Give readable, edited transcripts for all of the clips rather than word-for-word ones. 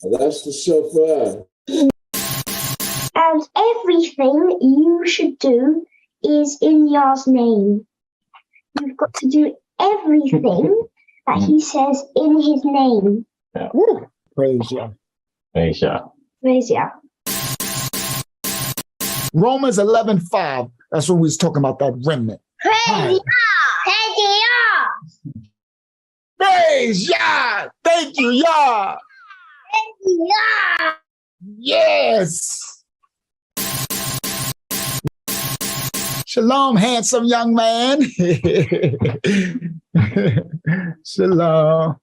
That's the shofar. And everything you should do is in Yah's name. You've got to do everything that he says in his name. Yeah. Praise Yah. Praise Yah. Praise Yah. Romans 11:5. That's when we was talking about that remnant. Praise Yah. Praise Yah. Praise Yah. Thank you, Yah. Praise Yah. Yes. Shalom, handsome young man. Shalom.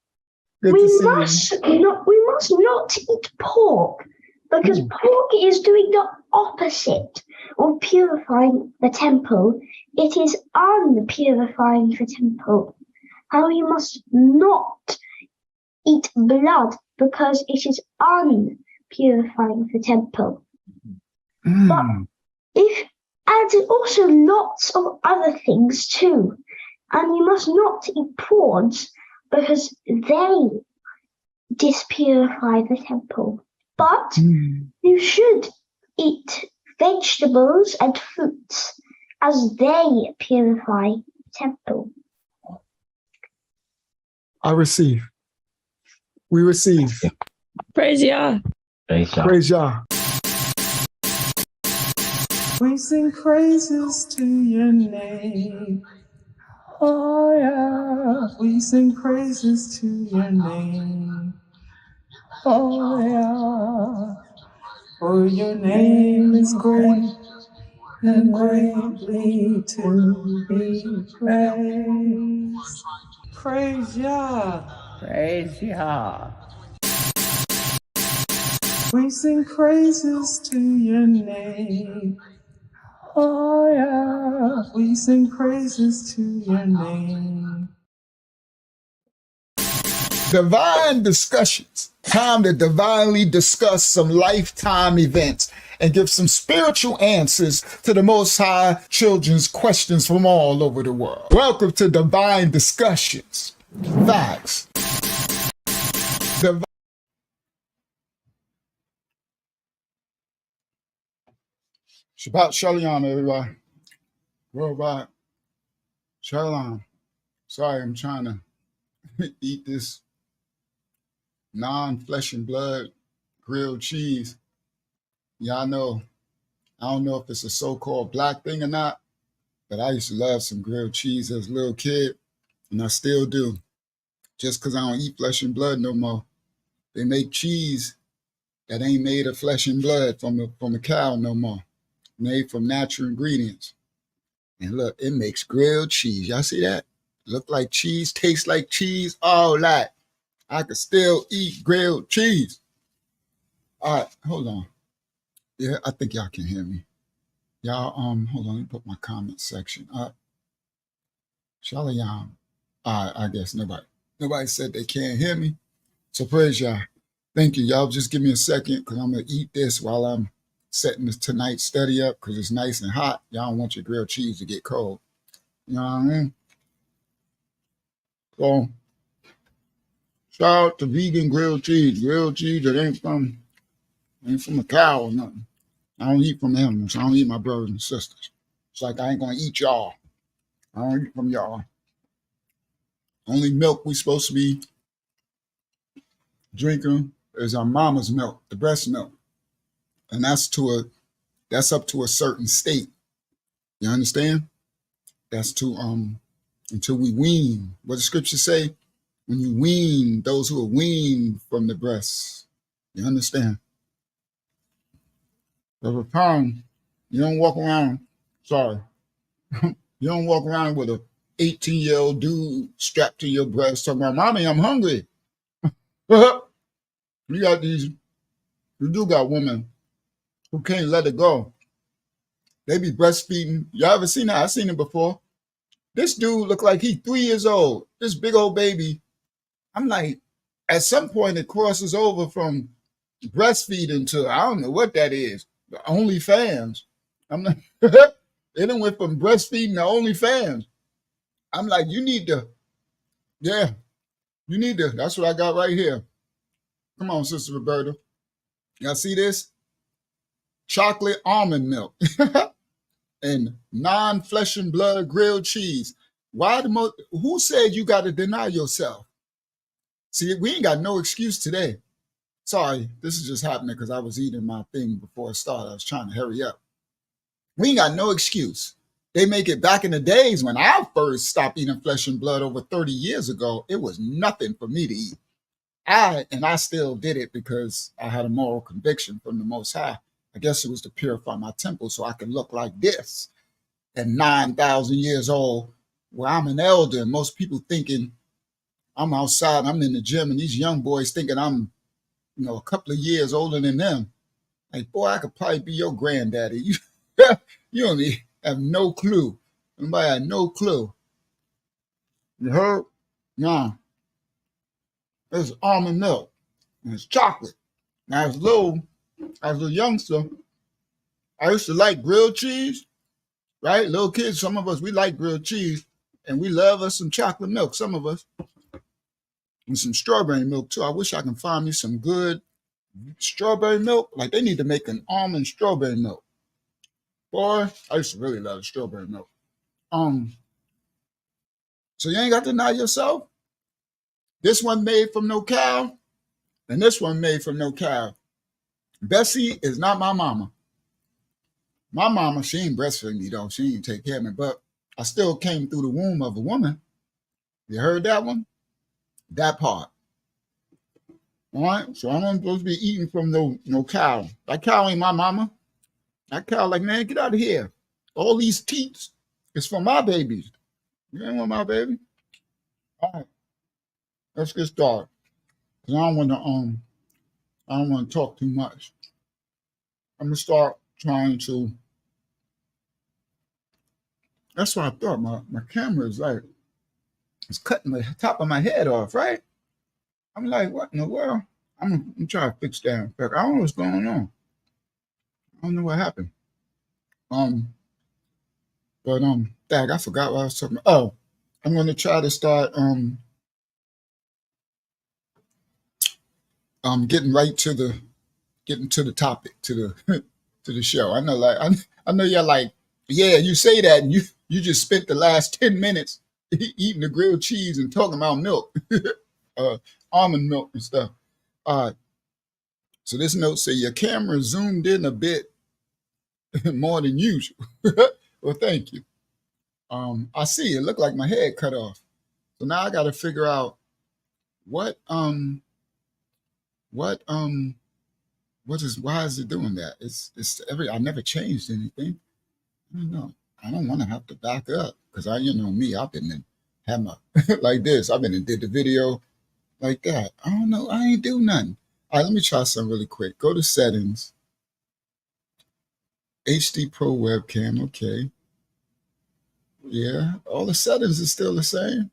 Good to see you. We must not eat pork, because pork is doing the opposite of purifying the temple. It is unpurifying the temple. How we must not eat blood, because it is unpurifying the temple. But and also lots of other things too. And you must not eat prawns, because they dispurify the temple. But you should eat vegetables and fruits, as they purify the temple. I receive. We receive. Praise Yah. Praise Yah. Praise Yah. We sing praises to your name. Oh yeah. We sing praises to your name. Oh yeah. For your name is great and greatly to be praised. Praise Yah. Praise Yah. We sing praises to your name. Oh yeah, we sing praises to your name. Divine discussions. Time to divinely discuss some lifetime events and give some spiritual answers to the Most High children's questions from all over the world. Welcome to Divine Discussions. Facts. Shabbat Shalom, everybody. Worldwide. Shalom. Sorry, I'm trying to eat this non-flesh and blood grilled cheese. Y'all know, I don't know if it's a so-called black thing or not, but I used to love some grilled cheese as a little kid, and I still do. Just because I don't eat flesh and blood no more. They make cheese that ain't made of flesh and blood from a cow no more. Made from natural ingredients. And look, it makes grilled cheese. Y'all see that? Look like cheese, tastes like cheese, all that. I could still eat grilled cheese. All right, hold on. Yeah, I think y'all can hear me. Y'all, hold on, let me put my comment section up. Shalom. All right, I guess nobody said they can't hear me. So praise y'all. Thank you. Y'all just give me a second, because I'm going to eat this while I'm setting this tonight's study up, because it's nice and hot. Y'all don't want your grilled cheese to get cold. You know what I mean? So, shout out to vegan grilled cheese. Grilled cheese that ain't from a cow or nothing. I don't eat from animals. I don't eat my brothers and sisters. It's like I ain't going to eat y'all. I don't eat from y'all. Only milk we supposed to be drinking is our mama's milk, the breast milk. And that's up to a certain state. You understand? That's until we wean. What does scripture say? When you wean those who are weaned from the breast. You understand? Every time you don't walk around, you don't walk around with a 18-year-old dude strapped to your breast talking about, "Mommy, I'm hungry." You do got women who can't let it go. They be breastfeeding. Y'all ever seen that? I've seen it before. This dude look like he 3 years old. This big old baby. I'm like, at some point it crosses over from breastfeeding to, I don't know what that is. The OnlyFans. I'm like, they done went from breastfeeding to OnlyFans. I'm like, you need to, that's what I got right here. Come on, Sister Roberta. Y'all see this? Chocolate almond milk and non-flesh and blood grilled cheese. Who said you got to deny yourself? See, we ain't got no excuse today. Sorry, this is just happening because I was eating my thing before it started. I was trying to hurry up. We ain't got no excuse. They make it back in the days when I first stopped eating flesh and blood over 30 years ago. It was nothing for me to eat. I still did it because I had a moral conviction from the Most High. I guess it was to purify my temple so I could look like this at 9,000 years old, where I'm an elder and most people thinking I'm outside, I'm in the gym, and these young boys thinking I'm, a couple of years older than them. Like, boy, I could probably be your granddaddy. You don't have no clue. Nobody had no clue. You heard? Nah. It's almond milk and it's chocolate. Now, as a youngster, I used to like grilled cheese, right? Little kids, some of us, we like grilled cheese, and we love us some chocolate milk, some of us, and some strawberry milk too. I wish I can find me some good strawberry milk. Like, they need to make an almond strawberry milk. Boy, I used to really love strawberry milk. So you ain't got to deny yourself. This one made from no cow, and this one made from no cow. Bessie is not my mama. My mama, she ain't breastfeed me though. She ain't take care of me, but I still came through the womb of a woman. You heard that one? That part. All right, so I'm not supposed to be eating from no cow. That cow ain't my mama. That cow like, man, get out of here. All these teats is for my babies. You ain't want my baby? All right, let's get started. Cause I don't want to talk too much. I'm gonna start trying to. That's what I thought. My camera is like, it's cutting the top of my head off, right? I'm like, what in the world? I'm trying to fix that. In fact, I don't know what's going on. I don't know what happened. Dag, I forgot what I was talking about. Oh, I'm gonna try to start getting to the topic, to the to the show. I know, like I know you're like, yeah, you say that, and you just spent the last 10 minutes eating the grilled cheese and talking about milk, almond milk and stuff. All right. So this note say your camera zoomed in a bit more than usual. Well, thank you. I see it looked like my head cut off. So now I got to figure out why is it doing that? I never changed anything. I don't know. I don't want to have to back up because me, I've been in had my like this. I've been and did the video like that. I don't know. I ain't do nothing. All right, let me try something really quick. Go to settings. HD Pro webcam. Okay. Yeah, all the settings is still the same.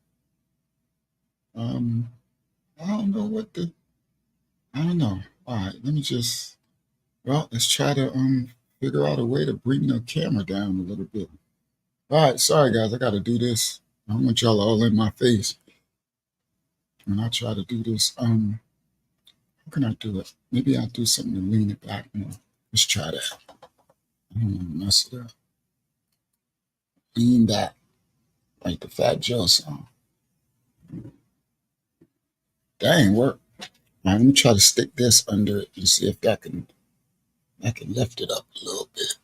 I don't know I don't know. All right, let's try to figure out a way to bring the camera down a little bit. All right, sorry guys, I gotta do this. I don't want y'all all in my face. When I try to do this, how can I do it? Maybe I'll do something to lean it back more. Let's try that. I don't want to mess it up. Lean back, like the Fat Joe song. That ain't work. All right, let me try to stick this under it and see if I can lift it up a little bit.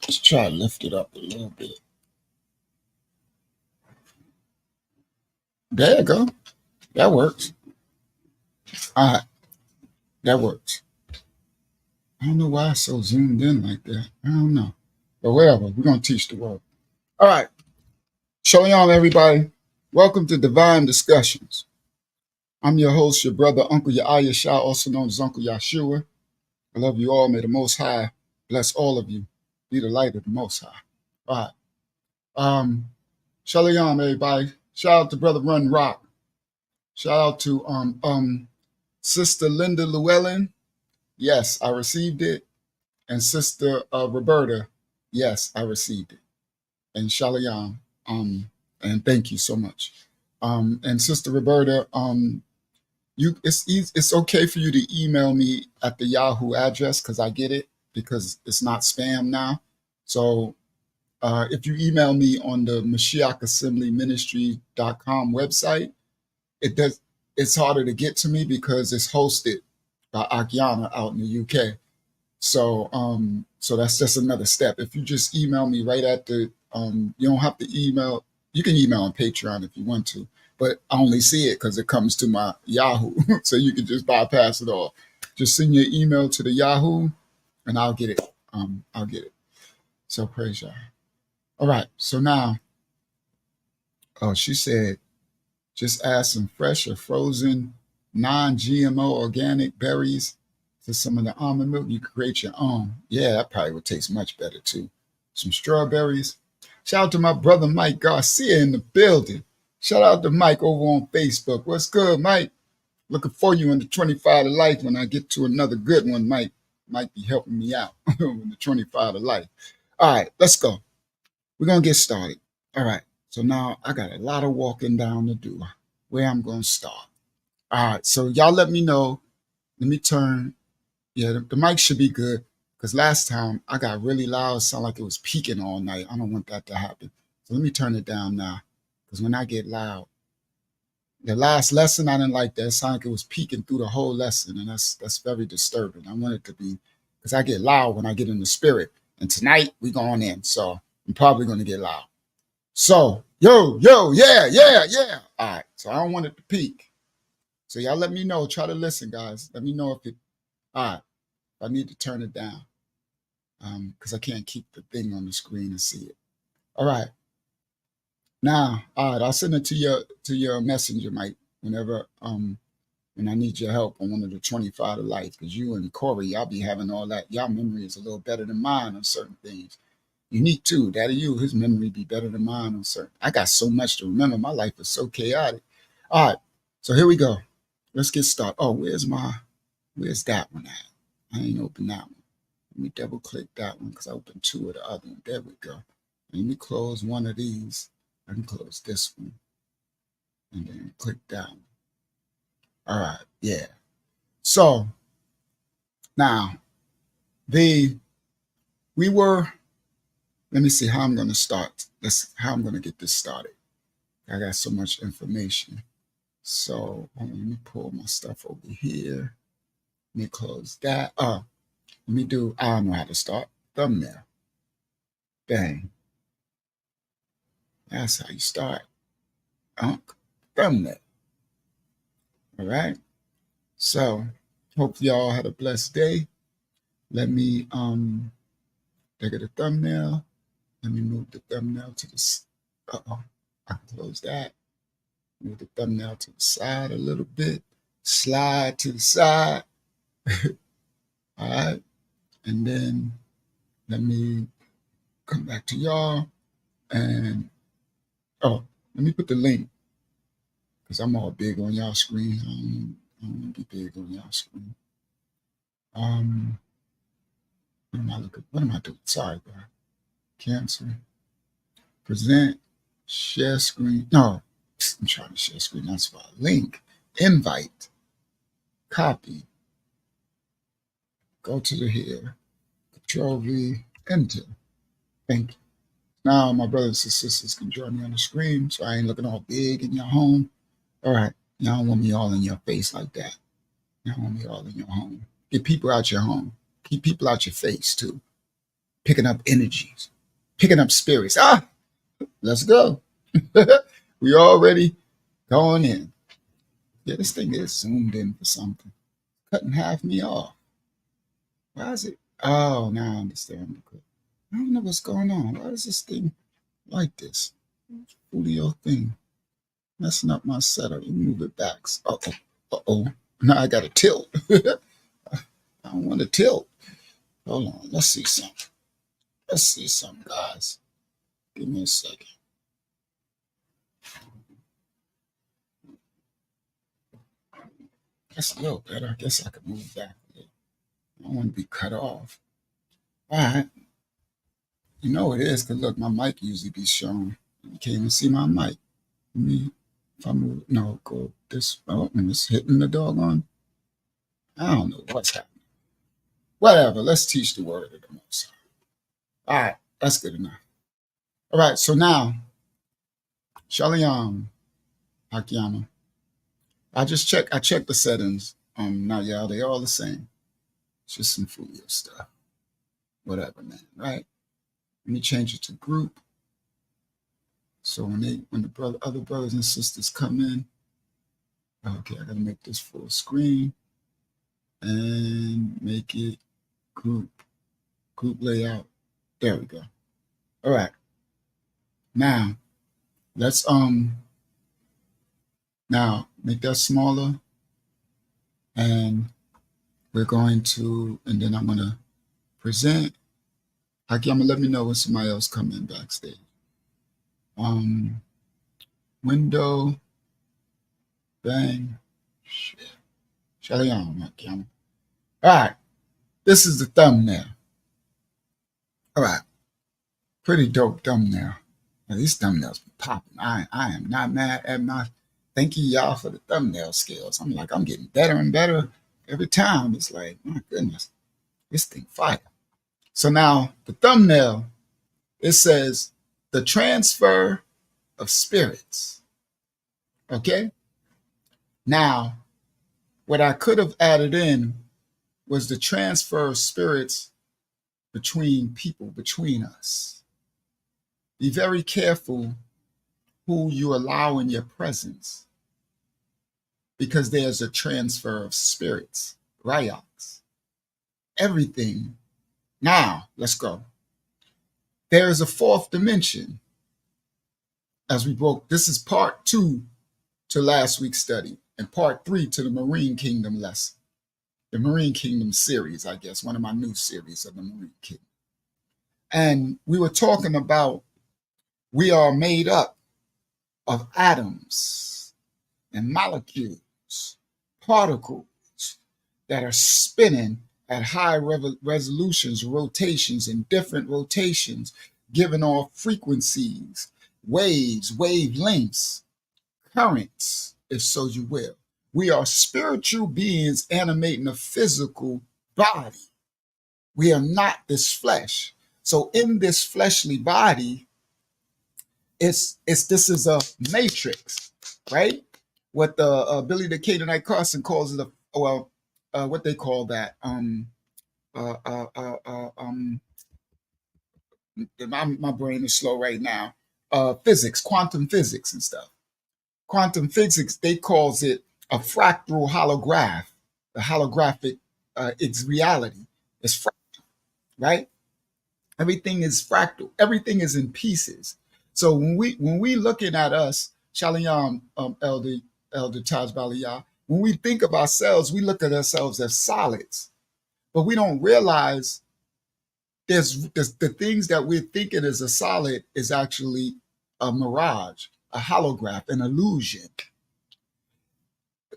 Let's try to lift it up a little bit. There you go. That works. All right. That works. I don't know why it's so zoomed in like that. I don't know. But whatever. We're going to teach the world. All right. Shalom, everybody. Welcome to Divine Discussions. I'm your host, your brother, Uncle Yahya Shah, also known as Uncle Yahshua. I love you all. May the Most High bless all of you. Be the light of the Most High. All right. Shalom, everybody. Shout out to Brother Run Rock. Shout out to Sister Linda Llewellyn. Yes, I received it. And Sister Roberta. Yes, I received it. And Shalom. And thank you so much. And Sister Roberta, it's okay for you to email me at the Yahoo address because I get it because it's not spam now. So if you email me on the MashiachAssemblyMinistry.com website, it's harder to get to me because it's hosted by Akiana out in the UK. So so that's just another step. If you just email me right at the you don't have to email. You can email on Patreon if you want to, but I only see it because it comes to my Yahoo. So you can just bypass it all. Just send your email to the Yahoo and I'll get it. I'll get it. So praise y'all. All right. So now, oh, she said, just add some fresh or frozen non-GMO organic berries to some of the almond milk. You can create your own. Yeah, that probably would taste much better too. Some strawberries. Shout out to my brother Mike Garcia in the building. Shout out to Mike over on Facebook. What's good, Mike? Looking for you in the 25 to life when I get to another good one. Mike might be helping me out with the 25 to life. All right, let's go. We're going to get started. All right, so now I got a lot of walking down to do. Where I'm going to start. All right, so y'all let me know. Let me turn. Yeah, the mic should be good because last time I got really loud. It sounded like it was peaking all night. I don't want that to happen. So let me turn it down now because when I get loud, the last lesson, I didn't like that. It sounded like it was peaking through the whole lesson, and that's very disturbing. I want it to be because I get loud when I get in the spirit. And tonight we going in, so I'm probably going to get loud. So, yo, yeah. All right, so I don't want it to peak. So y'all let me know. Try to listen, guys. Let me know if it, all right, if I need to turn it down because I can't keep the thing on the screen and see it. All right. Now, all right, I'll send it to your messenger, Mike, whenever when I need your help on one of the 25 to life, because you and Corey, y'all be having all that. Y'all memory is a little better than mine on certain things. Unique too. Daddy, his memory be better than mine on certain. I got so much to remember. My life is so chaotic. All right, so here we go. Let's get started. Oh, where's that one at? I ain't open that one. Let me double click that one because I opened two of the other one. There we go. Let me close one of these. I can close this one and then click that one. All right, yeah. So now let me see how I'm going to start. How I'm going to get this started. I got so much information. So let me pull my stuff over here. Let me close that. Let me do, I don't know how to start. Thumbnail. Bang. That's how you start. Thumbnail. All right. So hope y'all had a blessed day. Let me take the thumbnail. Let me move the thumbnail to the I can close that. Move the thumbnail to the side a little bit. Slide to the side. All right. And then let me come back to y'all and let me put the link because I'm all big on y'all screen. I don't want to be big on y'all screen. What am I doing? Sorry, bro. Cancel. Present. Share screen. No, I'm trying to share screen. That's why. Link. Invite. Copy. Go to the here. Control V. Enter. Thank you. Now my brothers and sisters can join me on the screen so I ain't looking all big in your home. All right. Y'all don't want me all in your face like that. Y'all want me all in your home. Get people out your home. Keep people out your face too. Picking up energies. Picking up spirits. Let's go. We already going in. Yeah, this thing is zoomed in for something. Cutting half me off. Why is it? Oh, now I understand. I don't know what's going on. Why is this thing like this? Julio thing. Messing up my setup. Let me move it back. Uh-oh. Now I got to tilt. I don't want to tilt. Hold on. Let's see something, guys. Give me a second. That's a little better. I guess I could move back a little. I don't want to be cut off. All right. You know it is, because look, my mic usually be shown. You can't even see my mic. Let me If I move, no, go this. Oh, and it's hitting the doggone. I don't know what's happening. Whatever. Let's teach the word of the Most High. All right, that's good enough. All right, so now, Shalom, Akiyama. I checked the settings. Now, y'all, they all the same. It's just some Fulio stuff. Whatever, man, right? Let me change it to group. So when the other brothers and sisters come in, okay, I gotta make this full screen and make it group layout. There we go. All right. Now let's now make that smaller, and we're going to, and then I'm gonna present. Akiyama, let me know when somebody else come in backstage. Window, bang, shit. Shalom, Akiyama. All right, this is the thumbnail. All right, pretty dope thumbnail. Now, these thumbnails be popping. I am not mad at my. Thank you, y'all, for the thumbnail skills. I'm getting better and better every time. It's like, my goodness, this thing fire. So now the thumbnail, it says the transfer of spirits. Okay. Now, what I could have added in was the transfer of spirits between people, between us. Be very careful who you allow in your presence, because there's a transfer of spirits, rayaks, everything. Now, let's go. There is a fourth dimension. As we broke, this is part 2 to last week's study, and part 3 to the Marine Kingdom lesson. The Marine Kingdom series, I guess, one of my new series of the Marine Kingdom. And we were talking about we are made up of atoms and molecules, particles that are spinning at high resolutions, rotations, and different rotations, giving off frequencies, waves, wavelengths, currents, if so you will. We are spiritual beings animating a physical body. We are not this flesh. So in this fleshly body, this is a matrix, right? What the Billy the Canaanite Carson calls it, what they call that? My brain is slow right now. Physics, quantum physics and stuff. Quantum physics, they calls it a fractal holograph. The holographic, it's reality. It's fractal, right? Everything is fractal. Everything is in pieces. So when we looking at us, Shalom, Elder Taj Baliyah, when we think of ourselves, we look at ourselves as solids, but we don't realize there's the things that we're thinking as a solid is actually a mirage, a holograph, an illusion.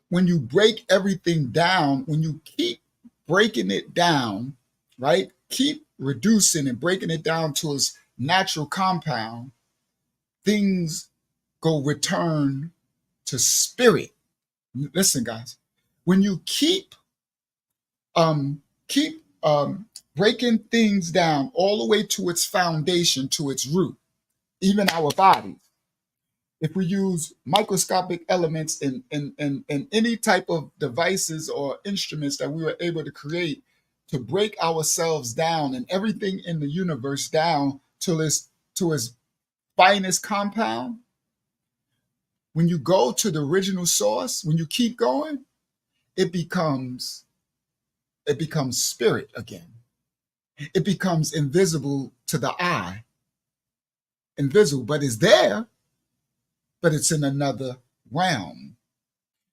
When you break everything down, when you keep breaking it down, right? Keep reducing and breaking it down to its natural compound, things go return to spirit. Listen, guys, when you keep breaking things down all the way to its foundation, to its root, even our bodies, if we use microscopic elements in any type of devices or instruments that we were able to create to break ourselves down and everything in the universe down to its finest compound, when you go to the original source, when you keep going, it becomes spirit again. It becomes invisible to the eye. Invisible, but it's there, but it's in another realm.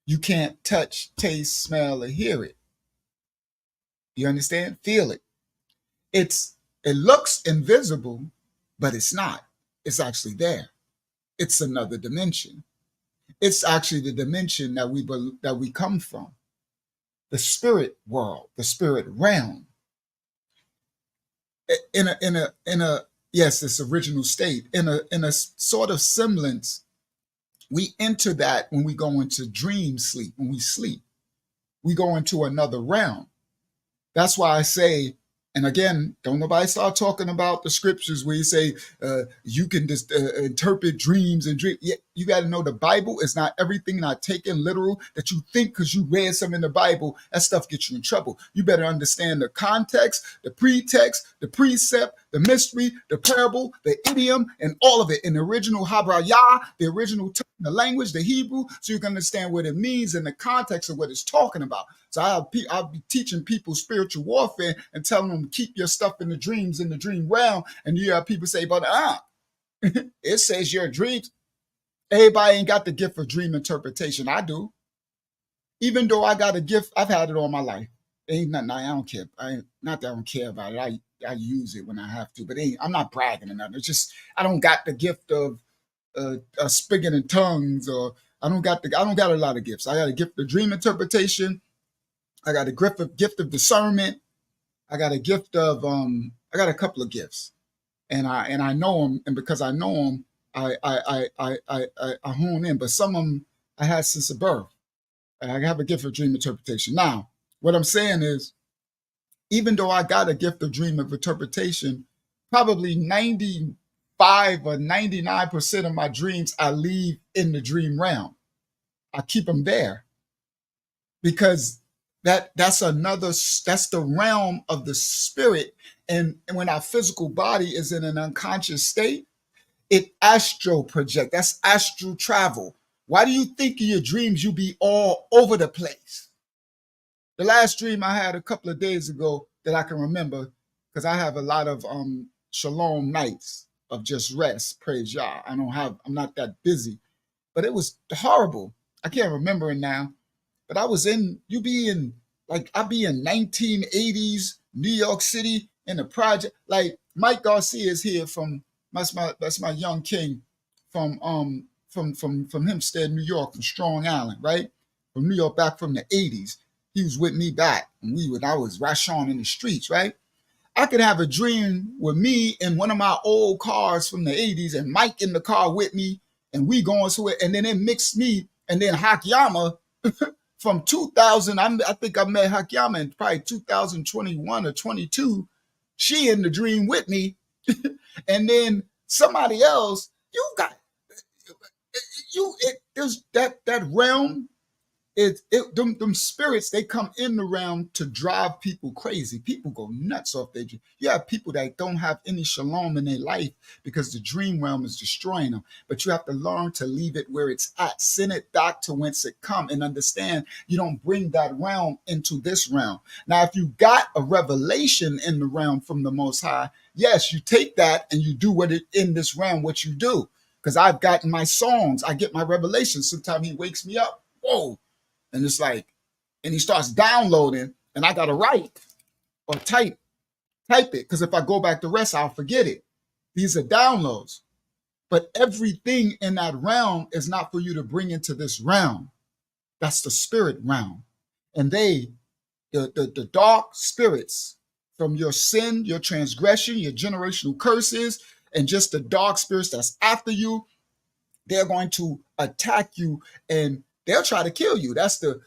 You can't touch, taste, smell, or hear it. You understand? Feel it. It looks invisible, but it's not. It's actually there. It's another dimension. It's actually the dimension that we come from, the spirit world, the spirit realm. In a yes, its original state, in a sort of semblance We enter that when we go into dream sleep. When we sleep, we go into another realm. That's why I say, and again, don't nobody start talking about the scriptures where you say you can just interpret dreams and dream. Yeah, you got to know the Bible is not everything, not taken literal that you think because you read something in the Bible. That stuff gets you in trouble. You better understand the context, the pretext, the precept, the mystery, the parable, the idiom, and all of it in the original Habrayah, the original the language, the Hebrew, so you can understand what it means in the context of what it's talking about. So I'll be teaching people spiritual warfare and telling them keep your stuff in the dreams, in the dream realm. And you have people say, but it says your dreams. Everybody ain't got the gift of dream interpretation. I do. Even though I got a gift, I've had it all my life. Ain't nothing, I don't care. Not that I don't care about it. I use it when I have to, but I'm not bragging or nothing. It's just I don't got the gift of speaking in tongues, or I don't got a lot of gifts. I got a gift of dream interpretation. I got a gift of discernment. I got a gift of I got a couple of gifts, and I know them, and because I know them, I hone in. But some of them I had since birth. I have a gift of dream interpretation. Now, what I'm saying is, even though I got a gift of dream of interpretation, probably 95 or 99% of my dreams I leave in the dream realm. I keep them there because that's the realm of the spirit. And when our physical body is in an unconscious state, it astral project. That's astral travel. Why do you think in your dreams you be all over the place? The last dream I had a couple of days ago that I can remember, because I have a lot of shalom nights of just rest, praise Yah. I'm not that busy, but it was horrible. I can't remember it now, but I was I'd be in 1980s New York City in a project. Like Mike Garcia is here that's my young king from Hempstead, New York, from Strong Island, right? From New York, back from the 80s. He was with me back, and I was Rashon in the streets, right? I could have a dream with me in one of my old cars from the 80s and Mike in the car with me, and we going to it, and then it mixed me, and then Hakyama from 2000, I think I met Hakyama in probably 2021 or 22. She in the dream with me, and then somebody else, there's that realm. Them spirits, they come in the realm to drive people crazy. People go nuts off their dream. You have people that don't have any shalom in their life because the dream realm is destroying them. But you have to learn to leave it where it's at. Send it back to whence it come, and understand you don't bring that realm into this realm. Now, if you got a revelation in the realm from the Most High, yes, you take that and you do in this realm what you do. Because I've gotten my songs, I get my revelations. Sometimes he wakes me up. Whoa. And it's like, and he starts downloading, and I got to write or type it. Because if I go back to rest, I'll forget it. These are downloads. But everything in that realm is not for you to bring into this realm. That's the spirit realm. And the dark spirits from your sin, your transgression, your generational curses, and just the dark spirits that's after you, they're going to attack you, and they'll try to kill you. That's the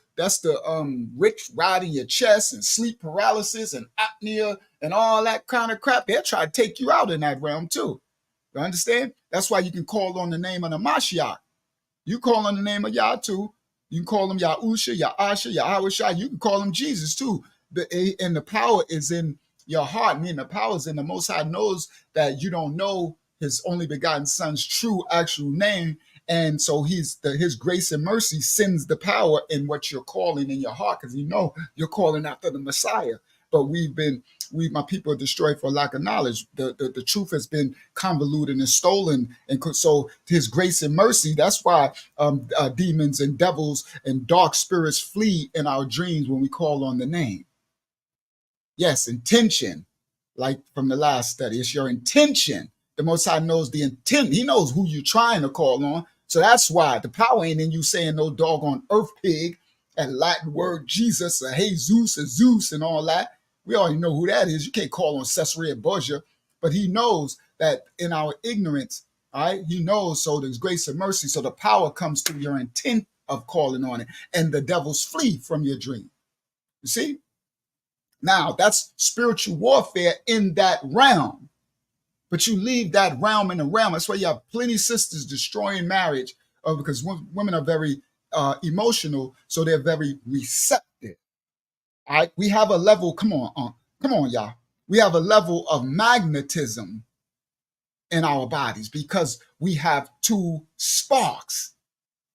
rich rot in your chest and sleep paralysis and apnea and all that kind of crap. They'll try to take you out in that realm too. You understand? That's why you can call on the name of the Mashiach. You call on the name of Yah too. You can call him Yahusha, Yahasha, Yahawashai. You can call him Jesus too. And the power is in your heart. Meaning the power is in the Most High knows that you don't know his only begotten son's true actual name. And so his grace and mercy sends the power in what you're calling in your heart, because you know you're calling after the Messiah. But my people are destroyed for lack of knowledge. The truth has been convoluted and stolen. And so his grace and mercy, that's why demons and devils and dark spirits flee in our dreams when we call on the name. Yes, intention, like from the last study, it's your intention. The Most High knows the intent. He knows who you're trying to call on. So that's why the power ain't in you saying no doggone earth pig and Latin word Jesus or Jesus and Zeus and all that. We already know who that is. You can't call on Caesarea Borgia, but he knows that in our ignorance, All right. He knows. So there's grace and mercy. So the power comes through your intent of calling on it, and the devils flee from your dream. You see? Now that's spiritual warfare in that realm. But you leave that realm in the realm. That's why you have plenty of sisters destroying marriage, because women are very emotional, so they're very receptive. All right, we have a level. Come on, y'all. We have a level of magnetism in our bodies because we have two sparks.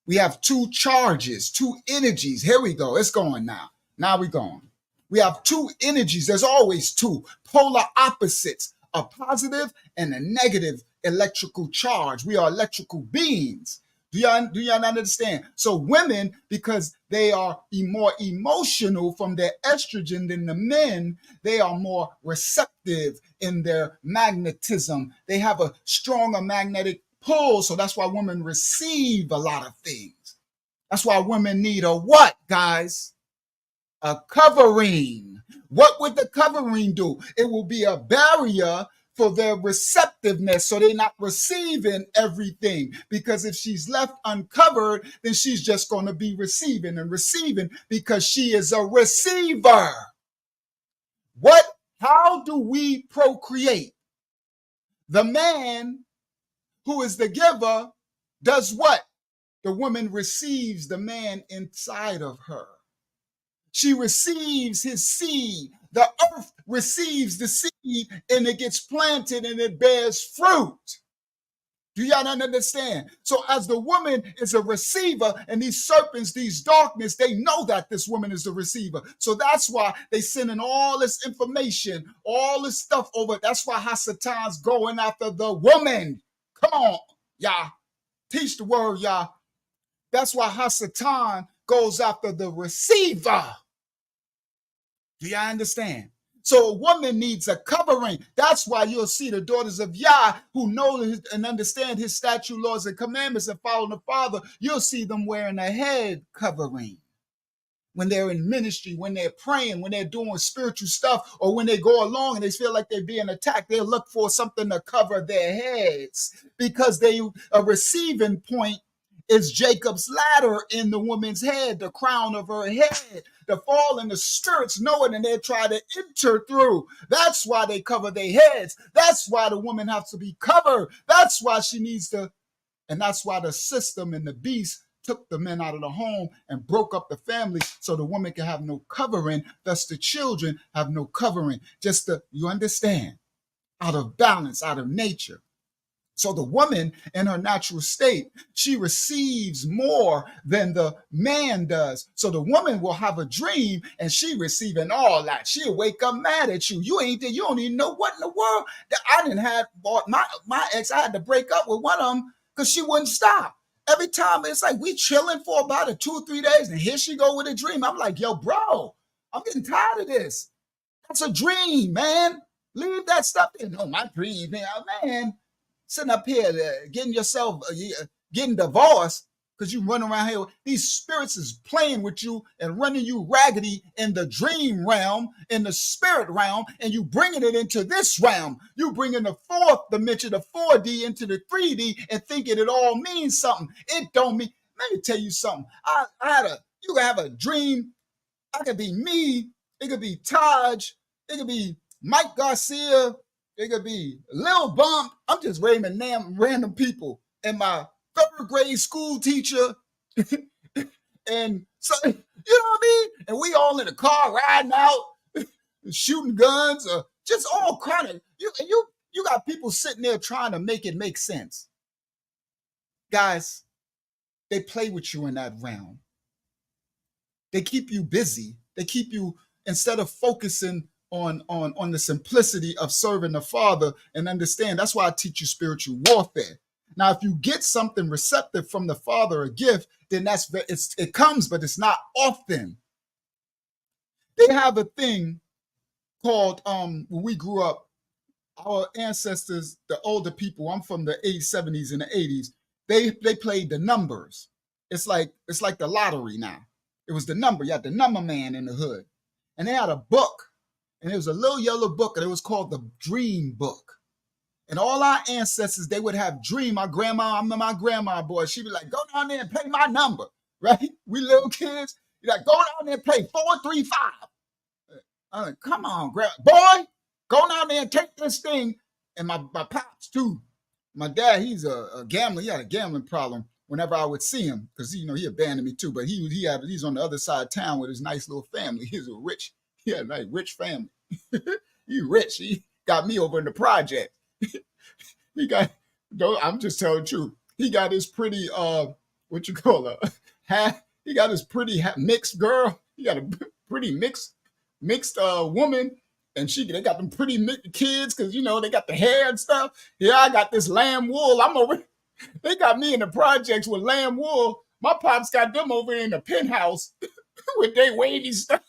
We have two charges, two energies. Here we go. It's going now. Now we're going. We have two energies. There's always two polar opposites, a positive and a negative electrical charge. We are electrical beings. Do y'all understand? So women, because they are more emotional from their estrogen than the men, they are more receptive in their magnetism. They have a stronger magnetic pull. So that's why women receive a lot of things. That's why women need a what, guys? A covering. What would the covering do? It will be a barrier for their receptiveness, so they're not receiving everything. Because if she's left uncovered, then she's just going to be receiving and receiving because she is a receiver. How do we procreate? The man who is the giver does what? The woman receives the man inside of her. She receives his seed. The earth receives the seed and it gets planted and it bears fruit. Do y'all not understand? So as the woman is a receiver, and these serpents, these darkness, they know that this woman is the receiver. So that's why they send in all this information, all this stuff over. That's why Hasatan's going after the woman. Come on, y'all. Teach the word, y'all. That's why Hasatan goes after the receiver. Do y'all understand? So a woman needs a covering. That's why you'll see the daughters of Yah who know and understand his statute, laws, and commandments and follow the Father. You'll see them wearing a head covering when they're in ministry, when they're praying, when they're doing spiritual stuff, or when they go along and they feel like they're being attacked. They'll look for something to cover their heads because a receiving point is Jacob's ladder in the woman's head, the crown of her head. The fallen, the spirits know it and they try to enter through. That's why they cover their heads. That's why the woman has to be covered. That's why she needs to, and that's why the system and the beast took the men out of the home and broke up the family so the woman can have no covering. Thus the children have no covering. You understand, out of balance, out of nature. So the woman in her natural state, she receives more than the man does. So the woman will have a dream and she receiving all that. She'll wake up mad at you. You ain't there. You don't even know what in the world. I didn't have my ex. I had to break up with one of them because she wouldn't stop. Every time it's like we chilling for about 2 or 3 days and here she go with a dream. I'm like, yo, bro, I'm getting tired of this. That's a dream, man. Leave that stuff in. No, my dream, man. Sitting up here getting divorced because you run around here. These spirits is playing with you and running you raggedy in the dream realm, in the spirit realm, and you bringing it into this realm. You bringing the fourth dimension, the 4D, into the 3D and thinking it all means something. It don't mean. Let me tell you something. You can have a dream. I could be me. It could be Taj. It could be Mike Garcia. It could be Lil Bump. I'm just naming random people. And my 3rd grade school teacher. And so, you know what I mean? And we all in the car riding out, shooting guns, just all kind of. You got people sitting there trying to make it make sense. Guys, they play with you in that realm. They keep you busy. They keep you, instead of focusing on the simplicity of serving the Father and understand. That's why I teach you spiritual warfare. Now, if you get something receptive from the Father, a gift, then it comes, but it's not often. They have a thing called, when we grew up, our ancestors, the older people, I'm from the 80s, 70s, and the 80s, they played the numbers. It's like the lottery now. It was the number. You had the number man in the hood. And they had a book. And it was a little yellow book, and it was called the Dream Book. And all our ancestors, they would have dream. My grandma, I remember my grandma, boy, she'd be like, go down there and play my number, right? We little kids, you're like, go down there and play 435. I'm like, come on, boy, go down there and take this thing. And my pops too. My dad, he's a gambler. He had a gambling problem whenever I would see him, because he abandoned me too. But he's on the other side of town with his nice little family. He had a nice rich family. He rich. He got me over in the project. I'm just telling the truth. He got his pretty what you call her? He got his pretty mixed girl. He got a pretty mixed woman. And they got them pretty kids, because they got the hair and stuff. Yeah, I got this lamb wool. They got me in the projects with lamb wool. My pops got them over in the penthouse with their wavy stuff.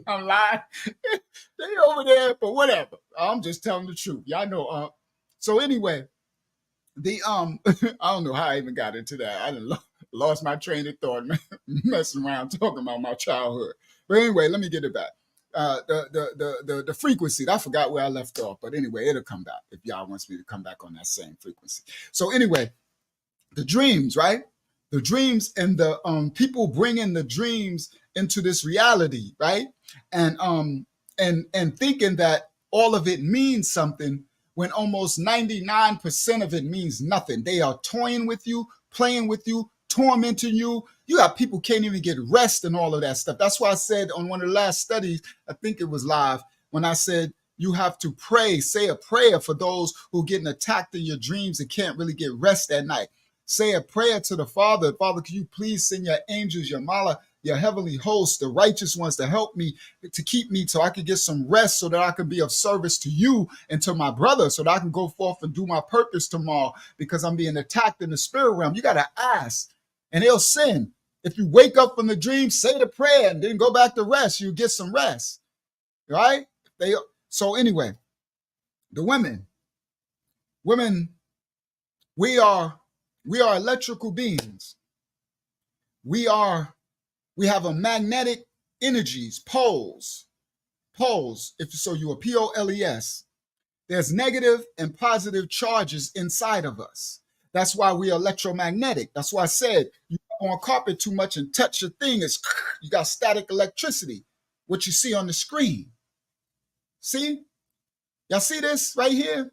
I'm lying. They over there, but whatever. I'm just telling the truth. Y'all know. So anyway, I don't know how I even got into that. I done lost my train of thought, messing around talking about my childhood. But anyway, let me get it back. The frequency, I forgot where I left off, but anyway, it'll come back if y'all wants me to come back on that same frequency. So anyway, the dreams, right? The dreams, and the people bringing the dreams into this reality, right? And thinking that all of it means something, when almost 99% of it means nothing. They are toying with you, playing with you, tormenting you. You got people can't even get rest and all of that stuff. That's why I said on one of the last studies, I think it was live, when I said you have to pray, say a prayer for those who are getting attacked in your dreams and can't really get rest at night. Say a prayer to the Father. Father, can you please send your angels, your mala, your heavenly hosts, the righteous ones, to help me, to keep me, so I can get some rest, so that I can be of service to you and to my brother, so that I can go forth and do my purpose tomorrow, because I'm being attacked in the spirit realm. You got to ask, and he'll send. If you wake up from the dream, say the prayer and then go back to rest. You get some rest, right? So anyway, the women, we are electrical beings. We have a magnetic energies, poles. If so, you are POLES. There's negative and positive charges inside of us. That's why we are electromagnetic. That's why I said you go on carpet too much and touch your thing, you got static electricity, what you see on the screen. See? Y'all see this right here?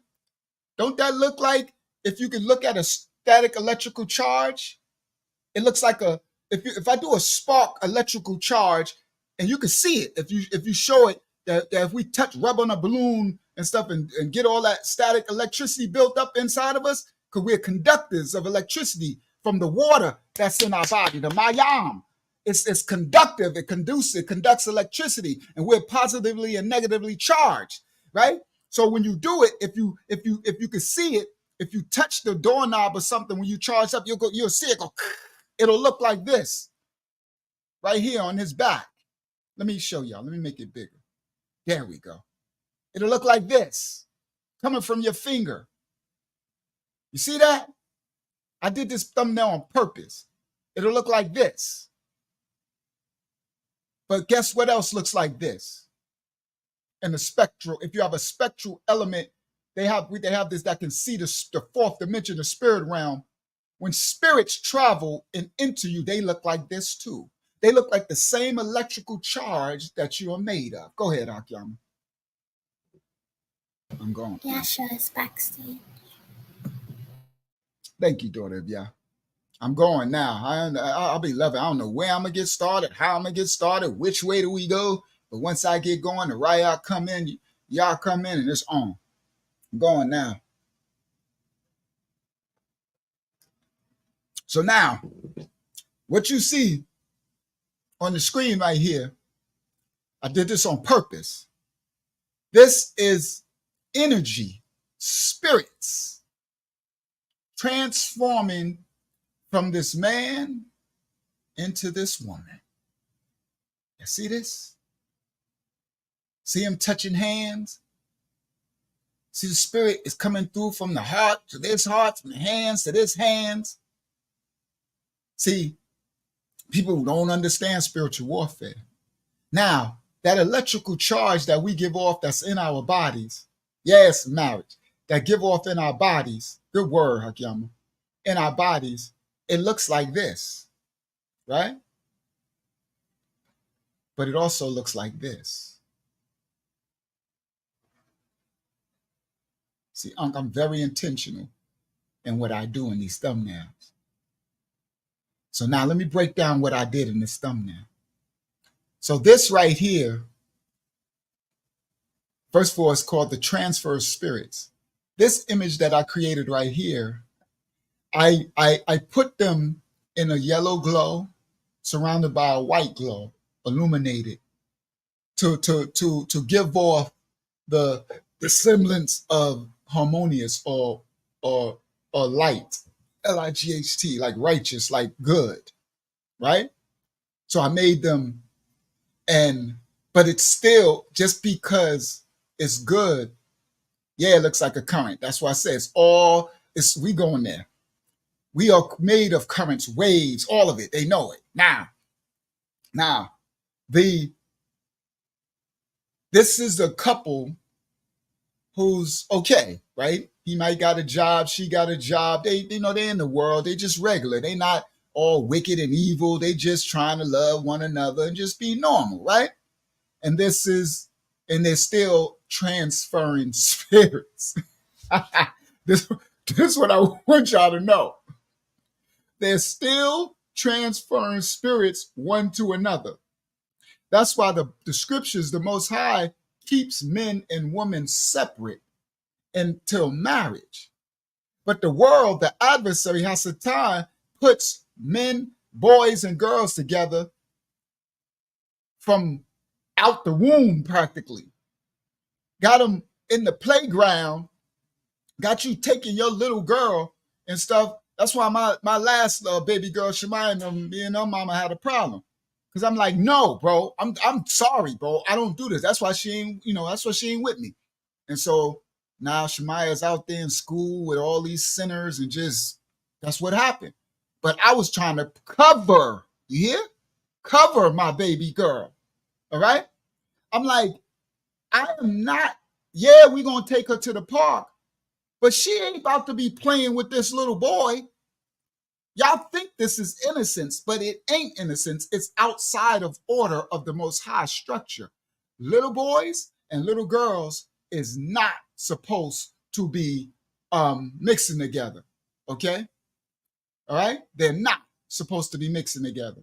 Don't that look like, if you can look at a static electrical charge, it looks like if I do a spark electrical charge, and you can see it, if you show it, that if we rub on a balloon and stuff and get all that static electricity built up inside of us, because we're conductors of electricity from the water that's in our body, the mayam. It's conductive, it conducts electricity, and we're positively and negatively charged, right? So when you do it, if you can see it, if you touch the doorknob or something, when you charge up, you'll see it go. It'll look like this, right here on his back. Let me show y'all. Let me make it bigger. There we go. It'll look like this, coming from your finger. You see that? I did this thumbnail on purpose. It'll look like this. But guess what else looks like this? And the spectral, if you have a spectral element, they have this that can see the fourth dimension, the spirit realm. When spirits travel and into you, they look like this too. They look like the same electrical charge that you are made of. Go ahead, Akyama. I'm going. Yeah, sure, it's backstage. Thank you, daughter. Yeah. I'm going now. I'll be loving. I don't know where I'm going to get started, how I'm going to get started, which way do we go. But once I get going, the riot come in, y'all come in, and it's on. I'm going now. So now, what you see on the screen right here, I did this on purpose. This is energy, spirits, transforming from this man into this woman. You see this? See him touching hands? See the spirit is coming through from the heart to this heart, from the hands to this hands. See, people don't understand spiritual warfare. Now, that electrical charge that we give off that's in our bodies, Yes, marriage. That give off in our bodies. Good word, Hakiyama. In our bodies, it looks like this, right? But it also looks like this. See, Unc, I'm very intentional in what I do in these thumbnails. So now let me break down what I did in this thumbnail. So this right here, first of all, is called the transfer of spirits. This image that I created right here, I put them in a yellow glow surrounded by a white glow, illuminated, to give off the semblance of harmonious or light, L-I-G-H-T, like righteous, like good, right? So I made them, but it's still, just because it's good, yeah, it looks like a current. That's why I say we going there. We are made of currents, waves, all of it. They know it. Now, this is a couple who's okay, right? He might got a job, she got a job. They they're in the world. They just regular. They not all wicked and evil. They just trying to love one another and just be normal, right? And they're still transferring spirits. This is what I want y'all to know. They're still transferring spirits one to another. That's why the scriptures, the Most High, keeps men and women separate until marriage. But the world, the adversary, Hasatan, puts men, boys, and girls together from out the womb practically. Got them in the playground, got you taking your little girl and stuff. That's why my last baby girl, Shemaya, me and her mama had a problem. Because I'm like, no, bro, I'm sorry, bro. I don't do this. That's why she ain't, that's why she ain't with me. And so now Shemaya's out there in school with all these sinners and that's what happened. But I was trying to cover, you hear? Cover my baby girl. All right? I'm like, I am not, we're going to take her to the park, but she ain't about to be playing with this little boy. Y'all think this is innocence, but it ain't innocence. It's outside of order of the Most High structure. Little boys and little girls is not supposed to be mixing together, okay? All right? They're not supposed to be mixing together.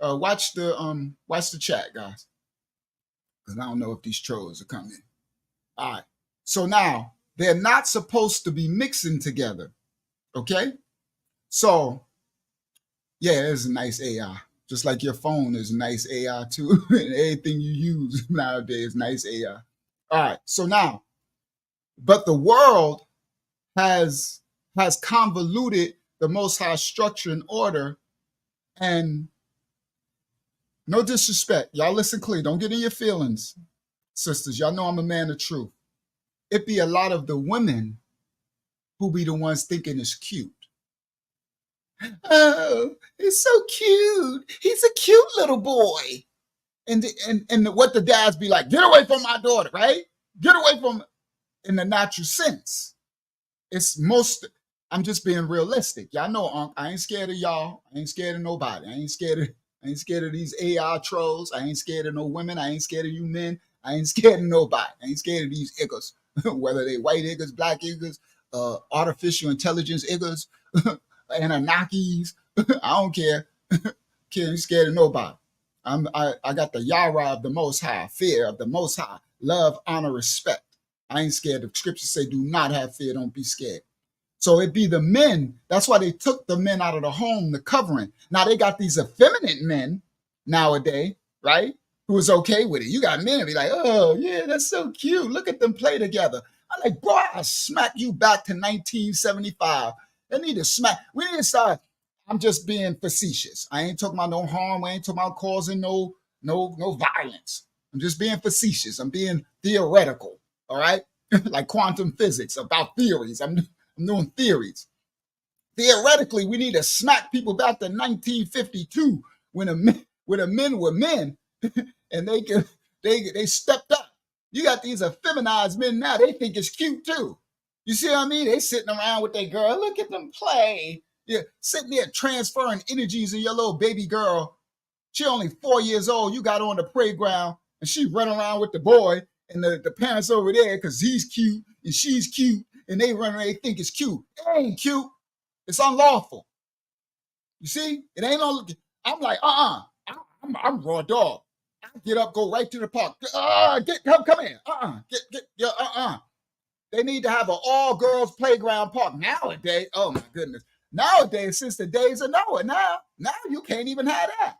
Watch the chat, guys, because I don't know if these trolls are coming. All right. So now, they're not supposed to be mixing together, okay? So, yeah, it's a nice AI. Just like your phone is a nice AI too. And everything you use nowadays is nice AI. All right, so now, but the world has convoluted the Most High structure and order, and no disrespect. Y'all listen clearly. Don't get in your feelings, sisters. Y'all know I'm a man of truth. It be a lot of the women who be the ones thinking it's cute. Oh, it's so cute. He's a cute little boy. And what the dads be like, get away from my daughter, right? Get away from, in the natural sense. I'm just being realistic. Y'all know, Unc, I ain't scared of y'all. I ain't scared of nobody. I ain't scared of these AI trolls. I ain't scared of no women. I ain't scared of you men. I ain't scared of nobody. I ain't scared of these iggas, whether they white iggas, black iggas, artificial intelligence iggas, Anunnakis. I don't care. Can't scared of nobody. I got the yara of the Most High, fear of the Most High, love, honor, respect. I ain't scared. The scriptures say, do not have fear, don't be scared. So it be the men. That's why they took the men out of the home, the covering. Now they got these effeminate men nowadays, right? Who is okay with it. You got men that be like, oh yeah, that's so cute. Look at them play together. I'm like, boy, I'll smack you back to 1975. They need to smack. We need to start. I'm just being facetious. I ain't talking about no harm. I ain't talking about causing no violence. I'm just being facetious. I'm being theoretical. All right, like quantum physics about theories. I'm doing theories. Theoretically, we need to smack people back to 1952 when the men were men and they stepped up. You got these effeminized men now. They think it's cute too. You see what I mean? They sitting around with their girl. Look at them play. Yeah, sitting there transferring energies in your little baby girl. She only 4 years old. You got her on the playground and she running around with the boy and the parents over there because he's cute and she's cute and they run around, they think it's cute. It ain't cute. It's unlawful. You see? It ain't on. I'm like, I'm raw dog. I get up, go right to the park. Come here. They need to have an all-girls playground park nowadays. Oh my goodness. Nowadays, since the days of Noah, now you can't even have that.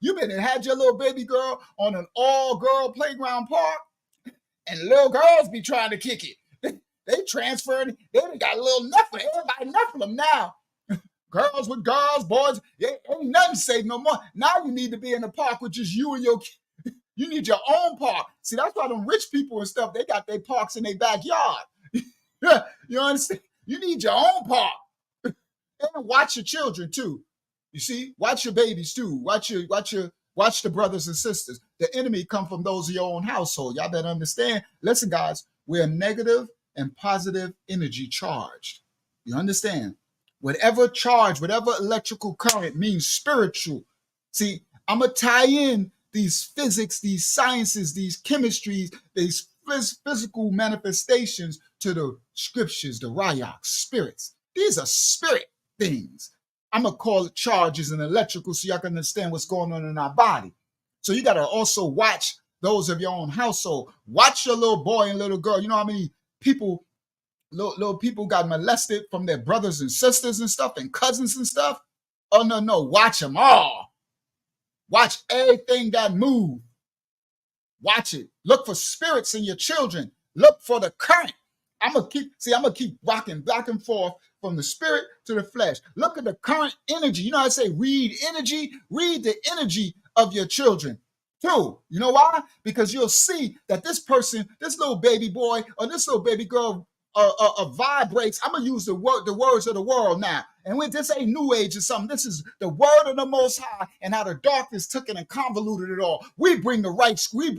You been and had your little baby girl on an all-girl playground park, and little girls be trying to kick it. They transferred, they got a little Nephilim, everybody Nephilim now. Girls with girls, boys, ain't nothing safe no more. Now you need to be in the park with just you and your kid. You need your own park. See, that's why them rich people and stuff, they got their parks in their backyard. You understand? You need your own park. And watch your children too. You see, watch your babies too. Watch the brothers and sisters. The enemy come from those of your own household. Y'all better understand. Listen, guys, we're negative and positive energy charged. You understand? Whatever charge, whatever electrical current means spiritual. See, I'm going to tie in these physics, these sciences, these chemistries, these physical manifestations to the scriptures, the rayach, spirits. These are spirit things. I'm going to call it charges and electrical so y'all can understand what's going on in our body. So you got to also watch those of your own household. Watch your little boy and little girl. You know how many people, little people got molested from their brothers and sisters and stuff and cousins and stuff? Oh, no. Watch them all. Watch everything that move. Watch it. Look for spirits in your children. Look for the current. I'm going to keep rocking back and forth from the spirit to the flesh. Look at the current energy. You know how I say read energy? Read the energy of your children too. You know why? Because you'll see that this person, this little baby boy or this little baby girl vibrates. I'm going to use the words of the world now. And when this ain't new age or something, this is the word of the Most High and how the darkness took it and convoluted it all. We bring the right, we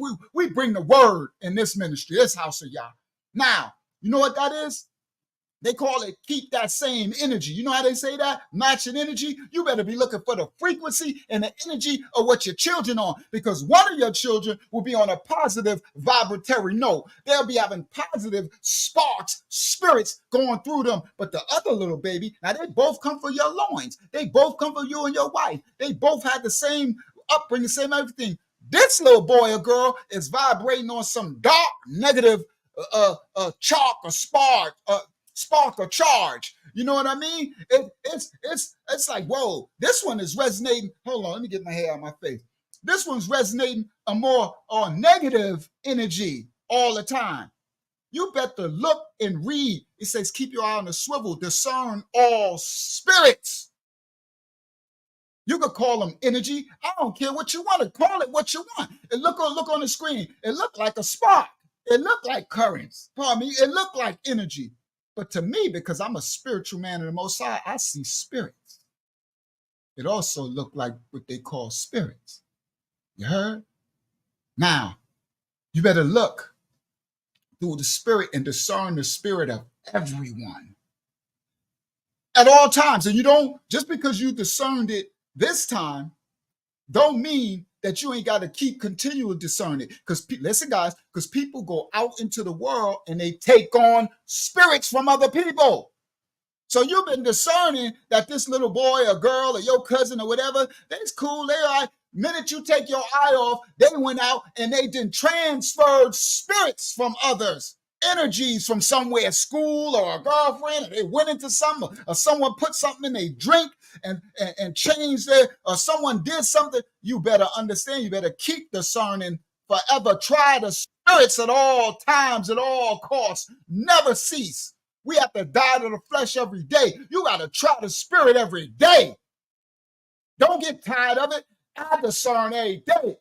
bring the word in this ministry, this house of Yah. Now, you know what that is? They call it keep that same energy. You know how they say that? Matching energy. You better be looking for the frequency and the energy of what your children on, because one of your children will be on a positive vibratory note. They'll be having positive sparks, spirits going through them. But the other little baby, now they both come from your loins. They both come from you and your wife. They both had the same upbringing, same everything. This little boy or girl is vibrating on some dark, negative chalk or spark or charge. You know what I mean? It's like, whoa, this one is resonating. Hold on, let me get my hair out of my face. This one's resonating a more negative energy all the time. You better look and read. It says, keep your eye on the swivel, discern all spirits. You could call them energy. I don't care what you want to call it, what you want. And look on the screen. It looked like a spark. It looked like currents. Pardon me. It looked like energy. But to me, because I'm a spiritual man of the Most High, I see spirits. It also looked like what they call spirits. You heard? Now, you better look through the spirit and discern the spirit of everyone at all times. And you don't, just because you discerned it this time, don't mean that you ain't got to keep continuing discerning it. Because listen, guys, because people go out into the world and they take on spirits from other people. So you've been discerning that this little boy or girl or your cousin or whatever, that's cool. They all right. Minute you take your eye off, they went out and they done transferred spirits from others, energies from somewhere, school or a girlfriend. They went into something, or someone put something in their drink and changed it, or someone did something. You better understand. You better keep discerning forever. Try the spirits at all times, at all costs. Never cease. We have to die to the flesh every day. You got to try the spirit every day. Don't get tired of it. I discern every day.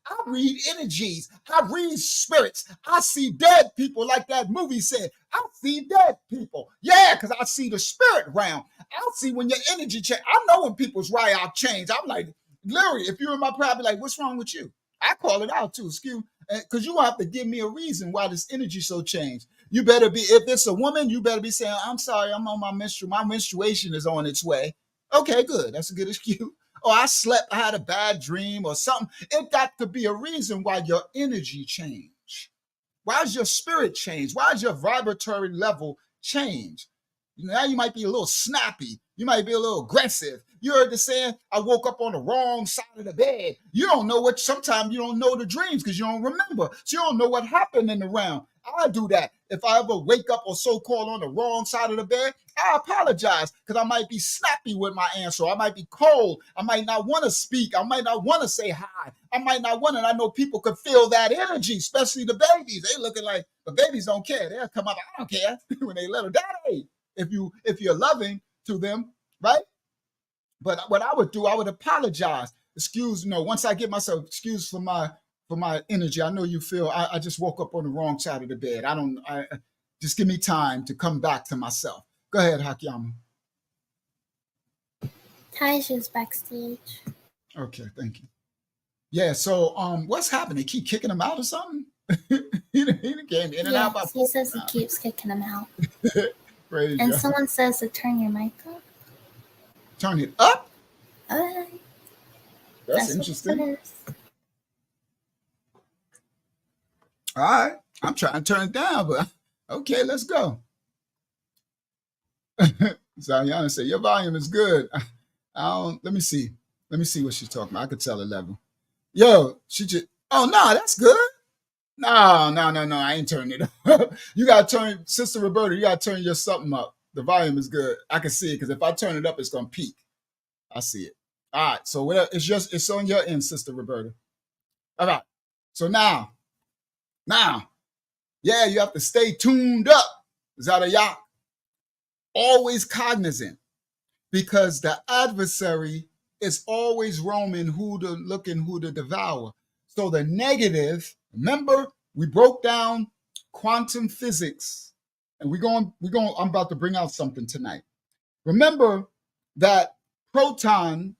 I read energies. I read spirits. I see dead people, like that movie said. I see dead people. Yeah, because I see the spirit realm. I see when your energy change. I know when people's rayach change. I'm like, literally, if you're in my prayer, I'll be like, what's wrong with you? I call it out too. Excuse me. Because you have to give me a reason why this energy so changed. You better be, if it's a woman, you better be saying, I'm sorry, I'm on my menstruation is on its way. Okay, good. That's a good excuse. Or I slept, I had a bad dream or something. It got to be a reason why your energy changed. Why is your spirit change? Why is your vibratory level change? Now you might be a little snappy. You might be a little aggressive. You heard the saying, I woke up on the wrong side of the bed. You don't know what, sometimes you don't know the dreams because you don't remember. So you don't know what happened in the realm. I do that. If I ever wake up or so-called on the wrong side of the bed, I apologize because I might be snappy with my answer. I might be cold. I might not want to speak. I might not want to say hi. I might not want to. I know people could feel that energy, especially the babies. They looking like the babies don't care. They'll come up, I don't care when they let them die. If you're loving to them, right? But what I would do, I would apologize. Excuse, once I get myself excused for my energy. I know you feel I just woke up on the wrong side of the bed. I just give me time to come back to myself. Go ahead, Hakiyama. Taisha's backstage. Okay, thank you. Yeah, so what's happening? They keep kicking him out or something? he came in and out. Yes, he says he keeps kicking him out. Praise And God. someone says to turn your mic up. Turn it up? That's That's interesting. All right. I'm trying to turn it down, but okay, let's go. Zayana said, your volume is good. Let me see. Let me see what she's talking about. I could tell a level. Yo, she just, oh, no, that's good. No, I ain't turning it up. You got to turn, Sister Roberta, you got to turn your something up. The volume is good. I can see it because if I turn it up, it's going to peak. I see it. All right. So it's on your end, Sister Roberta. All right. So now, yeah, you have to stay tuned up. Zadaya. Always cognizant because the adversary is always roaming who to devour. So the negative, remember, we broke down quantum physics and I'm about to bring out something tonight. Remember that proton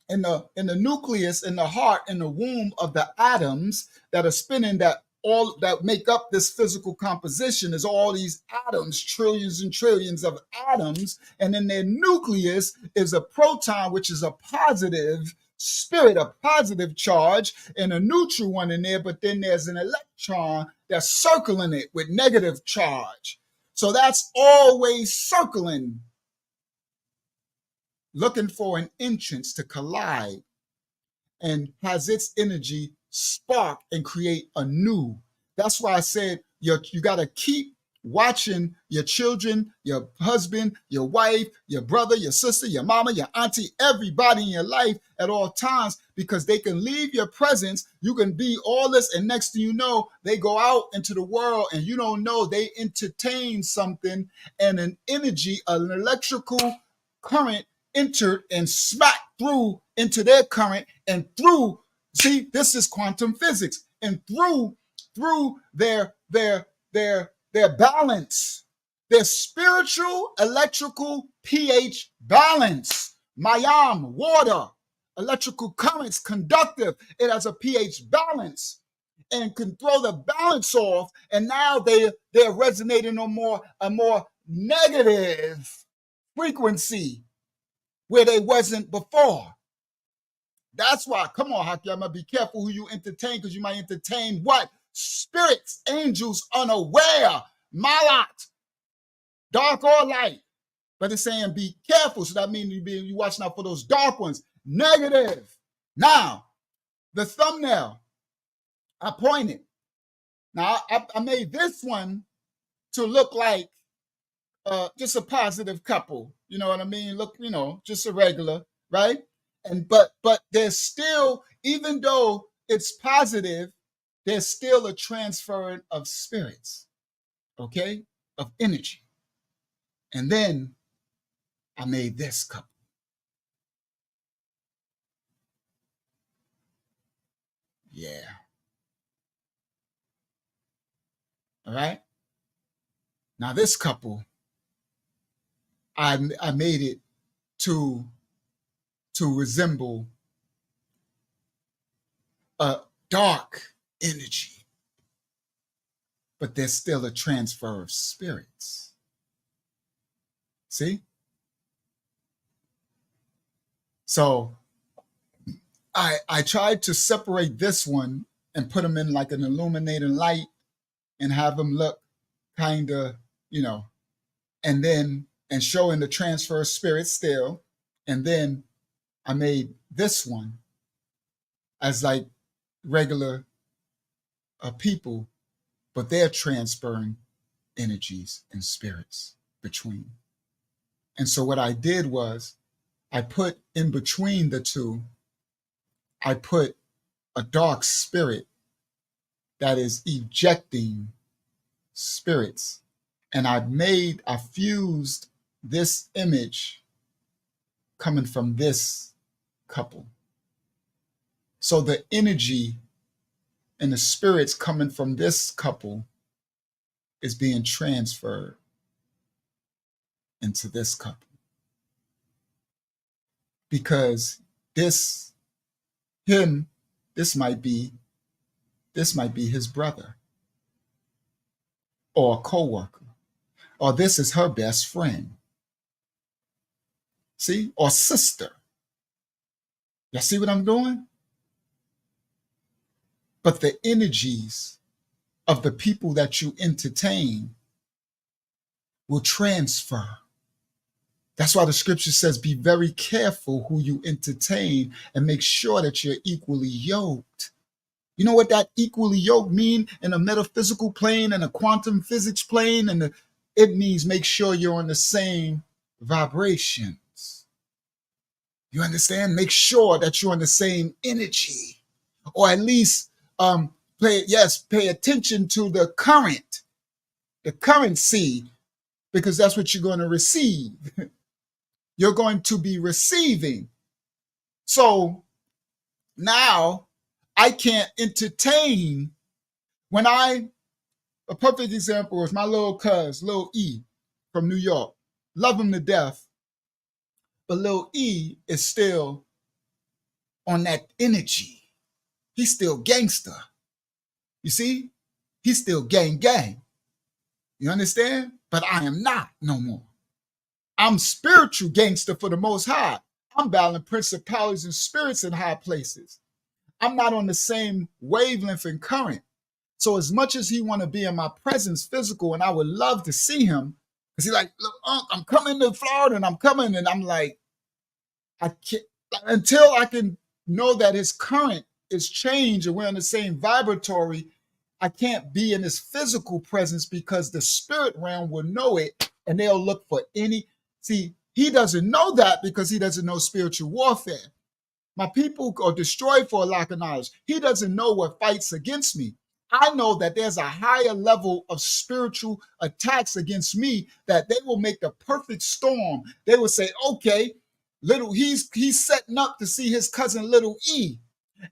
in the nucleus, in the heart, in the womb of the atoms that are spinning, that make up this physical composition is all these atoms, trillions and trillions of atoms, and in their nucleus is a proton, which is a positive spirit, a positive charge, and a neutral one in there, but then there's an electron that's circling it with negative charge. So that's always circling, looking for an entrance to collide, and has its energy spark and create a new. That's why I said you got to keep watching your children, your husband, your wife, your brother, your sister, your mama, your auntie, everybody in your life at all times, because they can leave your presence. You can be all this, and next thing you know, they go out into the world and you don't know they entertain something, and an energy, an electrical current entered and smacked through into their current, and through, see, this is quantum physics, and through their balance, their spiritual electrical pH balance, mayam, water, electrical currents, conductive, it has a pH balance and can throw the balance off, and now they're resonating on a more negative frequency where they wasn't before. That's why, come on, Hakiyama, be careful who you entertain, because you might entertain what? Spirits, angels, unaware, malat, dark or light. But it's saying be careful, so that means you watching out for those dark ones. Negative. Now, the thumbnail, I pointed. Now, I made this one to look like just a positive couple. You know what I mean? Look, just a regular, right? And but there's still, even though it's positive, there's still a transfer of spirits, okay, of energy. And then I made this couple. Yeah. All right. Now this couple, I made it to resemble a dark energy, but there's still a transfer of spirits. See? So I tried to separate this one and put them in like an illuminating light and have them look kind of, and showing the transfer of spirit still. And then I made this one as like regular people, but they're transferring energies and spirits between. And so what I did was I put in between the two, I put a dark spirit that is ejecting spirits. And I fused this image coming from this couple. So the energy and the spirits coming from this couple is being transferred into this couple. Because this might be his brother or a co-worker, or this is her best friend. See? Or sister. Y'all see what I'm doing? But the energies of the people that you entertain will transfer. That's why the scripture says, be very careful who you entertain and make sure that you're equally yoked. You know what that equally yoked mean in a metaphysical plane and a quantum physics plane? And it means make sure you're on the same vibrations. You understand? Make sure that you're on the same energy, or at least pay attention to the currency, because that's what you're going to receive. You're going to be receiving. So now I can't entertain a perfect example is my little cuz, Lil E from New York. Love him to death. But Lil E is still on that energy. He's still gangster. You see? He's still gang. You understand? But I am not no more. I'm spiritual gangster for the Most High. I'm battling principalities and spirits in high places. I'm not on the same wavelength and current. So as much as he want to be in my presence physical, and I would love to see him, because he's like, look, Unc, I'm coming to Florida and I'm coming. And I'm like, I can't, until I can know that his current is changed and we're in the same vibratory, I can't be in his physical presence, because the spirit realm will know it and they'll look for any. See, he doesn't know that because he doesn't know spiritual warfare. My people are destroyed for a lack of knowledge. He doesn't know what fights against me. I know that there's a higher level of spiritual attacks against me that they will make the perfect storm. They will say, okay, he's setting up to see his cousin Little E.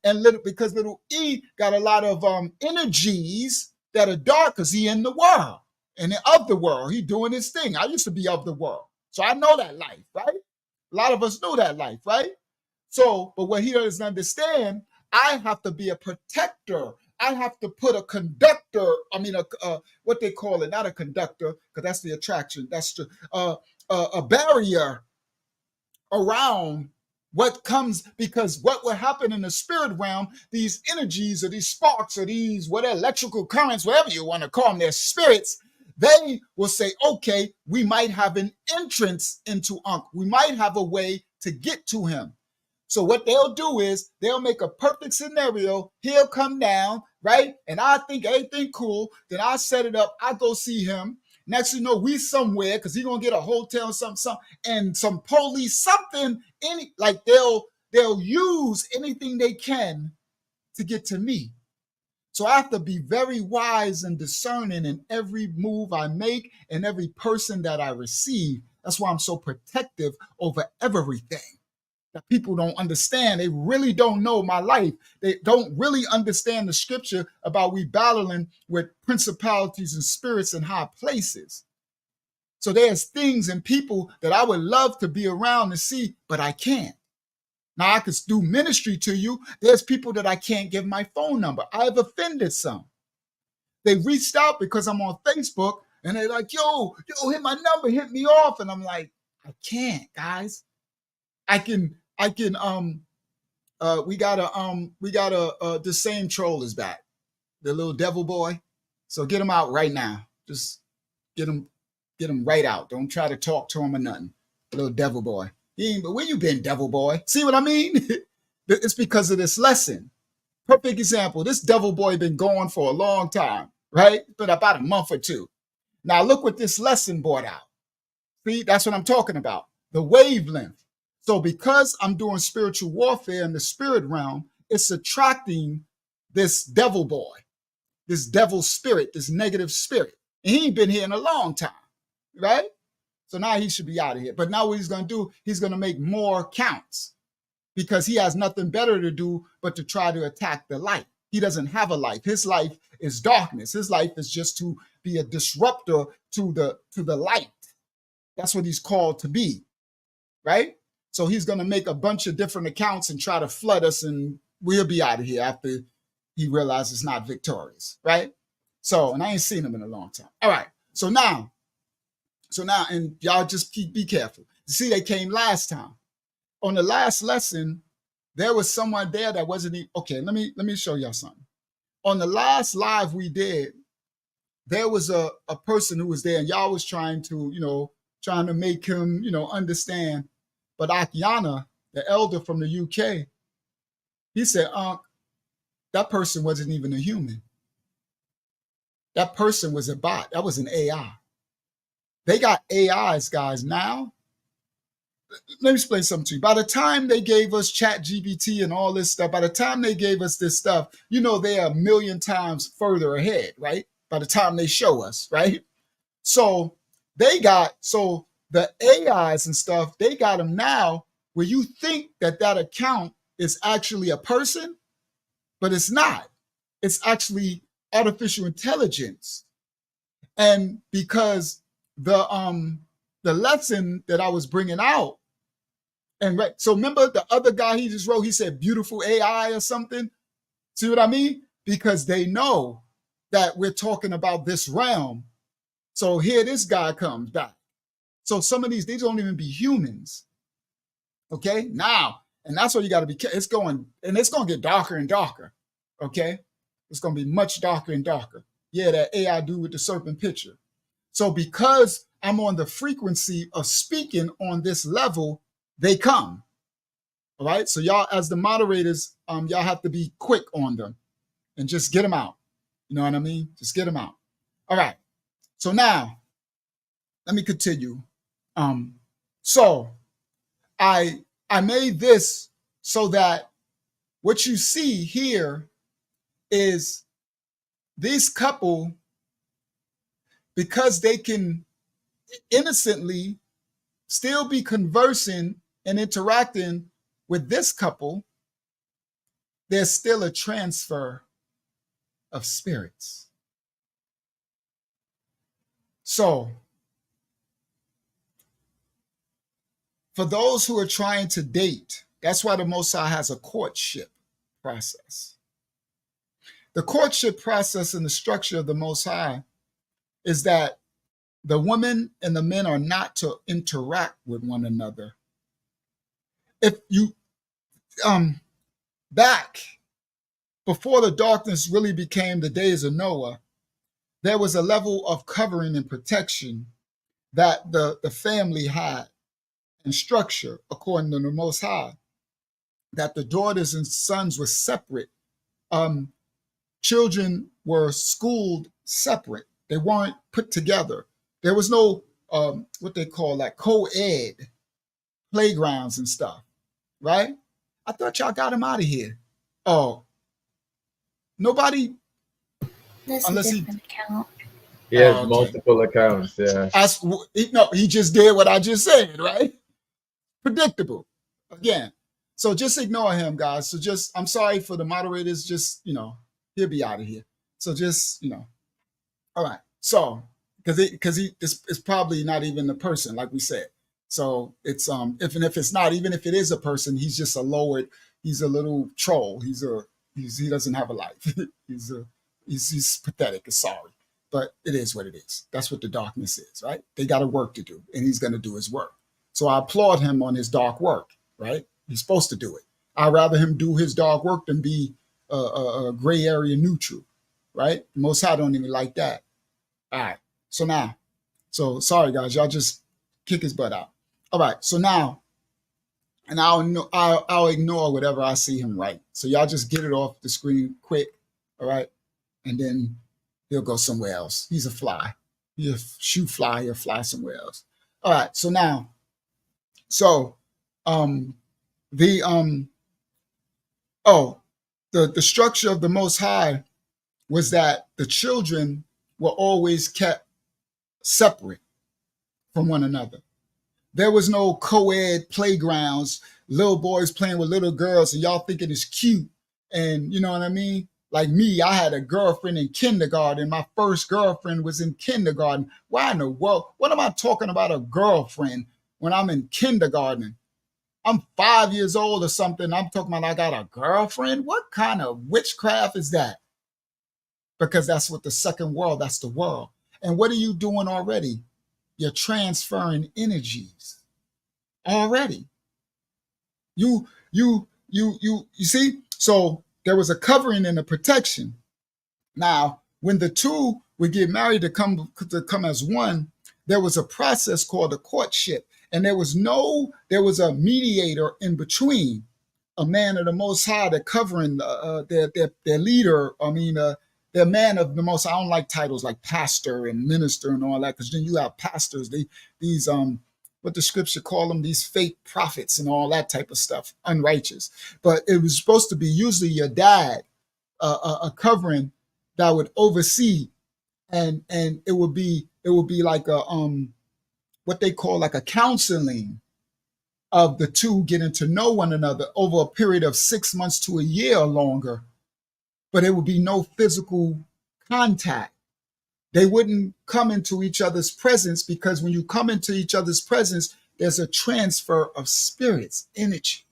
And because Little E got a lot of energies that are dark, because he in the world and of the world. He doing his thing. I used to be of the world. So I know that life, right? A lot of us know that life, right? So, but what he doesn't understand, I have to be a protector. I have to put a conductor, what they call it, not a conductor, because that's the attraction. That's a barrier around what comes, because what will happen in the spirit realm, these energies or these sparks or these whatever electrical currents, whatever you want to call them, they're spirits. They will say, okay, we might have an entrance into Unc. We might have a way to get to him. So what they'll do is they'll make a perfect scenario. He'll come down, right? And I think everything cool. Then I set it up. I go see him. Next thing you know, we somewhere, because he's going to get a hotel, something, and some police, something, they'll use anything they can to get to me. So I have to be very wise and discerning in every move I make and every person that I receive. That's why I'm so protective over everything. That people don't understand. They really don't know my life. They don't really understand the scripture about we battling with principalities and spirits in high places. So there's things and people that I would love to be around and see, but I can't. Now I could do ministry to you. There's people that I can't give my phone number. I've offended some. They reached out because I'm on Facebook and they're like, yo, hit my number, hit me off. And I'm like, I can't, guys. The same troll is back. The little devil boy. So get him out right now. Just get him right out. Don't try to talk to him or nothing. Little devil boy. But where you been, devil boy? See what I mean? It's because of this lesson. Perfect example. This devil boy been going for a long time, right? But about a month or two. Now look what this lesson brought out. See, that's what I'm talking about. The wavelength. So because I'm doing spiritual warfare in the spirit realm, it's attracting this devil boy, this devil spirit, this negative spirit. And he ain't been here in a long time, right? So now he should be out of here. But now what he's going to do, he's going to make more counts because he has nothing better to do but to try to attack the light. He doesn't have a life. His life is darkness. His life is just to be a disruptor to the light. That's what he's called to be, right? So he's going to make a bunch of different accounts and try to flood us, and we'll be out of here after he realizes it's not victorious, right? So, and I ain't seen him in a long time. All right. So now, and y'all just be careful. You see, they came last time. On the last lesson, there was someone there that wasn't even, okay, let me show y'all something. On the last live we did, there was a person who was there, and y'all was trying to make him, understand. But Akiana, the elder from the UK, he said, that person wasn't even a human. That person was a bot. That was an AI. They got AIs, guys, now. Let me explain something to you. By the time they gave us ChatGPT and all this stuff, by the time they gave us this stuff, they are a million times further ahead, right? By the time they show us, right? So the AIs and stuff, they got them now where you think that account is actually a person, but it's not. It's actually artificial intelligence. And because the lesson that I was bringing out, and right, so remember the other guy he just wrote, he said beautiful AI or something. See what I mean? Because they know that we're talking about this realm. So here this guy comes back. So some of these don't even be humans. Okay, now, and that's what you got to be careful. It's going to get darker and darker. Okay, it's going to be much darker and darker. Yeah, that AI dude with the serpent picture. So because I'm on the frequency of speaking on this level, they come. All right. So y'all, as the moderators, y'all have to be quick on them and just get them out. You know what I mean? Just get them out. All right. So now, let me continue. So I made this so that what you see here is this couple, because they can innocently still be conversing and interacting with this couple, there's still a transfer of spirits. So, for those who are trying to date, that's why the Most High has a courtship process. The courtship process and the structure of the Most High is that the women and the men are not to interact with one another. If you, back before the darkness really became the days of Noah, there was a level of covering and protection that the family had and structure according to the Most High, that the daughters and sons were separate. Children were schooled separate. They weren't put together. There was no, what they call like co-ed playgrounds and stuff, right? I thought y'all got him out of here. Oh, nobody, That's unless a different account. He has okay. multiple accounts. Yeah. He just did what I just said, right? Predictable. Again. So just ignore him, guys. So just, I'm sorry for the moderators. Just, he'll be out of here. So just, all right. So, because it's probably not even the person, like we said. So it's if it's not, even if it is a person, he's just a lowered, he's a little troll. He doesn't have a life. he's pathetic. It's sorry. But it is what it is. That's what the darkness is, right? They got a work to do, and he's going to do his work. So I applaud him on his dark work, right? He's supposed to do it. I'd rather him do his dark work than be a gray area neutral, right? Most High don't even like that. All right. So sorry guys, y'all just kick his butt out. All right. So now, and I'll ignore whatever I see him write. So y'all just get it off the screen quick, all right? And then he'll go somewhere else. He's a fly. He'll shoot fly. He'll fly somewhere else. All right. So now, the structure of the Most High was that the children were always kept separate from one another. There was no co-ed playgrounds, little boys playing with little girls and y'all thinking it's cute. And you know what I mean? Like me, I had a girlfriend in kindergarten. My first girlfriend was in kindergarten. Why in the world? What am I talking about a girlfriend when I'm in kindergarten? I'm 5 years old or something. I'm talking about I got a girlfriend. What kind of witchcraft is that? Because that's what the second world, that's the world. And what are you doing already? You're transferring energies already. You see? So there was a covering and a protection. Now, when the two would get married to come as one, there was a process called a courtship. And there was a mediator in between, a man of the Most High, that covering their leader. Their man of the Most High. I don't like titles like pastor and minister and all that, because then you have pastors. These what the scripture call them, these fake prophets and all that type of stuff, unrighteous. But it was supposed to be usually your dad, a covering that would oversee, and it would be like a what they call like a counseling of the two getting to know one another over a period of 6 months to a year or longer. But it would be no physical contact. They wouldn't come into each other's presence, because when you come into each other's presence, there's a transfer of spirits, energy.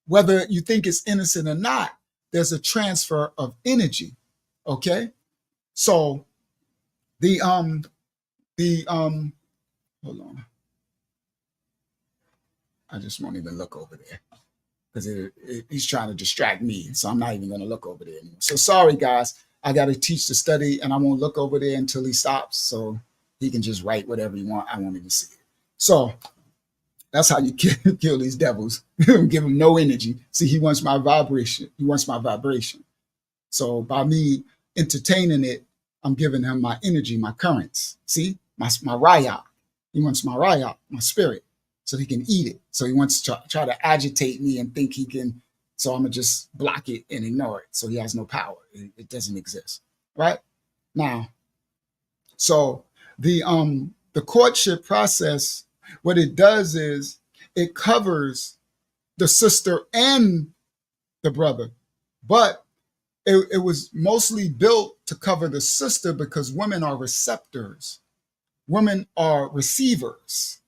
Whether you think it's innocent or not, there's a transfer of energy. Okay? So hold on. I just won't even look over there, because he's trying to distract me. So I'm not even going to look over there anymore. So sorry, guys. I got to teach the study, and I won't look over there until he stops. So he can just write whatever he wants. I won't even see it. So that's how you kill these devils. Give him no energy. See, he wants my vibration. He wants my vibration. So by me entertaining it, I'm giving him my energy, my currents. See, my raya. He wants my raya, my spirit, so he can eat it. So he wants to try to agitate me and think he can. So I'm going to just block it and ignore it. So he has no power. It doesn't exist. Right? Now, so the courtship process, what it does is it covers the sister and the brother. But it was mostly built to cover the sister, because women are receptors. Women are receivers.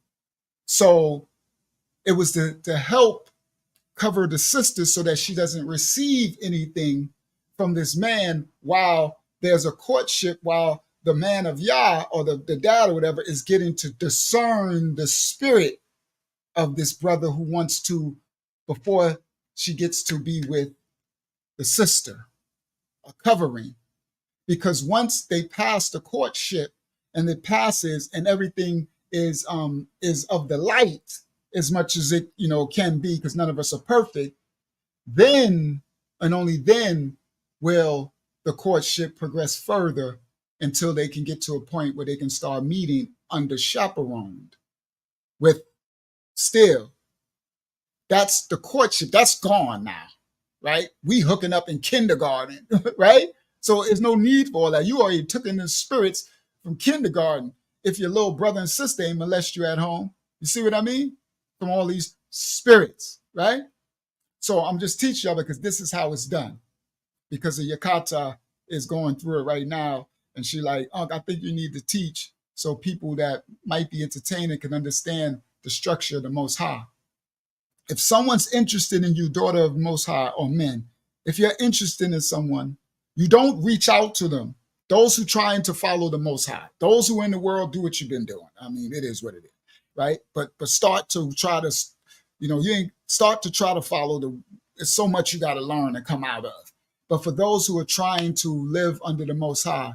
So it was to help cover the sister so that she doesn't receive anything from this man while there's a courtship, while the man of Yah or the dad or whatever is getting to discern the spirit of this brother who wants to, before she gets to be with the sister, a covering. Because once they pass the courtship and it passes and everything is of the light, as much as it can be, because none of us are perfect, then and only then will the courtship progress further until they can get to a point where they can start meeting under chaperoned. With still, that's the courtship. That's gone now, right? We hooking up in kindergarten, right? So there's no need for all that. You already took in the spirits from kindergarten if your little brother and sister ain't molest you at home. You see what I mean? From all these spirits, right? So I'm just teaching y'all because this is how it's done. Because the Yakata is going through it right now. And she like, Unc, I think you need to teach so people that might be entertaining can understand the structure of the Most High. If someone's interested in you, daughter of Most High, or men, if you're interested in someone, you don't reach out to them. Those who trying to follow the Most High, those who in the world do what you've been doing. I mean, it is what it is, right? But start to try to, you ain't start to try to follow there's so much you got to learn and come out of. But for those who are trying to live under the Most High,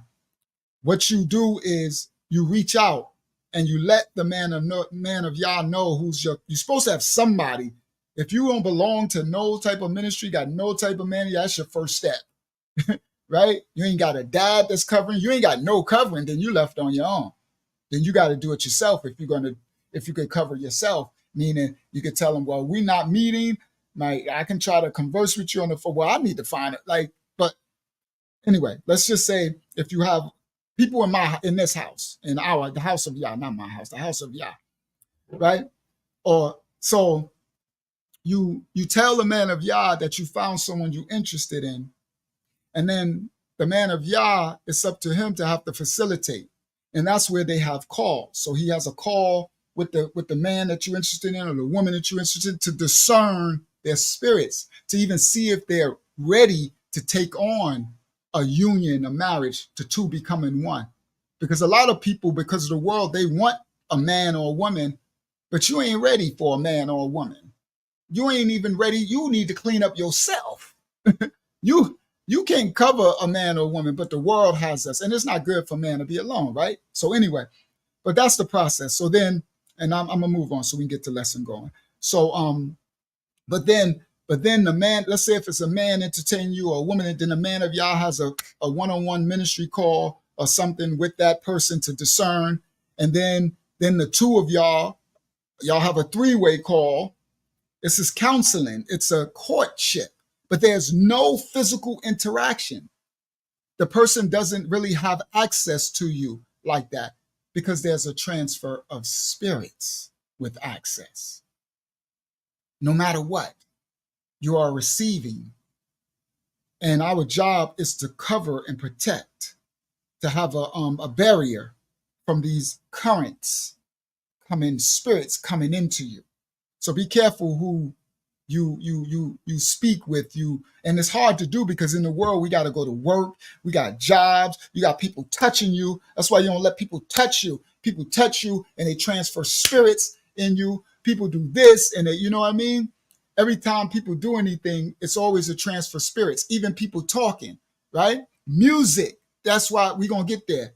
what you do is you reach out and you let the man of Yah know you're supposed to have somebody. If you don't belong to no type of ministry, got no type of man, that's your first step, right? You ain't got a dad that's covering. You ain't got no covering. Then you left on your own. Then you got to do it yourself. If you could cover yourself, meaning you could tell them, well, we're not meeting. I can try to converse with you on the phone. Well, I need to find it. But anyway, let's just say if you have people in this house, the house of Yah, not my house, the house of Yah, right? Or so you tell the man of Yah that you found someone you're interested in, and then the man of Yah, it's up to him to have to facilitate, and that's where they have calls. So he has a call with the man that you're interested in or the woman that you're interested in to discern their spirits, to even see if they're ready to take on a union, a marriage, to two becoming one. Because a lot of people, because of the world, they want a man or a woman, but you ain't ready for a man or a woman. You ain't even ready. You need to clean up yourself. You can't cover a man or a woman, but the world has us. And it's not good for man to be alone, right? So anyway, but that's the process. So then, and I'm going to move on so we can get the lesson going. So, but then the man, let's say if it's a man entertaining you or a woman, then the man of Yah has a one-on-one ministry call or something with that person to discern. And then the two of y'all have a three-way call. This is counseling. It's a courtship, but there's no physical interaction. The person doesn't really have access to you like that because there's a transfer of spirits with access. No matter what, you are receiving. And our job is to cover and protect, to have a barrier from these currents spirits coming into you. So be careful who you speak with you. And it's hard to do because in the world, we got to go to work. We got jobs. You got people touching you. That's why you don't let people touch you. People touch you and they transfer spirits in you. People do this and you know what I mean? Every time people do anything, it's always a transfer of spirits, even people talking, right? Music. That's why we're going to get there.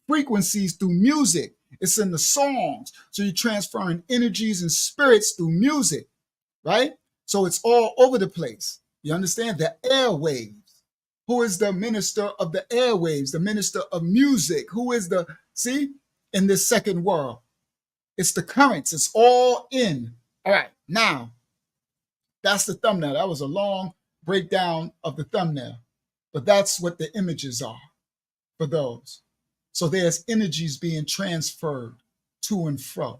Frequencies through music. It's in the songs. So you're transferring energies and spirits through music, right? So it's all over the place. You understand? The airwaves. Who is the minister of the airwaves? The minister of music. Who is in this second world? It's the currents. It's all in. All right. Now, that's the thumbnail. That was a long breakdown of the thumbnail. But that's what the images are for those. So there's energies being transferred to and fro.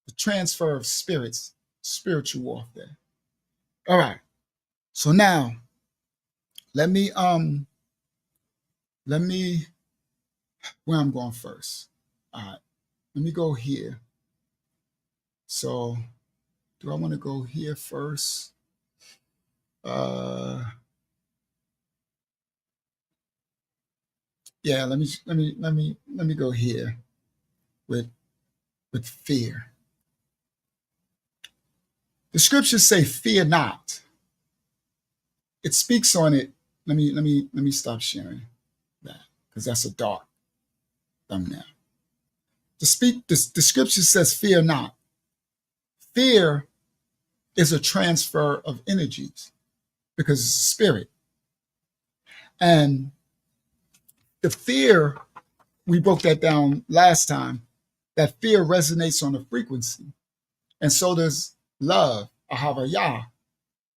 The transfer of spirits, spiritual warfare. All right. So now, let me where I'm going first. All right. Let me go here. So do I want to go here first? Yeah, let me go here with fear. The scriptures say, "Fear not." It speaks on it. Let me stop sharing that because that's a dark thumbnail. The scripture says, "Fear not." Fear is a transfer of energies because it's a spirit. And the fear, we broke that down last time, that fear resonates on a frequency. And so does love, Ahavayah,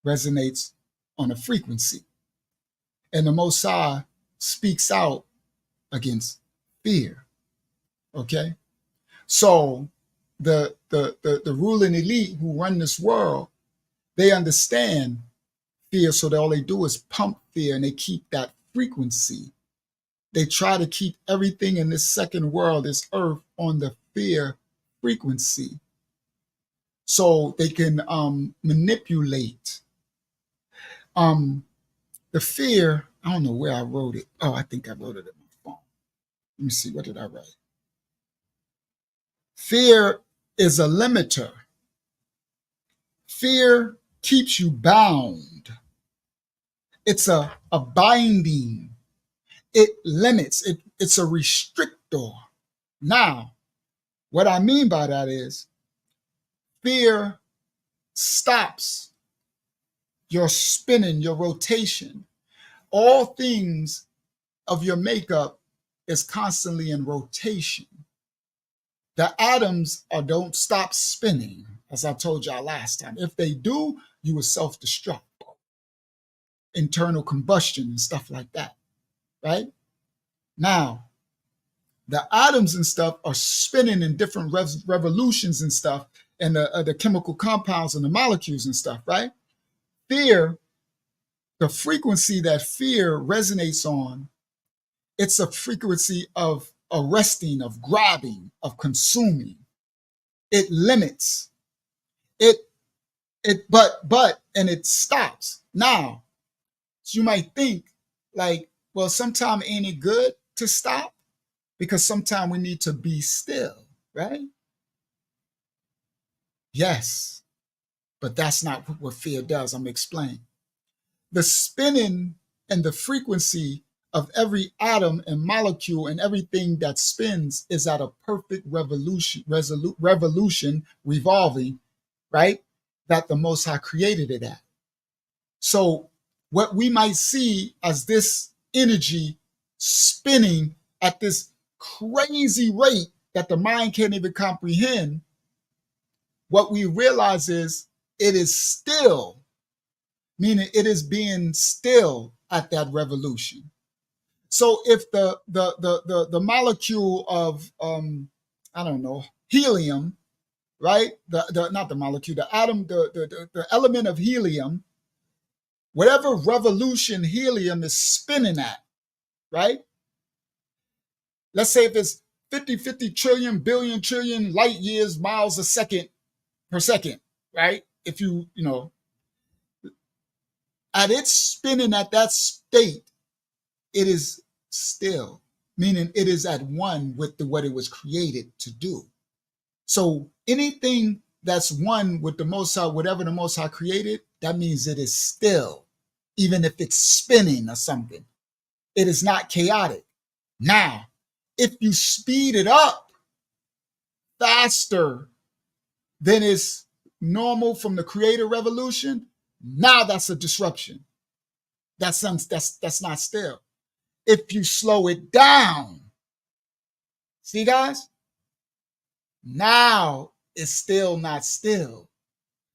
resonates on a frequency. And the Most High speaks out against fear. Okay? So the ruling elite who run this world, they understand fear, so that all they do is pump fear and they keep that frequency They try to keep everything in this second world, this earth, on the fear frequency, so they can manipulate. The fear, I don't know where I wrote it. Oh, I think I wrote it in my phone. Let me see, what did I write? Fear is a limiter. Fear keeps you bound. It's a binding. It limits. It's a restrictor. Now, what I mean by that is fear stops your spinning, your rotation. All things of your makeup is constantly in rotation. The atoms don't stop spinning, as I told y'all last time. If they do, you will self-destruct, internal combustion and stuff like that, right? Now, the atoms and stuff are spinning in different revolutions and stuff, and the chemical compounds and the molecules and stuff, right? Fear, the frequency that fear resonates on, it's a frequency of arresting, of grabbing, of consuming. It limits. But it stops. Now, so you might think like, well, sometimes ain't it good to stop? Because sometimes we need to be still, right? Yes, but that's not what fear does. I'm explaining. The spinning and the frequency of every atom and molecule and everything that spins is at a perfect revolution, revolving, right? That the Most High created it at. So what we might see as this energy spinning at this crazy rate that the mind can't even comprehend, what we realize is it is still, meaning it is being still at that revolution. So if the molecule of I don't know, helium, right? Not the molecule, the atom, the element of helium, whatever revolution helium is spinning at, right? Let's say if it's 50 trillion, billion, trillion light years, miles a second per second, right? If you know, at its spinning at that state, it is still, meaning it is at one with what it was created to do. So anything that's one with the Most High, whatever the Most High created, that means it is still, even if it's spinning or something. It is not chaotic. Now, if you speed it up faster than is normal from the creator revolution, now that's a disruption. That's not still. If you slow it down, see guys, now it's still not still.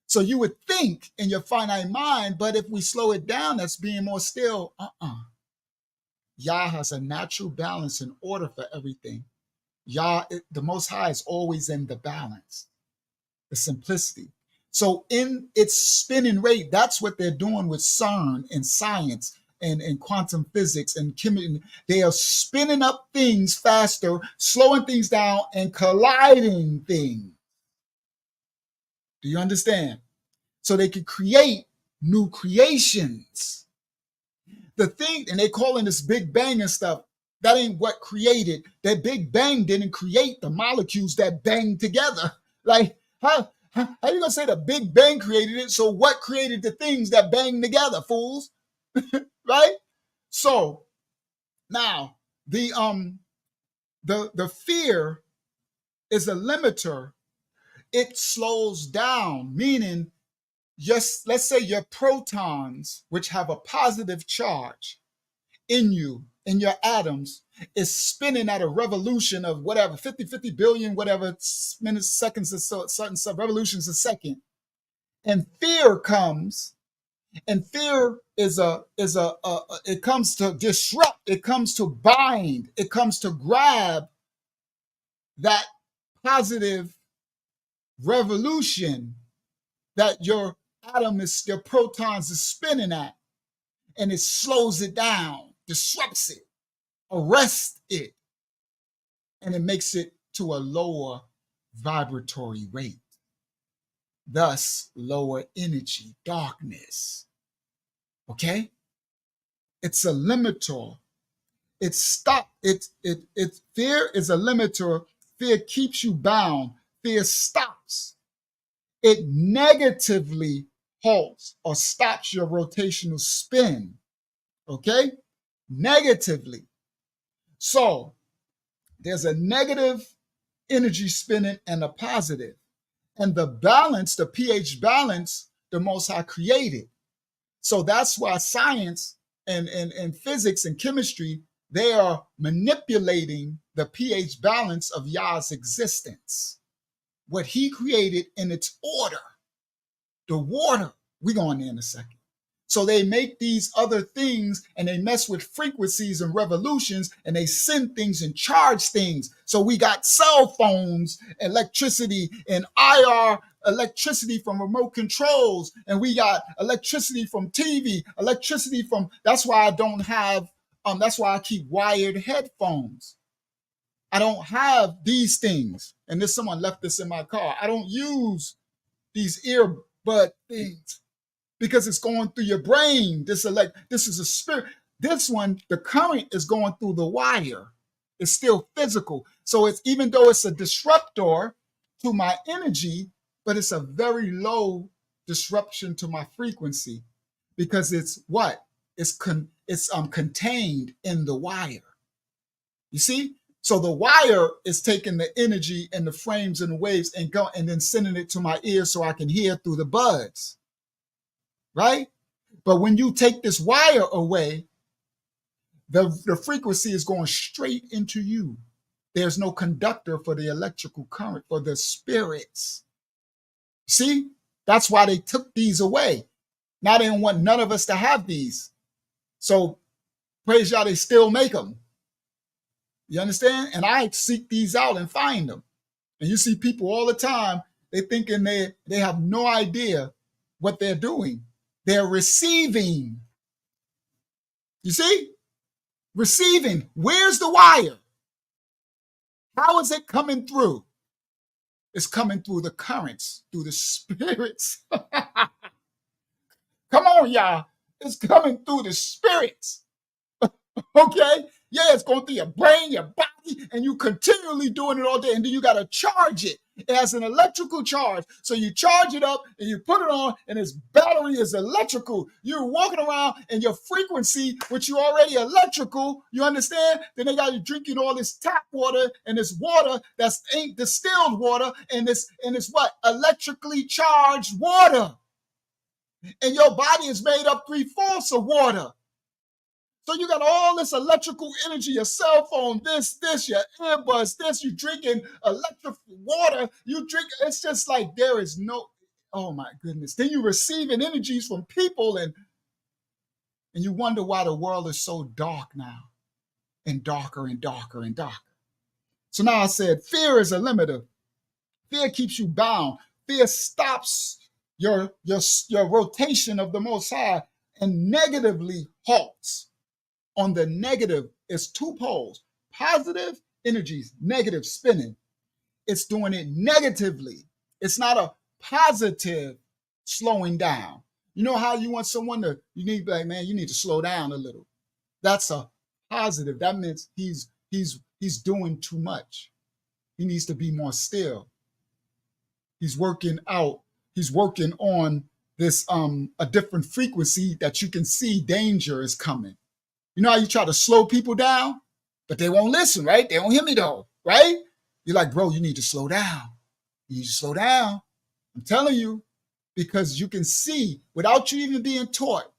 So you would think in your finite mind, but if we slow it down, that's being more still. Yah has a natural balance and order for everything. Yah, the Most High, is always in the balance, the simplicity. So in its spinning rate, that's what they're doing with CERN and science and quantum physics and chemistry. They are spinning up things faster, slowing things down, and colliding things. Do you understand? So they can create new creations. The thing, and they calling this Big Bang and stuff, that ain't what created. That Big Bang didn't create the molecules that bang together. Like, how you gonna say the Big Bang created it? So what created the things that bang together, fools? Right? So now the fear is a limiter. It slows down, meaning just let's say your protons, which have a positive charge in you, in your atoms, is spinning at a revolution of whatever, 50 billion, whatever minutes, seconds, or certain revolutions a second. And fear comes, and fear it comes to disrupt, it comes to bind, it comes to grab that positive revolution that your protons is spinning at, and it slows it down, disrupts it. arrests it, and it makes it to a lower vibratory rate, thus lower energy, darkness. Okay? It's a limiter. Fear is a limiter. Fear keeps you bound. Fear stops. It negatively halts or stops your rotational spin. Okay? Negatively. So there's a negative energy spinning and a positive. And the balance, the pH balance, the Most High created. So that's why science and physics and chemistry, they are manipulating the pH balance of Yah's existence. What he created in its order. The water, we're going there in a second. So they make these other things and they mess with frequencies and revolutions and they send things and charge things. So we got cell phones, electricity, and IR electricity from remote controls. And we got electricity from TV, electricity from, that's why I don't have, that's why I keep wired headphones. I don't have these things. And there's someone left this in my car. I don't use these earbud things, because it's going through your brain. This is a spirit. This one, the current is going through the wire. It's still physical. So it's, even though it's a disruptor to my energy, but it's a very low disruption to my frequency, because it's what? It's contained in the wire. You see? So the wire is taking the energy and the frames and the waves and then sending it to my ear so I can hear through the buds. Right? But when you take this wire away, the frequency is going straight into you. There's no conductor for the electrical current, for the spirits. See? That's why they took these away. Now they don't want none of us to have these. So praise Yah, they still make them. You understand? And I seek these out and find them. And you see people all the time, they thinking they have no idea what they're doing. They're receiving. You see? Receiving. Where's the wire? How is it coming through? It's coming through the currents, through the spirits. Come on, y'all. It's coming through the spirits. Okay? Yeah, it's going through your brain, your body, and you continually doing it all day. And then you got to charge it. It has an electrical charge. So you charge it up and you put it on, and its battery is electrical. You're walking around and your frequency, which you already electrical, you understand? Then they got you drinking all this tap water and this water that's ain't distilled water, and it's what? Electrically charged water. And your body is made up 3/4 of water. So you got all this electrical energy, your cell phone, this, your earbuds, this, you drinking electric water, you drink, it's just like there is no, oh my goodness. Then you're receiving energies from people and you wonder why the world is so dark now and darker and darker and darker. So now I said, fear is a limiter. Fear keeps you bound. Fear stops your rotation of the Most High and negatively halts. On the negative, it's two poles. Positive energies, negative spinning. It's doing it negatively. It's not a positive slowing down. You know how you want someone to, you need, like, man, you need to slow down a little. That's a positive. That means he's doing too much. He needs to be more still. He's working out. He's working on this a different frequency that you can see danger is coming. You know how you try to slow people down, but they won't listen, right? They don't hear me though, right? You're like, bro, you need to slow down. You need to slow down. I'm telling you, because you can see without you even being taught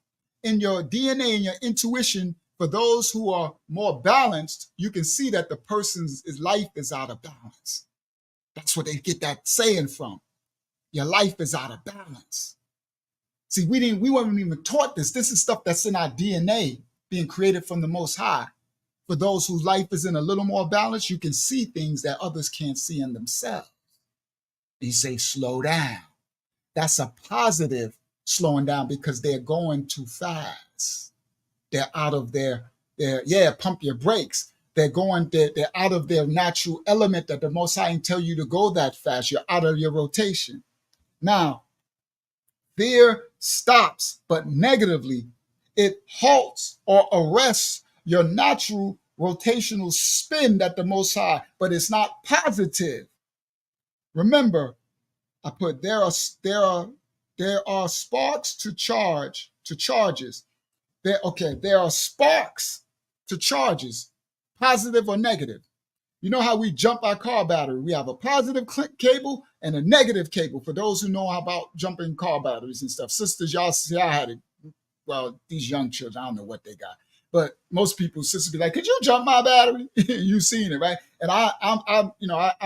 in your DNA and your intuition, for those who are more balanced, you can see that the person's life is out of balance. That's what they get that saying from. Your life is out of balance. See, we weren't even taught this. This is stuff that's in our DNA, being created from the Most High. For those whose life is in a little more balance, you can see things that others can't see in themselves. You say, slow down. That's a positive slowing down, because they're going too fast. They're out of their pump your brakes. They're out of their natural element that the Most High didn't tell you to go that fast. You're out of your rotation. Now, fear stops, but negatively, it halts or arrests your natural rotational spin that the Most High, but it's not positive. Remember, I put there are sparks to charges. There are sparks to charges, positive or negative. You know how we jump our car battery? We have a positive cable and a negative cable. For those who know about jumping car batteries and stuff, sisters, y'all see I had it. Well, these young children, I don't know what they got, but most people, sisters, be like, "Could you jump my battery?" You've seen it, right? And I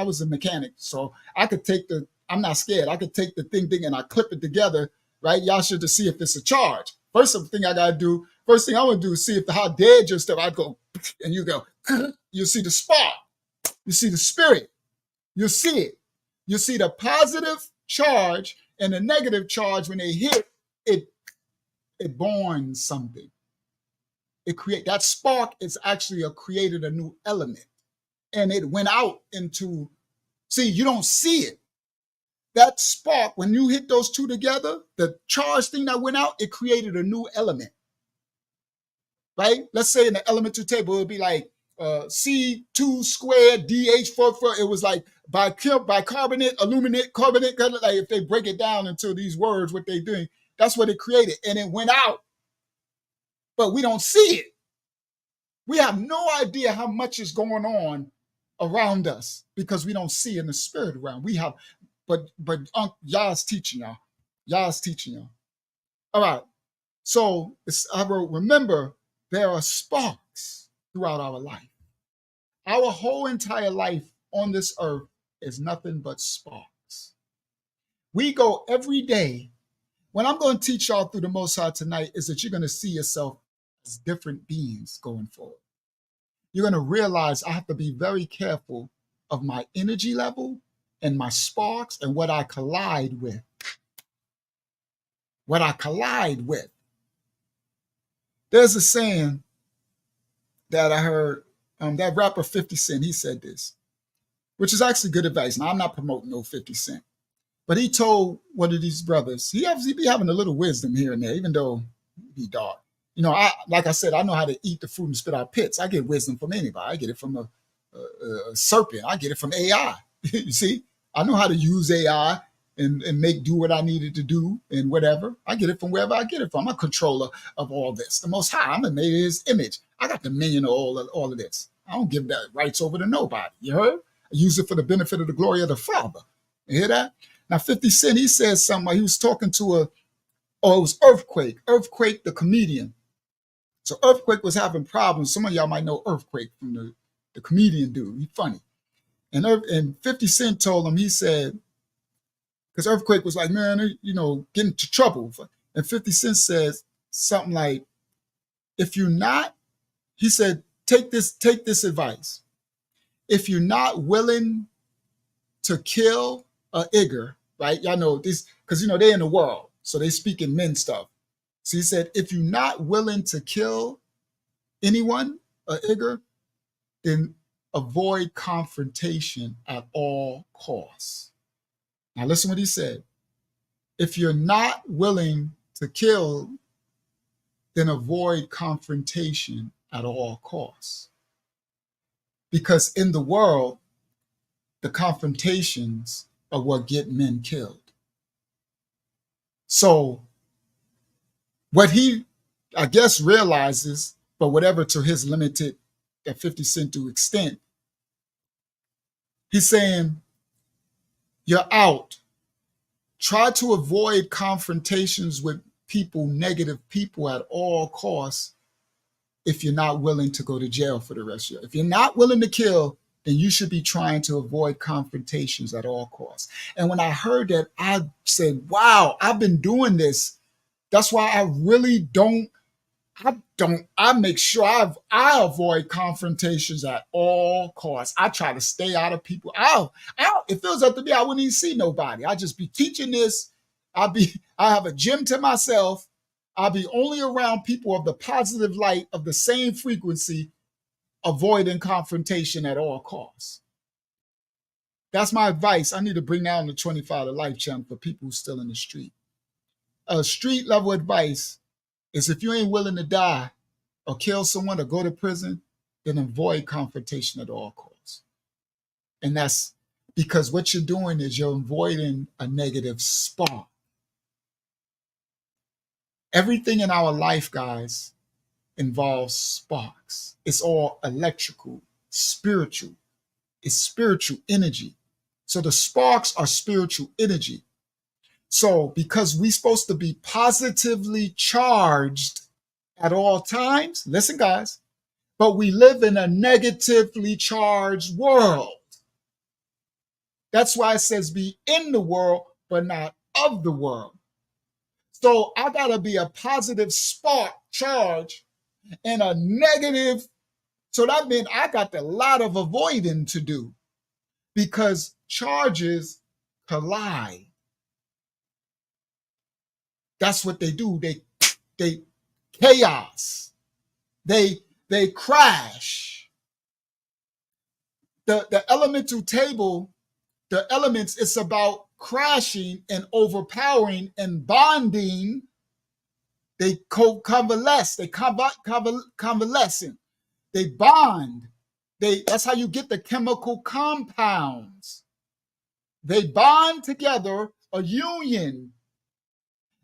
was a mechanic, so I could take the. I'm not scared. I could take the thing and I clip it together, right? Y'all should just see if it's a charge. First thing I gotta do. First thing I want to do is see if how dead your stuff. I go, and you go. You see the spark. You see the spirit. You see it. You see the positive charge and the negative charge when they hit it. It borns something. It create that spark is actually created a new element, and it went out into. See, you don't see it. That spark, when you hit those two together, the charge thing that went out, it created a new element. Right? Let's say in the elementary table, it would be like C2 squared DH4. It was like bicarbonate, aluminate, carbonate. Like if they break it down into these words, what they're doing, that's what it created. And it went out. But we don't see it. We have no idea how much is going on around us because we don't see in the spirit around. We have, but y'all's teaching y'all. Y'all's teaching y'all. All right. So I wrote, remember, there are sparks throughout our life. Our whole entire life on this earth is nothing but sparks. We go every day. What I'm going to teach y'all through the Most High tonight is that you're going to see yourself as different beings going forward. You're going to realize I have to be very careful of my energy level and my sparks and what I collide with. What I collide with. There's a saying that I heard, that rapper 50 Cent, he said this, which is actually good advice. Now, I'm not promoting no 50 Cent, but he told one of these brothers, he be having a little wisdom here and there, even though he dark. You know, like I said, I know how to eat the fruit and spit out pits. I get wisdom from anybody. I get it from a serpent. I get it from AI. You see, I know how to use AI and do what I needed to do and whatever. I get it from wherever I get it from. I'm a controller of all this. The Most High, I'm made in His image. I got the minion of all of this. I don't give that rights over to nobody. You heard? I use it for the benefit of the glory of the Father. You hear that? Now, 50 Cent, he said something. He was talking to it was Earthquake. Earthquake, the comedian. So Earthquake was having problems. Some of y'all might know Earthquake from the comedian dude. He's funny. And 50 Cent told him, he said, because Earthquake was like, man, you know, get into trouble. And 50 Cent says something like, if you're not, he said, take this advice. If you're not willing to kill a igger, right? Y'all know this, because, you know, they're in the world. So they speak in men stuff. So he said, if you're not willing to kill anyone, a igger, then avoid confrontation at all costs. Now listen what he said. If you're not willing to kill, then avoid confrontation at all costs. Because in the world, the confrontations are what get men killed. So what he, I guess, realizes, but whatever to his limited, that 50 Cent to extent, he's saying, you're out. Try to avoid confrontations with people, negative people at all costs if you're not willing to go to jail for the rest of your life. If you're not willing to kill, then you should be trying to avoid confrontations at all costs. And when I heard that, I said, wow, I've been doing this. That's why I really I make sure I avoid confrontations at all costs. I try to stay out of people. It feels up to me, I wouldn't even see nobody. I just be teaching this. I have a gym to myself, I'll be only around people of the positive light of the same frequency, avoiding confrontation at all costs. That's my advice. I need to bring down the 25 to life channel for people who's still in the street. A street level advice is if you ain't willing to die or kill someone or go to prison, then avoid confrontation at all costs. And that's because what you're doing is you're avoiding a negative spark. Everything in our life, guys, involves sparks. It's all electrical, spiritual. It's spiritual energy. So the sparks are spiritual energy. So because we're supposed to be positively charged at all times, listen, guys, but we live in a negatively charged world. That's why it says be in the world, but not of the world. So I got to be a positive spark charge and a negative. So that means I got a lot of avoiding to do because charges collide. That's what they do. They chaos. They crash. The elemental table, the elements, it's about crashing and overpowering and bonding. They convalesce. They convalescing. They bond. That's how you get the chemical compounds. They bond together, a union,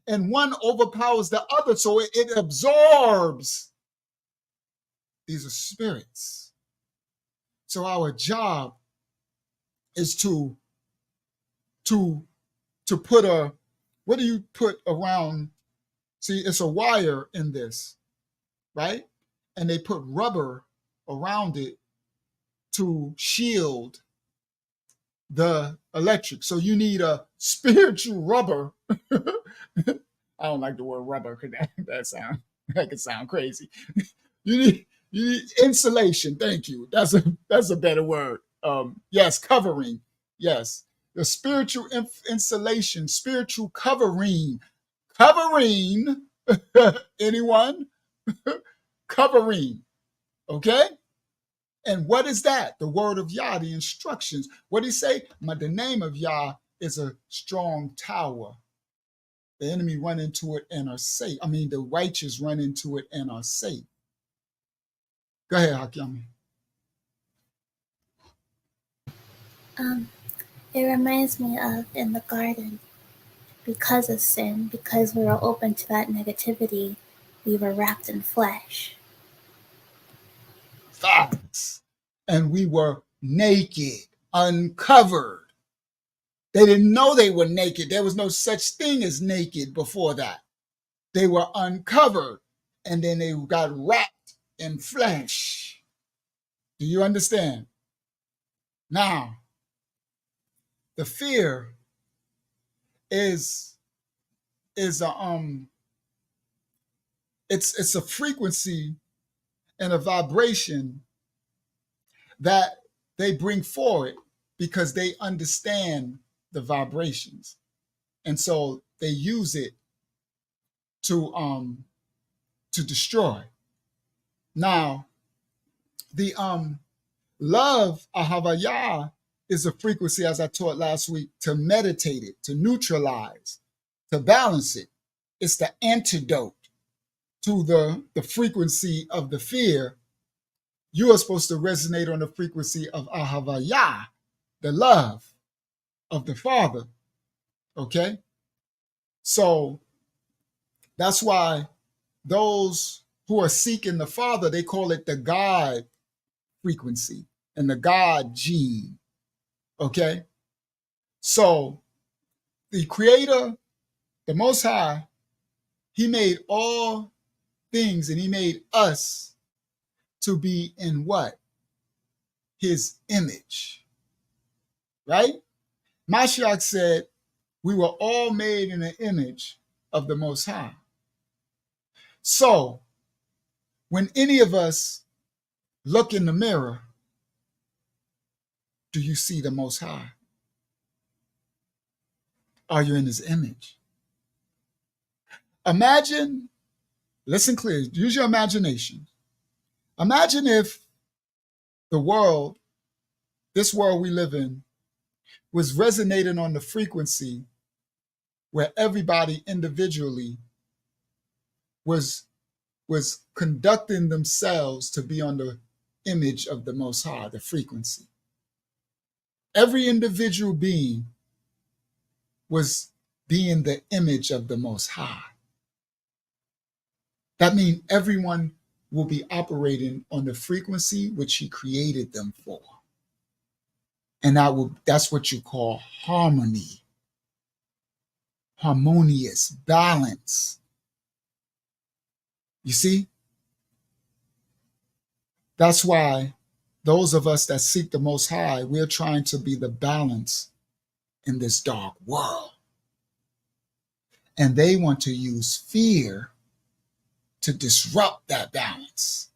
and one overpowers the other, so it absorbs. These are spirits. So our job is to put a, what do you put around? See, it's a wire in this, right? And they put rubber around it to shield the electric. So you need a spiritual rubber. I don't like the word rubber because that could sound crazy. You need insulation. Thank you. That's a better word. Yes, covering. Yes, the spiritual insulation, spiritual covering. Anyone? Covering. Okay. And what is that? The word of Yah, the instructions. What did he say? The name of Yah is a strong tower. The enemy run into it and are safe. I mean, the righteous run into it and are safe. Go ahead, Hakim. It reminds me of in the garden, because of sin, because we were open to that negativity, we were wrapped in flesh. Facts. And we were naked, uncovered. They didn't know they were naked. There was no such thing as naked before that. They were uncovered, and then they got wrapped in flesh. Do you understand? Now, the fear is it's a frequency and a vibration that they bring forward because they understand the vibrations, and so they use it to destroy. Now, the love, ahavaya, is a frequency, as I taught last week, to meditate it, to neutralize, to balance it. It's the antidote to the frequency of the fear. You are supposed to resonate on the frequency of ahavaya, the love of the Father. Okay? So that's why those who are seeking the Father, they call it the God frequency and the God gene. Okay? So the Creator, the Most High, He made all things and He made us to be in what? His image. Right? Mashiach said, we were all made in the image of the Most High. So, when any of us look in the mirror, do you see the Most High? Are you in His image? Imagine Listen clear. Use your imagination. Imagine if the world, this world we live in, was resonating on the frequency where everybody individually was conducting themselves to be on the image of the Most High, the frequency. Every individual being was being the image of the Most High. That means everyone will be operating on the frequency which he created them for. And that's what you call harmony, harmonious, balance. You see? That's why those of us that seek the Most High, we're trying to be the balance in this dark world. And they want to use fear to disrupt that balance.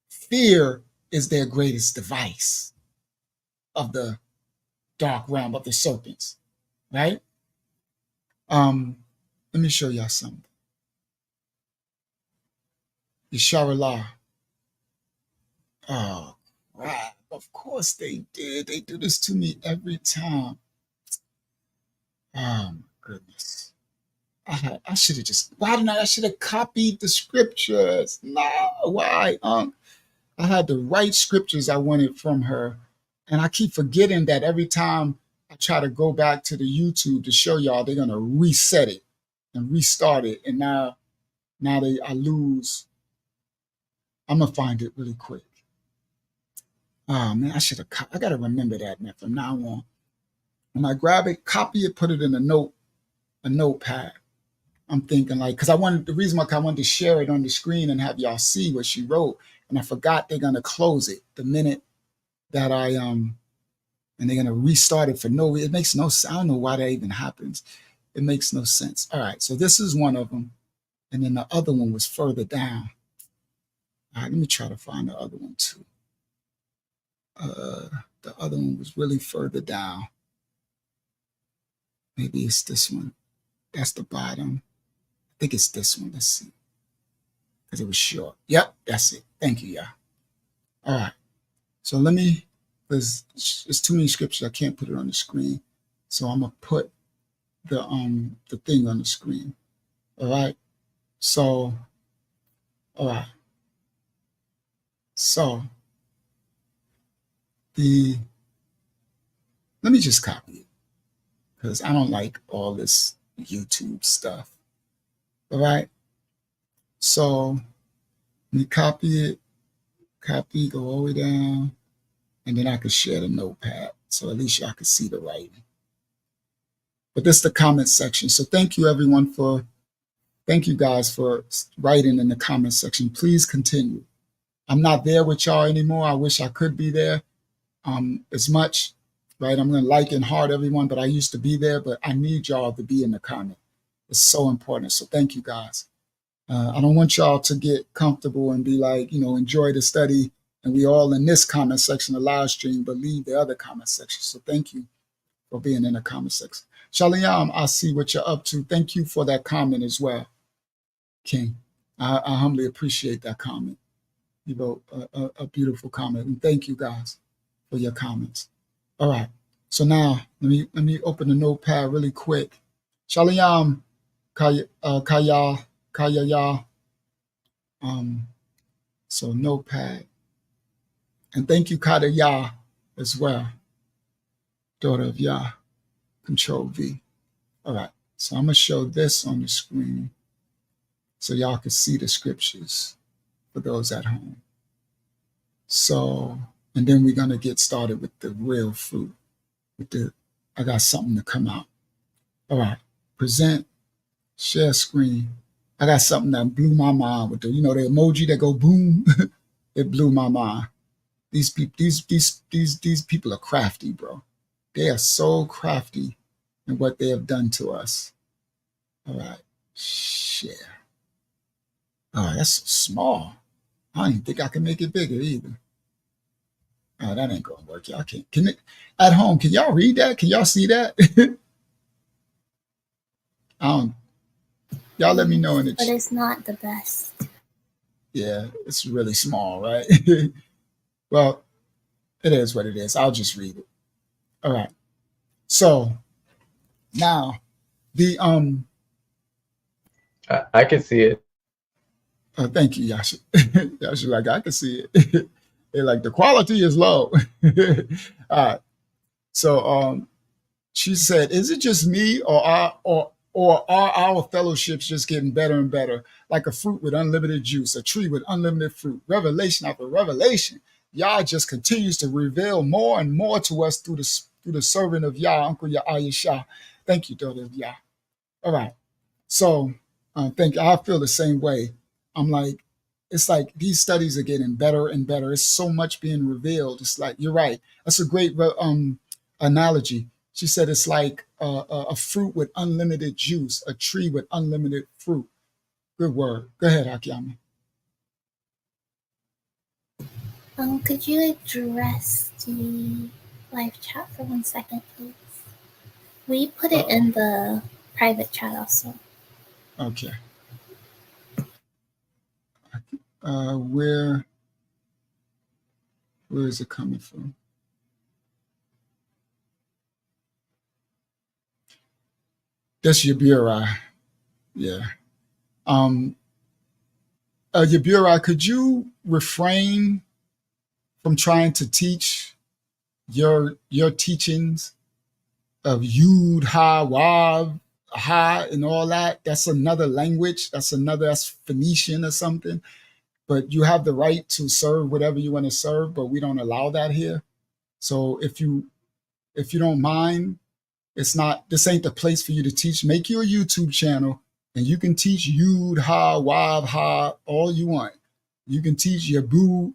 Fear is their greatest device of the dark realm of the serpents, right? Let me show y'all something. Yesharallah. Oh, crap. Of course they did. They do this to me every time. Oh, my goodness. I should have I should have copied the scriptures. No, why? I had the right scriptures I wanted from her. And I keep forgetting that every time I try to go back to the YouTube to show y'all, they're going to reset it and restart it. And now I lose. I'm going to find it really quick. Oh, man, I got to remember that, man, from now on. When I grab it, copy it, put it in a notepad. I'm thinking because the reason why I wanted to share it on the screen and have y'all see what she wrote. And I forgot they're going to close it the minute that and they're going to restart it it makes no sense. I don't know why that even happens. It makes no sense. All right. So this is one of them. And then the other one was further down. All right. Let me try to find the other one too. The other one was really further down. Maybe it's this one. That's the bottom. I think it's this one. Let's see. Because it was short. Yep, that's it. Thank you, y'all. All right. So there's too many scriptures. I can't put it on the screen. So I'm going to put the thing on the screen. All right. So, all right. So, let me just copy it because I don't like all this YouTube stuff. All right. So let me copy it, go all the way down, and then I can share the notepad. So at least y'all can see the writing. But this is the comment section. So thank you everyone thank you guys for writing in the comment section. Please continue. I'm not there with y'all anymore. I wish I could be there as much, right? I'm going to like and heart everyone, but I used to be there, but I need y'all to be in the comment. It's so important. So thank you guys. I don't want y'all to get comfortable and be like, enjoy the study and we all in this comment section, the live stream, but leave the other comment section. So thank you for being in the comment section. Shalom, I see what you're up to. Thank you for that comment as well, King. I humbly appreciate that comment. You wrote a beautiful comment, and thank you guys for your comments. All right, so now let me open the notepad really quick. Shalom, Kaya. So notepad, and thank you, Kada Yah, as well. Daughter of Yah, Control V. All right, so I'm gonna show this on the screen so y'all can see the scriptures for those at home. So, and then we're gonna get started with the real fruit. I got something to come out. All right, present, share screen. I got something that blew my mind with the emoji that go boom. It blew my mind. These people are crafty, bro. They are so crafty in what they have done to us. All right, share. Oh, that's so small. I don't even think I can make it bigger either. Oh, that ain't gonna work. Y'all can't. At home, can y'all read that? Can y'all see that? Y'all let me know in the But it's not the best. Yeah, it's really small, right? Well, it is what it is. I'll just read it. All right. So now the I can see it. thank you, Yasha. Yasha, like I can see it. They're like the quality is low. All right. So she said, "Is it just me, or are our fellowships just getting better and better, like a fruit with unlimited juice, a tree with unlimited fruit, revelation after revelation? Yah just continues to reveal more and more to us through the servant of Yah, Uncle Yah. Thank you, daughter of Yah. All right. So thank you. I feel the same way. I'm like, it's like these studies are getting better and better. It's so much being revealed. It's like, you're right. That's a great analogy. She said it's like a fruit with unlimited juice, a tree with unlimited fruit. Good word. Go ahead, Akiyama. Could you address the live chat for 1 second, please? We put it in the private chat also. Okay. Where is it coming from? That's Yabira. Yeah. Yabira, could you refrain from trying to teach your teachings of Yud, Ha, Wav, Ha, and all that? That's another language. That's Phoenician or something. But you have the right to serve whatever you want to serve, but we don't allow that here. So if you don't mind, this ain't the place for you to teach. Make your YouTube channel and you can teach Yud, Ha, Wav, Ha, all you want. You can teach Yabu,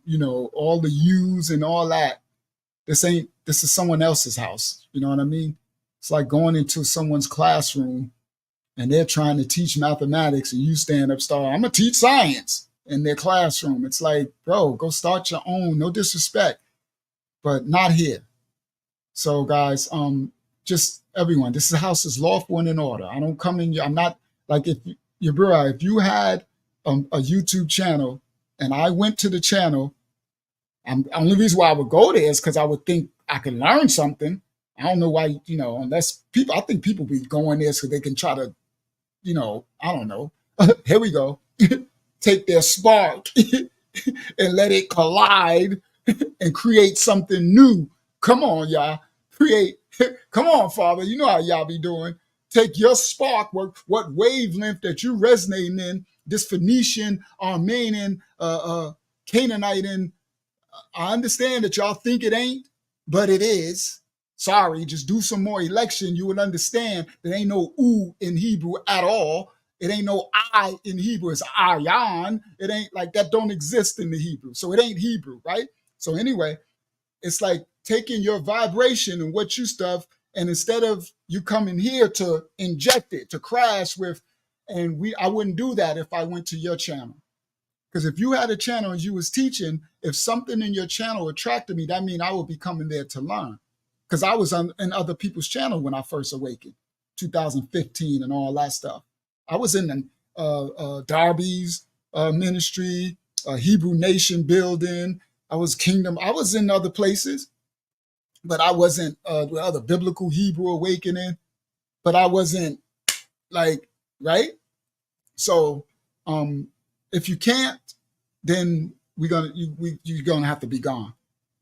all the U's and all that. This is someone else's house. You know what I mean? It's like going into someone's classroom and they're trying to teach mathematics and you stand up, I'm going to teach science in their classroom. It's like, bro, go start your own. No disrespect, but not here. So guys, just everyone, this house is lawful and in order. I don't come in. I'm not like if you had a YouTube channel and I went to the channel, only reason why I would go there is because I would think I could learn something. I don't know why, unless people, I think people be going there so they can try to, I don't know. Here we go. Take their spark and let it collide and create something new. Come on, y'all. Come on, Father. You know how y'all be doing. Take your spark, what wavelength that you resonating in, this Phoenician, Armenian, Canaanite. I understand that y'all think it ain't, but it is. Sorry, just do some more election. You would understand there ain't no U in Hebrew at all. It ain't no I in Hebrew. It's ayan. It ain't like that don't exist in the Hebrew. So it ain't Hebrew, right? So anyway, it's like taking your vibration and what you stuff, and instead of you coming here to inject it, to crash with, I wouldn't do that if I went to your channel. Because if you had a channel and you was teaching, if something in your channel attracted me, that means I would be coming there to learn. Because I was in other people's channel when I first awakened, 2015 and all that stuff. I was in Darby's ministry, Hebrew Nation building. I was Kingdom. I was in other places, but I wasn't other Biblical Hebrew Awakening. But I wasn't like, right? So if you can't, then you're gonna have to be gone.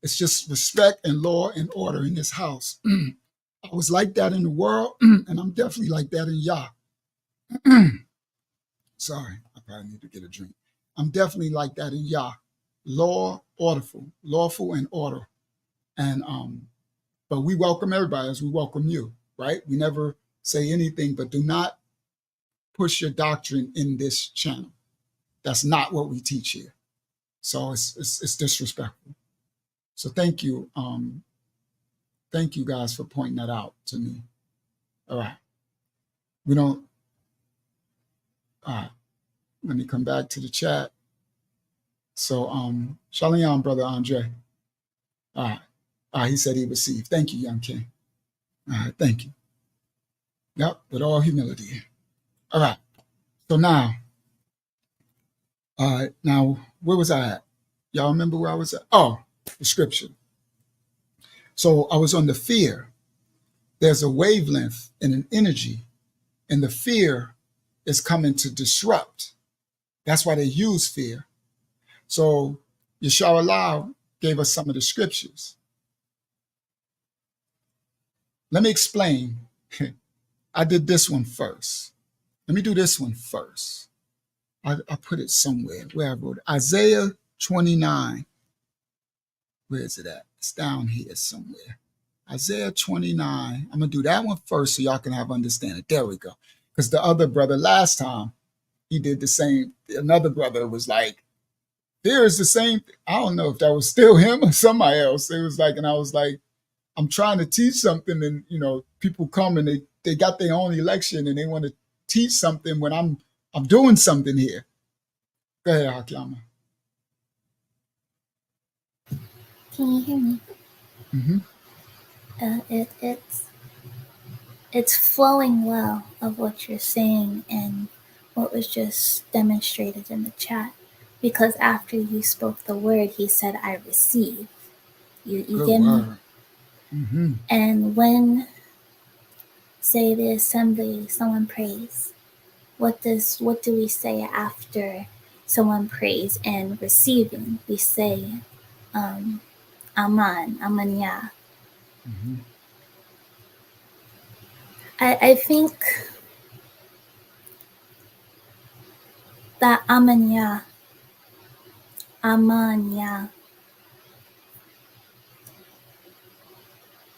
It's just respect and law and order in this house. I was like that in the world, and I'm definitely like that in Yah. Sorry, I probably need to get a drink. I'm definitely like that in Yah. Lawful and order. And but we welcome everybody as we welcome you, right? We never say anything, but do not push your doctrine in this channel. That's not what we teach here. So it's disrespectful. So thank you. Thank you guys for pointing that out to me. All right. All right. Let me come back to the chat. So Shalom, Brother Andre. All right. He said he received. Thank you, Young King. All right, thank you. Yep, with all humility. All right. So now, All right, now where was I at? Y'all remember where I was at? Oh, the scripture. So I was on the fear. There's a wavelength and an energy, and the fear is coming to disrupt. That's why they use fear. So Yeshua Allah gave us some of the scriptures. Let me explain. I did this one first. Let me do this one first. I put it somewhere where I wrote it. Isaiah 29. Where is it at? It's down here somewhere. Isaiah 29. I'm going to do that one first so y'all can have understanding. There we go. Because the other brother last time, he did the same. Another brother was like, there is the same. I don't know if that was still him or somebody else. It was like, and I was like, I'm trying to teach something, and people come and they got their own election and they want to teach something when I'm doing something here. Go ahead, Hakiyama. Can you hear me? Mm-hmm. It's flowing well of what you're saying and what was just demonstrated in the chat. Because after you spoke the word, he said, "I receive." You Good get word. me? Mm-hmm. And when, say, the assembly, someone prays, what do we say after someone prays and receiving? We say, Aman, Amanya. Mm-hmm. I think that Amanya,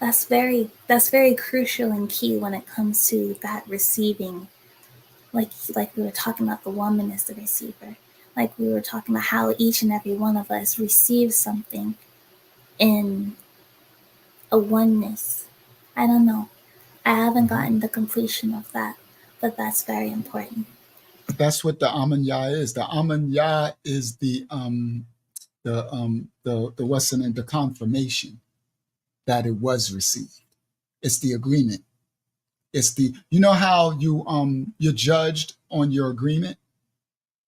that's very crucial and key when it comes to that receiving. Like we were talking about, the woman is the receiver. Like we were talking about how each and every one of us receives something in a oneness. I don't know. I haven't gotten the completion of that, but that's very important. That's what the Amanya is. The Amanya is the what's in it, the confirmation that it was received. It's the agreement. It's the, how you're judged on your agreement.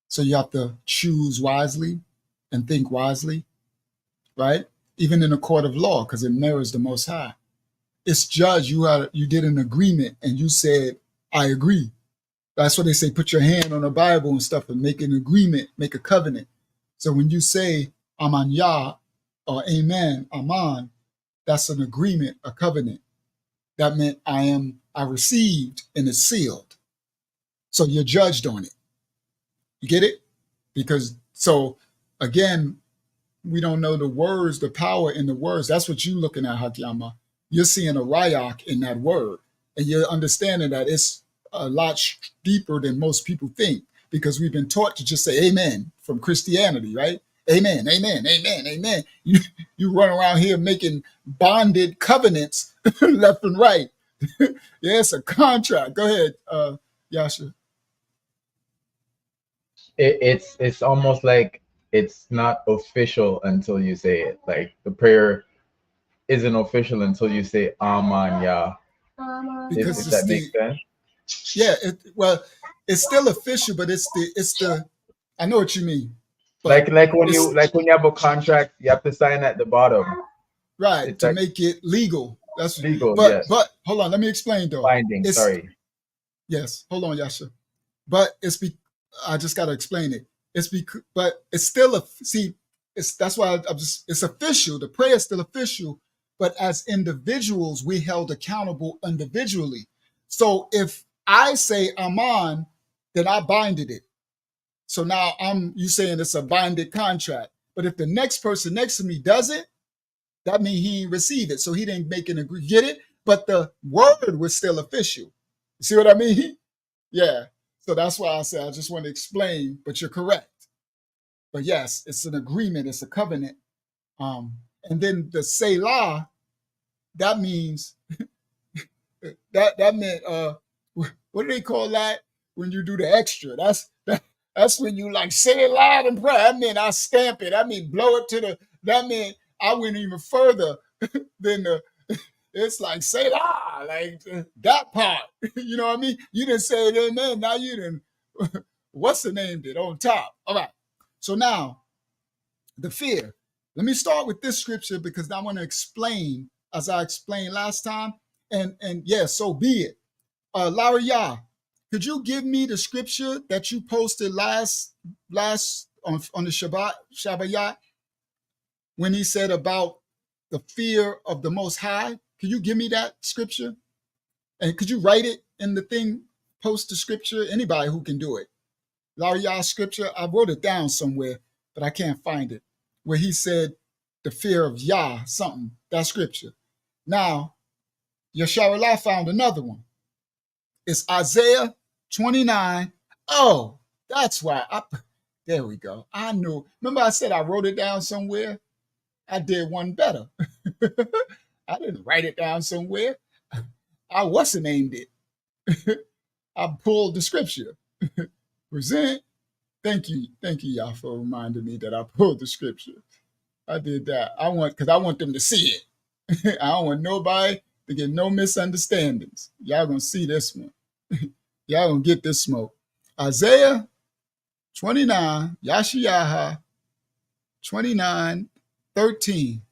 So you have to choose wisely and think wisely, right? Even in a court of law, because it mirrors the Most High. It's judged. You did an agreement and you said, "I agree." That's what they say. Put your hand on the Bible and stuff and make an agreement, make a covenant. So when you say Aman Yah or Amen, Aman, that's an agreement, a covenant. That meant I received and it's sealed. So you're judged on it. You get it? Because, so again, we don't know the words, the power in the words. That's what you're looking at, Hakiyama. You're seeing a rayak in that word. And you're understanding that it's a lot deeper than most people think, because we've been taught to just say amen from Christianity, right? Amen, amen, amen, amen. You run around here making bonded covenants left and right. Yeah, it's a contract. Go ahead, Yasha. It's almost like it's not official until you say it. Like the prayer isn't official until you say Aman Yah. Because If that makes sense. Yeah, it's still official, but it's the I know what you mean. Like when you have a contract, you have to sign at the bottom. Right, it's to like, make it legal. That's legal, but yes. But hold on, let me explain though. Binding, sorry. Yes, hold on, Yasha. But I just gotta explain it. But it's still that's why it's official. The prayer is still official, but as individuals, we held accountable individually. So if I say Aman, then I binded it. So now you saying it's a binded contract. But if the next person next to me does it, that means he received it. So he didn't make an agree. Get it? But the word was still official. You see what I mean? Yeah. So that's why I said I just want to explain, but you're correct. But yes, it's an agreement, it's a covenant. And then the Selah, that means that meant what do they call that when you do the extra? That's when you like say it loud and pray. That meant I stamp it. That mean blow it that meant I went even further than it's like say la, like that part. You know what I mean? You didn't say it amen. Now you didn't what's the name did on top. All right. So now, the fear. Let me start with this scripture because I want to explain, as I explained last time. And yeah, so be it. Larry Yah, could you give me the scripture that you posted last on the Shabbat when he said about the fear of the Most High? Could you give me that scripture? And could you write it in the thing, post the scripture? Anybody who can do it. Larry Yah's scripture, I wrote it down somewhere, but I can't find it. Where he said the fear of Yah, something, that scripture. Now, Yesharallah found another one. It's Isaiah 29. Oh, that's why. There we go. I knew. Remember I said I wrote it down somewhere? I did one better. I didn't write it down somewhere. I named it. I pulled the scripture. Present. Thank you, y'all, for reminding me that I pulled the scripture. I did that. Because I want them to see it. I don't want nobody to get no misunderstandings. Y'all gonna see this one. Y'all gonna get this smoke. Isaiah 29, Yashiyaha 29, 13.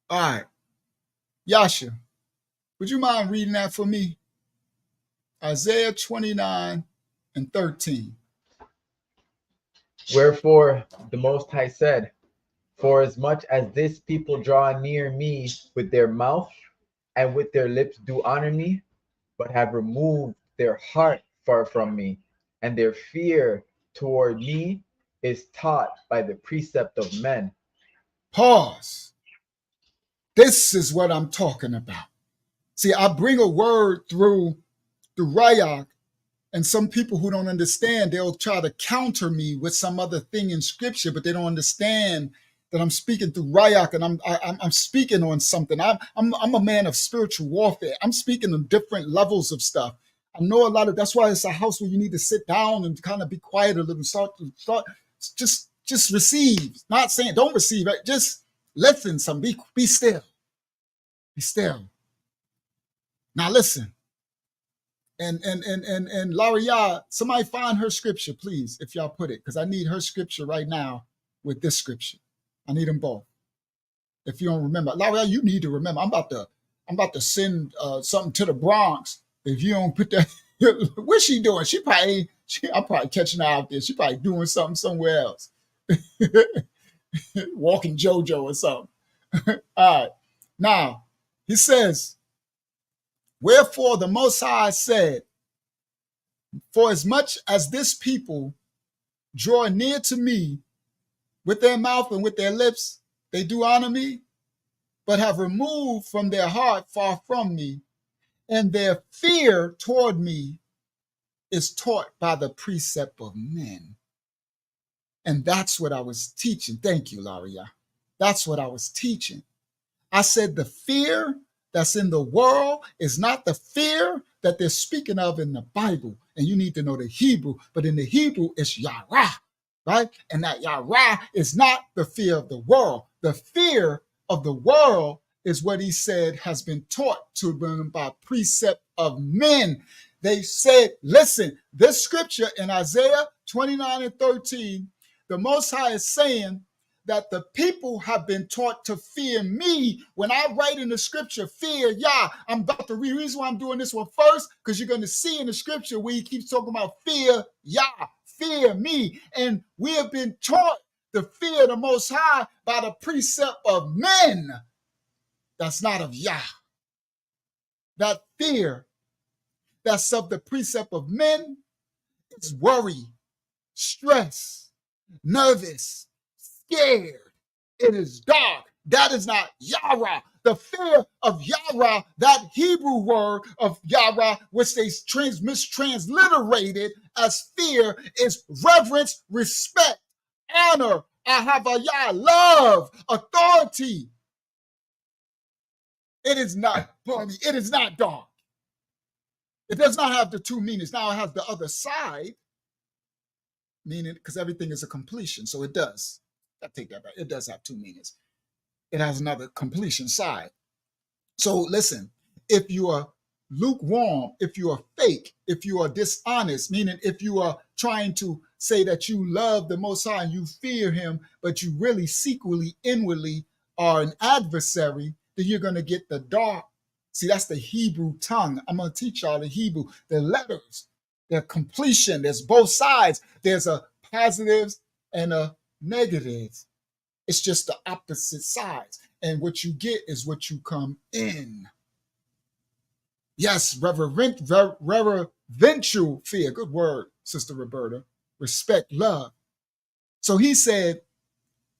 All right. Yasha, would you mind reading that for me? Isaiah 29 and 13. Wherefore the Most High said, for as much as this people draw near me with their mouth and with their lips do honor me, but have removed their heart far from me, and their fear toward me is taught by the precept of men. Pause. This is what I'm talking about. See, I bring a word through Rayak, and some people who don't understand, they'll try to counter me with some other thing in scripture, but they don't understand that I'm speaking through Rayak, and I'm speaking on something. I'm a man of spiritual warfare. I'm speaking on different levels of stuff. I know a lot of, that's why it's a house where you need to sit down and kind of be quiet a little, start, just receive. Not saying don't receive it, just listen some, be still. Be still. Now listen. And Laria, somebody find her scripture, please, if y'all put it, because I need her scripture right now with this scripture. I need them both. If you don't remember, Laria, you need to remember. I'm about to send something to the Bronx. If you don't put that, what's she doing? I'm probably catching her out there. She probably doing something somewhere else, walking JoJo or something. All right. Now he says, wherefore the Most High said, for as much as this people draw near to me with their mouth and with their lips, they do honor me, but have removed from their heart far from me, and their fear toward me is taught by the precept of men. And that's what I was teaching. Thank you, Laria. That's what I was teaching. I said the fear that's in the world is not the fear that they're speaking of in the Bible. And you need to know the Hebrew, but in the Hebrew, it's Yara, right? And that Yara is not the fear of the world. The fear of the world is what he said has been taught to them by precept of men. They said, listen, this scripture in Isaiah 29 and 13, the Most High is saying that the people have been taught to fear me. When I write in the scripture, fear Yah, I'm about to read. The reason why I'm doing this one first, because you're going to see in the scripture where he keeps talking about fear Yah, fear me. And we have been taught to fear the Most High by the precept of men. That's not of Yah. That fear that's of the precept of men is worry, stress, nervous, scared. It is dark. That is not Yara. The fear of Yara, that Hebrew word of Yara, which they mistransliterated as fear, is reverence, respect, honor, ahavaya, love, authority. It is not, it is not dark. It does not have the two meanings. Now it has the other side, meaning because everything is a completion. So it does. I take that back. It does have two meanings. It has another completion side. So listen, if you are lukewarm, if you are fake, if you are dishonest, meaning if you are trying to say that you love the Most High and you fear him, but you really secretly, inwardly are an adversary, then you're going to get the dark. See, that's the Hebrew tongue. I'm going to teach y'all the Hebrew, the letters, the completion. There's both sides. There's a positives and a negatives. It's just the opposite sides. And what you get is what you come in. Yes, reverential fear. Good word, Sister Roberta. Respect, love. So he said,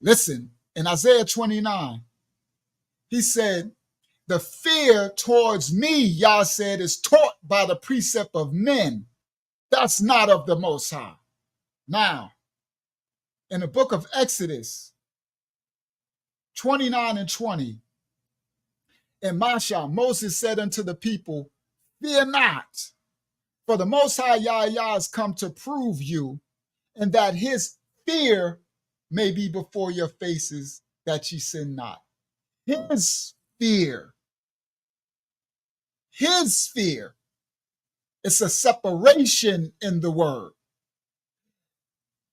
listen, in Isaiah 29, he said, the fear towards me, Yah said, is taught by the precept of men. That's not of the Most High. Now, in the book of Exodus 29 and 20, in Masha, Moses said unto the people, fear not, for the Most High Yah has come to prove you, and that his fear may be before your faces, that ye sin not. His fear. His fear. It's a separation in the word.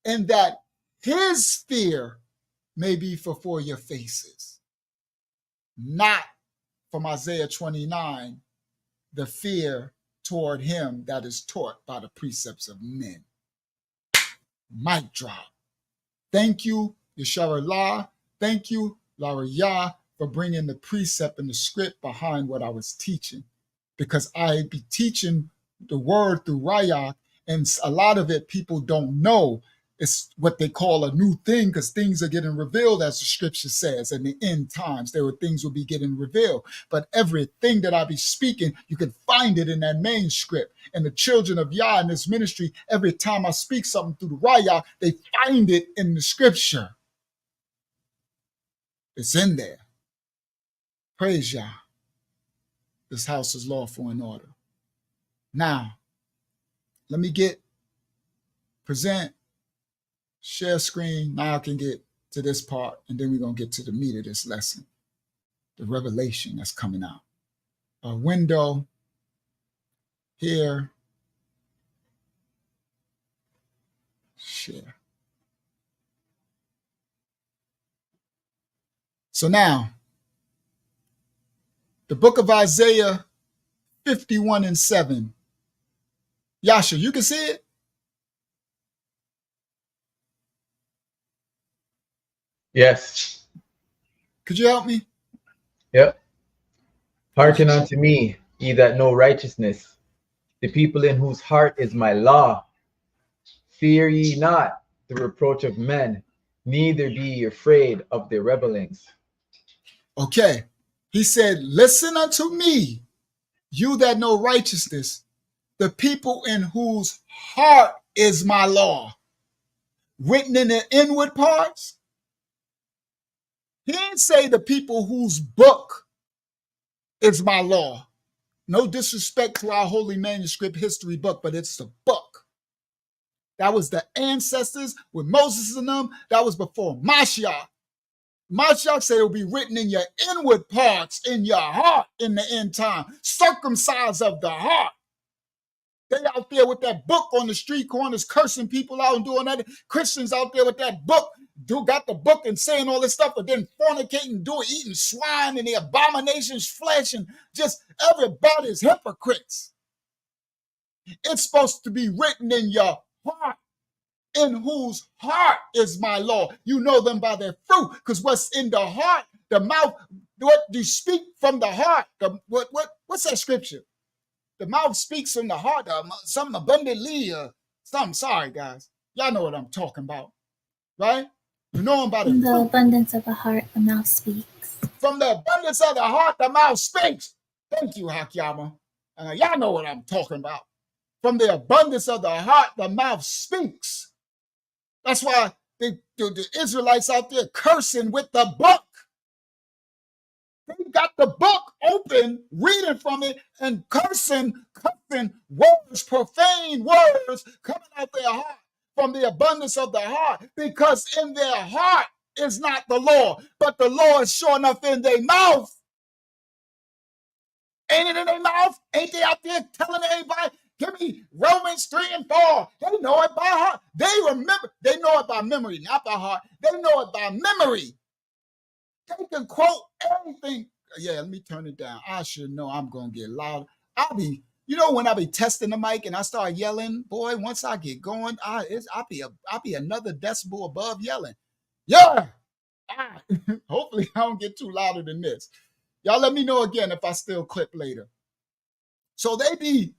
And that his fear may be before your faces. Not from Isaiah 29, the fear toward him that is taught by the precepts of men. Mic drop. Thank you, Yesharallah. Thank you, Larayah, for bringing the precept and the script behind what I was teaching. Because I be teaching the word through Rayak, and a lot of it people don't know. It's what they call a new thing, because things are getting revealed, as the scripture says. In the end times, things will be getting revealed. But everything that I be speaking, you can find it in that manuscript. And the children of Yah in this ministry, every time I speak something through the Rayak, they find it in the scripture. It's in there. Praise Yah. This house is lawful in order. Now, let me present, share screen. Now I can get to this part, and then we're going to get to the meat of this lesson, the revelation that's coming out. A window here. Share. So now, the book of Isaiah 51 and 7. Yasha, you can see it? Yes. Could you help me? Yep. Hearken unto me, ye that know righteousness, the people in whose heart is my law. Fear ye not the reproach of men, neither be ye afraid of their rebellings. Okay. He said, listen unto me, you that know righteousness, the people in whose heart is my law. Written in the inward parts. He didn't say the people whose book is my law. No disrespect to our holy manuscript history book, but it's the book. That was the ancestors with Moses and them. That was before Mashiach. Mashiach said it will be written in your inward parts, in your heart in the end time. Circumcised of the heart. They out there with that book on the street corners, cursing people out and doing that. Christians out there with that book, got the book and saying all this stuff, but then fornicating, eating swine and the abominations, flesh, and just everybody's hypocrites. It's supposed to be written in your heart, in whose heart is my law. You know them by their fruit, because what's in the heart, the mouth, what you speak from the heart. What's that scripture? The mouth speaks from the heart, something abundantly, something. Sorry, guys. Y'all know what I'm talking about, right? You know them by the fruit. The abundance of the heart, the mouth speaks. From the abundance of the heart, the mouth speaks. Thank you, Hakyama. Y'all know what I'm talking about. From the abundance of the heart, the mouth speaks. That's why the Israelites out there cursing with the book. They got the book open, reading from it, and cursing words, profane words coming out their heart from the abundance of the heart, because in their heart is not the law, but the law is sure enough in their mouth. Ain't it in their mouth? Ain't they out there telling everybody? Give me Romans 3 and 4. They know it by heart. They remember. They know it by memory, not by heart. They know it by memory. They can quote everything. Yeah, let me turn it down. I should know I'm going to get loud. When I be testing the mic and I start yelling, boy, once I get going, I'll be another decibel above yelling. Yeah. Hopefully I don't get too louder than this. Y'all let me know again if I still clip later. So they be,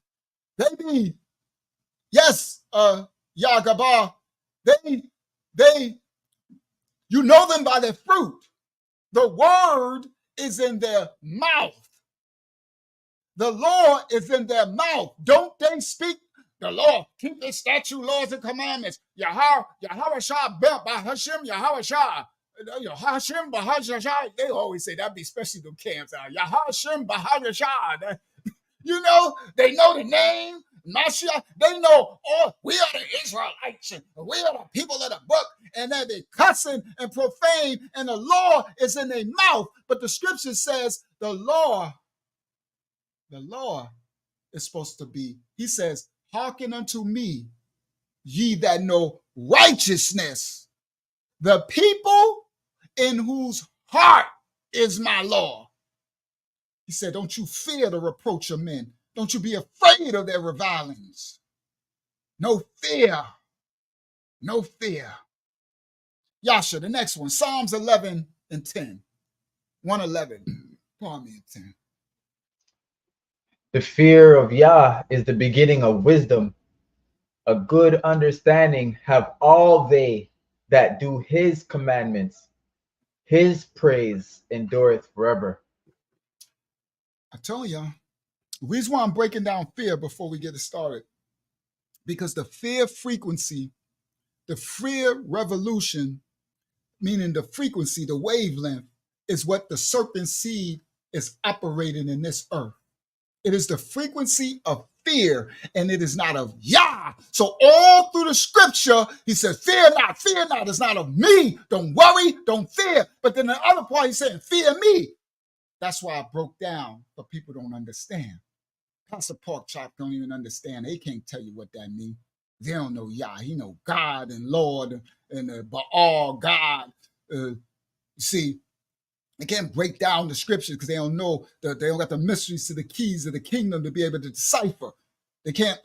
yes, Yagaba, you know them by their fruit. The word is in their mouth. The law is in their mouth. Don't they speak the law? Keep the statute, laws, and commandments. Yahawashah, Bahashim, Yahawashah. Yahashim, Bahashah. They always say that, be especially the camps out. Yahashim, Bahashah. You know, they know the name. Mashiach, they know, we are the Israelites, and we are the people of the book, and then they cussing and profane, and the law is in their mouth. But the scripture says the law is supposed to be, he says, hearken unto me, ye that know righteousness, the people in whose heart is my law. He said, don't you fear the reproach of men. Don't you be afraid of their revilings. No fear. No fear. Yasha, the next one, Psalms 11 and 10. 111. Pardon me, 10. The fear of Yah is the beginning of wisdom. A good understanding have all they that do his commandments. His praise endureth forever. I tell y'all, the reason why I'm breaking down fear before we get it started, because the fear frequency, the fear revolution, meaning the frequency, the wavelength, is what the serpent seed is operating in this earth. It is the frequency of fear, and it is not of Yah. So all through the scripture, he says, fear not, it's not of me. Don't worry, don't fear. But then the other part, he's saying, fear me. That's why I broke down, but people don't understand. Pastor Pork Chop don't even understand. They can't tell you what that means. They don't know Yah. He know God and Lord and Baal, God. You see, they can't break down the scriptures because they don't know they don't got the mysteries to the keys of the kingdom to be able to decipher. They can't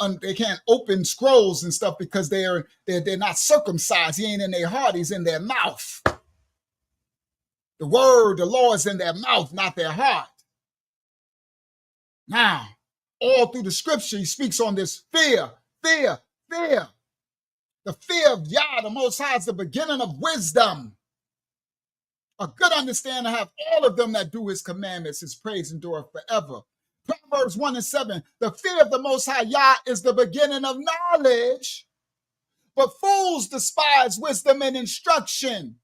open scrolls and stuff because they're not circumcised. He ain't in their heart. He's in their mouth. The word, the law is in their mouth, not their heart. Now, all through the scripture, he speaks on this fear. The fear of Yah, the Most High, is the beginning of wisdom. A good understanding have all of them that do his commandments. His praise endureth forever. Proverbs 1 and 7, the fear of the Most High Yah is the beginning of knowledge, but fools despise wisdom and instruction.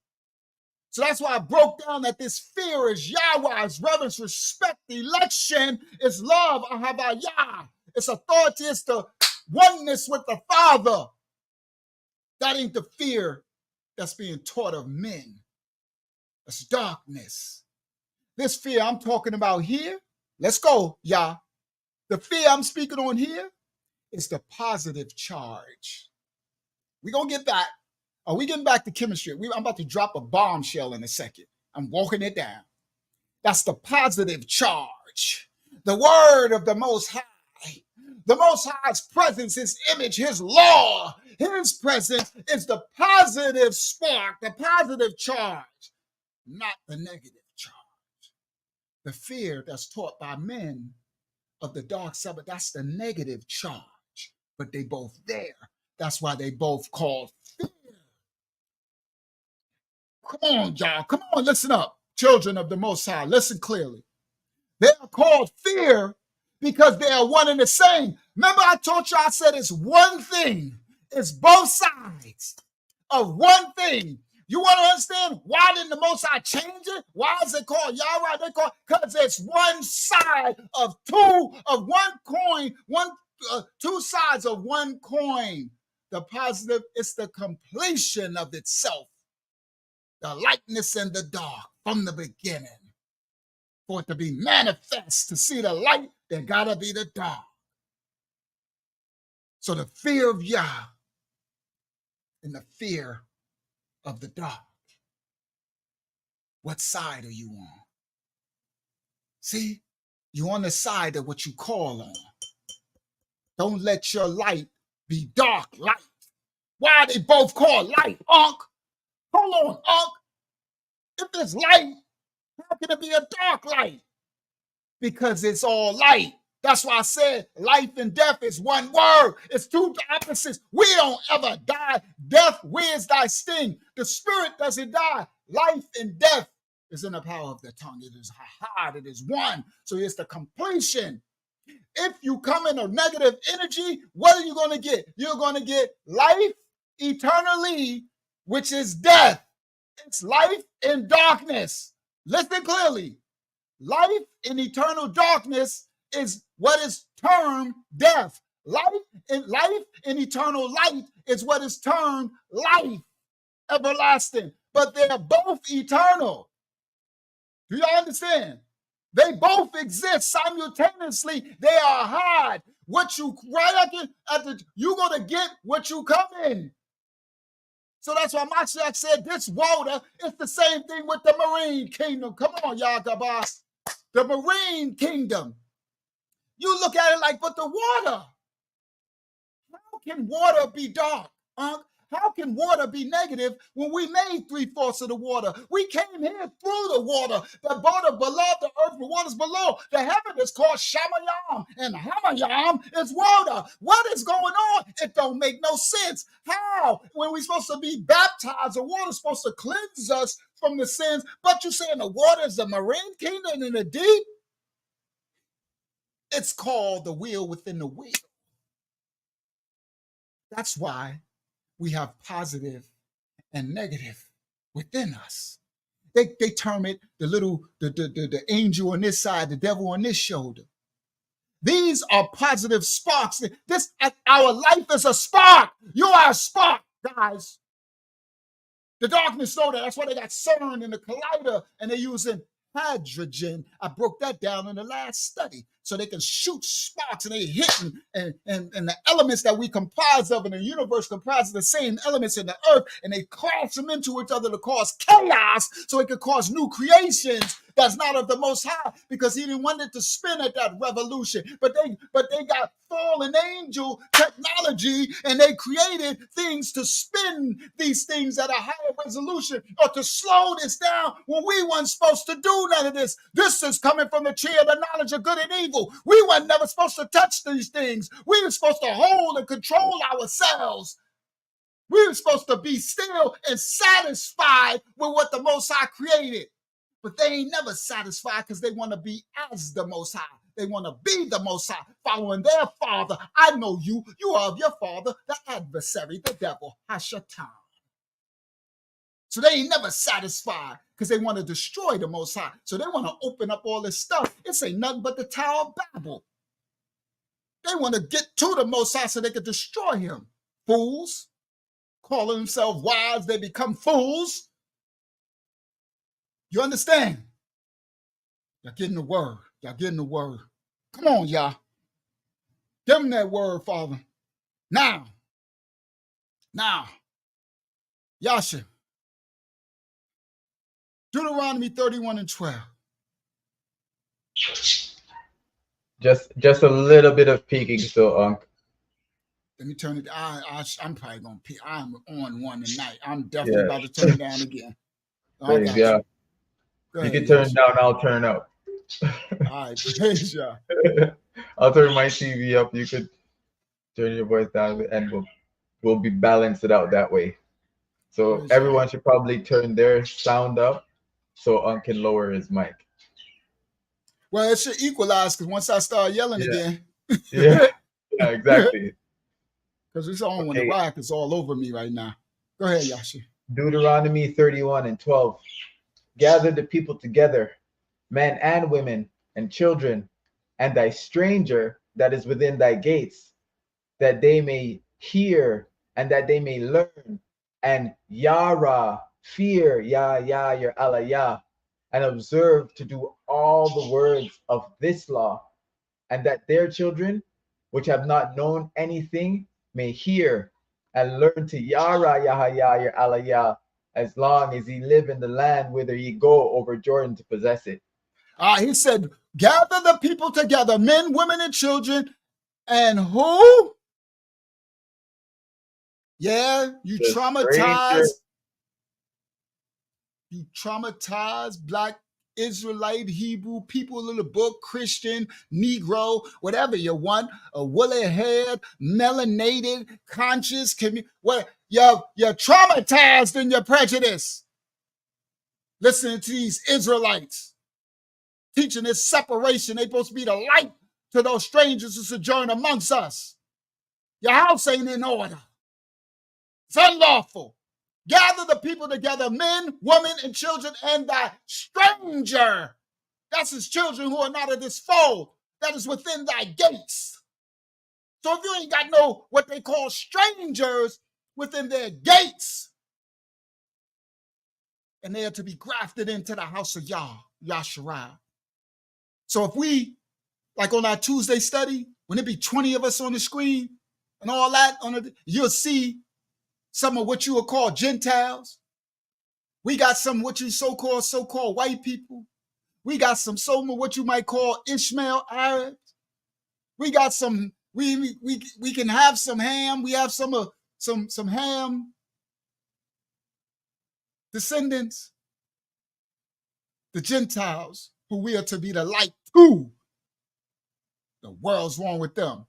So that's why I broke down that this fear is Yahweh, is reverence, respect, election, is love, Ahavah. It's authority, it's the oneness with the Father. That ain't the fear that's being taught of men. That's darkness. This fear I'm talking about here, let's go, Yah. The fear I'm speaking on here is the positive charge. We're going to get back. Are we getting back to chemistry? I'm about to drop a bombshell in a second. I'm walking it down. That's the positive charge. The word of the Most High. The Most High's presence, his image, his law, his presence is the positive spark, the positive charge, not the negative charge. The fear that's taught by men of the dark side, that's the negative charge. But they both there. That's why they both called fear. Come on, y'all. Come on, listen up. Children of the Most High, listen clearly. They are called fear because they are one and the same. Remember I told you, I said it's one thing. It's both sides of one thing. You want to understand why didn't the Most High change it? Why is it called Yahweh? They call because it's one side of one coin, two sides of one coin. The positive is the completion of itself. The lightness and the dark from the beginning. For it to be manifest, to see the light, there gotta be the dark. So the fear of Yah and the fear of the dark. What side are you on? See, you're on the side of what you call on. Don't let your light be dark light. Why are they both called light, Unc? Hold on, Unc. If it's light, how can it be a dark light? Because it's all light. That's why I said life and death is one word. It's two opposites. We don't ever die. Death, where's thy sting? The spirit doesn't die. Life and death is in the power of the tongue. It is hard. It is one. So it's the completion. If you come in a negative energy, what are you going to get? You're going to get life eternally, which is death. It's life in darkness. Listen clearly. Life in eternal darkness is what is termed death. Life in eternal light is what is termed life, everlasting. But they're both eternal. Do you understand? They both exist simultaneously. They are hard. What you right after you're gonna get what you come in. So that's why Mashiach said this water is the same thing with the marine kingdom. Come on, y'all, Gabas. The marine kingdom. You look at it like, but the water. How can water be dark? How can water be negative when we made 3/4 of the water? We came here through the water. The water below the earth, the waters below. The heaven is called Shamayam, and Hamayam is water. What is going on? It don't make no sense. How? When we're supposed to be baptized, the water's supposed to cleanse us from the sins, but you're saying the water is the marine kingdom in the deep? It's called the wheel within the wheel. That's why we have positive and negative within us. They term it the angel on this side, the devil on this shoulder. These are positive sparks. Our life is a spark. You are a spark, guys. The darkness know that. That's why they got CERN in the collider and they're using hydrogen. I broke that down in the last study. So they can shoot sparks and they hitting and the elements that we comprise of in the universe comprise of the same elements in the earth, and they crash them into each other to cause chaos so it could cause new creations that's not of the Most High, because he didn't want it to spin at that revolution. But they got fallen angel technology and they created things to spin these things at a higher resolution or to slow this down when we weren't supposed to do none of this. This is coming from the tree of the knowledge of good and evil. We weren't never supposed to touch these things. We were supposed to hold and control ourselves. We were supposed to be still and satisfied with what the Most High created. But they ain't never satisfied because they want to be as the Most High. They want to be the Most High, following their father. I know you. You are of your father, the adversary, the devil, Hashatan. So they ain't never satisfied because they want to destroy the Most High. So they want to open up all this stuff. It's ain't nothing but the Tower of Babel. They want to get to the Most High so they can destroy him. Fools. Calling themselves wise, they become fools. You understand? Y'all getting the word. Y'all getting the word. Come on, y'all. Give them that word, Father. Now. Yasha. Deuteronomy 31:12. Just a little bit of peeking, so Let me turn it. I'm probably gonna peek. I'm on one tonight. I'm definitely about to turn it down again. yeah. You can turn it down, I'll turn up. All right, praise y'all. I'll turn my TV up. You could turn your voice down, and we'll be balanced it out that way. So Praise everyone should probably turn their sound up so Unc can lower his mic. Well, it should equalize because once I start yelling again. yeah, exactly. Because it's on when the rock is all over me right now. Go ahead, Yashi. Deuteronomy 31:12. Gather the people together, men and women and children, and thy stranger that is within thy gates, that they may hear and that they may learn, and Yara, fear, your Allah, and observe to do all the words of this law, and that their children, which have not known anything, may hear and learn to Yara Yahaya Alaya, as long as ye live in the land whither ye go over Jordan to possess it. He said, gather the people together, men, women, and children, and who? Yeah, you The traumatize. stranger. You traumatize Black, Israelite, Hebrew, people of the book, Christian, Negro, whatever you want, a woolly haired, melanated, conscious, well, you're traumatized in your prejudice. Listening to these Israelites teaching this separation. They're supposed to be the light to those strangers who sojourn amongst us. Your house ain't in order. It's unlawful. Gather the people together, men, women, and children, and thy stranger. That's his children who are not of this fold, that is within thy gates. So if you ain't got no what they call strangers within their gates, and they are to be grafted into the house of Yahshua. So if we, like on our Tuesday study, when it be 20 of us on the screen and all that, you'll see some of what you would call Gentiles. We got some what you so-called white people. We got some what you might call Ishmael Arabs. We got some, we can have some Ham. We have some Ham descendants. The Gentiles, who we are to be the light to. The world's wrong with them.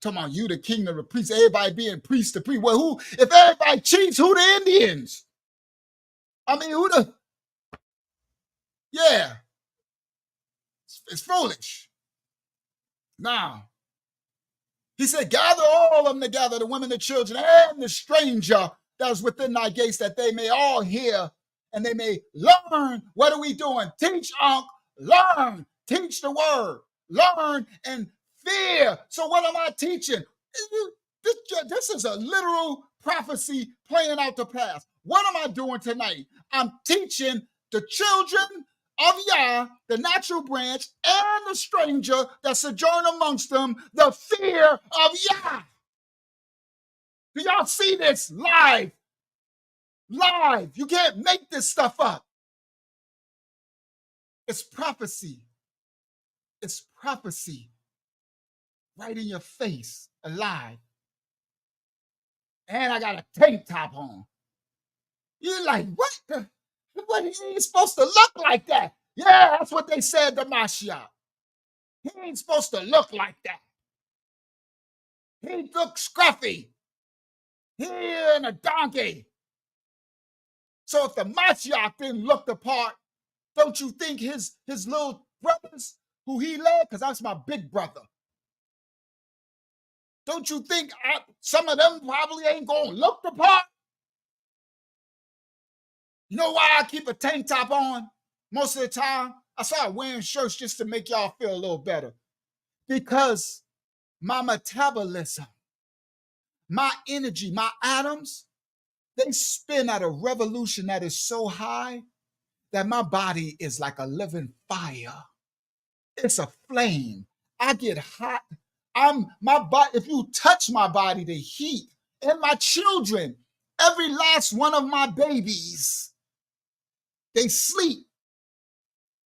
Talking about you, the king of the priests, everybody being priest to priest. Well, who, if everybody cheats, who the Indians? I mean, who the, yeah. It's foolish. Now, he said, gather all of them together, the women, the children, and the stranger that is within thy gates, that they may all hear and they may learn. What are we doing? Teach, learn, teach the word, learn and fear. So what am I teaching? This is a literal prophecy playing out the past. What am I doing tonight? I'm teaching the children of Yah, the natural branch, and the stranger that sojourn amongst them, the fear of Yah. Do y'all see this live? Live. You can't make this stuff up. It's prophecy. It's prophecy. Right in your face, alive. And I got a tank top on. You're like, what? What, he ain't supposed to look like that. Yeah, that's what they said to Mashiach. He ain't supposed to look like that. He looks scruffy. He in a donkey. So if the Mashiach didn't look the part, don't you think his little brothers who he led, because that's my big brother, don't you think some of them probably ain't going to look the part? You know why I keep a tank top on most of the time? I started wearing shirts just to make y'all feel a little better. Because my metabolism, my energy, my atoms, they spin at a revolution that is so high that my body is like a living fire. It's a flame. I get hot. My body, if you touch my body, the heat, and my children, every last one of my babies, they sleep.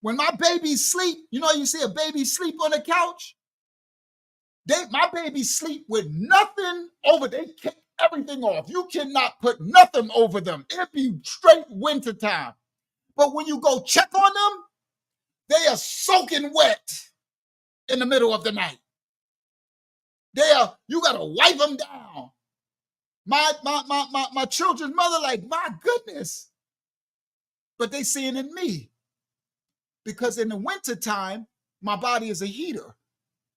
When my babies sleep, you know, you see a baby sleep on the couch? My babies sleep with nothing over. They kick everything off. You cannot put nothing over them. It'd be straight wintertime. But when you go check on them, they are soaking wet in the middle of the night. You gotta wipe them down. My children's mother, like, my goodness. But they see it in me. Because in the wintertime, my body is a heater.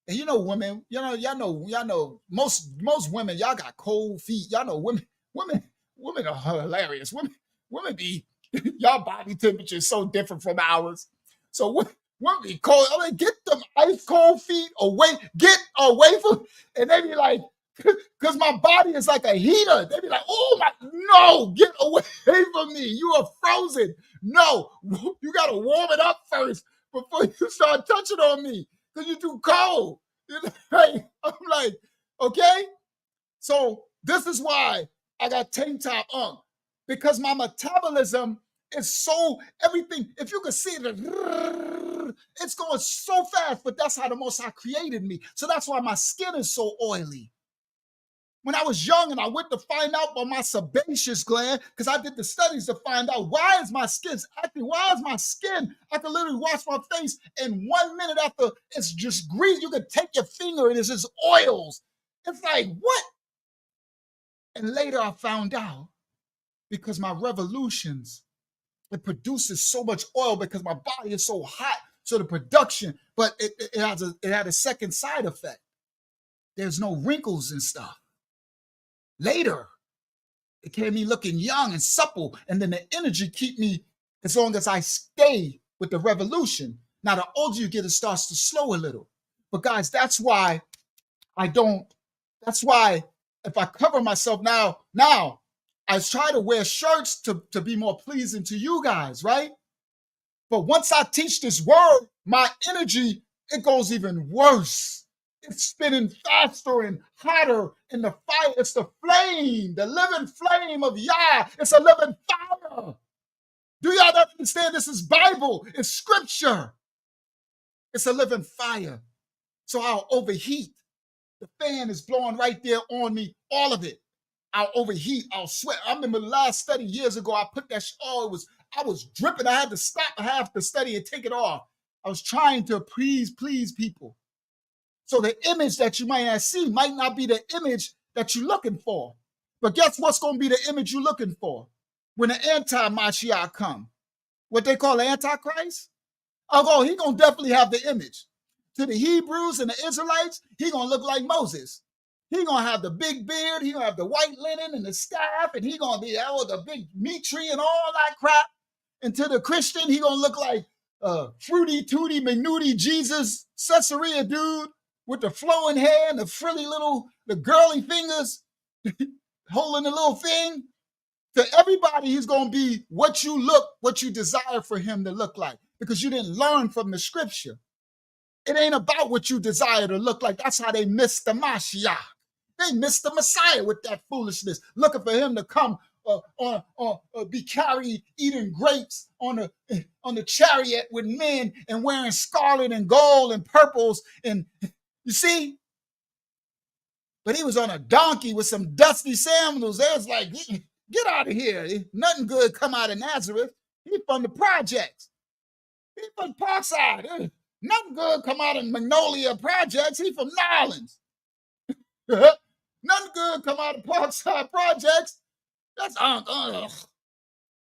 And you know, women, y'all know most women, y'all got cold feet. Y'all know women are hilarious. Women be, y'all body temperature is so different from ours. So women be cold. I mean, get them ice cold feet away, get away from, and they be like, because my body is like a heater. They be like, oh my, no, get away from me. You are frozen. No, you got to warm it up first before you start touching on me because you're too cold. I'm like, okay? So this is why I got tank top on, because my metabolism is so everything. If you could see it, it's going so fast, but that's how the Most High created me. So that's why my skin is so oily. When I was young and I went to find out about my sebaceous gland, because I did the studies to find out why is my skin acting, why is my skin, I can literally wash my face and 1 minute after it's just grease, you can take your finger and it's just oils. It's like, what? And later I found out because my revolutions, it produces so much oil because my body is so hot. So the production, but it had a second side effect. There's no wrinkles and stuff. Later, it kept me looking young and supple, and then the energy keep me as long as I stay with the revolution. Now, the older you get, it starts to slow a little. But guys, that's why if I cover myself now I try to wear shirts to be more pleasing to you guys, right? But once I teach this word, my energy, it goes even worse. It's spinning faster and hotter in the fire. It's the flame, the living flame of Yah. It's a living fire. Do y'all understand? This is Bible. It's scripture. It's a living fire. So I'll overheat. The fan is blowing right there on me, all of it. I'll overheat. I'll sweat. I remember the last study years ago, I put that, I was dripping. I had to stop half the study and take it off. I was trying to please people. So the image that you might not see might not be the image that you're looking for. But guess what's going to be the image you're looking for? When the anti-Mashiach come, what they call the Antichrist? Oh, he going to definitely have the image. To the Hebrews and the Israelites, he going to look like Moses. He going to have the big beard. He going to have the white linen and the staff. And he going to be the big meat tree and all that crap. And to the Christian, he going to look like Fruity Tooty McNooty Jesus Caesarea dude with the flowing hair and the girly fingers holding the little thing. To everybody, he's going to be what you desire for him to look like, because you didn't learn from the scripture. It ain't about what you desire to look like. That's how they missed the Mashiach. They missed the Messiah with that foolishness, looking for him to come be carried eating grapes on the chariot with men and wearing scarlet and gold and purples. And you see, but he was on a donkey with some dusty sandals. They was like, get out of here. Nothing good come out of Nazareth. He from the projects. He from Parkside. Nothing good come out of Magnolia Projects. He from Nolans. Nothing good come out of Parkside Projects. That's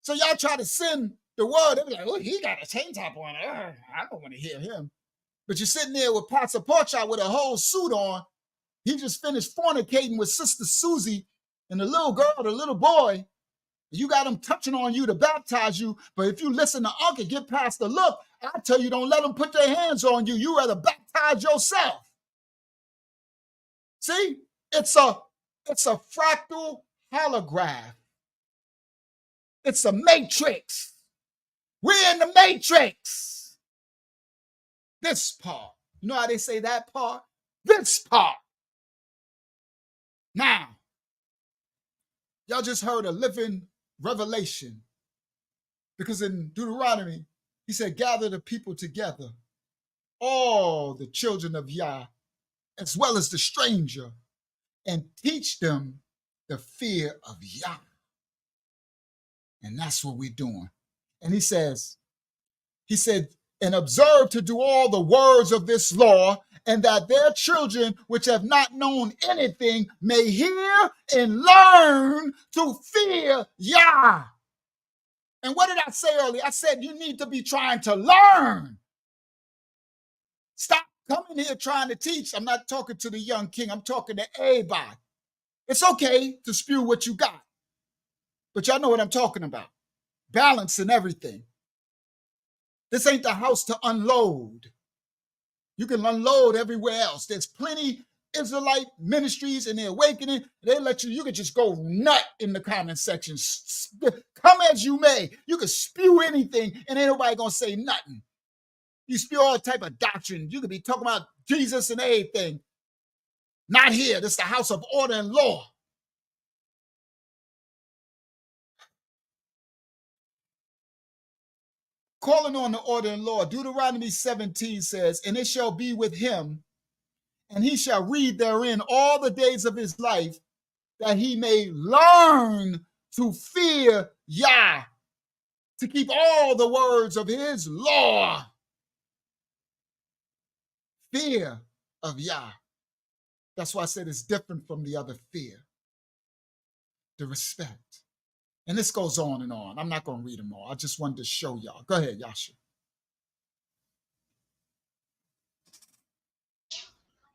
So y'all try to send the word. They be like, oh, he got a tank top on. I don't want to hear him. But you're sitting there with pots of pork chop with a whole suit on. He just finished fornicating with Sister Susie and the little girl, the little boy. You got him touching on you to baptize you. But if you listen to Uncle, get past the look, I tell you, don't let them put their hands on you. You rather baptize yourself. See, it's a fractal holograph. It's a matrix. We're in the matrix. This part. You know how they say that part? This part. Now, y'all just heard a living revelation. Because in Deuteronomy, he said, gather the people together, all the children of Yah, as well as the stranger, and teach them the fear of Yah. And that's what we're doing. And he said, and observe to do all the words of this law, and that their children, which have not known anything, may hear and learn to fear Yah. And what did I say earlier? I said you need to be trying to learn. Stop coming here trying to teach. I'm not talking to the young king. I'm talking to everybody. It's okay to spew what you got. But y'all know what I'm talking about. Balance and everything. This ain't the house to unload. You can unload everywhere else. There's plenty Israelite ministries and the awakening, they let you could just go nut in the comment section. Come as you may. You could spew anything and ain't nobody gonna say nothing. You spew all type of doctrine. You could be talking about Jesus and everything. Not here. This is the house of order and law. Calling on the order and law. Deuteronomy 17 says, and it shall be with him, and he shall read therein all the days of his life, that he may learn to fear Yah, to keep all the words of his law. Fear of Yah. That's why I said it's different from the other fear. The respect. And this goes on and on. I'm not going to read them all. I just wanted to show y'all. Go ahead, Yasha.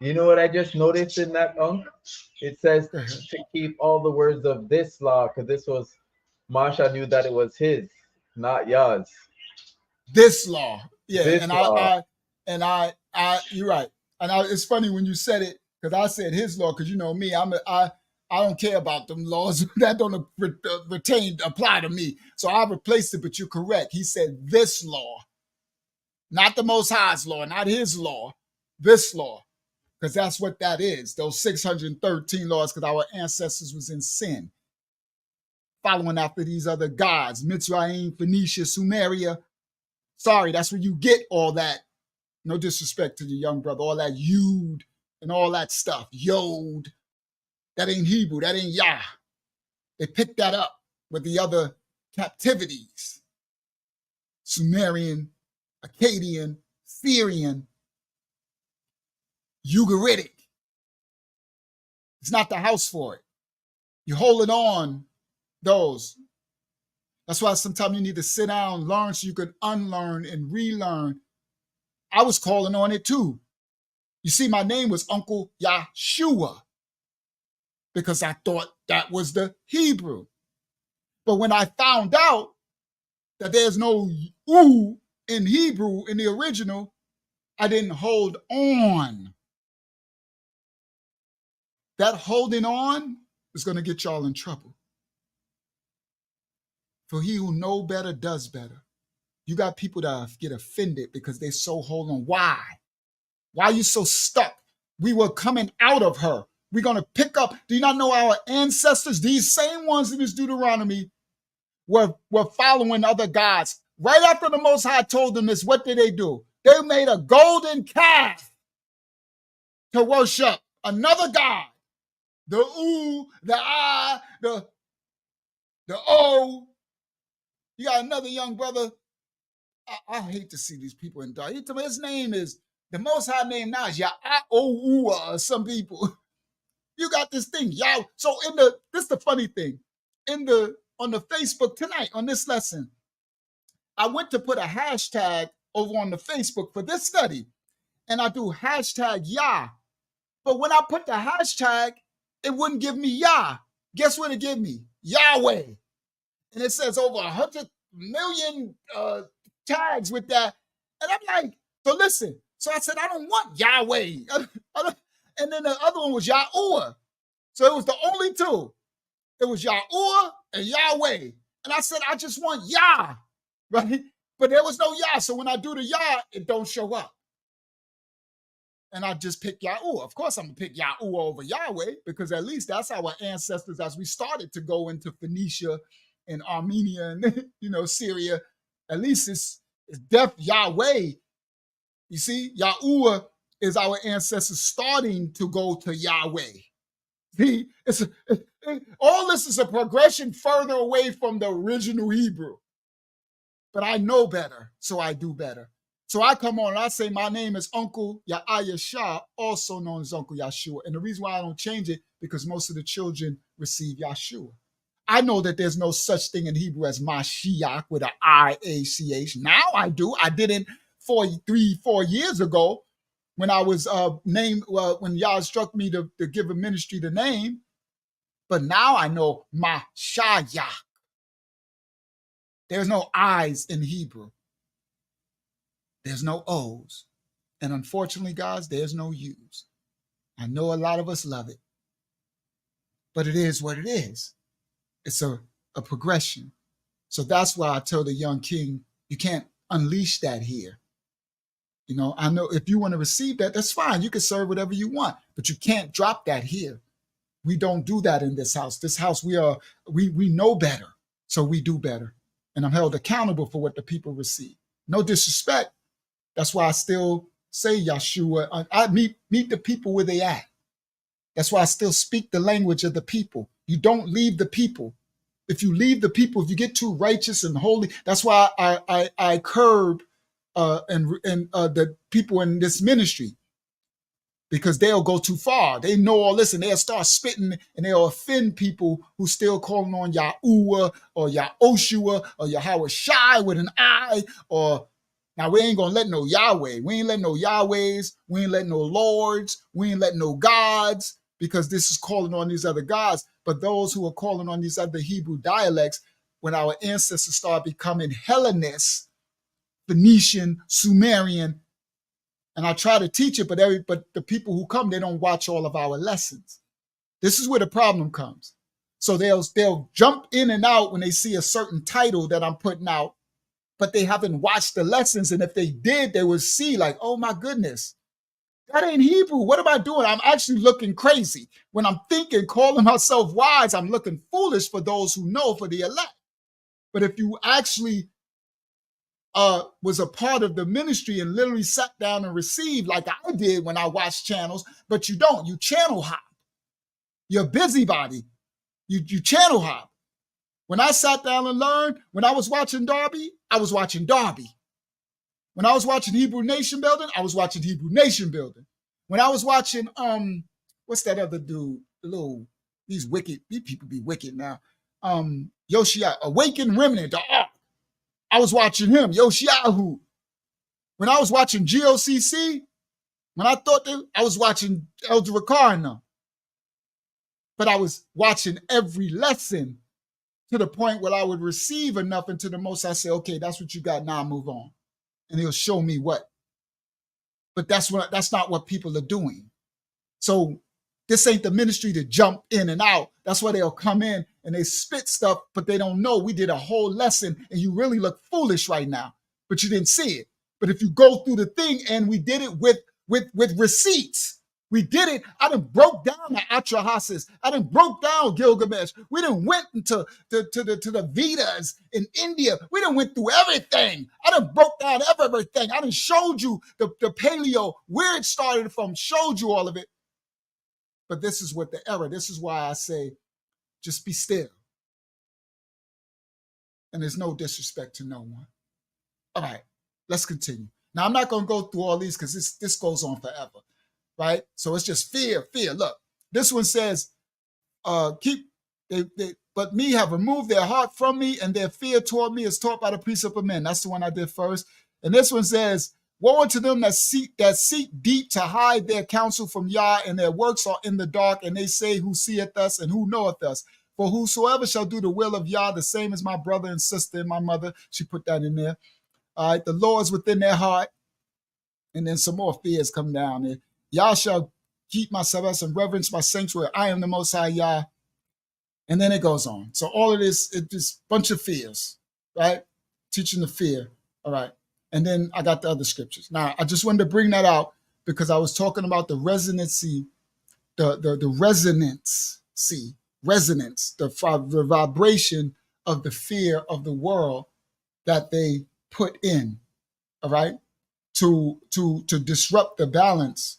You know what I just noticed in that, It says to keep all the words of this law, because this was, Masha knew that it was his, not yours. This law. Yeah, this and law. I you're right. And it's funny when you said it, because I said his law, because you know me, I don't care about them laws that don't apply to me. So I replaced it, but you're correct. He said this law, not the Most High's law, not his law, this law. Because that's what that is, those 613 laws, because our ancestors was in sin, following after these other gods, Mitzrayim, Phoenicia, Sumeria. Sorry, that's where you get all that, no disrespect to the young brother, all that Yud and all that stuff, Yod. That ain't Hebrew, that ain't Yah. They picked that up with the other captivities. Sumerian, Akkadian, Syrian, Ugaritic. It's not the house for it. You're holding on those. That's why sometimes you need to sit down, learn so you can unlearn and relearn. I was calling on it too. You see, my name was Uncle Yahshua because I thought that was the Hebrew. But when I found out that there's no U in Hebrew in the original, I didn't hold on. That holding on is going to get y'all in trouble. For he who know better does better. You got people that get offended because they so hold on. Why? Why are you so stuck? We were coming out of her. We're going to pick up. Do you not know our ancestors, these same ones in this Deuteronomy, were following other gods? Right after the Most High told them this, what did they do? They made a golden calf to worship another god. The U, the I, the O. You got another young brother. I hate to see these people in dark. His name is, the Most High name now is Yah-O-U-A, some people. You got this thing, Yah. So this is the funny thing. On the Facebook tonight, on this lesson, I went to put a hashtag over on the Facebook for this study. And I do hashtag Yah. But when I put the hashtag, it wouldn't give me Yah. Guess what it gave me? Yahweh. And it says over 100 million tags with that. And I'm like, so listen. So I said, I don't want Yahweh. And then the other one was Yahuwah. So it was the only two. It was Yahuwah and Yahweh. And I said, I just want Yah. Right? But there was no Yah. So when I do the Yah, it don't show up. And I just pick Yahuwah. Of course, I'm going to pick Yahuwah over Yahweh, because at least that's our ancestors as we started to go into Phoenicia and Armenia and, Syria. At least it's def Yahweh. You see, Yahuwah is our ancestors starting to go to Yahweh. See, all this is a progression further away from the original Hebrew. But I know better, so I do better. So I come on and I say, my name is Uncle Yahya, also known as Uncle Yahshua. And the reason why I don't change it, because most of the children receive Yahshua. I know that there's no such thing in Hebrew as Mashiach with an I-A-C-H. Now I do. I didn't 4 years ago when I was named, when Yah instructed me to give a ministry the name. But now I know Mashiach. There's no I's in Hebrew. There's no O's. And unfortunately, guys, there's no U's. I know a lot of us love it, but it is what it is. It's a progression. So that's why I tell the young king, you can't unleash that here. You know, I know if you want to receive that, that's fine. You can serve whatever you want, but you can't drop that here. We don't do that in this house. This house, we know better, so we do better. And I'm held accountable for what the people receive. No disrespect. That's why I still say Yeshua. I meet the people where they at. That's why I still speak the language of the people. You don't leave the people. If you leave the people, if you get too righteous and holy, that's why I curb the people in this ministry, because they'll go too far. They know all this and they'll start spitting and they'll offend people who still calling on Yahuwah or Yahoshua or Yahweh Shai with an I. Or now we ain't gonna let no Yahweh. We ain't letting no Yahwehs. We ain't letting no lords. We ain't letting no gods, because this is calling on these other gods. But those who are calling on these other Hebrew dialects, when our ancestors start becoming Hellenists, Phoenician, Sumerian, and I try to teach it, but the people who come, they don't watch all of our lessons. This is where the problem comes. So they'll jump in and out when they see a certain title that I'm putting out, but they haven't watched the lessons. And if they did, they would see like, oh my goodness, that ain't Hebrew. What am I doing? I'm actually looking crazy. When I'm thinking, calling myself wise, I'm looking foolish for those who know, for the elect. But if you actually was a part of the ministry and literally sat down and received like I did when I watched channels, but you don't. You channel hop. You're a busybody. You channel hop. When I sat down and learned, when I was watching Darby, I was watching Darby. When I was watching Hebrew Nation Building, I was watching Hebrew Nation Building. When I was watching, what's that other dude? These people be wicked now. Yoshiah, Awakened Remnant, the Ark. I was watching him, Yoshiahu. When I was watching GOCC, when I thought that I was watching Elder Ricard, but I was watching every lesson to the point where I would receive enough into the most. I say, okay, that's what you got. Now move on. And he'll show me what. But that's not what people are doing. So this ain't the ministry to jump in and out. That's why they'll come in and they spit stuff, but they don't know we did a whole lesson and you really look foolish right now, but you didn't see it. But if you go through the thing, and we did it with receipts. We did it. I done broke down the Atrahasis. I done broke down Gilgamesh. We done went into the Vedas in India. We done went through everything. I done broke down everything. I done showed you the paleo, where it started from, showed you all of it. But this is what the error. This is why I say, just be still. And there's no disrespect to no one. All right, let's continue. Now, I'm not going to go through all these because this goes on forever, right? So it's just fear. Look, this one says, but me have removed their heart from me, and their fear toward me is taught by the precept of men. That's the one I did first. And this one says, woe unto them that seek deep to hide their counsel from Yah, and their works are in the dark, and they say, who seeth us and who knoweth us? For whosoever shall do the will of Yah, the same as my brother and sister and my mother. She put that in there. All right, the Lord is within their heart. And then some more fears come down there. Yah shall keep my Sabbaths and reverence my sanctuary. I am the Most High Yah. And then it goes on. So all of this, it's just a bunch of fears, right? Teaching the fear. All right. And then I got the other scriptures. Now, I just wanted to bring that out because I was talking about the resonancy, the resonance, the vibration of the fear of the world that they put in, all right, to disrupt the balance,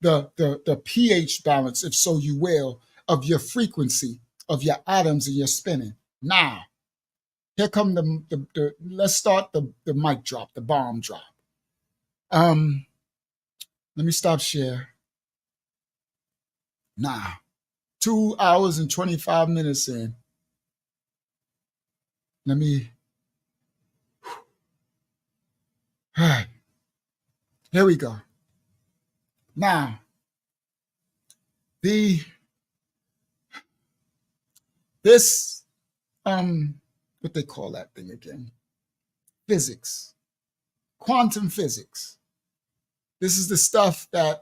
the pH balance, if so you will, of your frequency, of your atoms and your spinning. Now, here come let's start the mic drop, the bomb drop. Let me stop share. Now, 2 hours and 25 minutes in. All right, here we go. Now, what they call that thing again? Physics, quantum physics. This is the stuff that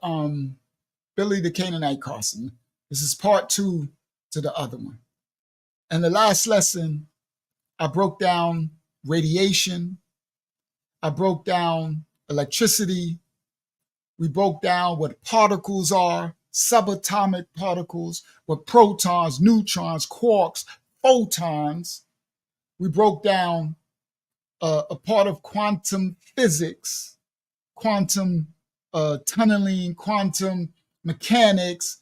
Billy the Canaanite Carson. This is part 2 to the other one. And the last lesson, I broke down radiation. I broke down electricity. We broke down what particles are, subatomic particles, what protons, neutrons, quarks, photons. We broke down a part of quantum physics, quantum tunneling, quantum mechanics,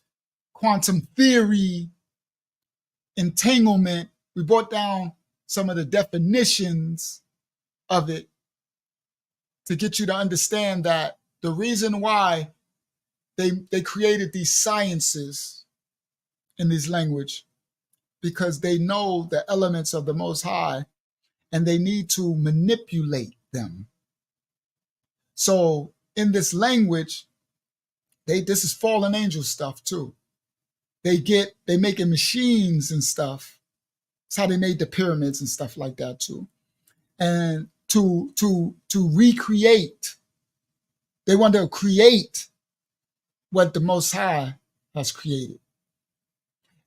quantum theory, entanglement. We brought down some of the definitions of it to get you to understand that the reason why they created these sciences in this language, because they know the elements of the Most High and they need to manipulate them. So in this language, this is fallen angel stuff too. They making machines and stuff. That's how they made the pyramids and stuff like that too. And to recreate, they want to create what the Most High has created.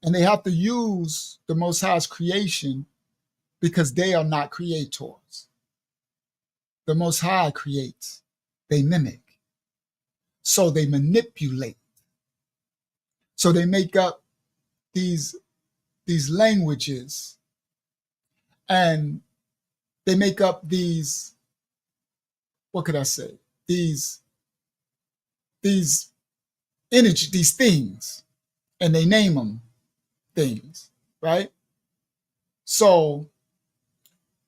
And they have to use the Most High's creation because they are not creators. The Most High creates. They mimic. So they manipulate. So they make up these languages, and they make up these, what could I say? These energy, these things, and they name them things, right? So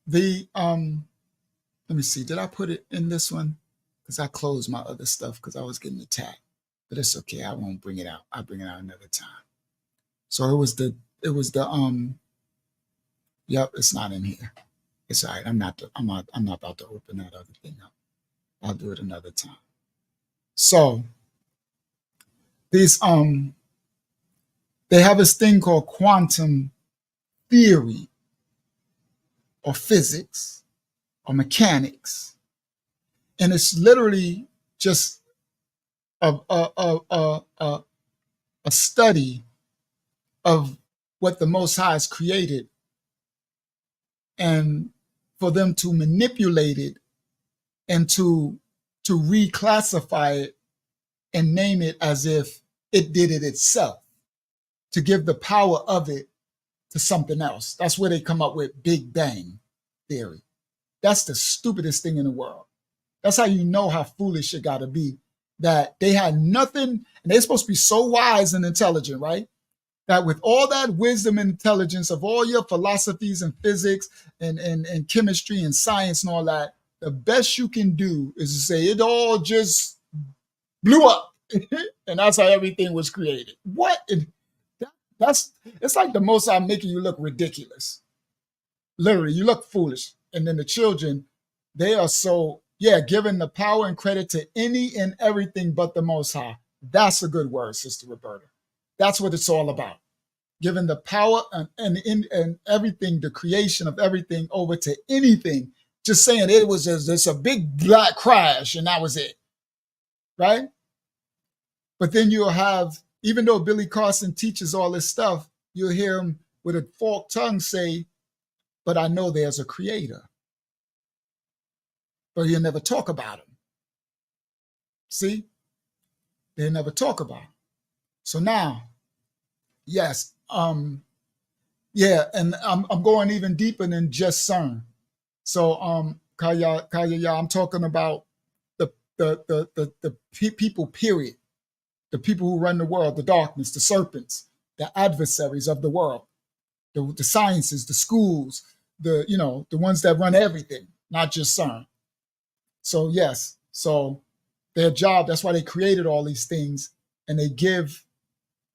the let me see, did I put it in this one? Because I closed my other stuff because I was getting attacked. But it's okay, I won't bring it out. I'll bring it out another time. So it was the yep, it's not in here. It's all right. I'm not about to open that other thing up. I'll do it another time. So these they have this thing called quantum theory or physics or mechanics, and it's literally just a study of what the Most High has created, and for them to manipulate it and to reclassify it and name it as if it did it itself, to give the power of it to something else. That's where they come up with Big Bang theory. That's the stupidest thing in the world. That's how you know how foolish it got to be, that they had nothing, and they're supposed to be so wise and intelligent, right? That with all that wisdom and intelligence of all your philosophies and physics and chemistry and science and all that, the best you can do is to say it all just blew up. And that's how everything was created. What? It's like the Most High making you look ridiculous. Literally, you look foolish. And then the children, they are so, giving the power and credit to any and everything but the Most High. That's a good word, Sister Roberta. That's what it's all about. Giving the power and everything, the creation of everything over to anything. Just saying it was just a big black crash and that was it. Right? But then you'll have, even though Billy Carson teaches all this stuff, you'll hear him with a forked tongue say, but I know there's a creator. But he'll never talk about him. See? They'll never talk about him. So now, yes, and I'm going even deeper than just CERN. So Kaya, I'm talking about the people, period. The people who run the world, the darkness, the serpents, the adversaries of the world, the sciences, the schools, the ones that run everything, not just CERN. So yes, so their job, that's why they created all these things, and they give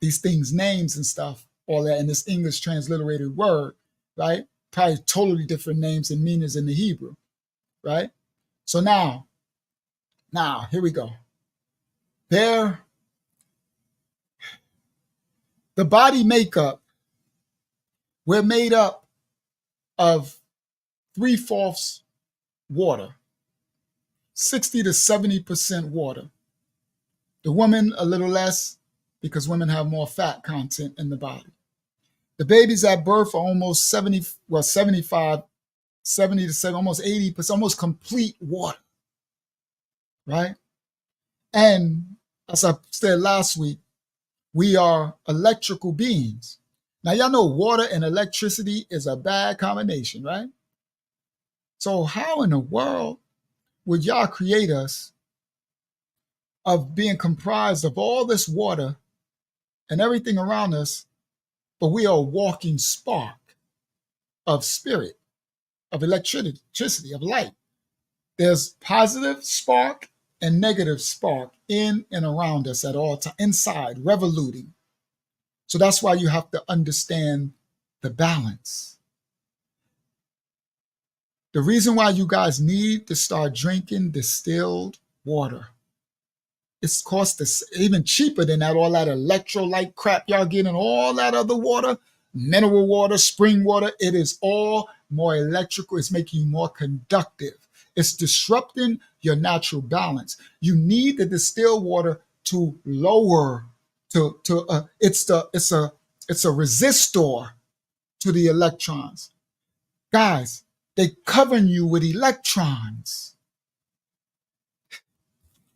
these things names and stuff, all that in this English transliterated word, right? Probably totally different names and meanings in the Hebrew, right? So now, here we go. The body makeup, we're made up of 3/4 water, 60 to 70% water. The woman, a little less, because women have more fat content in the body. The babies at birth are almost 75, 70 to 7, almost 80%, almost complete water, right? And as I said last week, we are electrical beings. Now, y'all know water and electricity is a bad combination, right? So how in the world would y'all create us of being comprised of all this water and everything around us, but we are a walking spark of spirit, of electricity, of light? There's positive spark and negative spark in and around us at all times, inside, revoluting. So that's why you have to understand the balance. The reason why you guys need to start drinking distilled water, it's cost us even cheaper than that, all that electrolyte crap y'all getting, all that other water, mineral water, spring water. It is all more electrical. It's making you more conductive. It's disrupting your natural balance. You need the distilled water to lower, it's a resistor to the electrons. Guys, they covering you with electrons.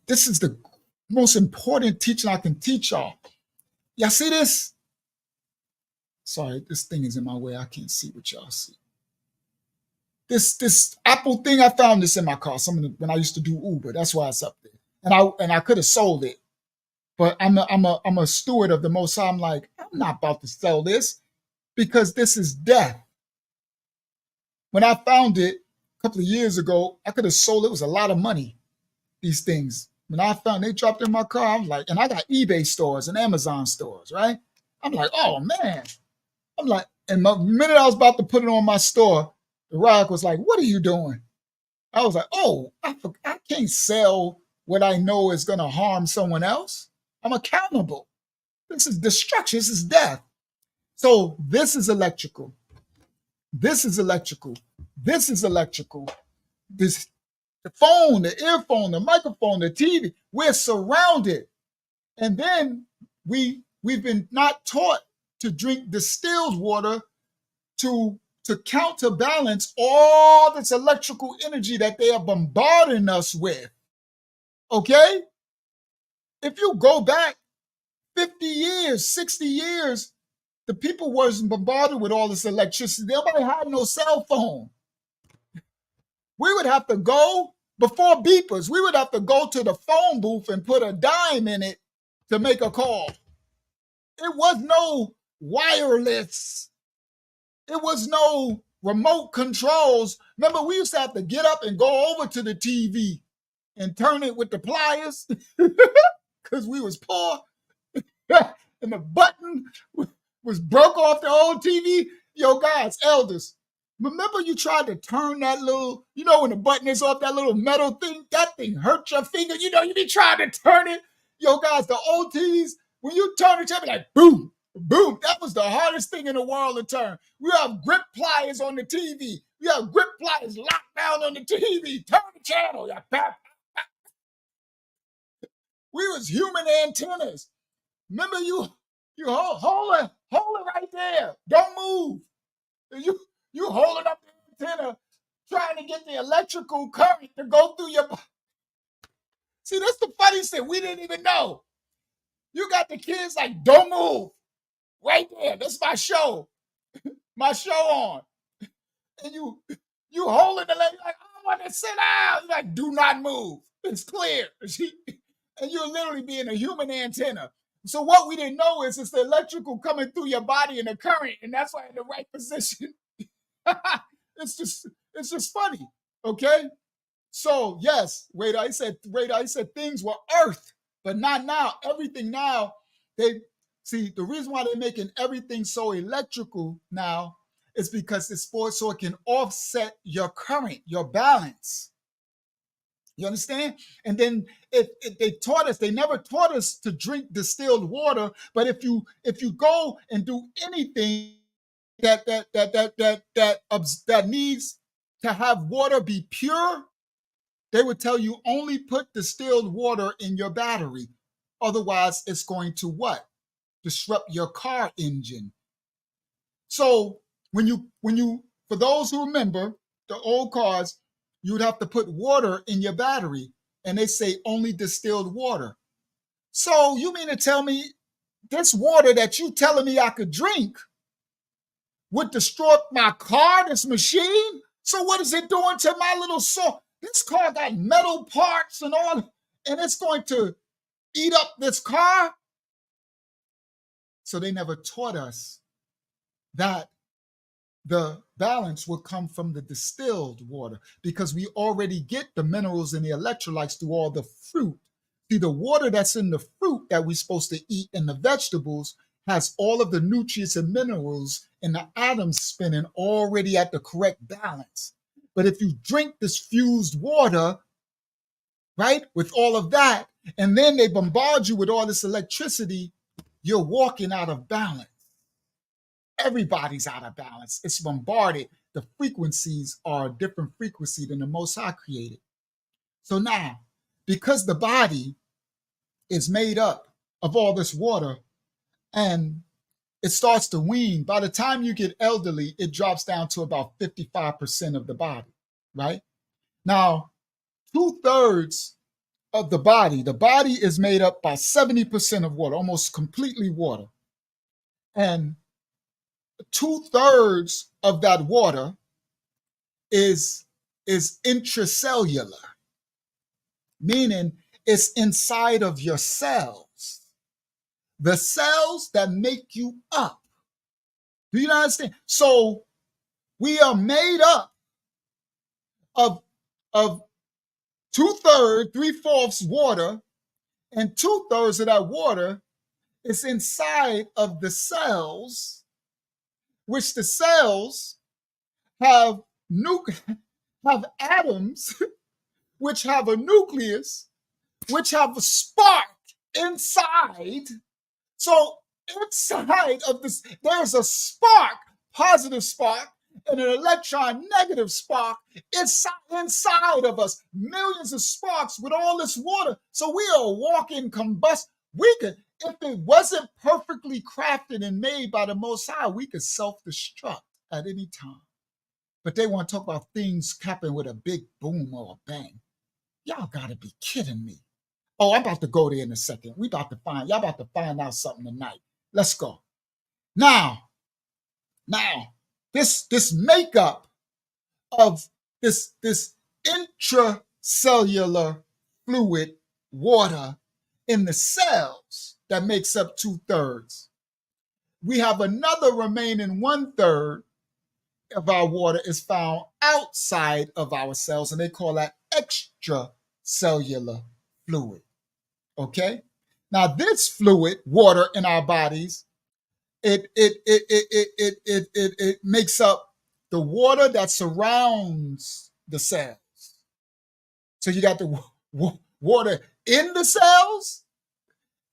This is the most important teaching I can teach y'all. Y'all see this? Sorry, this thing is in my way. I can't see what y'all see. This Apple thing, I found this in my car. When I used to do Uber, that's why it's up there. And I could have sold it, but I'm a steward of the Most High. I'm like, I'm not about to sell this because this is death. When I found it a couple of years ago, I could have sold it. It was a lot of money, these things. When I found they dropped in my car, I'm like, and I got eBay stores and Amazon stores, right? I'm like, oh man. I'm like, and the minute I was about to put it on my store, the Rock was like, what are you doing? I was like, oh, I can't sell what I know is going to harm someone else. I'm accountable. This is destruction. This is death. So this is electrical. This is electrical. This is electrical. The phone, the earphone, the microphone, the TV, we're surrounded. And then we've been not taught to drink distilled water to counterbalance all this electrical energy that they are bombarding us with. Okay? If you go back 50 years, 60 years, the people wasn't bombarded with all this electricity. Nobody had no cell phone. We would have to go, before beepers, we would have to go to the phone booth and put a dime in it to make a call. It was no wireless. It was no remote controls. Remember, we used to have to get up and go over to the TV and turn it with the pliers because we was poor. And the button was broke off the old TV. Yo, guys, elders, remember you tried to turn that little, when the button is off that little metal thing, that thing hurt your finger. You be trying to turn it. Yo, guys, the old TVs, when you turn it, be like, boom, boom. That was the hardest thing in the world to turn. We have grip pliers on the TV. We have grip pliers locked down on the TV. Turn the channel. We was human antennas. Remember, you hold it right there. Don't move. You holding up the antenna, trying to get the electrical current to go through your body. See, that's the funny thing. We didn't even know. You got the kids like, don't move. Right there. That's my show. My show on. And you holding the leg like, I want to sit down. You're like, do not move. It's clear. And you're literally being a human antenna. So what we didn't know is it's the electrical coming through your body and the current, and that's why in the right position. It's just funny. Okay? So yes, Radar, he said things were earth, but not now. Everything now, the reason why they're making everything so electrical now is because it's so it can offset your current, your balance. You understand? And then if they never taught us to drink distilled water, but if you go and do anything that needs to have water be pure, they would tell you only put distilled water in your battery. Otherwise, it's going to what? disrupt your car engine. So when you, for those who remember the old cars, you would have to put water in your battery, and they say only distilled water. So you mean to tell me this water that you telling me I could drink would destroy my car, this machine? So what is it doing to my little soul? This car got metal parts and all, and it's going to eat up this car? So they never taught us that the balance would come from the distilled water, because we already get the minerals and the electrolytes through all the fruit. See, the water that's in the fruit that we're supposed to eat and the vegetables has all of the nutrients and minerals and the atoms spinning already at the correct balance. But if you drink this fused water, right, with all of that, and then they bombard you with all this electricity, you're walking out of balance. Everybody's out of balance. It's bombarded. The frequencies are a different frequency than the Most High created. So now, because the body is made up of all this water and it starts to wean, by the time you get elderly, it drops down to about 55% of the body, right? Now, 2/3 of the body is made up by 70% of water, almost completely water. And 2/3 of that water is intracellular, meaning it's inside of your cells, the cells that make you up. Do you understand? So we are made up of 2/3, 3/4 water, and 2/3 of that water is inside of the cells, which the cells have atoms, which have a nucleus, which have a spark inside. So inside of this, there's a spark, positive spark, and an electron, negative spark, inside of us. Millions of sparks with all this water. So we are walking combust. We could, if it wasn't perfectly crafted and made by the Most High, we could self-destruct at any time. But they want to talk about things happening with a big boom or a bang. Y'all gotta be kidding me. Oh, I'm about to go there in a second. Y'all about to find out something tonight. Let's go. Now, this makeup of this intracellular fluid water in the cells that makes up 2/3. We have another remaining 1/3 of our water is found outside of our cells, and they call that extracellular fluid. Okay? Now this fluid, water in our bodies, it makes up the water that surrounds the cells. So you got the water in the cells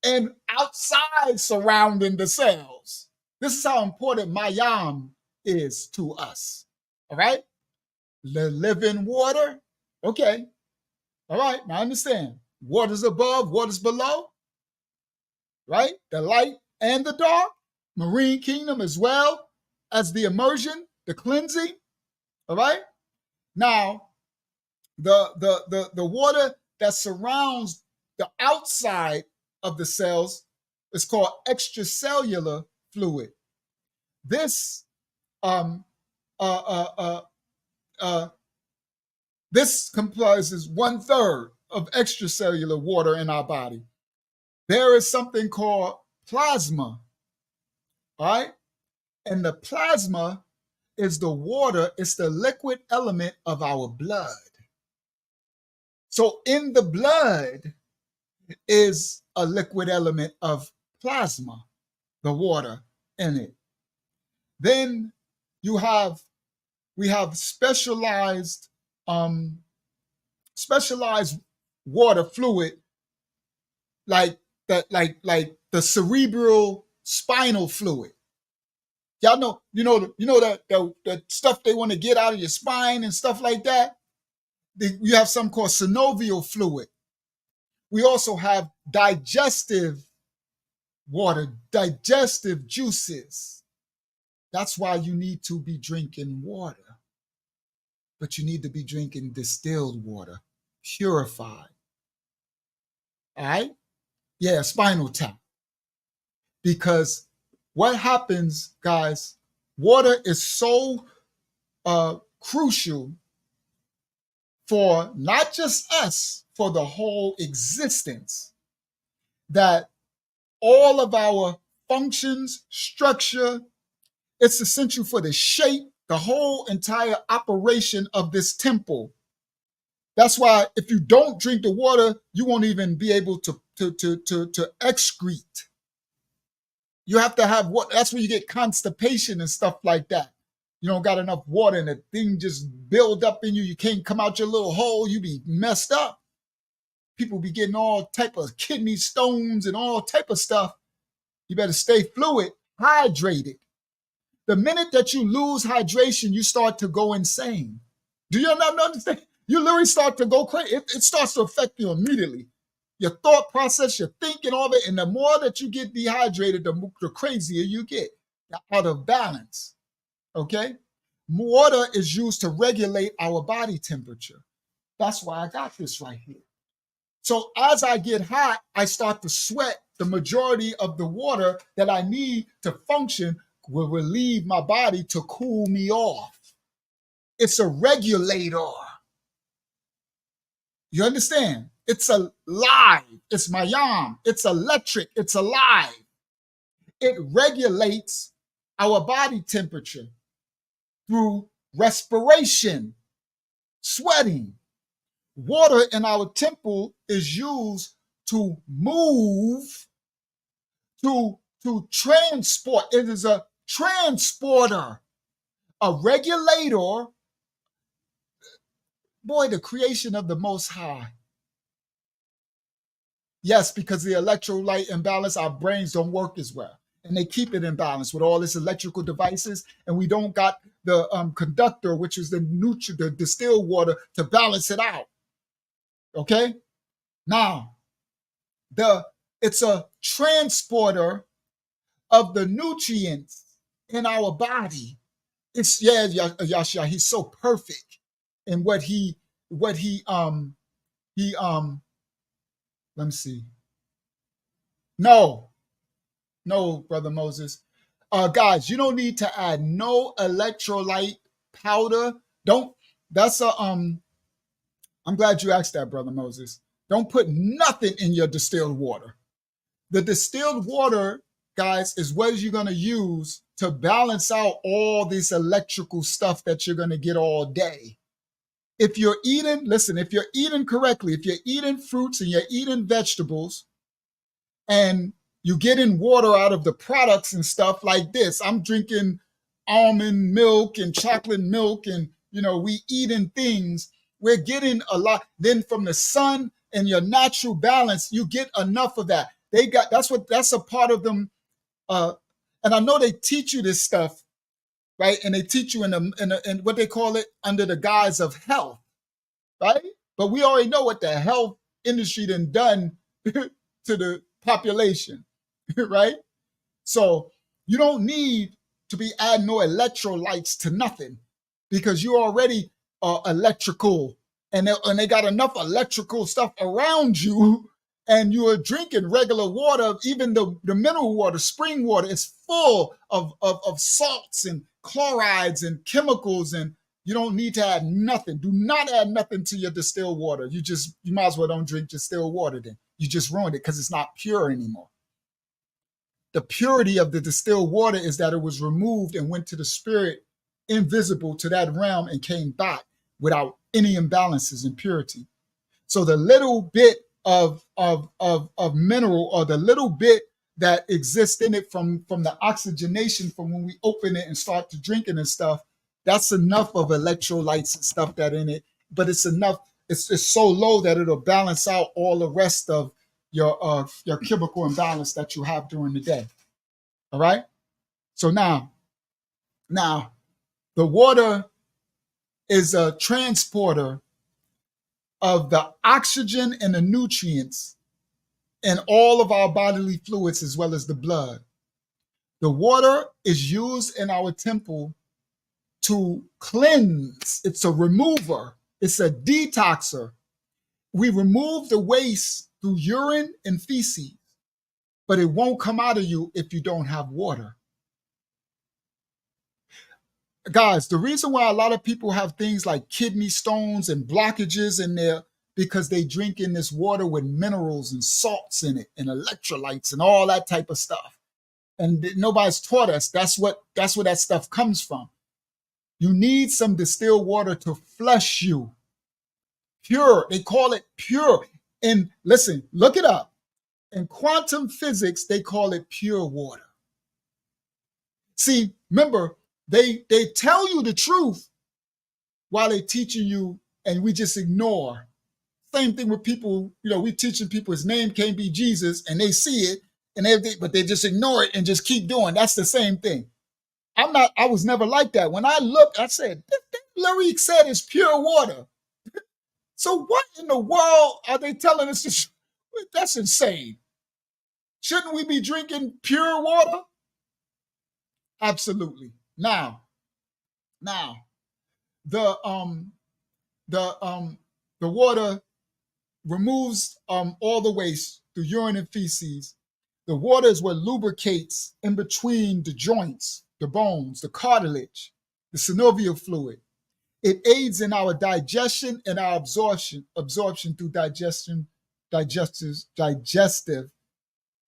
and outside surrounding the cells. This is how important Mayam is to us. All right? The living water. Okay. All right. Now understand. Water's above, water's below. Right? The light and the dark. Marine kingdom as well as the immersion, the cleansing. All right? Now, the water that surrounds the outside of the cells is called extracellular fluid. This this comprises 1/3 of extracellular water in our body. There is something called plasma, all right? And the plasma is the water, it's the liquid element of our blood. So in the blood is a liquid element of plasma, the water in it. Then we have specialized water fluid like the cerebral spinal fluid. Y'all know, the stuff they want to get out of your spine and stuff like that. You have something called synovial fluid. We also have digestive water, digestive juices. That's why you need to be drinking water. But you need to be drinking distilled water, purified. All right? Yeah, spinal tap. Because what happens, guys, water is so crucial for not just us, for the whole existence, that all of our functions, structure, it's essential for the shape, the whole entire operation of this temple. That's why if you don't drink the water, you won't even be able to excrete. You have to have what? That's where you get constipation and stuff like that. You don't got enough water and the thing just build up in you. You can't come out your little hole. You be messed up. People be getting all type of kidney stones and all type of stuff. You better stay fluid, hydrated. The minute that you lose hydration, you start to go insane. Do you not understand? You literally start to go crazy. It starts to affect you immediately. Your thought process, your thinking, all of it. And the more that you get dehydrated, the crazier you get. You're out of balance. Okay? Water is used to regulate our body temperature. That's why I got this right here. So as I get hot, I start to sweat. The majority of the water that I need to function will relieve my body to cool me off. It's a regulator. You understand? It's alive. It's mayam. It's electric. It's alive. It regulates our body temperature through respiration, sweating. Water in our temple is used to move, to transport. It is a transporter, a regulator. Boy, the creation of the Most High. Yes, because the electrolyte imbalance, our brains don't work as well. And they keep it in balance with all this electrical devices. And we don't got the conductor, which is the distilled water, to balance it out. Okay? Now, it's a transporter of the nutrients in our body. It's, yeah, Yasha, he's so perfect in what he let me see. No, Brother Moses. Guys, you don't need to add no electrolyte powder. I'm glad you asked that, Brother Moses. Don't put nothing in your distilled water. The distilled water, guys, is what you're going to use to balance out all this electrical stuff that you're going to get all day. If you're eating, listen, if you're eating correctly, if you're eating fruits and you're eating vegetables and you're getting water out of the products and stuff like this, I'm drinking almond milk and chocolate milk and, we eating things, we're getting a lot. Then from the sun and your natural balance, you get enough of that. That's a part of them. And I know they teach you this stuff, right? And they teach you in what they call it under the guise of health, right? But we already know what the health industry done to the population, right? So you don't need to be adding no electrolytes to nothing because you're already electrical and they got enough electrical stuff around you and you are drinking regular water. Even the mineral water, spring water is full of salts and chlorides and chemicals, and you don't need to add nothing. Do not add nothing to your distilled water. You might as well don't drink distilled water then. You just ruined it because it's not pure anymore. The purity of the distilled water is that it was removed and went to the spirit, invisible to that realm, and came back without any imbalances in purity. So the little bit of mineral, or the little bit that exists in it from the oxygenation from when we open it and start to drinking and stuff, that's enough of electrolytes and stuff that in it. But it's enough. It's so low that it'll balance out all the rest of your chemical imbalance that you have during the day. All right. So now the water is a transporter of the oxygen and the nutrients and all of our bodily fluids as well as the blood. The water is used in our temple to cleanse. It's a remover. It's a detoxer. We remove the waste through urine and feces, but it won't come out of you if you don't have water. Guys, the reason why a lot of people have things like kidney stones and blockages in there, because they drink in this water with minerals and salts in it and electrolytes and all that type of stuff. And nobody's taught us that's where that stuff comes from. You need some distilled water to flush you. Pure, they call it pure. And listen, look it up. In quantum physics, they call it pure water. See, remember, they tell you the truth while they're teaching you, and we just ignore. Same thing with people, we teaching people his name can't be Jesus, and they see it, and but they just ignore it and just keep doing. That's the same thing. I was never like that. When I looked, I said, Larry said it's pure water. So what in the world are they telling us? That's insane. Shouldn't we be drinking pure water? Absolutely. Now, the water removes all the waste through urine and feces. The water is what lubricates in between the joints, the bones, the cartilage, the synovial fluid. It aids in our digestion and our absorption through digestive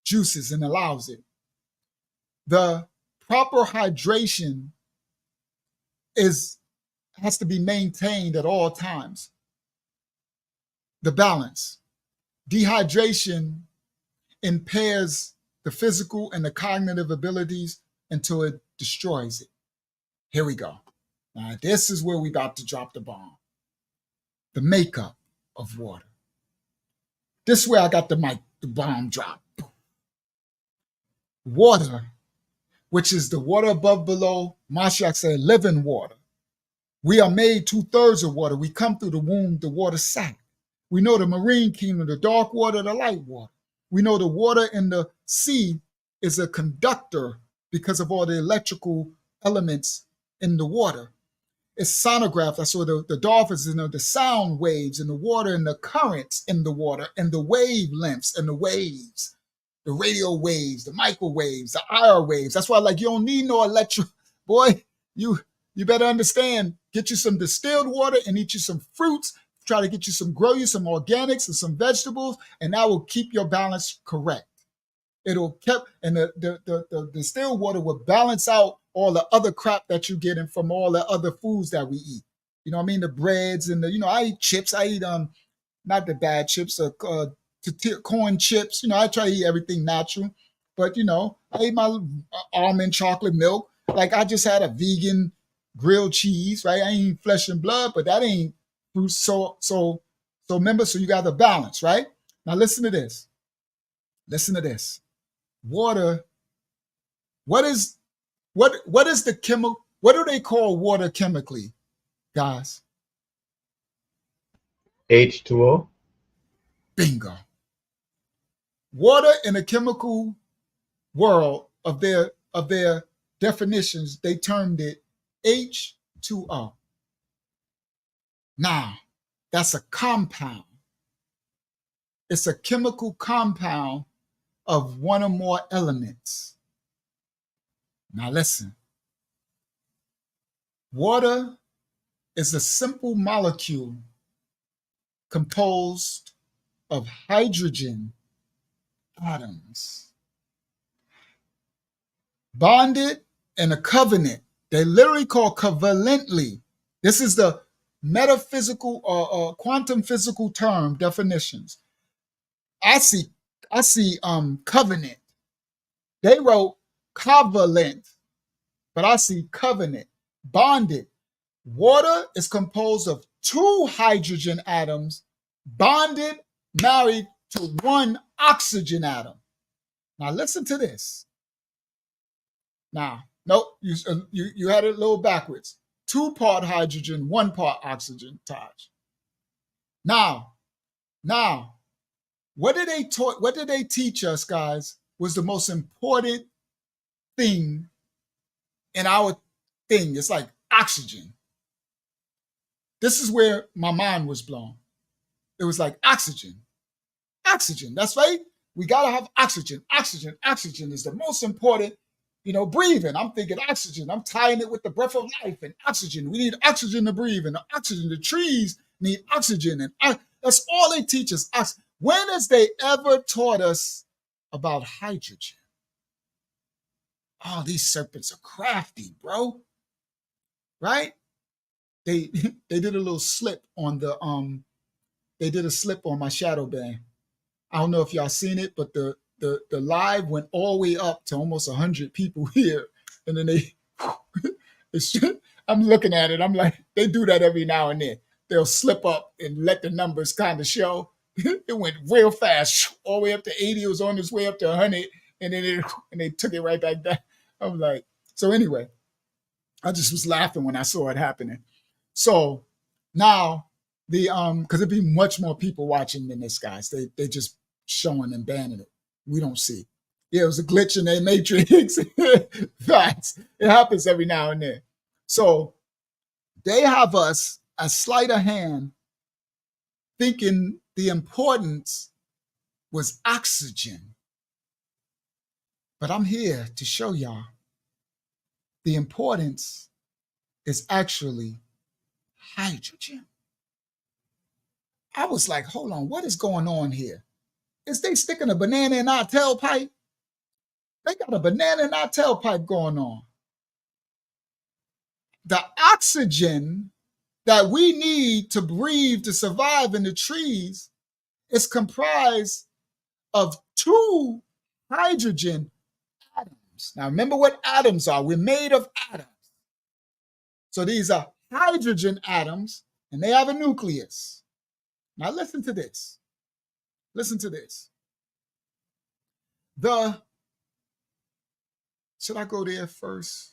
juices, and allows it. The proper hydration has to be maintained at all times. The balance. Dehydration impairs the physical and the cognitive abilities until it destroys it. Here we go. Now, this is where we about to drop the bomb. The makeup of water. This is where I got the bomb drop. Water, which is the water above, below, Mashiach said, living water. We are made 2/3 of water. We come through the womb, the water sac. We know the marine kingdom, the dark water, the light water. We know the water in the sea is a conductor because of all the electrical elements in the water. It's sonograph. That's where the dolphins, the sound waves in the water and the currents in the water and the wavelengths and the waves, the radio waves, the microwaves, the IR waves. That's why, you don't need no boy, you better understand, get you some distilled water and eat you some fruits. Try to get you grow you some organics and some vegetables, and that will keep your balance correct. It'll and the distilled water will balance out all the other crap that you're getting from all the other foods that we eat. You know what I mean? The breads and I eat chips. I eat not the bad chips, corn chips. I try to eat everything natural, but I eat my almond chocolate milk. Like I just had a vegan grilled cheese, right? I ain't eat flesh and blood, but that ain't fruit. So remember, so you got the balance, right? Now listen to this. Listen to this. Water. What is the chemical? What do they call water chemically, guys? H2O. Bingo. Water in the chemical world of their definitions, they termed it H2O. Now, that's a compound. It's a chemical compound of one or more elements. Now listen. Water is a simple molecule composed of hydrogen atoms bonded in a covenant. They literally call covalently. This is the metaphysical or quantum physical term definitions. I see covenant. They wrote covalent, but I see covenant. Bonded. Water is composed of 2 hydrogen atoms bonded, married to 1 oxygen atom. Now listen to this. Now, nope, you had it a little backwards. 2-part hydrogen, 1 part oxygen, Taj. Now, What did they teach us, guys, was the most important thing in our thing. It's like oxygen. This is where my mind was blown. It was like oxygen. Oxygen, that's right. We got to have oxygen. Oxygen is the most important, breathing. I'm thinking oxygen. I'm tying it with the breath of life and oxygen. We need oxygen to breathe, and oxygen, the trees need oxygen. And that's all they teach us. When has they ever taught us about hydrogen? Oh, these serpents are crafty, bro. Right? They did a little slip on they did a slip on my shadow band. I don't know if y'all seen it, but the live went all the way up to almost 100 people here. And then I'm looking at it. I'm like, they do that every now and then. They'll slip up and let the numbers kind of show. It went real fast, all the way up to 80. It was on its way up to 100. And then they took it right back down. I'm like, so anyway, I just was laughing when I saw it happening. So now because it'd be much more people watching than this, guys. They just showing and banning it. We don't see. Yeah, it was a glitch in their matrix. Facts. It happens every now and then. So they have us a sleight of hand thinking the importance was oxygen. But I'm here to show y'all the importance is actually hydrogen. I was like, hold on, what is going on here? Is they sticking a banana in our tailpipe? They got a banana in our tailpipe going on. The oxygen that we need to breathe to survive in the trees is comprised of 2 hydrogen atoms. Now, remember what atoms are. We're made of atoms. So these are hydrogen atoms, and they have a nucleus. Now, listen to this. Listen to this. Should I go there first?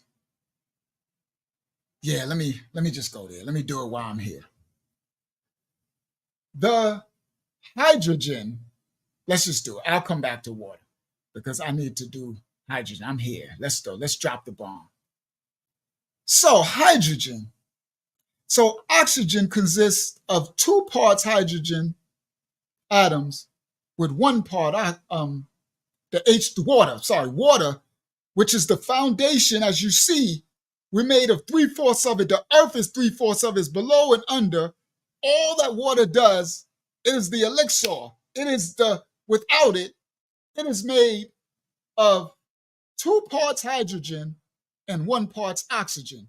Yeah, let me just go there. Let me do it while I'm here. The hydrogen, let's just do it. I'll come back to water because I need to do hydrogen. I'm here. Let's go. Let's drop the bomb. So hydrogen. So oxygen consists of 2 parts hydrogen atoms with 1 part water, which is the foundation. As you see, we're made of 3/4 of it. The earth is 3/4 of it, below and under. All that water does is the elixir. Without it, it is made of 2 parts hydrogen and 1 part oxygen.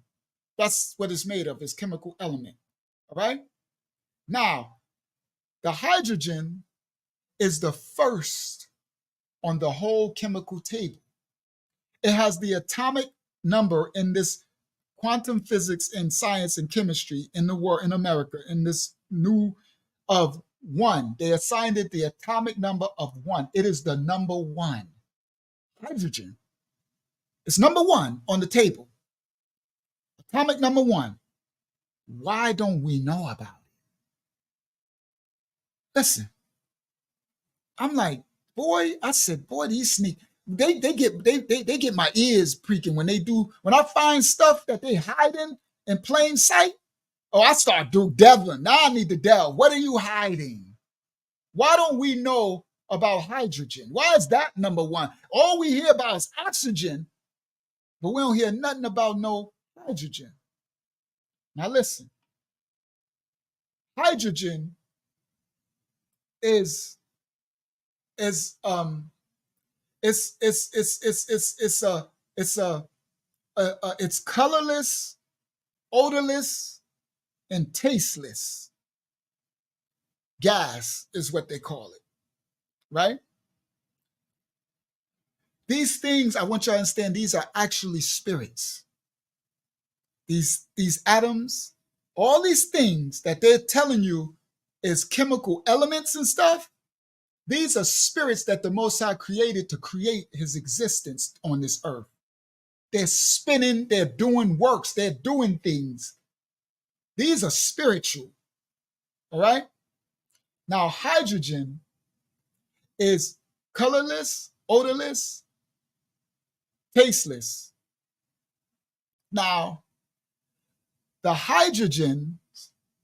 That's what it's made of, its chemical element. All right? Now, the hydrogen is the first on the whole chemical table. It has the atomic number in this quantum physics and science and chemistry in the world, in America, in this new of 1. They assigned it the atomic number of 1. It is the number 1. Hydrogen. It's number 1 on the table. Atomic number 1. Why don't we know about it? Listen, I'm like, boy, these sneak, they get my ears pricking when I find stuff that they hiding in plain sight. Oh, I start delving. Now I need to delve. What are you hiding? Why don't we know about hydrogen? Why is that number 1? All we hear about is oxygen, but we don't hear nothing about no hydrogen. Now listen, hydrogen it's colorless, odorless, and tasteless gas is what they call it, right? These things, I want you to understand, these are actually spirits. These atoms, all these things that they're telling you is chemical elements and stuff, these are spirits that the Most High created to create his existence on this earth. They're spinning, they're doing works, they're doing things. These are spiritual, all right? Now, hydrogen is colorless, odorless, tasteless. Now, the hydrogen's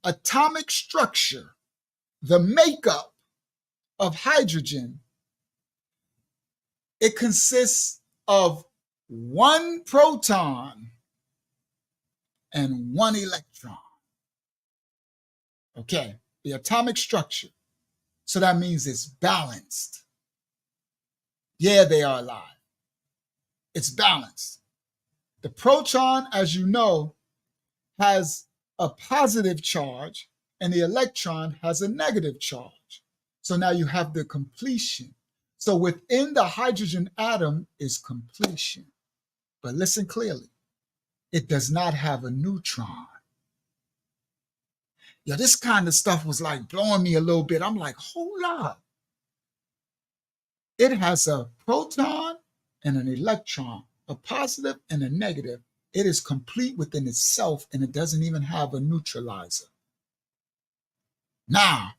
atomic structure, the makeup of hydrogen, it consists of one proton and one electron. Okay, the atomic structure. So that means it's balanced. Yeah, they are alive. It's balanced. The proton, as you know, has a positive charge and the electron has a negative charge. So now you have the completion. So within the hydrogen atom is completion. But listen clearly, it does not have a neutron. Yeah, this kind of stuff was like blowing me a little bit. I'm like, hold up. It has a proton and an electron, a positive and a negative. It is complete within itself and it doesn't even have a neutralizer. Now,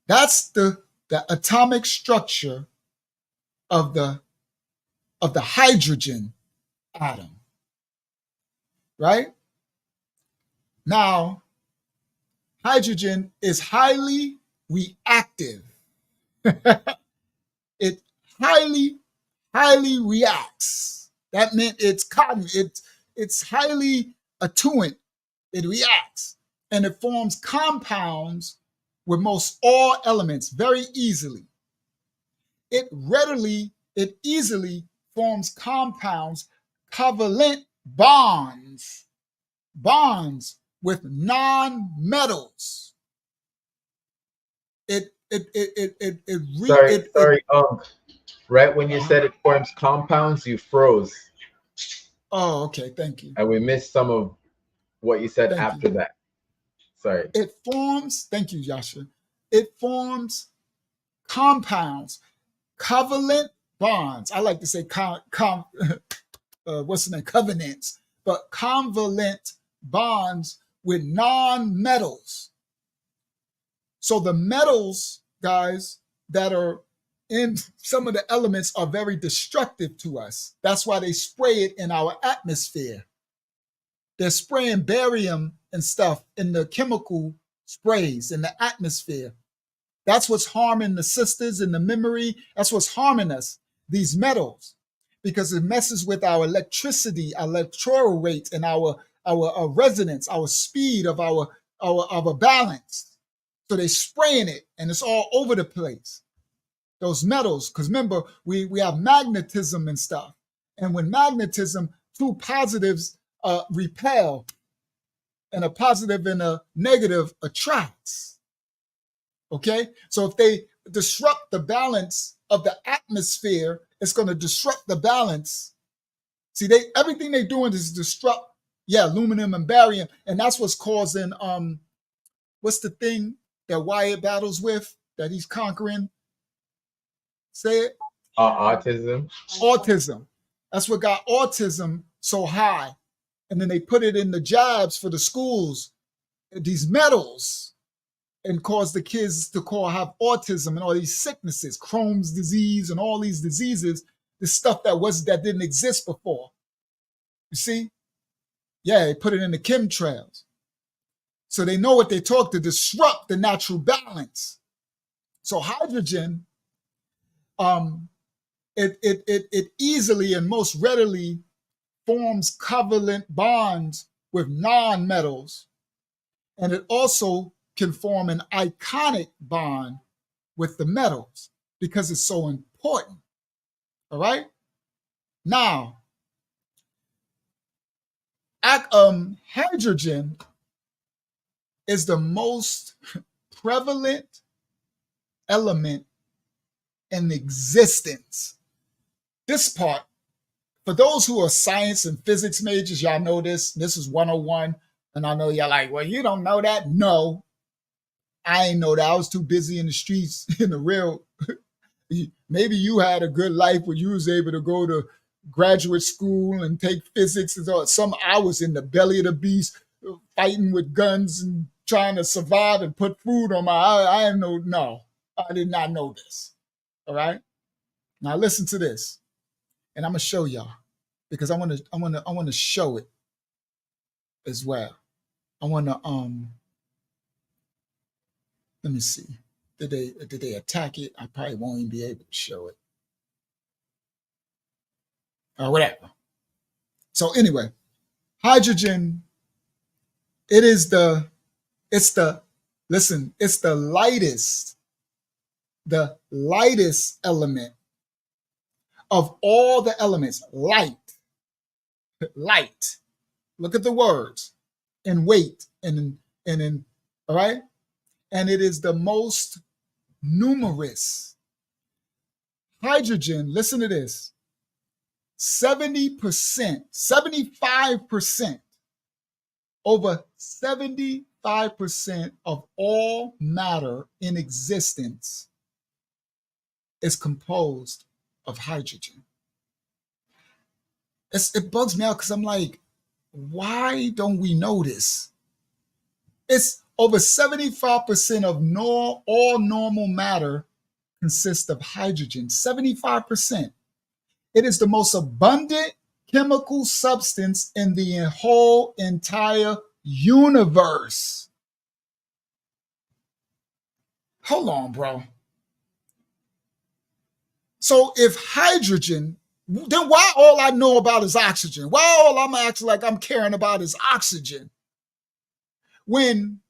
that's the atomic structure of the hydrogen atom, right? Now, hydrogen is highly reactive. It highly reacts. That meant it's highly attuned. It reacts and it forms compounds with most all elements very easily. It easily forms compounds, covalent bonds with non-metals. Right when you said it forms compounds, you froze. Oh, okay, thank you. And we missed some of what you said after that. Sorry. It forms, thank you, Yasha. It forms compounds, covalent bonds. I like to say what's the name? Covenants, but covalent bonds with non-metals. So the metals, guys, that are in some of the elements are very destructive to us. That's why they spray it in our atmosphere. They're spraying barium and stuff in the chemical sprays in the atmosphere. That's what's harming the sisters in the memory. That's what's harming us, these metals, because it messes with our electricity, our electoral rate, and our resonance, our speed of our balance. So they're spraying it and it's all over the place. Those metals, because remember, we have magnetism and stuff. And when magnetism, two positives repel and a positive and a negative attracts. Okay? So if they disrupt the balance of the atmosphere, it's going to disrupt the balance. See, everything they're doing is disrupt, aluminum and barium. And that's what's causing, what's the thing that Wyatt battles with, that he's conquering? Say it. Autism. Autism. That's what got autism so high. And then they put it in the jabs for the schools, these metals, and caused the kids to have autism and all these sicknesses, Crohn's disease and all these diseases, this stuff that didn't exist before. You see? Yeah, they put it in the chemtrails. So they know what they talk to disrupt the natural balance. So hydrogen, it easily and most readily forms covalent bonds with non-metals, and it also can form an ionic bond with the metals because it's so important. All right? Now, hydrogen is the most prevalent element in existence. This part, for those who are science and physics majors, y'all know this. This is 101. And I know y'all like, well, you don't know that. No, I ain't know that. I was too busy in the streets, in the real. Maybe you had a good life where you was able to go to graduate school and take physics and all. Some I was in the belly of the beast, fighting with guns and trying to survive and put food on my. I did not know this. All right. Now listen to this, and I'm gonna show y'all because I want to show it as well. I want to let me see. Did they attack it? I probably won't even be able to show it. Or whatever. So anyway, hydrogen, it's the lightest element of all the elements. Light. Look at the words in weight and in all right. And it is the most numerous. Hydrogen, listen to this. 70%, 75%, over 75% of all matter in existence is composed of hydrogen. It bugs me out because I'm like, why don't we know this? It's over 75% of all normal matter consists of hydrogen, 75%. It is the most abundant chemical substance in the whole entire universe. Hold on, bro. So if hydrogen, then why all I know about is oxygen? Why all I'm acting like I'm caring about is oxygen? When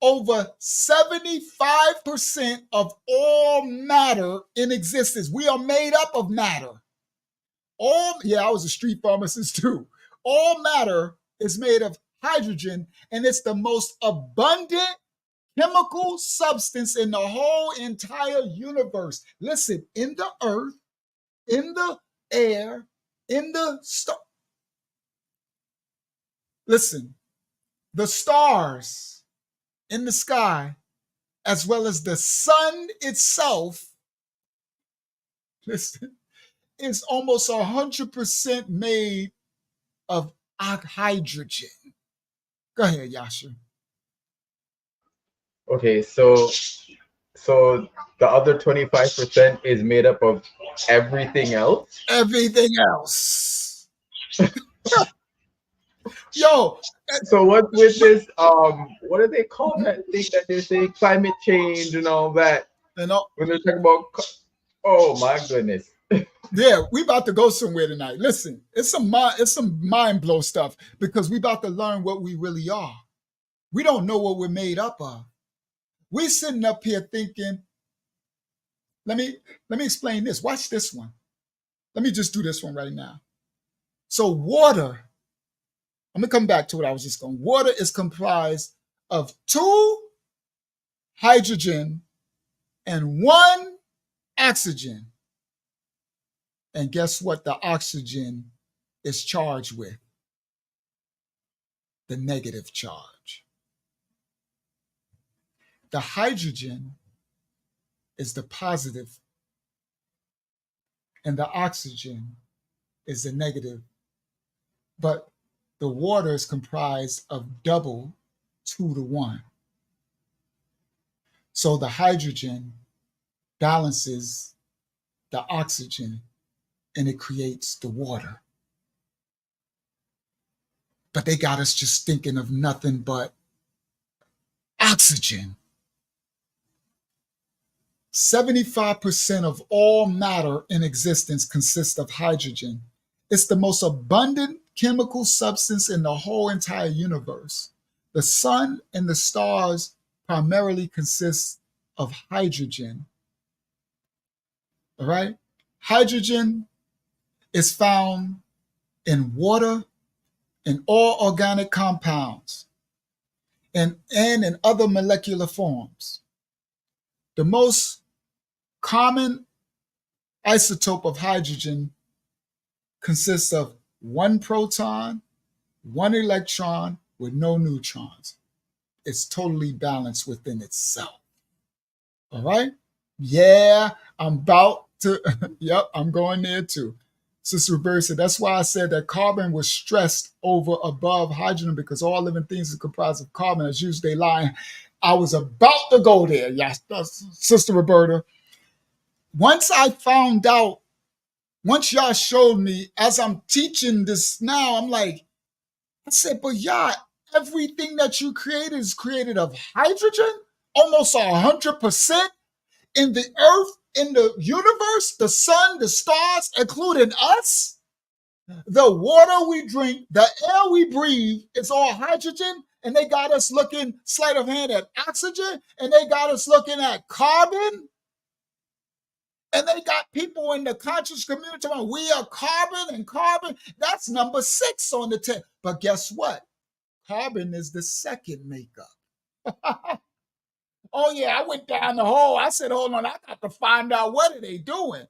over 75% of all matter in existence, we are made up of matter. I was a street pharmacist too. All matter is made of hydrogen, and it's the most abundant chemical substance in the whole entire universe. Listen, in the earth, in the air, in the star. Listen, the stars in the sky, as well as the sun itself, listen, is almost 100% made of hydrogen. Go ahead, Yasha. Okay, so the other 25% is made up of everything else. Everything else. Yo. So what's with this? What do they call that thing that they say climate change and all that? When they're talking about, oh my goodness. Yeah, we about to go somewhere tonight. Listen, it's some mind blow stuff because we about to learn what we really are. We don't know what we're made up of. We sitting up here thinking, let me explain this. Watch this one. Let me just do this one right now. So water, I'm gonna come back to what I was just going. Water is comprised of 2 hydrogen and 1 oxygen. And guess what the oxygen is charged with? The negative charge. The hydrogen is the positive, and the oxygen is the negative. But the water is comprised of double 2 to 1. So the hydrogen balances the oxygen and it creates the water. But they got us just thinking of nothing but oxygen. 75% of all matter in existence consists of hydrogen. It's the most abundant chemical substance in the whole entire universe. The sun and the stars primarily consist of hydrogen. All right? Hydrogen is found in water, in all organic compounds, and in other molecular forms. The most common isotope of hydrogen consists of 1 proton, 1 electron with no neutrons. It's totally balanced within itself. All right? Yeah, I'm about to, yep, I'm going there too. Sister Roberta said, that's why I said that carbon was stressed over above hydrogen because all living things are comprised of carbon. As usual, they lie. I was about to go there, yes, Sister Roberta. once I found out, once y'all showed me, as I'm teaching this now, I'm like, I said, but y'all, everything that you created is created of hydrogen, almost 100% in the earth, in the universe, the sun, the stars, including us. The water we drink, the air we breathe, it's all hydrogen. And they got us looking, sleight of hand, at oxygen. And they got us looking at carbon. And they got people in the conscious community talking, we are carbon and carbon. That's number 6 on the 10. But guess what? Carbon is the second makeup. Oh, yeah, I went down the hole. I said, hold on, I got to find out what are they doing.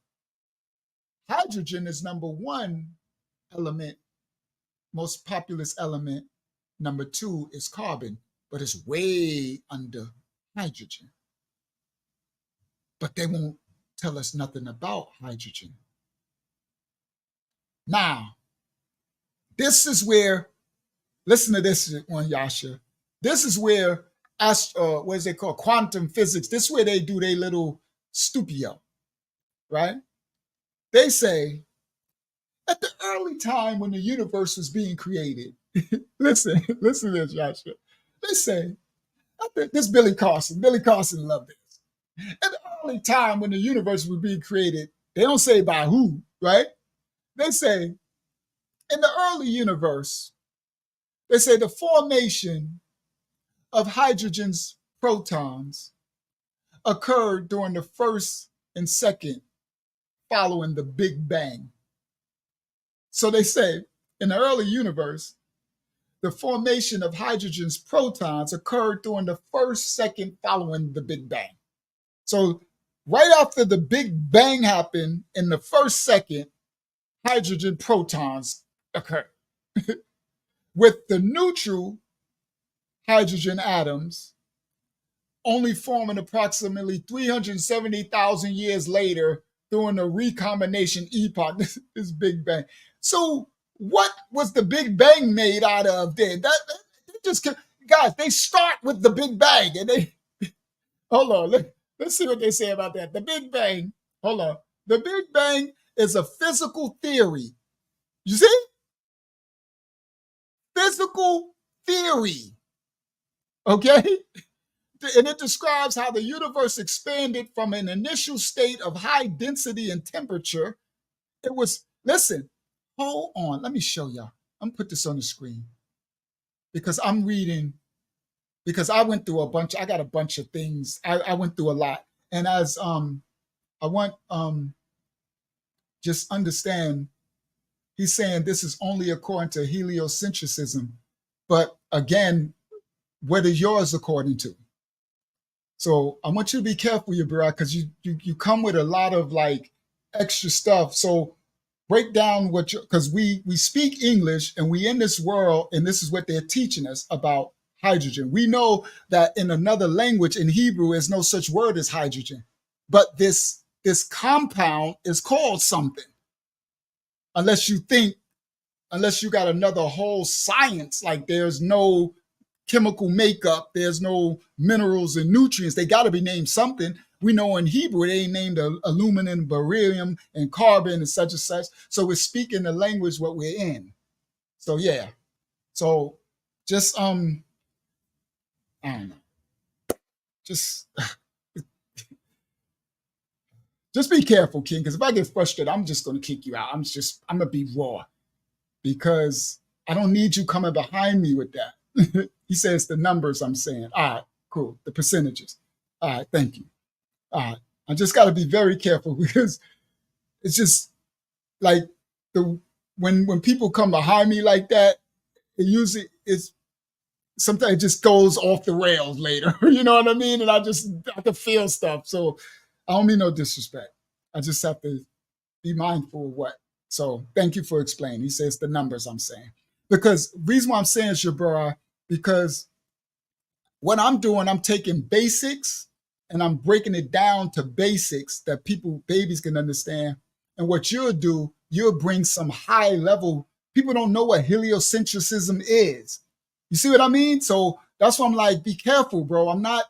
Hydrogen is number 1 element, most populous element. Number 2 is carbon, but it's way under hydrogen. But they won't tell us nothing about hydrogen. Now, this is where, listen to this one, Yasha. This is where, what is it called? Quantum physics. This is where they do their little stupio, right? They say, at the early time when the universe was being created, listen to this, Yasha. They say, I think this Billy Carson loved this. At the early time when the universe was being created, they don't say by who, right? They say, in the early universe, they say the formation of hydrogen's protons occurred during the first and second following the Big Bang. So they say, in the early universe, the formation of hydrogen's protons occurred during the first second following the Big Bang. So right after the Big Bang happened, in the first second, hydrogen protons occurred. With the neutral hydrogen atoms only forming approximately 370,000 years later during the recombination epoch, this Big Bang. So what was the Big Bang made out of then? That just, guys, they start with the Big Bang and they, hold on, let's see what they say about that. The Big Bang, hold on. The Big Bang is a physical theory. You see? Physical theory. Okay? And it describes how the universe expanded from an initial state of high density and temperature. It was, listen, hold on, let me show y'all. I'm gonna put this on the screen because I'm reading, because I went through I got a bunch of things. I went through a lot. And as I want just understand, he's saying this is only according to heliocentrism. But again, what is yours according to? So I want you to be careful, your brother, because you come with a lot of like extra stuff. So break down what you, because we speak English and we in this world, and this is what they're teaching us about hydrogen. We know that in another language, in Hebrew, there's no such word as hydrogen, but this compound is called something. Unless you got another whole science, like there's no chemical makeup, there's no minerals and nutrients. They got to be named something. We know in Hebrew, they ain't named aluminum, beryllium, and carbon and such and such. So we're speaking the language what we're in. So yeah. So just, I don't know. Just be careful, King, because if I get frustrated, I'm just going to kick you out. I'm going to be raw because I don't need you coming behind me with that. He says the numbers I'm saying. All right, cool. The percentages. All right, thank you. All right. I just got to be very careful because it's just like when people come behind me like that, it usually is sometimes it just goes off the rails later. You know what I mean? And I just have to feel stuff. So I don't mean no disrespect. I just have to be mindful of what. So thank you for explaining. He says the numbers I'm saying. Because the reason why I'm saying is, Shabara, because what I'm doing, I'm taking basics and I'm breaking it down to basics that babies can understand. And what you'll do, you'll bring some high level. People don't know what heliocentrism is. You see what I mean? So that's why I'm like, be careful, bro. I'm not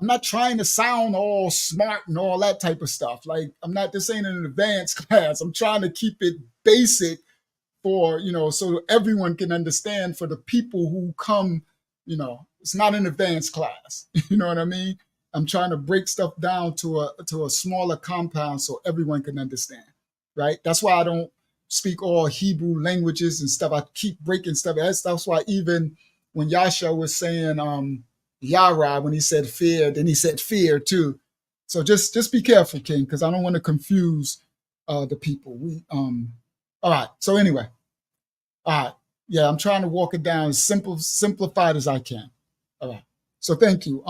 I'm not trying to sound all smart and all that type of stuff. Like, this ain't an advanced class. I'm trying to keep it basic for, so everyone can understand, for the people who come, it's not an advanced class. You know what I mean? I'm trying to break stuff down to a smaller compound so everyone can understand, right? That's why I don't speak all Hebrew languages and stuff. I keep breaking stuff. That's why even when Yasha was saying Yara, when he said fear, then he said fear too. So just be careful, King, because I don't want to confuse the people. All right. So anyway, all right. Yeah, I'm trying to walk it down as simplified as I can. All right. So thank you.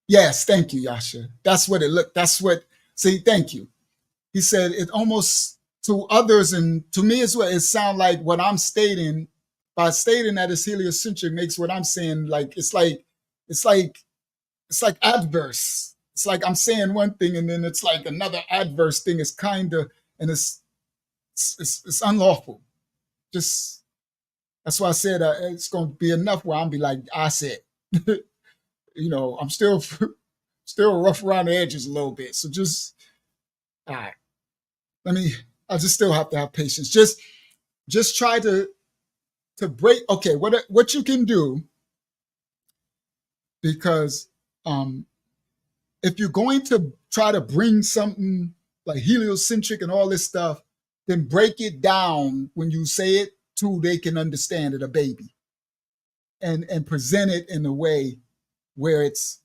Yes, thank you, Yasha. That's what it looked. See, thank you. He said it almost to others and to me as well. It sounds like what I'm stating, by stating that it's heliocentric, makes what I'm saying it's like adverse. It's like I'm saying one thing and then it's like another adverse thing is kind of, and it's unlawful. Just that's why I said it's going to be enough where I'm be like, I said, I'm still rough around the edges a little bit. So just, all right, I just still have to have patience. Just try to break. Okay, what you can do, because if you're going to try to bring something like heliocentric and all this stuff, then break it down when you say it to they can understand it, a baby, and present it in a way where it's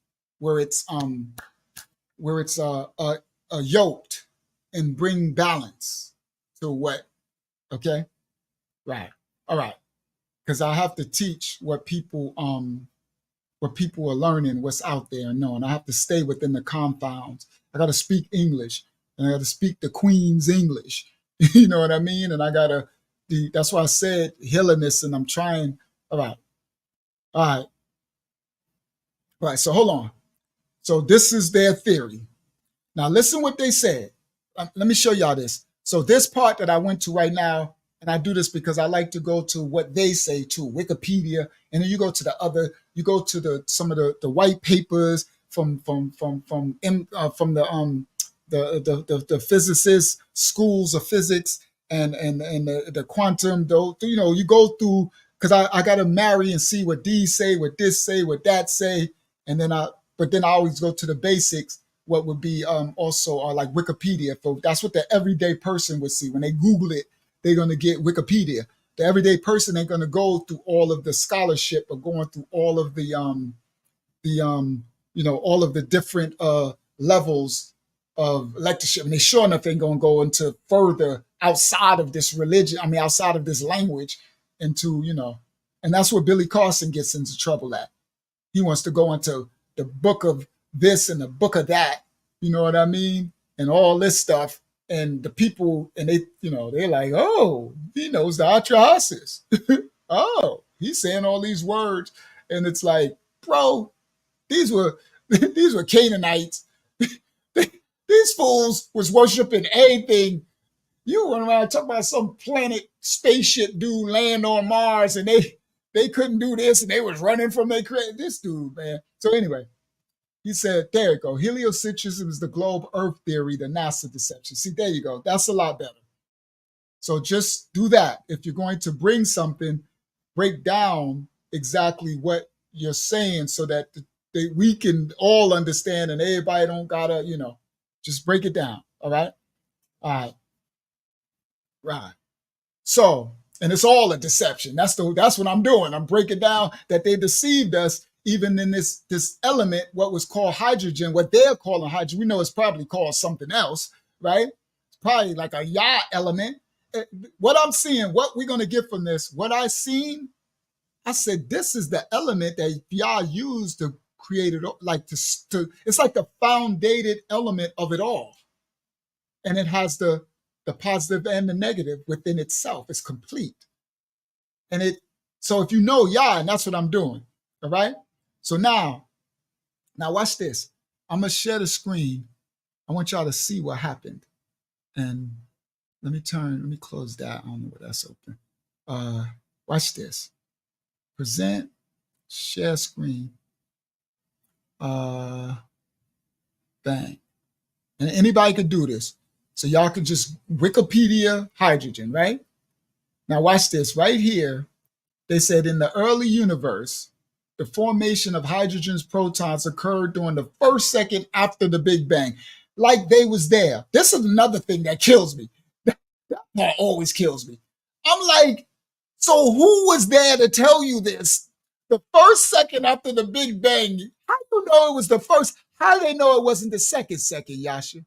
yoked and bring balance to what. Okay, right, all right, because I have to teach what people are learning, what's out there and knowing. I have to stay within the confounds. I got to speak English, and I got to speak the Queen's English. You know what I mean? And I gotta. That's why I said Hellenist, and I'm trying. All right. So hold on. So this is their theory. Now listen what they said. Let me show y'all this. So this part that I went to right now, and I do this because I like to go to what they say too, Wikipedia, and then you go to some of the white papers from the physicists, schools of physics, and the quantum. Though you go through, because I got to marry and see what these say, what this say, what that say, and then I always go to the basics. What would be also like Wikipedia. So that's what the everyday person would see when they Google it. They're going to get Wikipedia. The everyday person ain't going to go through all of the scholarship or going through all of the all of the different levels of lectureship. And they sure enough ain't going to go into further outside of this religion. I mean, outside of this language into, and that's where Billy Carson gets into trouble at. He wants to go into the book of this and the book of that, you know what I mean? And all this stuff. And the people, and they're like, oh, he knows the Atrahasis. Oh, he's saying all these words. And it's like, bro, these were Canaanites. These fools was worshiping anything. You went around talking about some planet spaceship dude land on Mars, and they couldn't do this, and they was running from their credit. This dude, man. So anyway, he said, there you go. Heliocentrism is the globe Earth theory, the NASA deception. See, there you go. That's a lot better. So just do that. If you're going to bring something, break down exactly what you're saying so that we can all understand and everybody don't gotta, just break it down. All right? All right. Right. So, and it's all a deception. That's what I'm doing. I'm breaking down that they deceived us. Even in this element, what was called hydrogen, what they're calling hydrogen, we know it's probably called something else, right? It's probably like a Yah element. What I'm seeing, what we're going to get from this, what I seen, I said, this is the element that Yah used to create it, like it's like the foundated element of it all. And it has the positive and the negative within itself. It's complete. So if you know Yah, and that's what I'm doing, all right? So now watch this. I'm going to share the screen. I want y'all to see what happened. And let me close that. I don't know what that's open. Watch this. Present, Share screen. Bang. And anybody could do this. So y'all can just Wikipedia hydrogen, right? Now watch this right here. They said in the early universe, the formation of hydrogen's protons occurred during the first second after the Big Bang. Like they was there. This is another thing that kills me. That always kills me. I'm like, so who was there to tell you this? The first second after the Big Bang, how do you know it was the first? How do they know it wasn't the second, Yasha?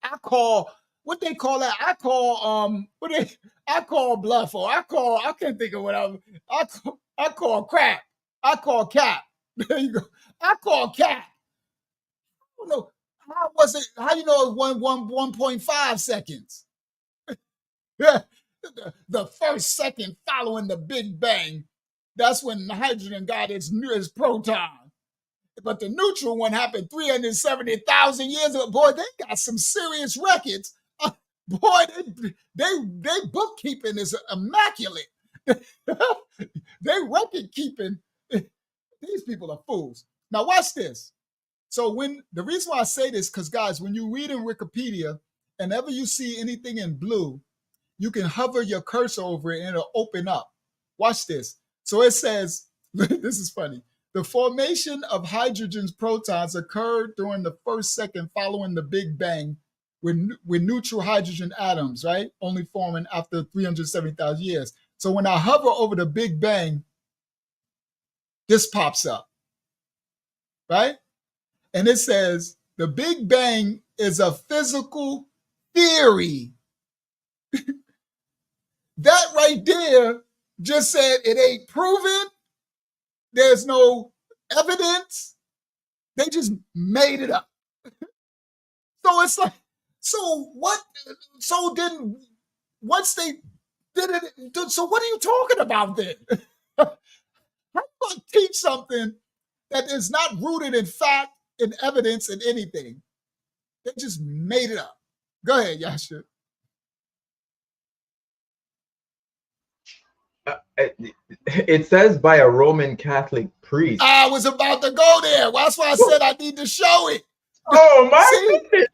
I call, what they call that? I call bluff, or I can't think of what I call crap. I call cap. There you go. I call cap. I don't know. How was it? How you know it was 1.5 seconds? The first second following the Big Bang, that's when hydrogen got its proton. But the neutral one happened 370,000 years ago. Boy, they got some serious records. Boy, they bookkeeping is immaculate. They record keeping. These people are fools. Now watch this. So the reason why I say this, because guys, when you read in Wikipedia, and ever you see anything in blue, you can hover your cursor over it and it'll open up. Watch this. So it says, this is funny. The formation of hydrogen's protons occurred during the first second following the Big Bang with neutral hydrogen atoms, right? Only forming after 370,000 years. So when I hover over the Big Bang, this pops up, right? And it says, the Big Bang is a physical theory. That right there just said it ain't proven. There's no evidence. They just made it up. So it's like, so what? So then once they did it, so what are you talking about then? How do you teach something that is not rooted in fact, in evidence, in anything? They just made it up. Go ahead, Yasha. It says by a Roman Catholic priest. I was about to go there. That's why I said I need to show it. Oh my goodness!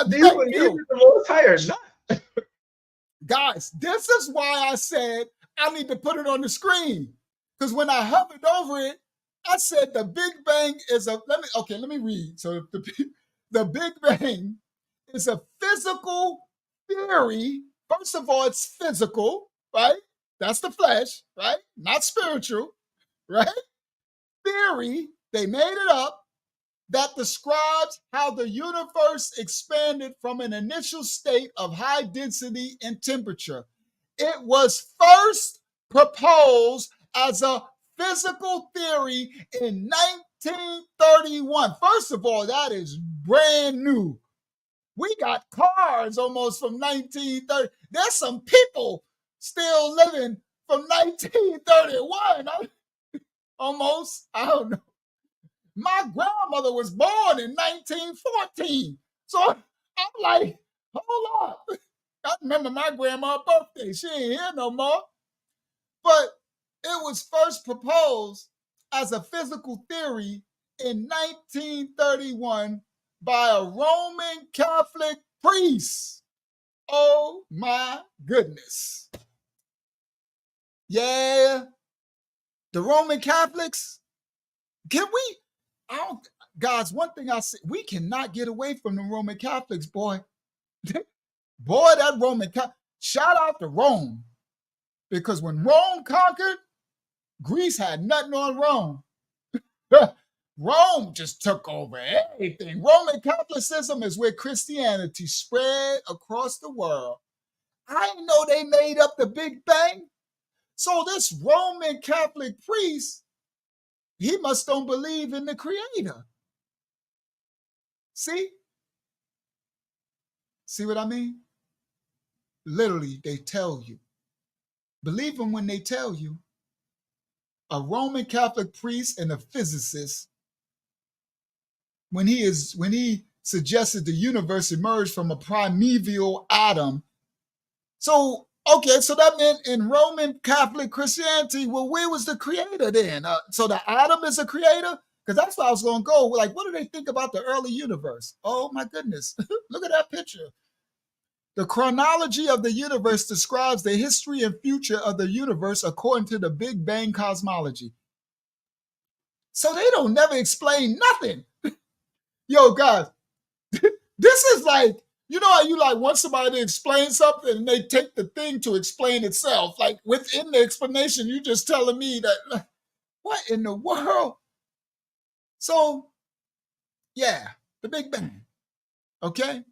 Do you believe in the Most High or not? Guys, this is why I said I need to put it on the screen. Because when I hovered over it, I said the Big Bang is a, let me read. So the Big Bang is a physical theory. First of all, it's physical, right? That's the flesh, right? Not spiritual, right? Theory, they made it up, that describes how the universe expanded from an initial state of high density and temperature. It was first proposed as a physical theory in 1931. First of all, that is brand new. We got cars almost from 1930. There's some people still living from 1931. Almost, I don't know. My grandmother was born in 1914. So I'm like, hold up. I remember my grandma's birthday. She ain't here no more. But it was first proposed as a physical theory in 1931 by a Roman Catholic priest. Oh my goodness. Yeah, the Roman Catholics, can we, guys, one thing I say, we cannot get away from the Roman Catholics, boy. Boy, that Roman Catholic, shout out to Rome. Because when Rome conquered, Greece had nothing on Rome. Rome just took over everything. Roman Catholicism is where Christianity spread across the world. I didn't know they made up the Big Bang. So this Roman Catholic priest, he must don't believe in the Creator. See? See what I mean? Literally, they tell you. Believe them when they tell you. A Roman Catholic priest and a physicist, when he suggested the universe emerged from a primeval atom. So Okay, so that meant in Roman Catholic Christianity, well, where was the creator then? So the atom is a creator? Because that's where I was going to go. Like, what do they think about the early universe? Oh, my goodness. Look at that picture. The chronology of the universe describes the history and future of the universe according to the Big Bang cosmology. So they don't never explain nothing. Yo, guys, this is like, you know how you like want somebody to explain something and they take the thing to explain itself. Like within the explanation, you just telling me that, what in the world? So, yeah, the Big Bang, okay?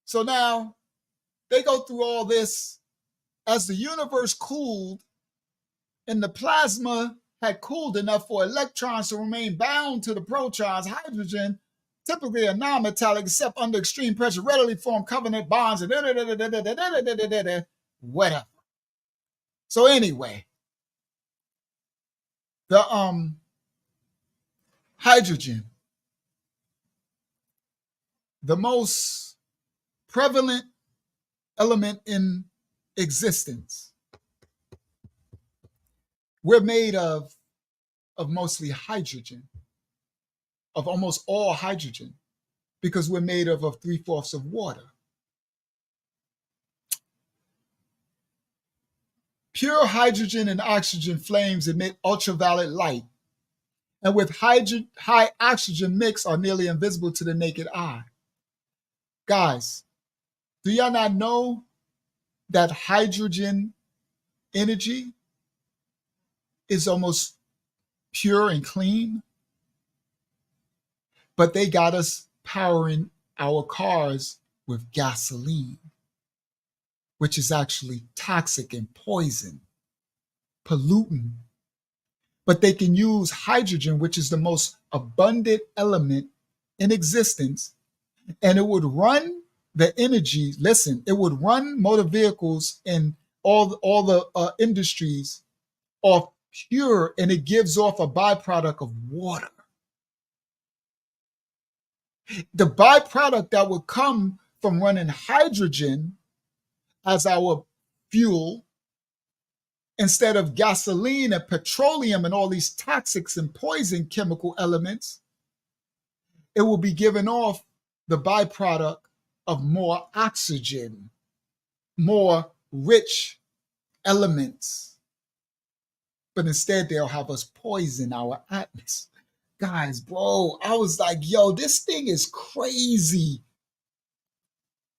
So now they go through all this as the universe cooled and the plasma had cooled enough for electrons to remain bound to the protons, hydrogen, typically a non-metallic, except under extreme pressure, readily form covenant bonds and whatever. So anyway, the hydrogen, the most prevalent element in existence. We're made of mostly hydrogen, of almost all hydrogen, because we're made of 3/4 of water. Pure hydrogen and oxygen flames emit ultraviolet light, and with high oxygen mix are nearly invisible to the naked eye. Guys, do y'all not know that hydrogen energy is almost pure and clean? But they got us powering our cars with gasoline, which is actually toxic and poison, pollutant. But they can use hydrogen, which is the most abundant element in existence, and it would run the energy. Listen, it would run motor vehicles and all the industries off pure, and it gives off a byproduct of water. The byproduct that would come from running hydrogen as our fuel instead of gasoline and petroleum and all these toxics and poison chemical elements, it will be giving off the byproduct of more oxygen, more rich elements. But instead, they'll have us poison our atmosphere. Guys, bro, I was like, yo, this thing is crazy.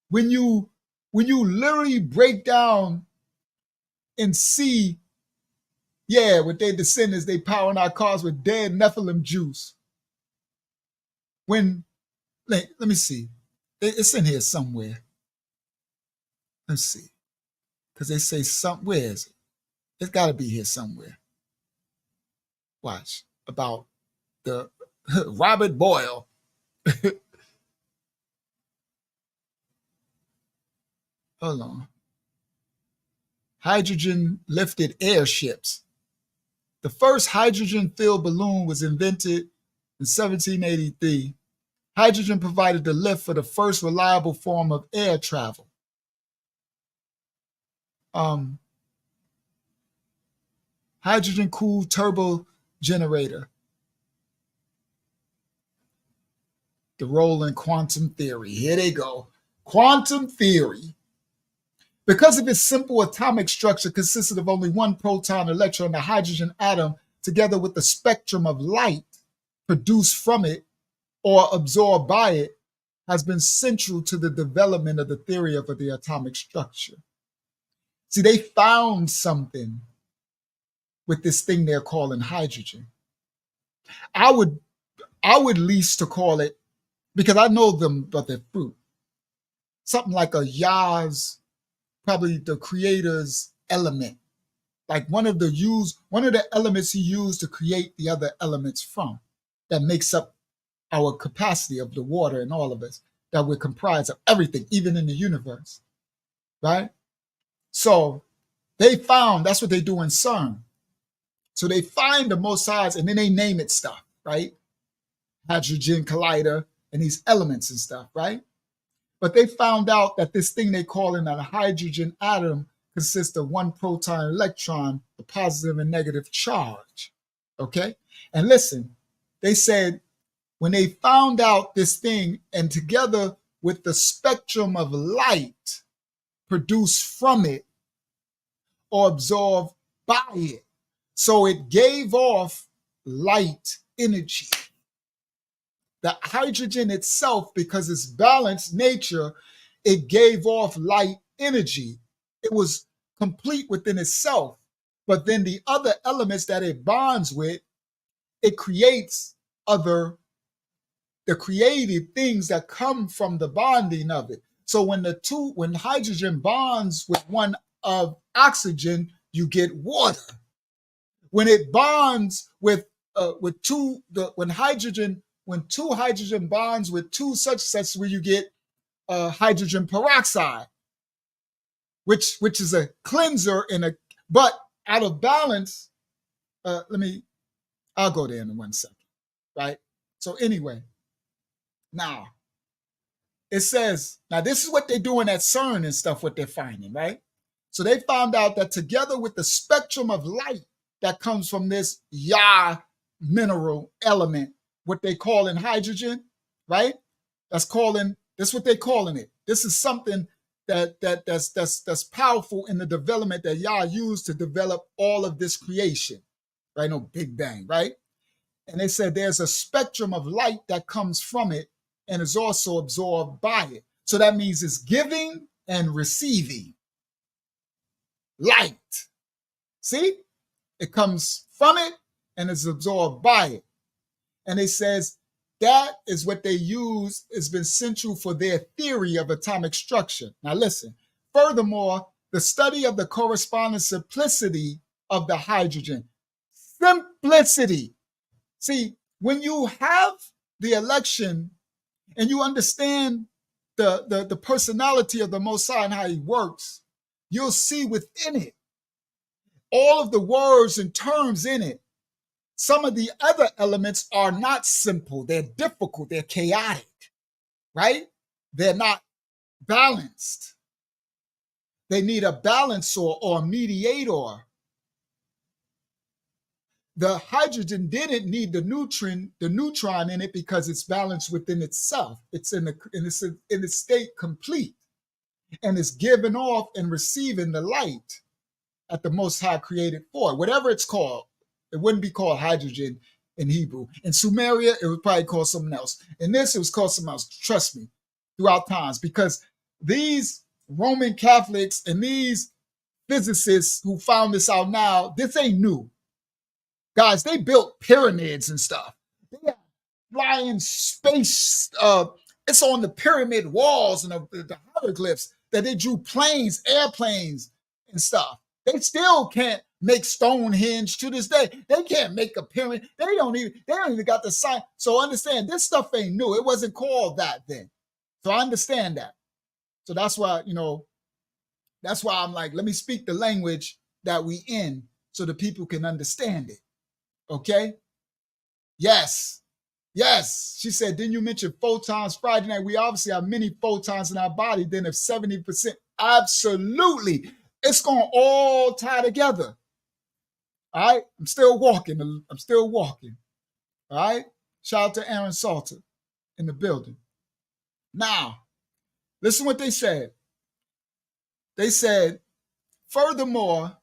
When you literally break down and see, yeah, with their descendants, they powering our cars with dead Nephilim juice. When, let me see. It's in here somewhere. Let's see. Because they say where is it? It's got to be here somewhere. Watch. About the Robert Boyle. Hold on. Hydrogen lifted airships. The first hydrogen-filled balloon was invented in 1783. Hydrogen provided the lift for the first reliable form of air travel. Hydrogen-cooled turbo generator. The role in quantum theory. Here they go. Quantum theory. Because of its simple atomic structure consisted of only one proton, electron, the hydrogen atom, together with the spectrum of light produced from it or absorbed by it, has been central to the development of the theory of the atomic structure. See, they found something with this thing they're calling hydrogen. I would least to call it, because I know them about their fruit, something like a Yah's, probably the creator's element, like one of the elements he used to create the other elements from, that makes up our capacity of the water and all of us, that we're comprised of everything, even in the universe, right? So they found, that's what they do in CERN. So they find the most size and then they name it stuff, right? Hydrogen collider and these elements and stuff, right? But they found out that this thing they call in a hydrogen atom consists of one proton and electron, the positive and negative charge. Okay? And listen, they said when they found out this thing, and together with the spectrum of light produced from it or absorbed by it, so it gave off light energy. The hydrogen itself, because it's balanced nature, it gave off light energy. It was complete within itself. But then the other elements that it bonds with, it creates the creative things that come from the bonding of it. So when hydrogen bonds with one of oxygen, you get water. When it bonds when two hydrogen bonds with two such where you get hydrogen peroxide, which is a cleanser but out of balance. I'll go there in 1 second, right? So anyway, now it says, now this is what they're doing at CERN and stuff, what they're finding, right? So they found out that together with the spectrum of light that comes from this mineral element, what they call in hydrogen, right? That's what they're calling it. This is something that's powerful in the development that Yah used to develop all of this creation, right? No Big Bang, right? And they said there's a spectrum of light that comes from it and is also absorbed by it. So that means it's giving and receiving light. See? It comes from it and is absorbed by it. And it says that is what they use has been central for their theory of atomic structure. Now listen, furthermore, the study of the corresponding simplicity of the hydrogen. Simplicity. See, when you have the election and you understand the personality of the Most High and how he works, you'll see within it all of the words and terms in it. Some of the other elements are not simple. They're difficult. They're chaotic, right? They're not balanced. They need a balancer or a mediator. The hydrogen didn't need the neutron in it because it's balanced within itself. It's in its state complete, and it's giving off and receiving the light at the Most High created for it. Whatever it's called, it wouldn't be called hydrogen in Hebrew. In Sumeria, it would probably call something else. In this, it was called something else. Trust me, throughout times, because these Roman Catholics and these physicists who found this out now, this ain't new. Guys, they built pyramids and stuff. They have flying space. It's on the pyramid walls and the hieroglyphs that they drew planes, airplanes, and stuff. They still can't make Stonehenge to this day. They can't make a pyramid. They don't even got the sign. So understand, this stuff ain't new. It wasn't called that then. So I understand that. So that's why, that's why I'm like, let me speak the language that we in so the people can understand it. Okay? Yes. Yes. She said, didn't you mention photons Friday night? We obviously have many photons in our body. Then if 70%, absolutely. It's going to all tie together. All right? I'm still walking. All right? Shout out to Aaron Salter in the building. Now, listen what they said. They said, furthermore,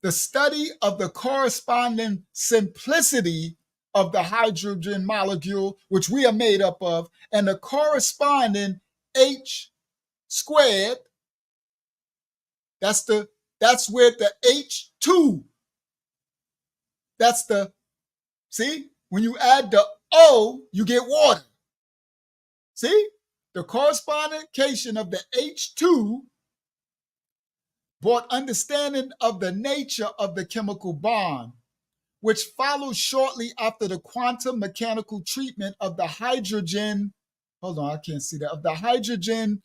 the study of the corresponding simplicity of the hydrogen molecule, which we are made up of, and the corresponding H squared, that's where the H2, see, when you add the O, you get water. See, the correspondication of the H2 brought understanding of the nature of the chemical bond, which follows shortly after the quantum mechanical treatment of the hydrogen, of the hydrogen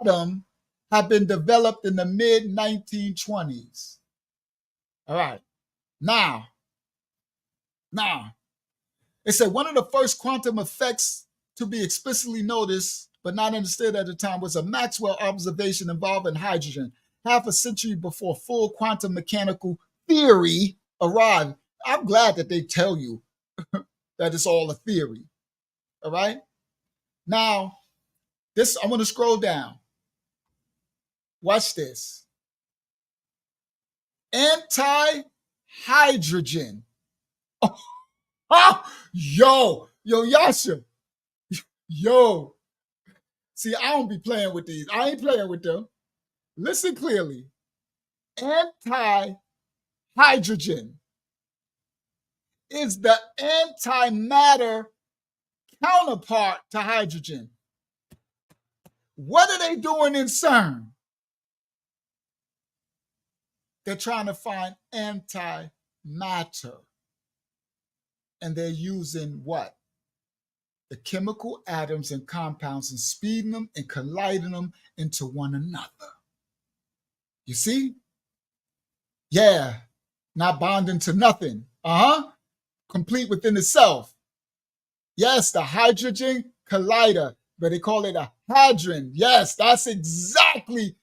atom had been developed in the mid-1920s. All right. Now, it said one of the first quantum effects to be explicitly noticed, but not understood at the time, was a Maxwell observation involving hydrogen, half a century before full quantum mechanical theory arrived. I'm glad that they tell you that it's all a theory. All right. Now, this, I'm going to scroll down. Watch this. Anti-hydrogen. Yo, Yasha. Yo. See, I don't be playing with these. I ain't playing with them. Listen clearly. Anti-hydrogen is the antimatter counterpart to hydrogen. What are they doing in CERN? They're trying to find antimatter. And they're using what? The chemical atoms and compounds and speeding them and colliding them into one another. You see? Yeah, not bonding to nothing. Complete within itself. Yes, the hydrogen collider, but they call it a hadron. Yes, that's exactly.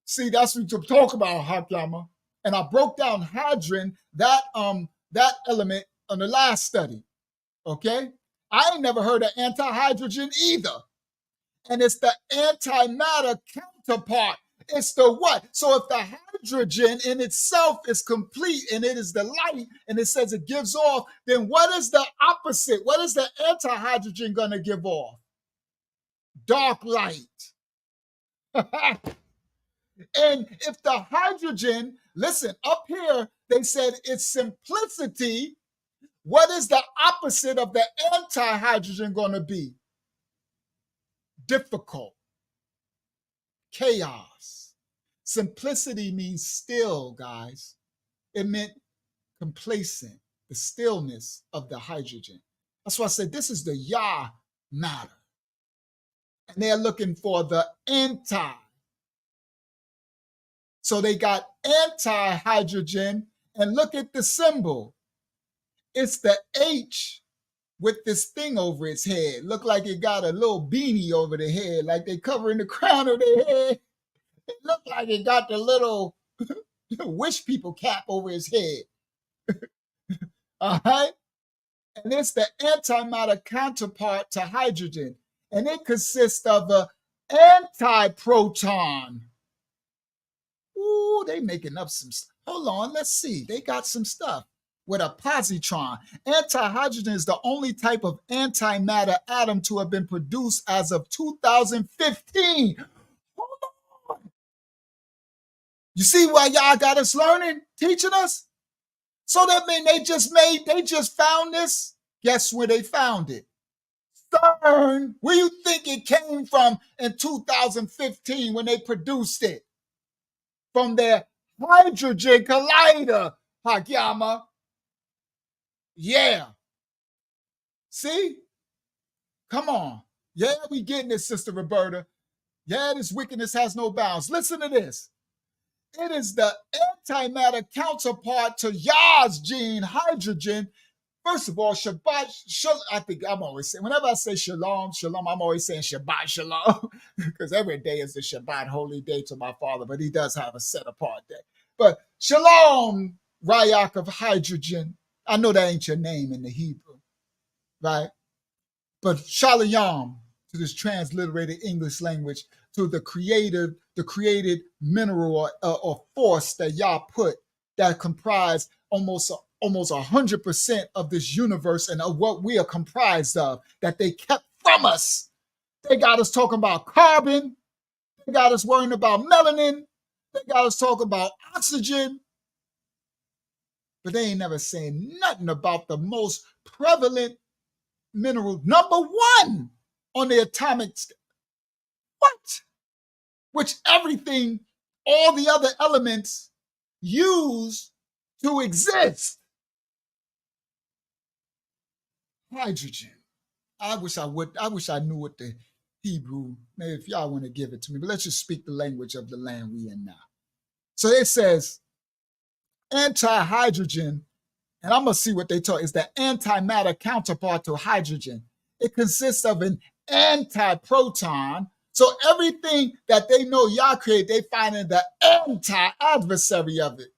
See, that's what you talk about, Hakyama. And I broke down hadron, that element on the last study. Okay? I ain't never heard of anti-hydrogen either. And it's the antimatter counterpart. It's the what? So if the hydrogen in itself is complete and it is the light and it says it gives off, then what is the opposite? What is the anti-hydrogen going to give off? Dark light. And if the hydrogen, listen, up here, they said its simplicity, what is the opposite of the anti-hydrogen going to be? Difficult. Chaos. Simplicity means still, guys. It meant complacent, the stillness of the hydrogen. That's why I said this is the Yah matter. And they're looking for the anti. So they got anti-hydrogen, and look at the symbol. It's the H with this thing over its head. Look like it got a little beanie over the head, like they covering the crown of their head. It looked like it got the little wish people cap over his head. All right? And it's the antimatter counterpart to hydrogen. And it consists of an antiproton. Ooh, they making up some stuff. Hold on, let's see. They got some stuff with a positron. Antihydrogen is the only type of antimatter atom to have been produced as of 2015. Hold on. You see why y'all got us learning, teaching us? So that means they just found this. Guess where they found it? CERN. Where you think it came from in 2015 when they produced it? From their hydrogen collider, Hakyama. Yeah. See? Come on. Yeah, we getting this, Sister Roberta. Yeah, this wickedness has no bounds. Listen to this. It is the antimatter counterpart to Yah's gene, hydrogen. First of all, Shabbat, I think I'm always saying, whenever I say shalom, I'm always saying Shabbat shalom, because every day is the Shabbat, holy day to my Father, but he does have a set apart day. But shalom, Rayak of hydrogen. I know that ain't your name in the Hebrew, right? But shalom, to this transliterated English language, to the created mineral or force that Yah put that comprise almost 100% of this universe and of what we are comprised of, that they kept from us. They got us talking about carbon. They got us worrying about melanin. They got us talking about oxygen. But they ain't never saying nothing about the most prevalent mineral, number one on the atomic scale. What? Which everything, all the other elements use to exist. Hydrogen. I wish I knew what the Hebrew, maybe if y'all want to give it to me, but let's just speak the language of the land we in now. So it says anti-hydrogen, and I'm going to see what they talk, is the antimatter counterpart to hydrogen. It consists of an anti-proton. So everything that they know Yah created, they find in the anti-adversary of it.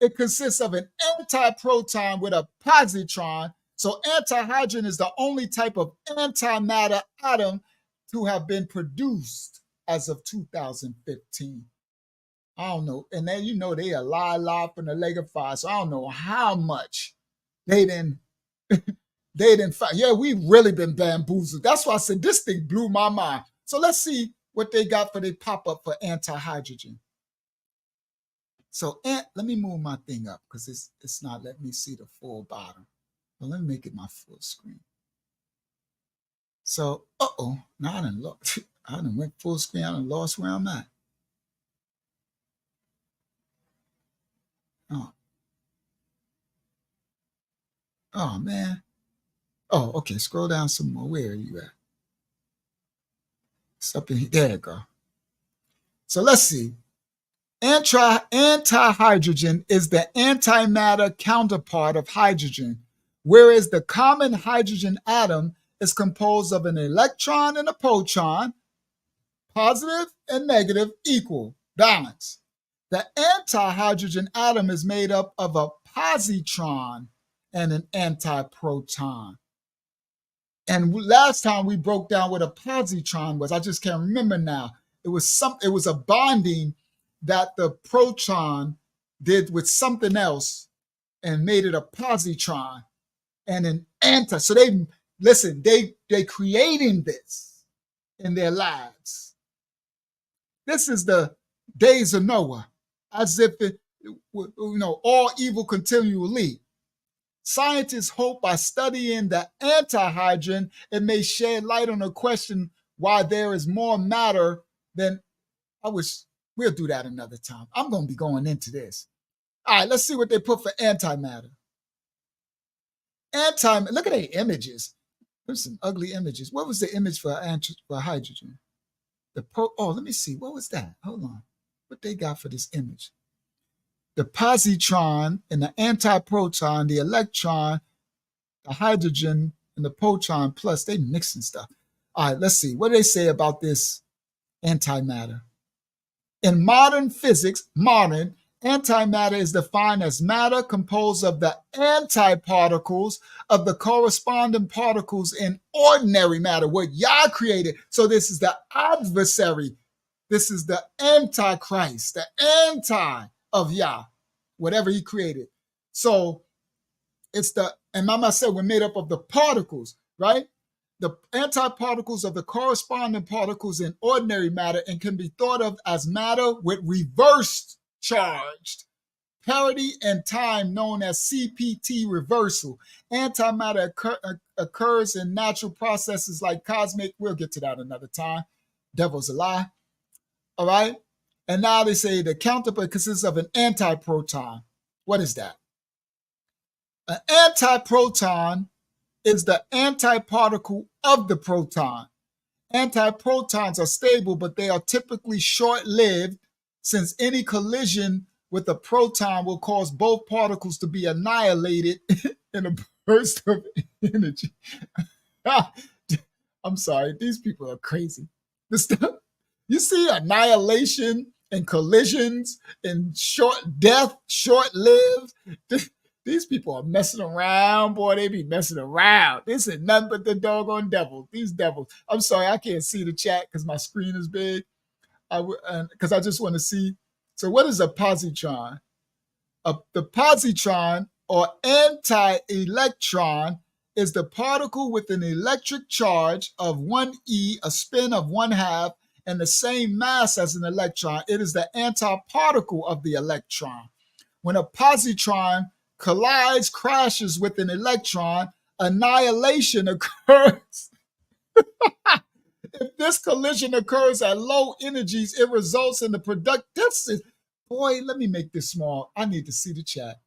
It consists of an anti-proton with a positron. So antihydrogen is the only type of antimatter atom to have been produced as of 2015. I don't know. And then you know they are live from the lake of fire. So I don't know how much they didn't find. Yeah, we've really been bamboozled. That's why I said this thing blew my mind. So let's see what they got for their pop-up for antihydrogen. So let me move my thing up because it's not letting me see the full bottom. Well, let me make it my full screen. So, now I done went full screen. I done lost where I'm at. Oh, man. Oh, okay. Scroll down some more. Where are you at? It's up in here. There you go. So let's see. Antihydrogen is the antimatter counterpart of hydrogen, whereas the common hydrogen atom is composed of an electron and a proton, positive and negative equal, balance. The antihydrogen atom is made up of a positron and an antiproton. And last time we broke down what a positron was. I just can't remember now. It was a bonding that the proton did with something else and made it a positron and an anti. So they creating this in their labs. This is the days of Noah, as if all evil continually. Scientists hope by studying the antihydrogen, it may shed light on the question why there is more matter than we'll do that another time. I'm going to be going into this. All right, let's see what they put for antimatter. Look at their images. There's some ugly images. What was the image for hydrogen? Let me see. What was that? Hold on. What they got for this image? The positron and the antiproton, the electron, the hydrogen, and the proton plus, they mixing stuff. All right, let's see. What do they say about this antimatter? In modern physics, antimatter is defined as matter composed of the antiparticles of the corresponding particles in ordinary matter, what Yah created. So this is the adversary. This is the antichrist, the anti of Yah, whatever he created. So and Mama said we're made up of the particles, right? The antiparticles of the corresponding particles in ordinary matter and can be thought of as matter with reversed charged parity and time, known as CPT reversal. Antimatter occurs in natural processes like cosmic. We'll get to that another time. Devil's a lie. All right. And now they say the counterpart consists of an antiproton. What is that? An antiproton is the antiparticle of the proton. Antiprotons are stable, but they are typically short-lived, since any collision with a proton will cause both particles to be annihilated in a burst of energy. I'm sorry, these people are crazy. You see annihilation and collisions and short-lived. These people are messing around, boy. They be messing around. This is nothing but the doggone devil. These devils. I'm sorry, I can't see the chat because my screen is big. Because I just want to see. So what is a positron? The positron, or anti-electron, is the particle with an electric charge of 1e, a spin of 1/2, and the same mass as an electron. It is the antiparticle of the electron. When a positron collides, crashes with an electron, annihilation occurs. If this collision occurs at low energies, it results in the boy, let me make this small. I need to see the chat.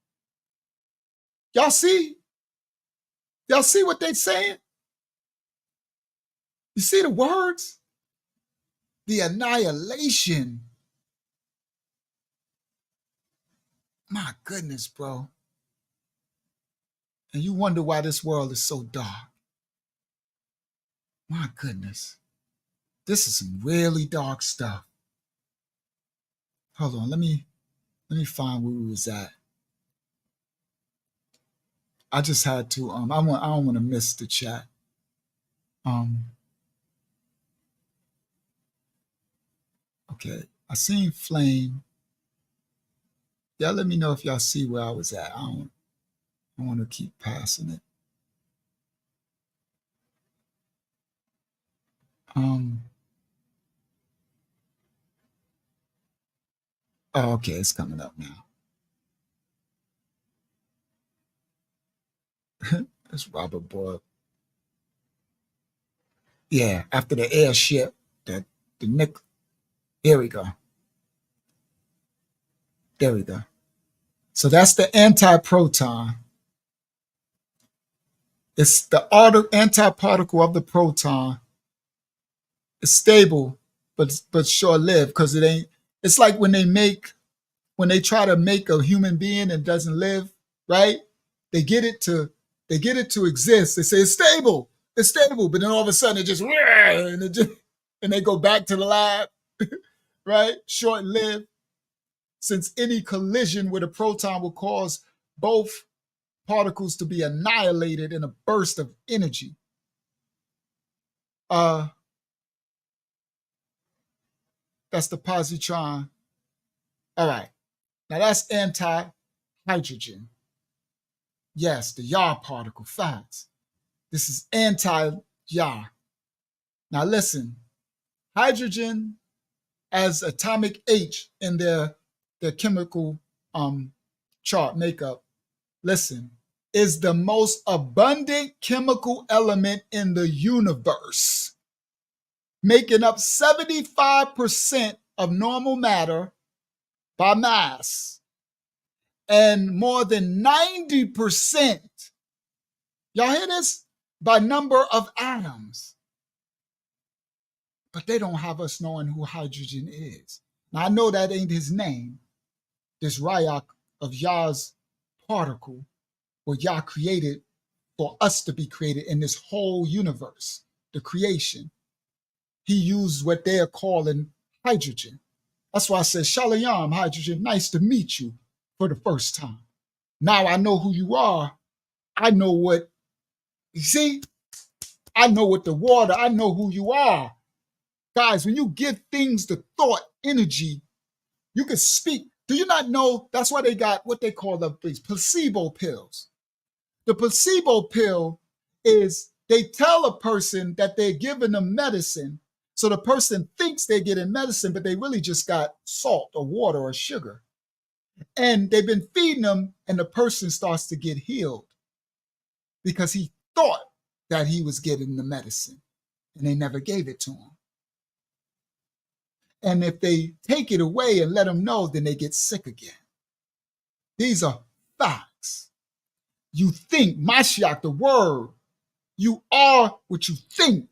Y'all see? Y'all see what they're saying? You see the words? The annihilation. My goodness, bro. And you wonder why this world is so dark. My goodness. This is some really dark stuff. Hold on, let me find where we was at. I just had to I don't want to miss the chat. Okay, I seen flame. Y'all let me know if y'all see where I was at. I want to keep passing it. Oh, okay, it's coming up now. That's Robert Boyle. Yeah, after the airship, the Nick. Here we go. There we go. So that's the antiproton. It's the antiparticle of the proton. It's stable, but short-lived because it ain't. It's like when they try to make a human being and doesn't live, right? They get it to exist. They say it's stable, but then all of a sudden and they go back to the lab, right? Short-lived, since any collision with a proton will cause both particles to be annihilated in a burst of energy. That's the positron. All right. Now that's anti-hydrogen. Yes, the Yah particle, facts. This is anti-Yah. Now listen, hydrogen as atomic H in their chemical chart makeup, listen, is the most abundant chemical element in the universe, making up 75% of normal matter by mass and more than 90%, y'all hear this, by number of atoms. But they don't have us knowing who hydrogen is. Now I know that ain't his name, this Ryak of Yah's particle, what Yah created for us to be created in this whole universe, the creation. He used what they are calling hydrogen. That's why I said, Shalom, hydrogen, nice to meet you for the first time. Now I know who you are. I know what, you see, I know what the water, I know who you are. Guys, when you give things the thought energy, you can speak. Do you not know that's why they got what they call these placebo pills? The placebo pill is they tell a person that they're giving them medicine. So the person thinks they're getting medicine, but they really just got salt or water or sugar. And they've been feeding them, and the person starts to get healed because he thought that he was getting the medicine, and they never gave it to him. And if they take it away and let them know, then they get sick again. These are facts. You think, Mashiach, the word, you are what you think.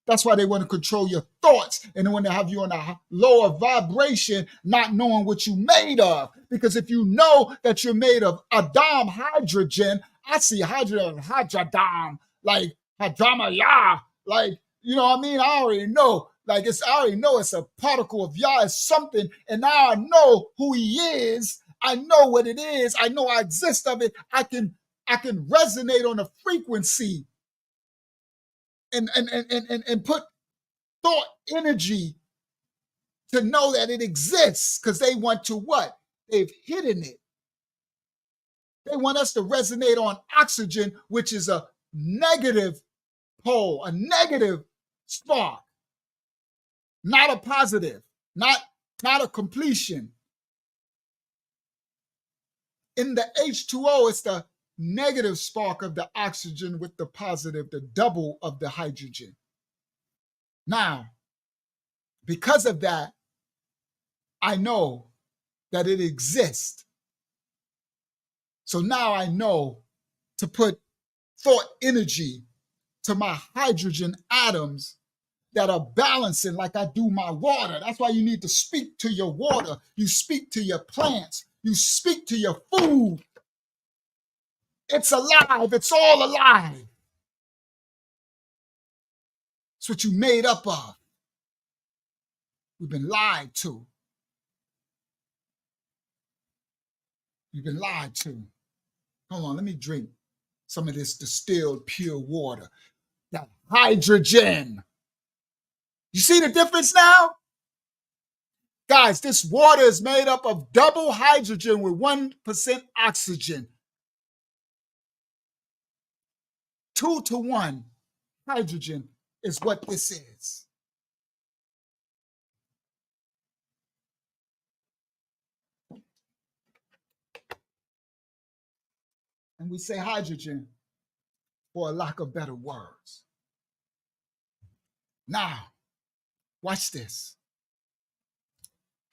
That's why they want to control your thoughts, and they want to have you on a lower vibration, not knowing what you're made of. Because if you know that you're made of Adam hydrogen, I see hydrogen, hydradam, like Hadrama Yah, like, you know what I mean? I already know. Like I already know it's a particle of Yah, it's something, and now I know who he is. I know what it is. I know I exist of it. I can resonate on a frequency and put thought energy to know that it exists, because they want to what? They've hidden it. They want us to resonate on oxygen, which is a negative pole, a negative spark, not a positive, not a completion. In the H2O, it's the negative spark of the oxygen with the positive, the double of the hydrogen. Now, because of that, I know that it exists. So now I know to put thought energy to my hydrogen atoms that are balancing like I do my water. That's why you need to speak to your water. You speak to your plants. You speak to your food. It's alive. It's all alive. It's what you made up of. We've been lied to. You've been lied to. Hold on, let me drink some of this distilled pure water. That hydrogen. You see the difference now? Guys, this water is made up of double hydrogen with 1% oxygen. 2-to-1 hydrogen is what this is. And we say hydrogen for a lack of better words. Now, watch this.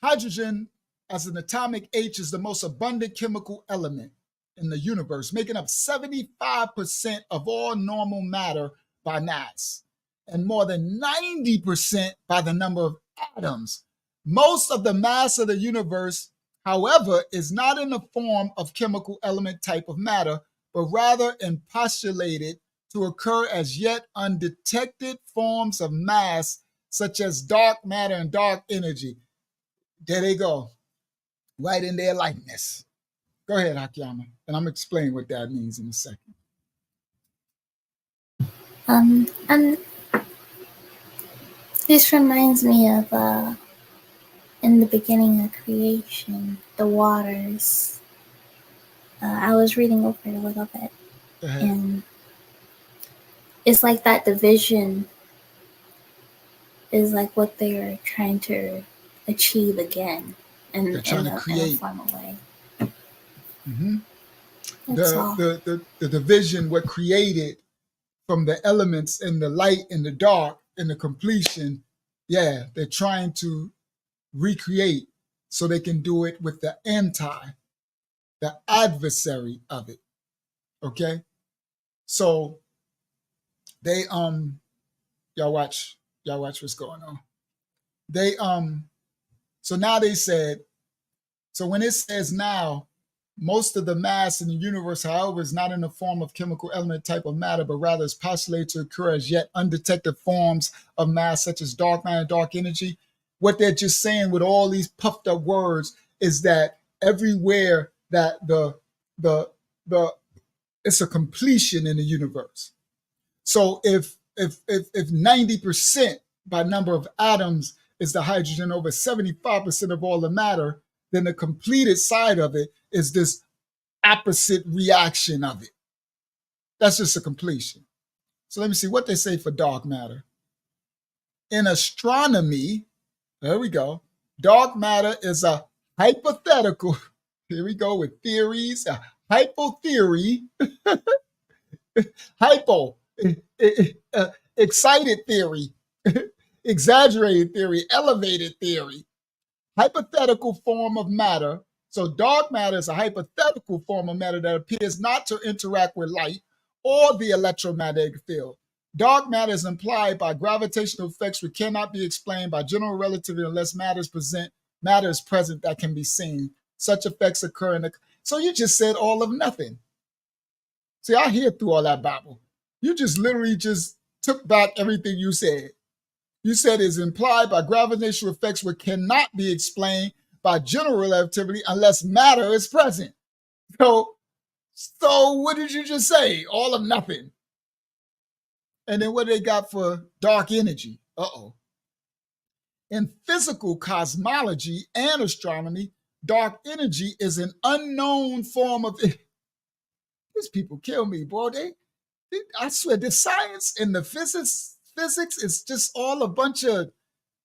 Hydrogen as an atomic H is the most abundant chemical element in the universe, making up 75% of all normal matter by mass and more than 90% by the number of atoms. Most of the mass of the universe, however, is not in the form of chemical element type of matter, but rather in postulated to occur as yet undetected forms of mass, such as dark matter and dark energy. There they go, right in their likeness. Go ahead, Akiyama, and I'm explaining what that means in a second. And this reminds me of in the beginning of creation, the waters. I was reading over it a little bit, and it's like that division is like what they're trying to achieve again, in a formal way. Mm-hmm. The division, what created from the elements in the light and the dark and the completion, yeah, they're trying to recreate so they can do it with the adversary of it. Okay? So they y'all watch what's going on. They so now they said, so when it says now, most of the mass in the universe, however, is not in the form of chemical element type of matter, but rather is postulated to occur as yet undetected forms of mass, such as dark matter and dark energy. What they're just saying with all these puffed up words is that everywhere that it's a completion in the universe. So if 90% by number of atoms is the hydrogen, over 75% of all the matter, then the completed side of it is this opposite reaction of it. That's just a completion. So let me see what they say for dark matter. In astronomy, there we go. Dark matter is a hypothetical. Here we go with theories. A hypotheory. Excited theory. Exaggerated theory. Elevated theory. Hypothetical form of matter. So dark matter is a hypothetical form of matter that appears not to interact with light or the electromagnetic field. Dark matter is implied by gravitational effects which cannot be explained by general relativity unless matter is present that can be seen. Such effects occur in the... So you just said all of nothing. See, I hear through all that babble. You just literally just took back everything you said. You said it's implied by gravitational effects which cannot be explained by general relativity unless matter is present. So what did you just say? All of nothing. And then what they got for dark energy? In physical cosmology and astronomy, dark energy is an unknown form of... These people kill me, boy. I swear, the science and the physics is just all a bunch of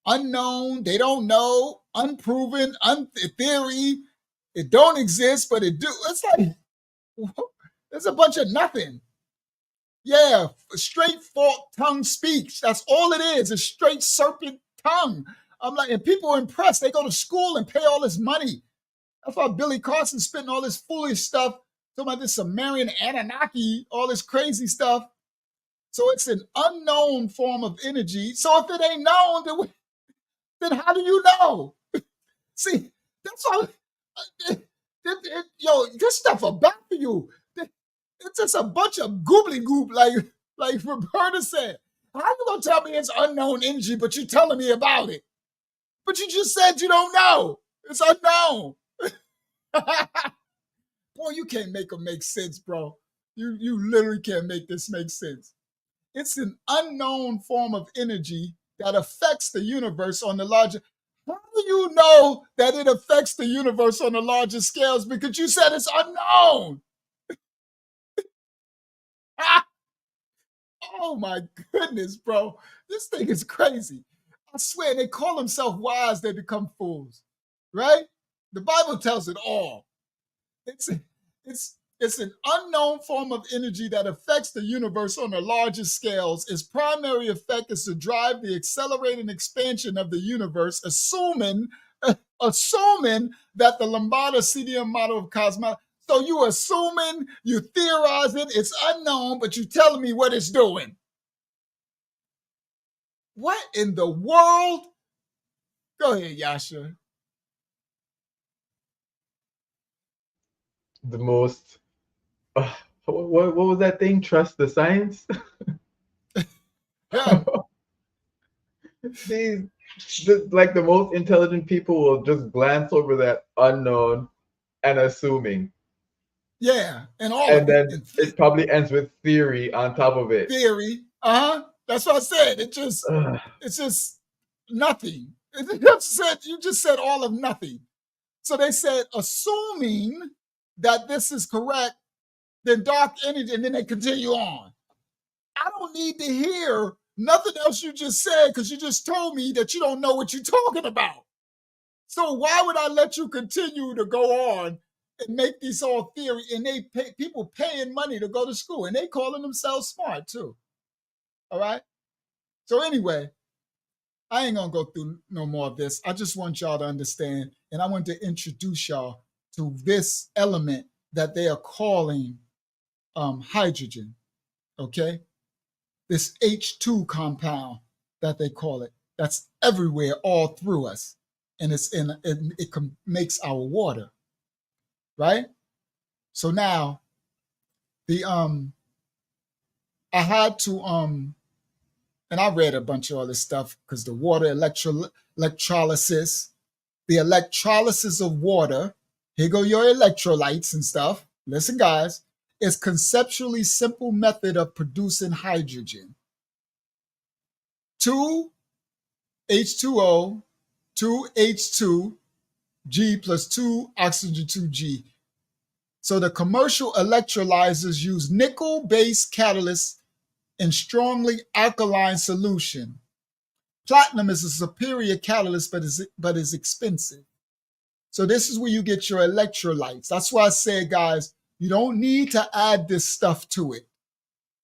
unknown, they don't know, unproven, theory. It don't exist, but it do. It's like, there's a bunch of nothing. Yeah, straight forked tongue speech. That's all it is, a straight serpent tongue. I'm like, and people are impressed. They go to school and pay all this money. That's why Billy Carson's spitting all this foolish stuff, talking about this Sumerian Anunnaki, all this crazy stuff. So it's an unknown form of energy. So if it ain't known, then how do you know? See, that's all. Yo, this stuff about you. It's just a bunch of goobly goop, like Roberta said. How you gonna tell me it's unknown energy, but you're telling me about it? But you just said you don't know. It's unknown. Boy, you can't make them make sense, bro. You literally can't make this make sense. It's an unknown form of energy that affects the universe on the larger. How do you know that it affects the universe on the larger scales? Because you said it's unknown. Oh my goodness, bro. This thing is crazy. I swear, they call themselves wise, they become fools. Right? The Bible tells it all. It's an unknown form of energy that affects the universe on the largest scales. Its primary effect is to drive the accelerating expansion of the universe, assuming that the Lambda-CDM model of cosmology. So you assuming, you theorizing, it's unknown, but you telling me what it's doing. What in the world? Go ahead, Yasha. The most, what was that thing? Trust the science? Yeah. Like the most intelligent people will just glance over that unknown and assuming. Yeah, and all And of then it. it probably ends with theory on top of it. Theory. That's what I said. It's just nothing. You just said all of nothing. So they said, assuming that this is correct, then dark energy, and then they continue on. I don't need to hear nothing else you just said because you just told me that you don't know what you're talking about. So why would I let you continue to go on and make these all theory? And people paying money to go to school, and they calling themselves smart too. All right. So anyway, I ain't gonna go through no more of this. I just want y'all to understand, and I want to introduce y'all to this element that they are calling hydrogen. Okay, this H2 compound that they call it. That's everywhere, all through us, and it makes our water. Right. So now, I had to and I read a bunch of all this stuff because the water electrolysis, the electrolysis of water, here go your electrolytes and stuff. Listen, guys, is conceptually simple method of producing hydrogen. 2 H2O, 2 H2, G plus 2 oxygen 2G. So the commercial electrolyzers use nickel-based catalysts in strongly alkaline solution. Platinum is a superior catalyst, but is expensive. So this is where you get your electrolytes. That's why I say, guys, you don't need to add this stuff to it.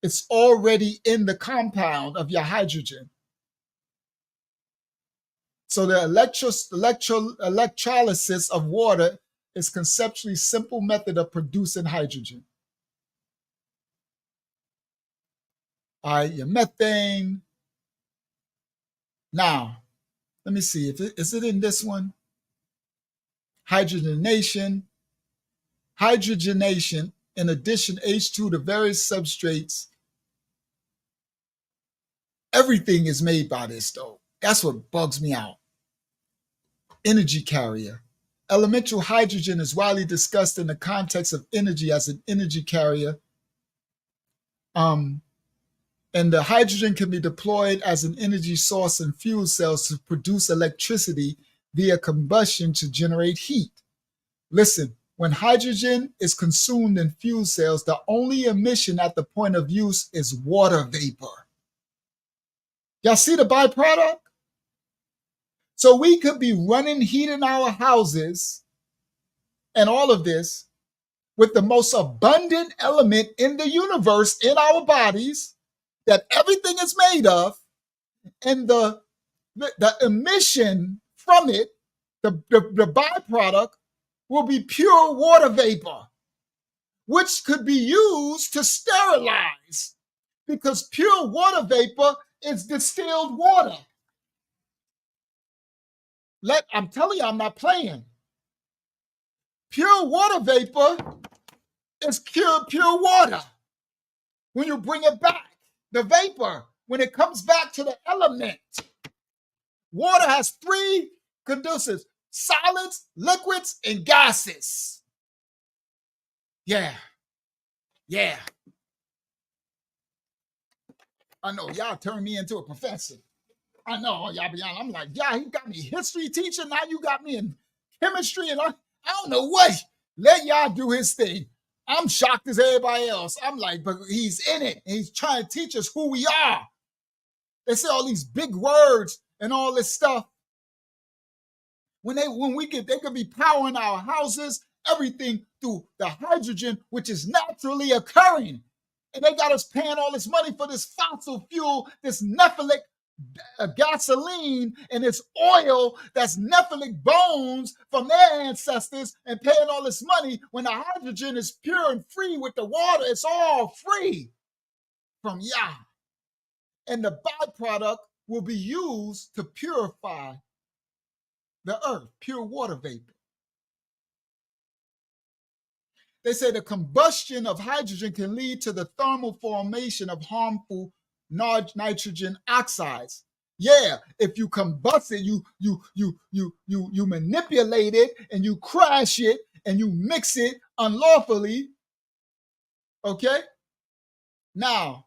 It's already in the compound of your hydrogen. So the electrolysis of water is conceptually simple method of producing hydrogen. All right, your methane. Now, let me see. Is it in this one? Hydrogenation. Hydrogenation, in addition, H2 to various substrates. Everything is made by this, though. That's what bugs me out. Energy carrier. Elemental hydrogen is widely discussed in the context of energy as an energy carrier. And the hydrogen can be deployed as an energy source in fuel cells to produce electricity via combustion to generate heat. Listen, when hydrogen is consumed in fuel cells, the only emission at the point of use is water vapor. Y'all see the byproduct? So we could be running heat in our houses and all of this with the most abundant element in the universe in our bodies that everything is made of, and the emission from it, the byproduct, will be pure water vapor, which could be used to sterilize, because pure water vapor is distilled water. I'm telling you, I'm not playing. Pure water vapor is pure water. When you bring it back, the vapor, when it comes back to the element, water has three conducives: solids, liquids, and gases. Yeah. I know y'all turned me into a professor. I know y'all be honest. I'm like, yeah, he got me history teacher. Now you got me in chemistry, and I don't know what. Let y'all do his thing. I'm shocked as everybody else. I'm like, but he's in it. And he's trying to teach us who we are. They say all these big words and all this stuff. When we get, they could be powering our houses, everything through the hydrogen, which is naturally occurring. And they got us paying all this money for this fossil fuel, this Nephilic gasoline, and this oil that's Nephilic bones from their ancestors, and paying all this money when the hydrogen is pure and free with the water. It's all free from Yah. And the byproduct will be used to purify the earth, pure water vapor. They say the combustion of hydrogen can lead to the thermal formation of harmful nitrogen oxides. Yeah, if you combust it, you manipulate it and you crash it and you mix it unlawfully. Okay? Now,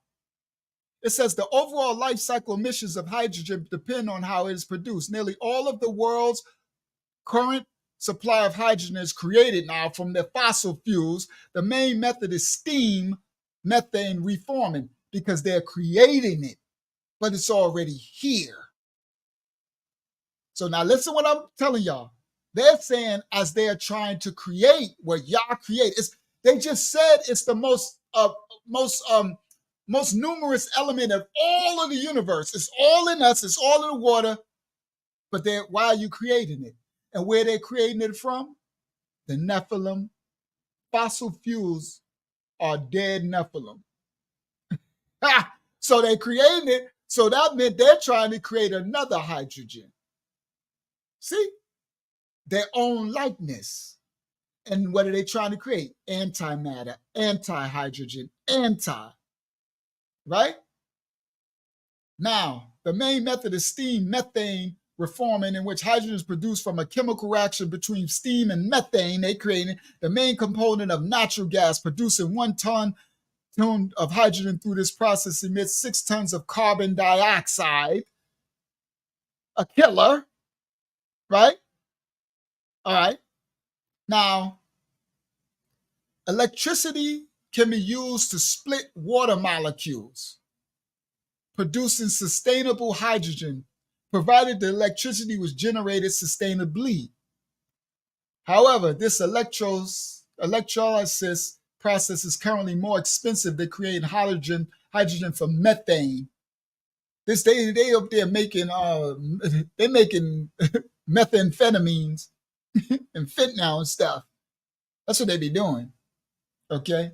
it says the overall life cycle emissions of hydrogen depend on how it is produced. Nearly all of the world's current supply of hydrogen is created now from the fossil fuels. The main method is steam methane reforming, because they're creating it, but it's already here. So now listen what I'm telling y'all. They're saying as they're trying to create what Yah created, they just said it's the most numerous element of all of the universe. It's all in us. It's all in the water. But why are you creating it? And where they're creating it from? The Nephilim. Fossil fuels are dead Nephilim. So they created it. So that meant they're trying to create another hydrogen. See? Their own likeness. And what are they trying to create? Antimatter, anti-hydrogen, right? Now, the main method is steam methane reforming, in which hydrogen is produced from a chemical reaction between steam and methane. They created the main component of natural gas, producing 1 ton of hydrogen through this process emits 6 tons of carbon dioxide. A killer, right? All right. Now, electricity can be used to split water molecules, producing sustainable hydrogen, provided the electricity was generated sustainably. However, this electrolysis process is currently more expensive than creating hydrogen from methane. They up there making they're making methamphetamines and fentanyl and stuff. That's what they be doing. Okay.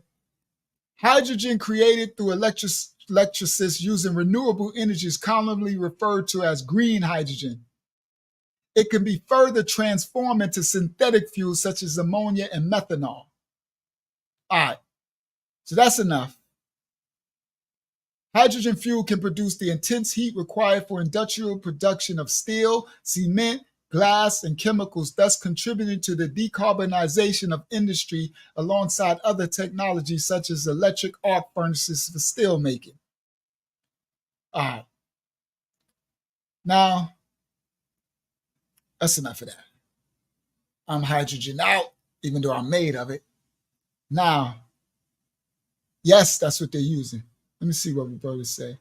Hydrogen created through electrolysis using renewable energy is commonly referred to as green hydrogen. It can be further transformed into synthetic fuels such as ammonia and methanol. All right, so that's enough. Hydrogen fuel can produce the intense heat required for industrial production of steel, cement, glass, and chemicals, thus contributing to the decarbonization of industry alongside other technologies such as electric arc furnaces for steel making. All right. Now, that's enough of that. I'm hydrogen out, even though I'm made of it. Now, yes, that's what they're using. Let me see what Roberta say.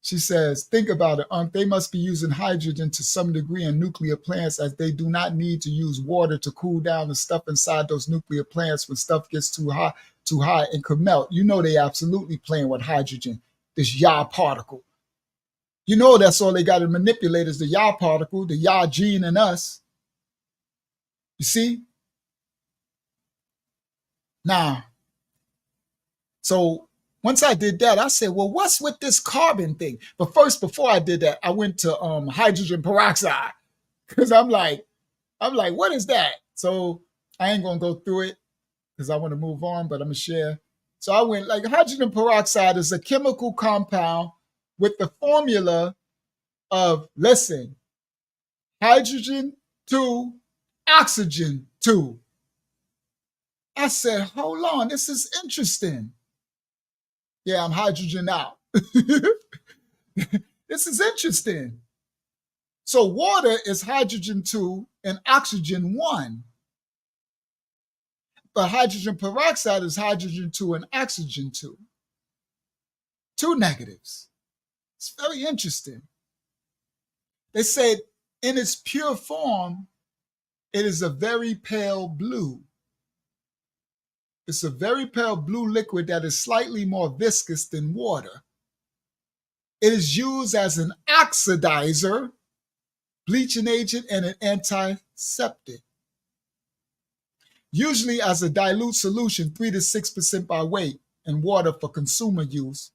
She says, think about it. They must be using hydrogen to some degree in nuclear plants, as they do not need to use water to cool down the stuff inside those nuclear plants when stuff gets too hot and could melt. You know they absolutely playing with hydrogen, this Yah particle. You know that's all they got to manipulate is the Yah particle, the Yah gene in us. You see? Now, so once I did that, I said, well, what's with this carbon thing? But first, before I did that, I went to hydrogen peroxide, because I'm like, what is that? So I ain't going to go through it because I want to move on, but I'm going to share. So I went like hydrogen peroxide is a chemical compound with the formula of, listen, hydrogen 2, oxygen 2. I said, hold on, this is interesting. Yeah, I'm hydrogen out. This is interesting. So water is hydrogen 2 and oxygen 1. But hydrogen peroxide is hydrogen 2 and oxygen 2. 2 negatives. It's very interesting. They said in its pure form, it is a very pale blue. It's a very pale blue liquid that is slightly more viscous than water. It is used as an oxidizer, bleaching agent, and an antiseptic. Usually as a dilute solution, 3 to 6% by weight, in water for consumer use,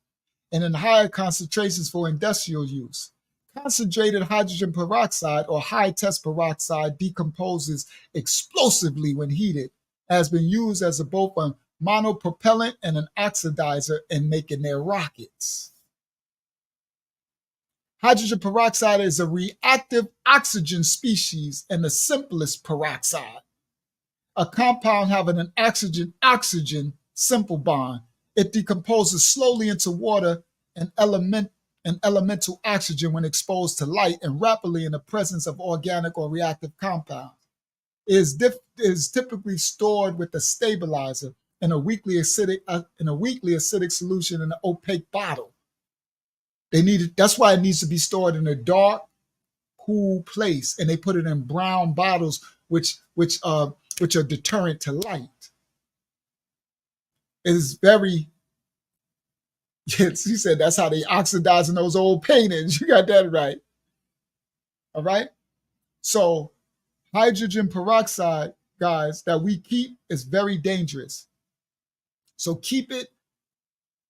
and in higher concentrations for industrial use. Concentrated hydrogen peroxide or high-test peroxide decomposes explosively when heated, has been used as both a monopropellant and an oxidizer in making their rockets. Hydrogen peroxide is a reactive oxygen species and the simplest peroxide. A compound having an oxygen-oxygen simple bond. It decomposes slowly into water and elemental oxygen when exposed to light, and rapidly in the presence of organic or reactive compounds. It is typically stored with a stabilizer in a weakly acidic solution in an opaque bottle. That's why it needs to be stored in a dark, cool place, and they put it in brown bottles, which are deterrent to light. It is very. Yes, he said that's how they oxidize in those old paintings. You got that right. All right. So hydrogen peroxide, guys, that we keep is very dangerous. So keep it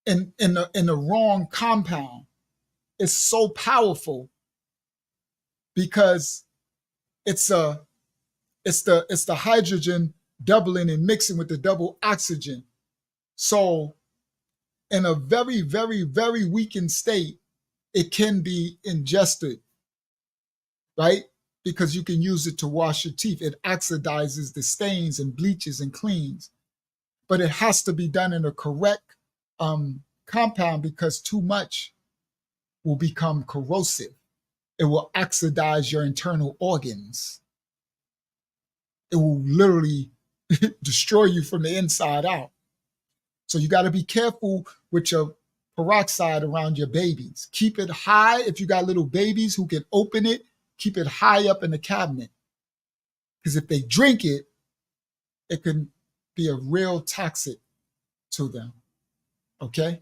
in the wrong compound. It's so powerful because it's the hydrogen doubling and mixing with the double oxygen. So in a very, very, very weakened state, it can be ingested, right? Because you can use it to wash your teeth. It oxidizes the stains and bleaches and cleans. But it has to be done in a correct compound, because too much will become corrosive. It will oxidize your internal organs. It will literally destroy you from the inside out. So you got to be careful with your peroxide around your babies. Keep it high. If you got little babies who can open it, keep it high up in the cabinet. Because if they drink it, it can be a real toxic to them. Okay?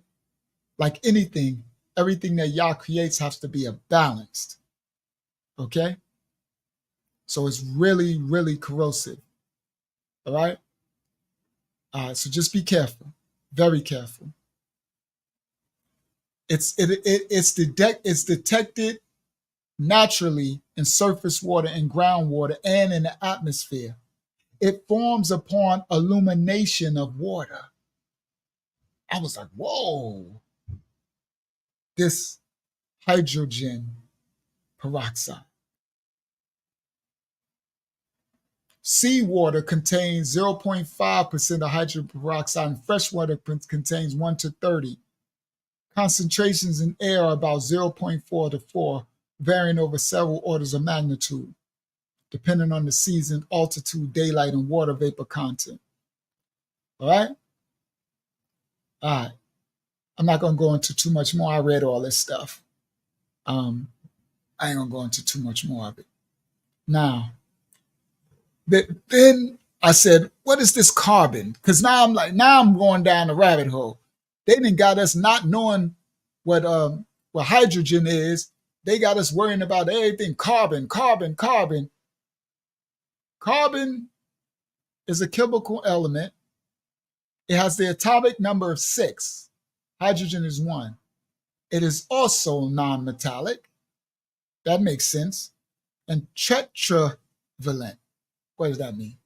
Like anything, everything that Yah creates has to be balanced. Okay? So it's really, really corrosive. All right? So just be careful. Very careful. It's detected naturally in surface water and groundwater and in the atmosphere. It forms upon illumination of water. I was like, whoa. This hydrogen peroxide. Seawater contains 0.5% of hydrogen peroxide, and freshwater contains 1 to 30. Concentrations in air are about 0.4 to 4, varying over several orders of magnitude, depending on the season, altitude, daylight, and water vapor content. All right? All right. I'm not going to go into too much more. I read all this stuff. I ain't going to go into too much more of it. Now, then I said, what is this carbon? Because now I'm going down the rabbit hole. They didn't got us not knowing what hydrogen is. They got us worrying about everything. Carbon. Carbon is a chemical element. It has the atomic number of 6. Hydrogen is 1. It is also non-metallic. That makes sense. And tetravalent. What does that mean?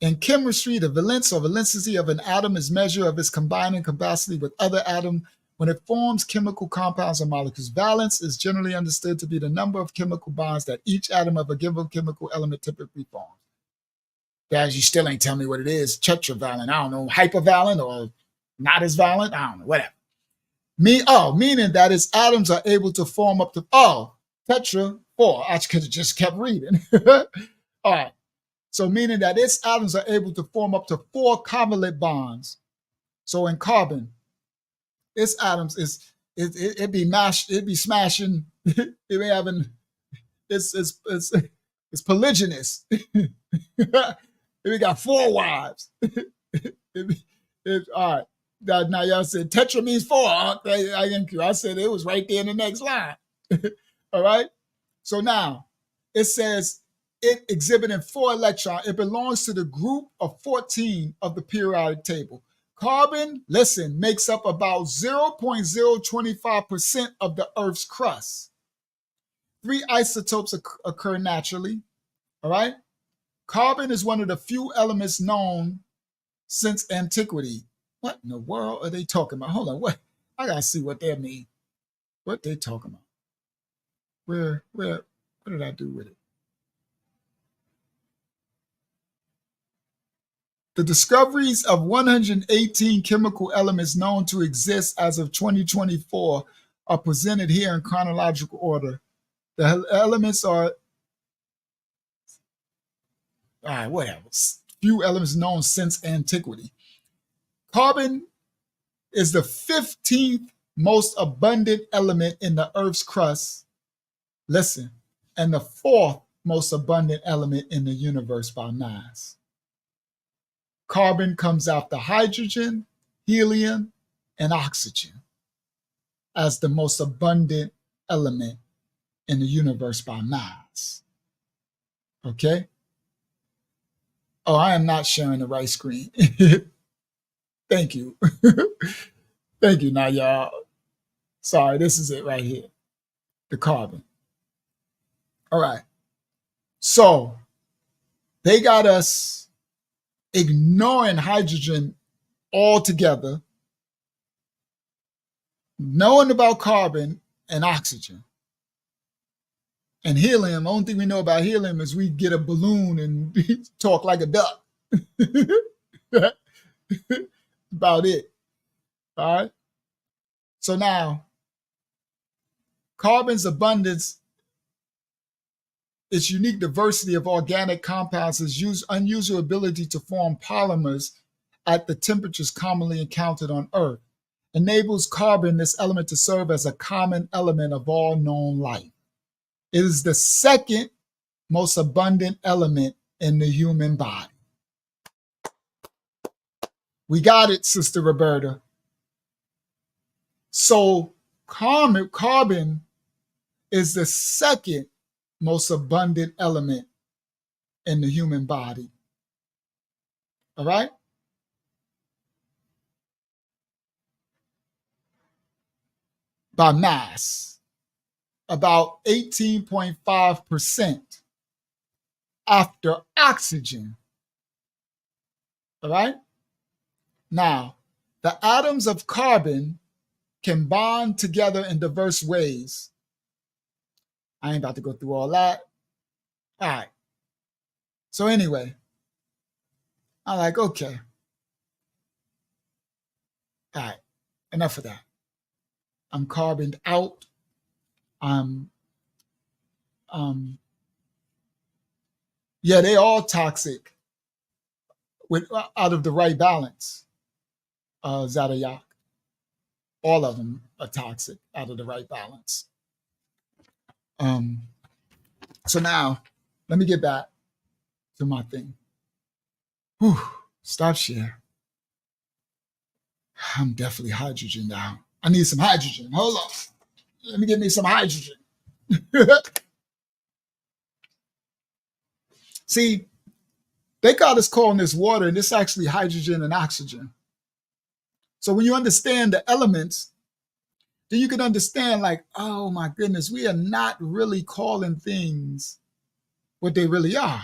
In chemistry, the valence or valency of an atom is measure of its combining capacity with other atoms when it forms chemical compounds or molecules. Valence is generally understood to be the number of chemical bonds that each atom of a given chemical element typically forms. Guys, you still ain't tell me what it is. Tetravalent, I don't know, hypervalent or not as valent, I don't know, whatever. Meaning that its atoms are able to form up to, tetra, 4. I could have just kept reading. All right. So meaning that its atoms are able to form up to 4 covalent bonds. So in carbon, its atoms it be smashing, it be having, it's polygynous. We got 4 wives. All right. Now y'all said tetra means 4. I said it was right there in the next line. All right. So now it says it exhibiting 4 electrons. It belongs to the group of 14 of the periodic table. Carbon, listen, makes up about 0.025% of the Earth's crust. 3 isotopes occur naturally. All right. Carbon is one of the few elements known since antiquity. What in the world are they talking about? Hold on, what? I gotta see what they mean. What they talking about? What did I do with it? The discoveries of 118 chemical elements known to exist as of 2024 are presented here in chronological order. The elements are, whatever. Few elements known since antiquity. Carbon is the 15th most abundant element in the Earth's crust. Listen, and the 4th most abundant element in the universe by mass. Carbon comes after hydrogen, helium, and oxygen as the most abundant element in the universe by mass. Okay? Oh, I am not sharing the right screen. Thank you. Thank you. Now, y'all. Sorry, this is it right here. The carbon. All right. So they got us ignoring hydrogen altogether, knowing about carbon and oxygen. And helium, the only thing we know about helium is we get a balloon and talk like a duck. About it. All right. So now, carbon's abundance, its unique diversity of organic compounds, its unusual ability to form polymers at the temperatures commonly encountered on Earth, enables carbon, this element, to serve as a common element of all known life. It is the 2nd most abundant element in the human body. We got it, Sister Roberta. So carbon is the 2nd most abundant element in the human body. All right? By mass, about 18.5% after oxygen. All right? Now, the atoms of carbon can bond together in diverse ways. I ain't about to go through all that. All right. So anyway, I'm like, okay. All right. Enough of that. I'm carboned out. Yeah, they all toxic out of the right balance. Zadayak. All of them are toxic out of the right balance. So now, let me get back to my thing. Whew, stop share. I'm definitely hydrogen now. I need some hydrogen. Hold on. Let me get me some hydrogen. See, they got us calling this water, and it's actually hydrogen and oxygen. So when you understand the elements, then you can understand, like, oh my goodness, we are not really calling things what they really are.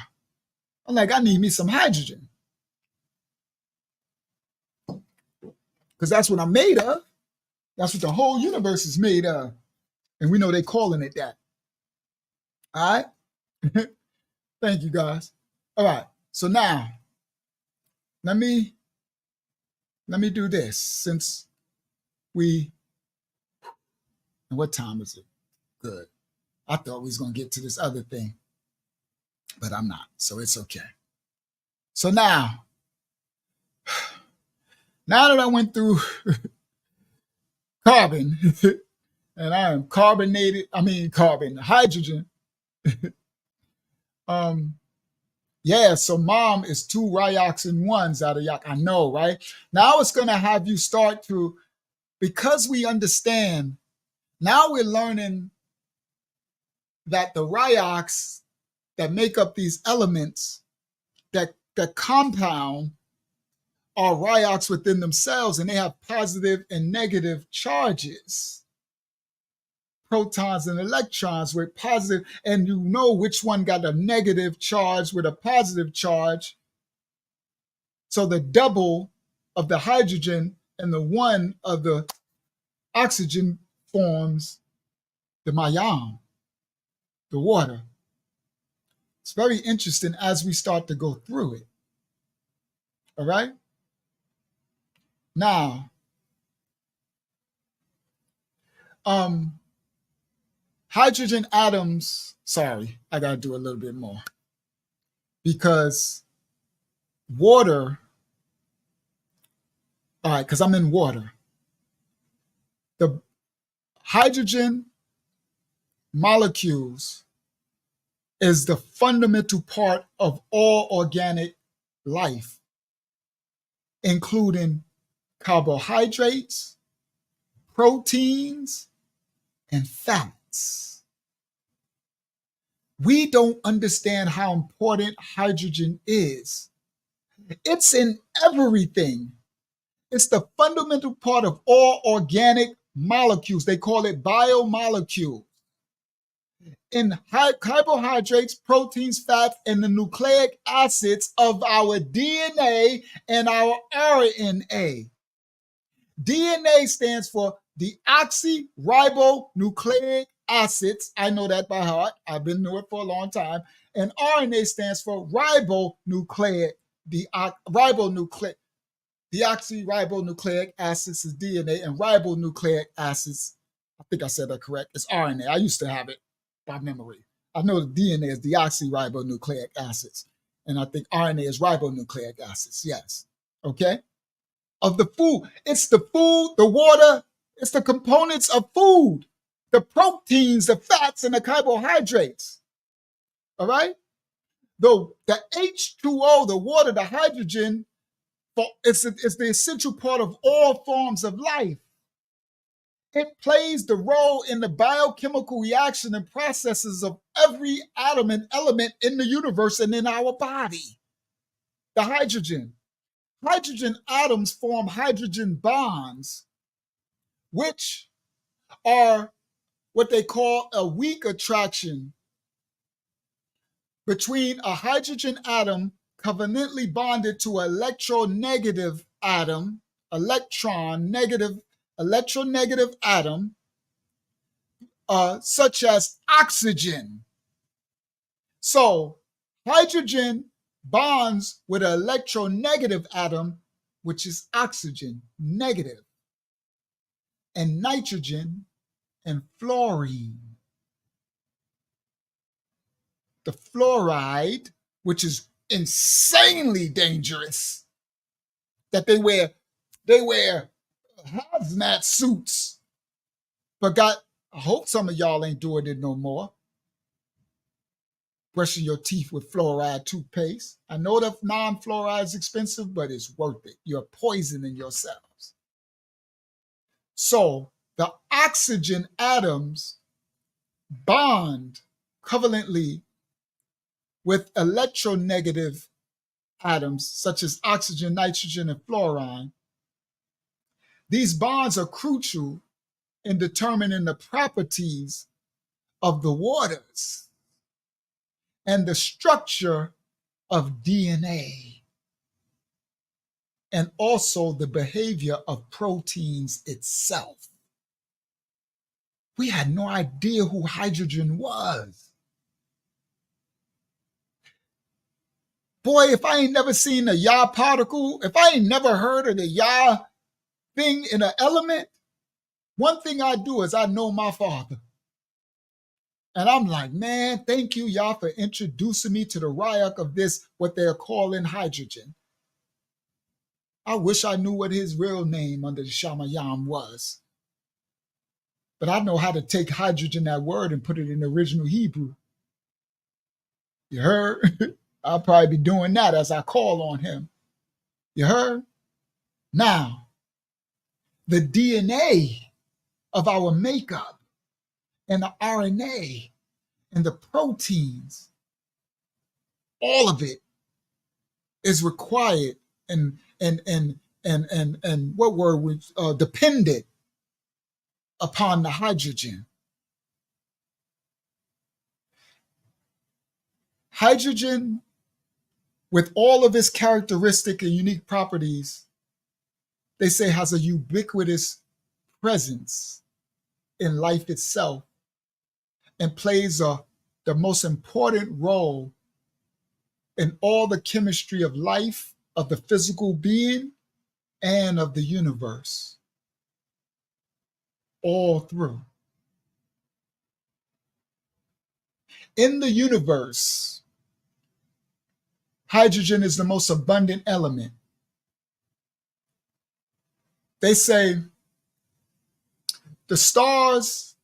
I'm like, I need me some hydrogen. Because that's what I'm made of. That's what the whole universe is made of. And we know they're calling it that. All right? Thank you, guys. All right. So now, let me do this since we, and what time is it? Good. I thought we was going to get to this other thing, but I'm not. So it's okay. So now that I went through carbon, and I am hydrogen. Yeah, so mom is 2 ryox and 1s out of yak. I know, right? Now it's going to have you start to, because we understand, now we're learning that the ryox that make up these elements that compound are ryox within themselves, and they have positive and negative charges. Protons and electrons with positive, and you know which one got a negative charge with a positive charge. So the double of the hydrogen and the 1 of the oxygen forms the mayam, the water. It's very interesting as we start to go through it. All right? Now, hydrogen atoms, sorry, I got to do a little bit more. Because water, all right, because I'm in water. The hydrogen molecules is the fundamental part of all organic life, including carbohydrates, proteins, and fats. We don't understand how important hydrogen is. It's in everything. It's the fundamental part of all organic molecules. They call it biomolecules. In carbohydrates, proteins, fats, and the nucleic acids of our DNA and our RNA. DNA stands for deoxyribonucleic acids. I know that by heart. I've been doing it for a long time. And RNA stands for ribonucleic. Deoxyribonucleic acids is DNA, and ribonucleic acids, I think I said that correct, it's RNA. I used to have it by memory. I know the DNA is deoxyribonucleic acids, and I think RNA is ribonucleic acids. Yes. Okay? Of the food. It's the food, the water, it's the components of food, the proteins, the fats, and the carbohydrates. All right? The H2O, the water, the hydrogen, it's the essential part of all forms of life. It plays the role in the biochemical reaction and processes of every atom and element in the universe and in our body. The hydrogen. Hydrogen atoms form hydrogen bonds, which are what they call a weak attraction between a hydrogen atom covalently bonded to an electronegative atom, electronegative atom, such as oxygen. So hydrogen bonds with an electronegative atom, which is oxygen, negative, and nitrogen and fluorine. The fluoride, which is insanely dangerous, that they wear hazmat suits, but I hope some of y'all ain't doing it no more. Brushing your teeth with fluoride toothpaste. I know that non-fluoride is expensive, but it's worth it. You're poisoning yourselves. So the oxygen atoms bond covalently with electronegative atoms, such as oxygen, nitrogen, and fluorine. These bonds are crucial in determining the properties of the waters and the structure of DNA, and also the behavior of proteins itself. We had no idea who hydrogen was. Boy, if I ain't never seen a Yah particle, if I ain't never heard of the Yah thing in an element, one thing I do is I know my Father. And I'm like, man, thank you, Yah, for introducing me to the Rayach of this, what they're calling hydrogen. I wish I knew what his real name under the Shamayam was. But I know how to take hydrogen, that word, and put it in the original Hebrew. You heard? I'll probably be doing that as I call on him. You heard? Now, the DNA of our makeup and the RNA and the proteins, all of it is required and what word was dependent upon the hydrogen. Hydrogen, with all of its characteristic and unique properties, they say has a ubiquitous presence in life itself and plays the most important role in all the chemistry of life, of the physical being, and of the universe. All through. In the universe, hydrogen is the most abundant element. They say the stars,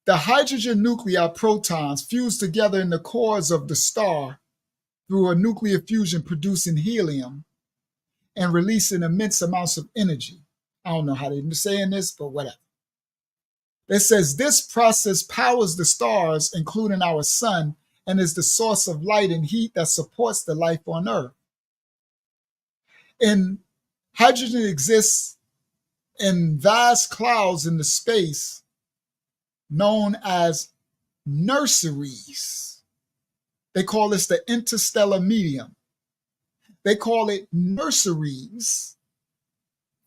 the hydrogen nuclei protons fuse together in the cores of the star through a nuclear fusion, producing helium and releasing immense amounts of energy. I don't know how they're saying this, but whatever. It says this process powers the stars, including our sun, and is the source of light and heat that supports the life on Earth. And hydrogen exists in vast clouds in the space known as nurseries. They call this the interstellar medium. They call it nurseries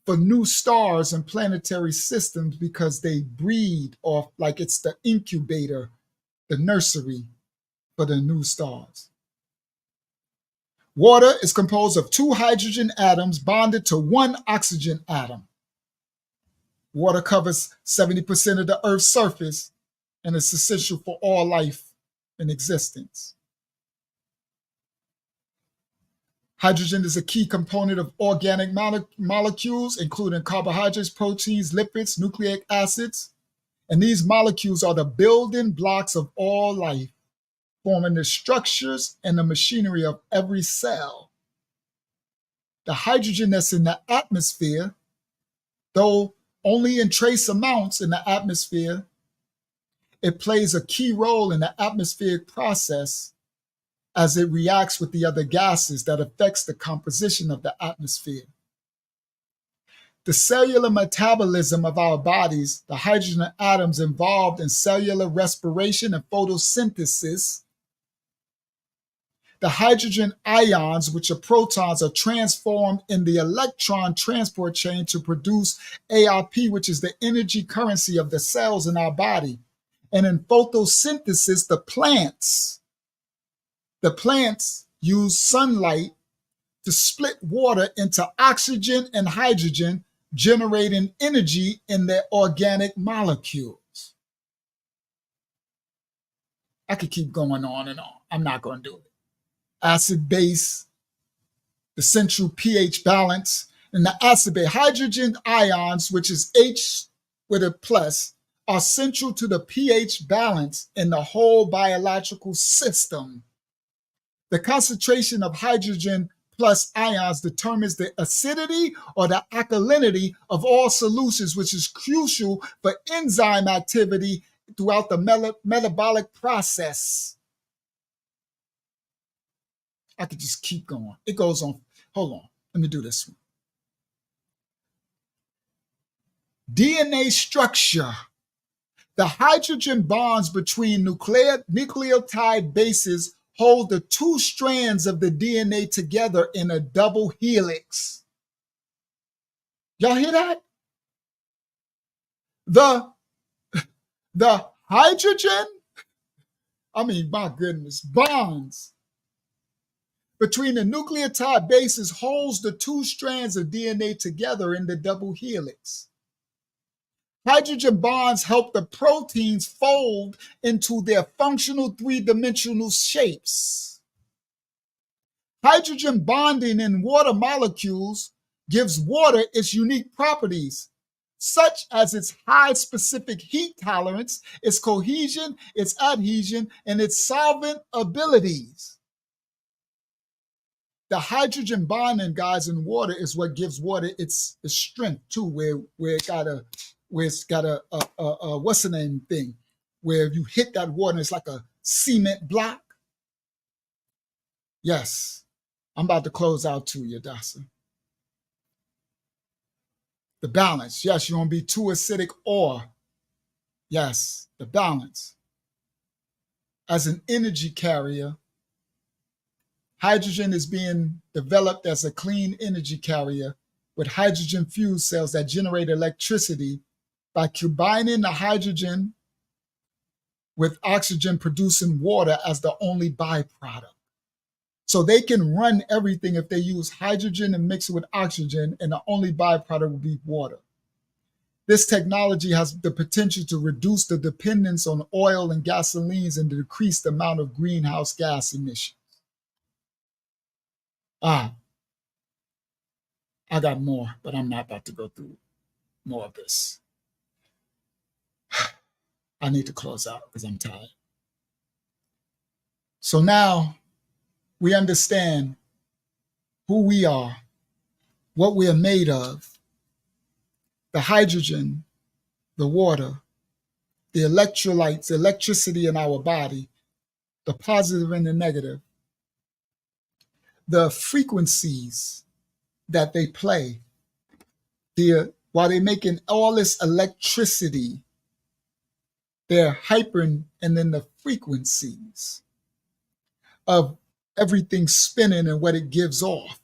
for new stars and planetary systems because they breed off, like it's the incubator, the nursery for the new stars. Water is composed of 2 hydrogen atoms bonded to 1 oxygen atom. Water covers 70% of the Earth's surface and is essential for all life in existence. Hydrogen is a key component of organic molecules, including carbohydrates, proteins, lipids, nucleic acids. And these molecules are the building blocks of all life, forming the structures and the machinery of every cell. The hydrogen that's in the atmosphere, though only in trace amounts in the atmosphere, it plays a key role in the atmospheric process as it reacts with the other gases that affects the composition of the atmosphere. The cellular metabolism of our bodies, the hydrogen atoms involved in cellular respiration and photosynthesis, the hydrogen ions, which are protons, are transformed in the electron transport chain to produce ARP, which is the energy currency of the cells in our body. And in photosynthesis, the plants use sunlight to split water into oxygen and hydrogen, generating energy in their organic molecules. I could keep going on and on. I'm not going to do it. Acid base, the central pH balance, and the acid base. Hydrogen ions, which is H with a plus, are central to the pH balance in the whole biological system. The concentration of hydrogen plus ions determines the acidity or the alkalinity of all solutions, which is crucial for enzyme activity throughout the metabolic process. I could just keep going. It goes on. Hold on. Let me do this one. DNA structure. The hydrogen bonds between nucleotide bases hold the 2 strands of the DNA together in a double helix. Y'all hear that? The hydrogen, my goodness, bonds between the nucleotide bases holds the two strands of DNA together in the double helix. Hydrogen bonds help the proteins fold into their functional three-dimensional shapes. Hydrogen bonding in water molecules gives water its unique properties, such as its high specific heat tolerance, its cohesion, its adhesion, and its solvent abilities. The hydrogen bonding, guys, in water is what gives water its strength too, where it's got a what's the name thing, where you hit that water, it's like a cement block. Yes, I'm about to close out too, Yadasa. The balance. Yes, you won't be too acidic or, yes, the balance. As an energy carrier, hydrogen is being developed as a clean energy carrier with hydrogen fuel cells that generate electricity by combining the hydrogen with oxygen, producing water as the only byproduct. So they can run everything if they use hydrogen and mix it with oxygen, and the only byproduct will be water. This technology has the potential to reduce the dependence on oil and gasolines and to decrease the amount of greenhouse gas emissions. I got more, but I'm not about to go through more of this. I need to close out because I'm tired. So now we understand who we are, what we are made of, the hydrogen, the water, the electrolytes, the electricity in our body, the positive and the negative, the frequencies that they play, while they're making all this electricity, they're hypering, and then the frequencies of everything spinning and what it gives off.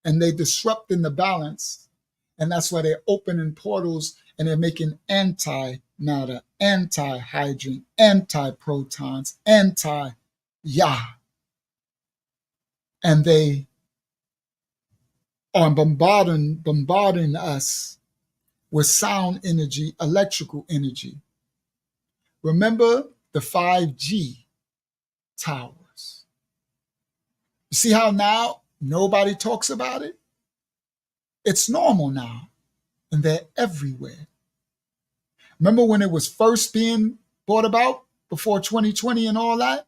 And they disrupt in the balance. And that's why they're opening portals and they're making anti-matter, anti-hydrogen, anti-protons, anti-ya. And they are bombarding us with sound energy, electrical energy. Remember the 5G towers. You see how now nobody talks about it? It's normal now, and they're everywhere. Remember when it was first being brought about before 2020 and all that?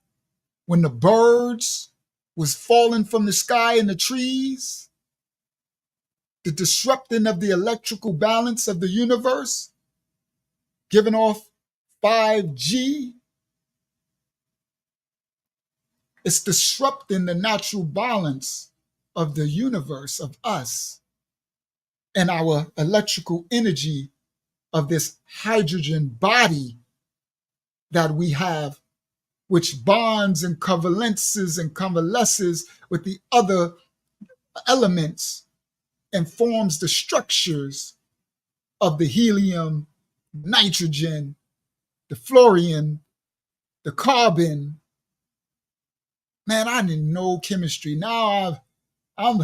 When the birds was falling from the sky and the trees? The disrupting of the electrical balance of the universe, giving off 5G. It's disrupting the natural balance of the universe, of us, and our electrical energy of this hydrogen body that we have, which bonds and coalesces with the other elements and forms the structures of the helium, nitrogen, the fluorine, the carbon. Man, I didn't know chemistry. Now I'm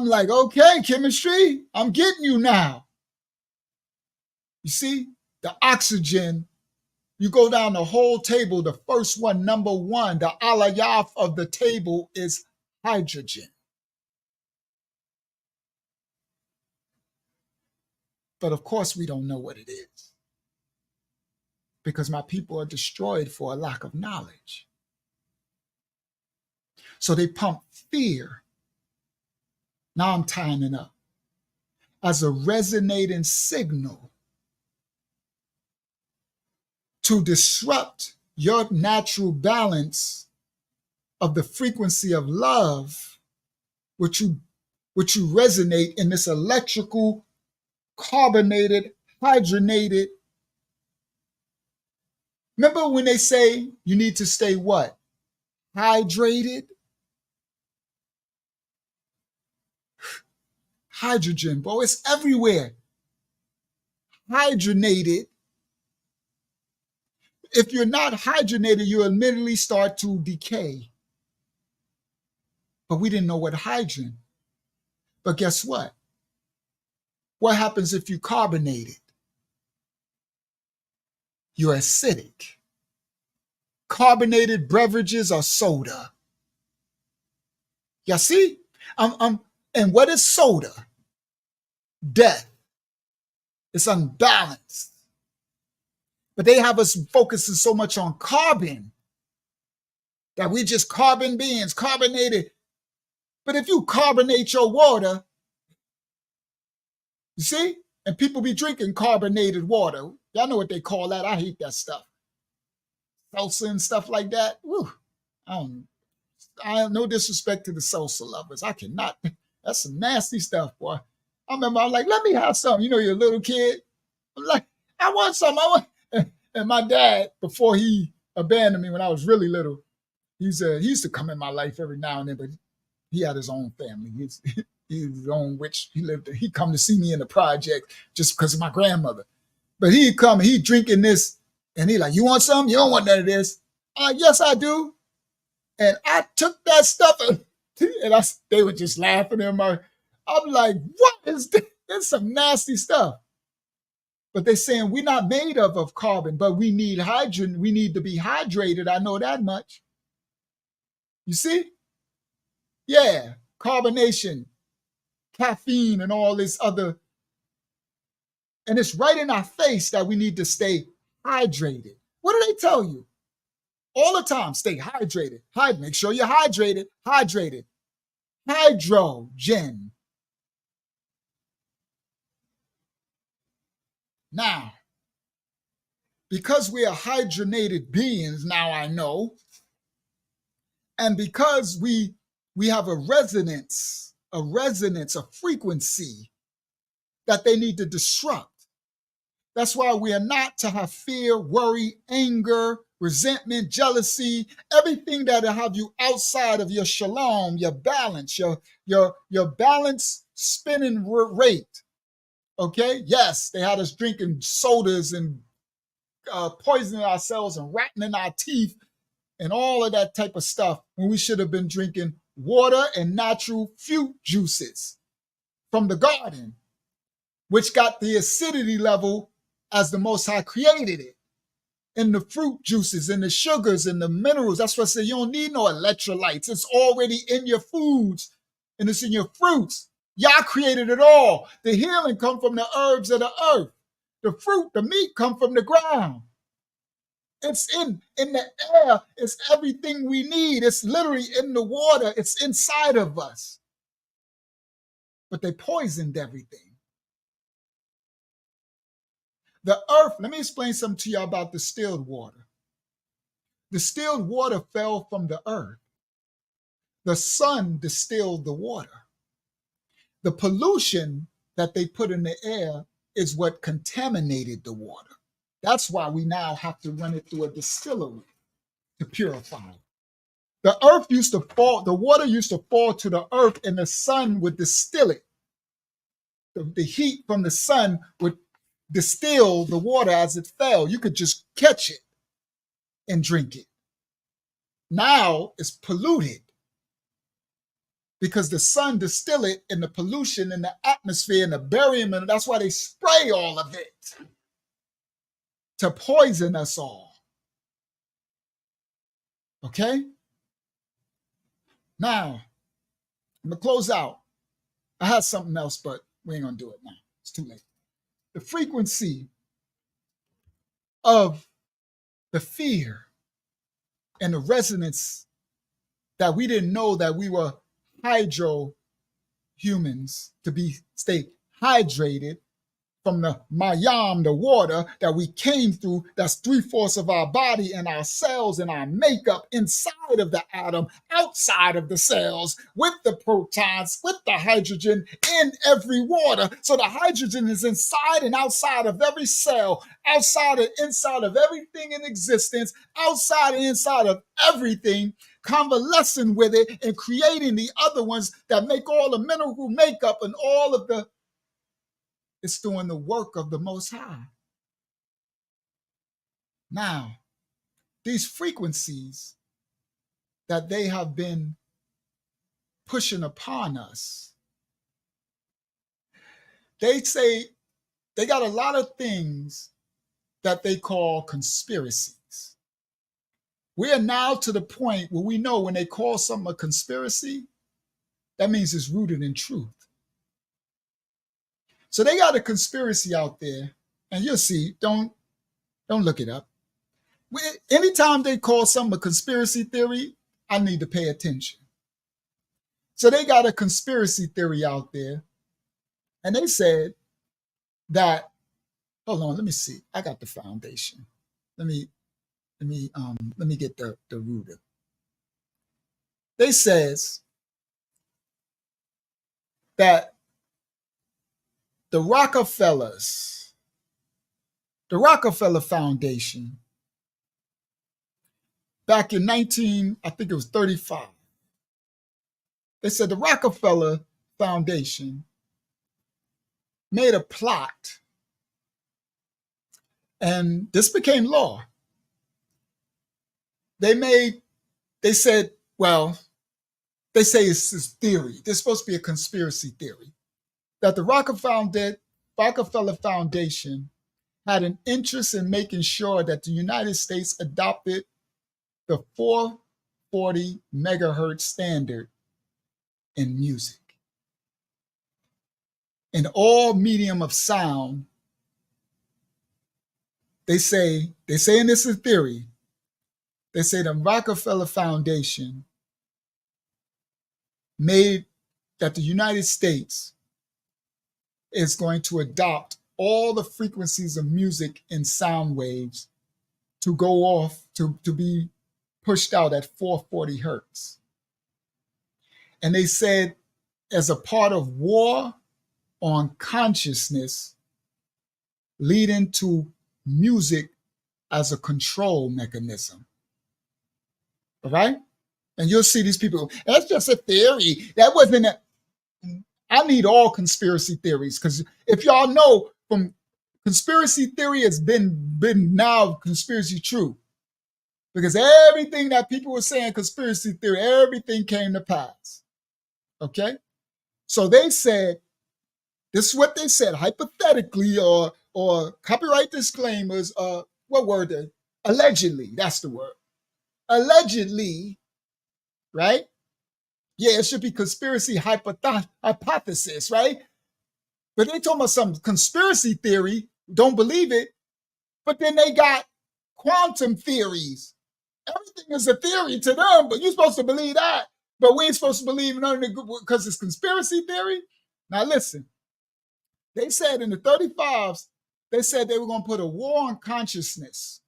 like, okay, chemistry, I'm getting you now. You see, the oxygen, you go down the whole table, the first one, number one, the alayaf of the table is hydrogen. But of course, we don't know what it is because my people are destroyed for a lack of knowledge. So they pump fear. Now I'm tying it up as a resonating signal to disrupt your natural balance of the frequency of love, which you resonate in this electrical, carbonated, hydrogenated. Remember when they say you need to stay what? Hydrated? Hydrogen, bro, it's everywhere. Hydrogenated if you're not hydrogenated, you immediately start to decay. But we didn't know what hydrogen. But guess what? What happens if you carbonate it? You're acidic. Carbonated beverages are soda. You see? And what is soda? Death. It's unbalanced. But they have us focusing so much on carbon that we just carbon beings, carbonated. But if you carbonate your water, you see? And people be drinking carbonated water. Y'all know what they call that. I hate that stuff. Salsa and stuff like that. Woo. I have no disrespect to the salsa lovers. I cannot. That's some nasty stuff, boy. I remember I was like, let me have some. You know, you're a little kid. I'm like, I want some. I want. And my dad, before he abandoned me when I was really little, he used to come in my life every now and then, but he had his own family. He's his own witch. He'd come to see me in the project just because of my grandmother. But he'd come and he'd drinking this, and he like, you want some? You don't want none of this. Yes, I do. And I took that stuff, and they were just laughing in my. I'm like, what is this? It's some nasty stuff. But they're saying we're not made of carbon, but we need hydrogen. We need to be hydrated. I know that much. You see? Yeah, carbonation, caffeine, and all this other. And it's right in our face that we need to stay hydrated. What do they tell you? All the time, stay hydrated. Make sure you're hydrated. Hydrated. Hydrogen. Now, because we are hydrogenated beings, now I know, and because we have a resonance, a frequency that they need to disrupt. That's why we are not to have fear, worry, anger, resentment, jealousy, everything that'll have you outside of your shalom, your balance, your balance spinning rate. Okay? Yes, they had us drinking sodas and poisoning ourselves and ratting our teeth and all of that type of stuff when we should have been drinking water and natural fruit juices from the garden, which got the acidity level as the Most High created it. In the fruit juices and the sugars and the minerals. That's why I say you don't need no electrolytes. It's already in your foods and it's in your fruits. Yah created it all. The healing come from the herbs of the earth. The fruit, the meat come from the ground. It's in the air. It's everything we need. It's literally in the water. It's inside of us. But they poisoned everything. The earth, let me explain something to you about distilled water. Distilled water fell from the earth. The sun distilled the water. The pollution that they put in the air is what contaminated the water. That's why we now have to run it through a distillery to purify it. The earth used to fall, the water used to fall to the earth and the sun would distill it. The heat from the sun would distill the water as it fell. You could just catch it and drink it. Now it's polluted because the sun distill it and the pollution in the atmosphere and the barium, and that's why they spray all of it to poison us all. Okay? Now, I'm going to close out. I had something else, but we ain't going to do it now. It's too late. The frequency of the fear and the resonance that we didn't know that we were hydro humans to stay hydrated from the mayam, the water that we came through, that's 3/4 of our body and our cells and our makeup inside of the atom, outside of the cells, with the protons, with the hydrogen in every water. So the hydrogen is inside and outside of every cell, outside and inside of everything in existence, outside and inside of everything, convalescing with it and creating the other ones that make all the mineral makeup and all of the. It's doing the work of the Most High. Now, these frequencies that they have been pushing upon us, they say they got a lot of things that they call conspiracies. We are now to the point where we know when they call something a conspiracy, that means it's rooted in truth. So they got a conspiracy out there, and you'll see, don't look it up. Anytime they call something a conspiracy theory, I need to pay attention. So they got a conspiracy theory out there, and they said that, hold on, let me see. I got the foundation. Let me get the rooter. They says that the Rockefeller Foundation, back in I think it was 35, they said the Rockefeller Foundation made a plot, and this became law. They said, well, they say it's this theory. There's supposed to be a conspiracy theory that the Rockefeller Foundation had an interest in making sure that the United States adopted the 440 megahertz standard in music. In all medium of sound, they say, and this is theory, they say the Rockefeller Foundation made that the United States is going to adopt all the frequencies of music in sound waves to go off, to be pushed out at 440 hertz. And they said, as a part of war on consciousness, leading to music as a control mechanism. All right? And you'll see these people, that's just a theory. That wasn't a, I need all conspiracy theories, because if y'all know, from conspiracy theory has been now conspiracy true. Because everything that people were saying conspiracy theory, everything came to pass. Okay? So they said, this is what they said, hypothetically, or copyright disclaimers, what word? Allegedly, that's the word. Allegedly, right? Yeah, it should be conspiracy hypothesis, right? But they talking about some conspiracy theory, don't believe it, but then they got quantum theories. Everything is a theory to them, but you're supposed to believe that. But we ain't supposed to believe none of it because it's conspiracy theory. Now listen, they said in the 35s, they said they were going to put a war on consciousness,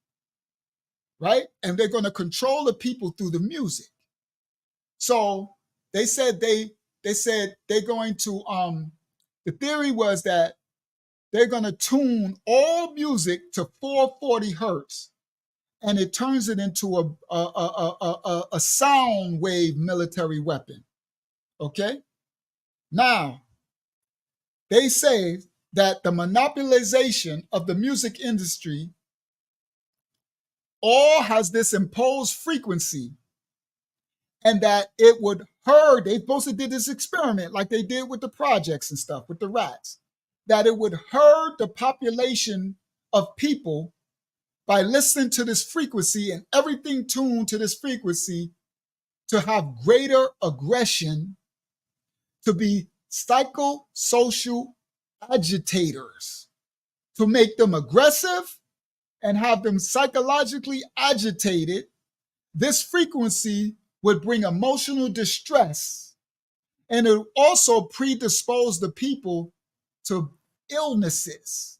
right? And they're going to control the people through the music. So they said they're going to, the theory was that they're going to tune all music to 440 hertz, and it turns it into a sound wave military weapon. Okay? Now, they say that the monopolization of the music industry all has this imposed frequency, and that it would herd, they supposed to did this experiment like they did with the projects and stuff, with the rats, that it would herd the population of people by listening to this frequency and everything tuned to this frequency to have greater aggression, to be psychosocial agitators, to make them aggressive and have them psychologically agitated. This frequency would bring emotional distress, and it would also predispose the people to illnesses.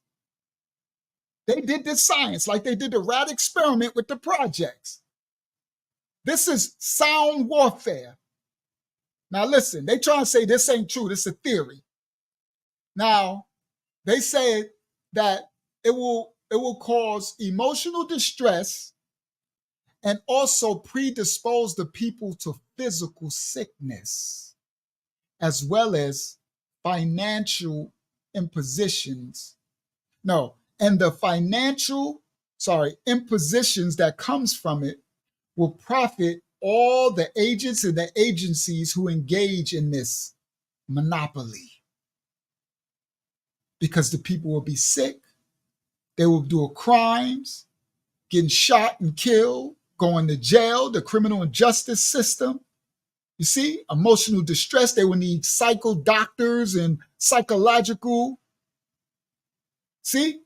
They did this science like they did the rat experiment with the projects. This is sound warfare. Now listen, they try to say this ain't true, this is a theory. Now, they say that it will cause emotional distress and also predispose the people to physical sickness, as well as financial impositions. No, and the financial impositions that comes from it will profit all the agents and the agencies who engage in this monopoly. Because the people will be sick, they will do crimes, getting shot and killed, going to jail, the criminal justice system. You see, emotional distress, they will need psycho doctors and psychological. See?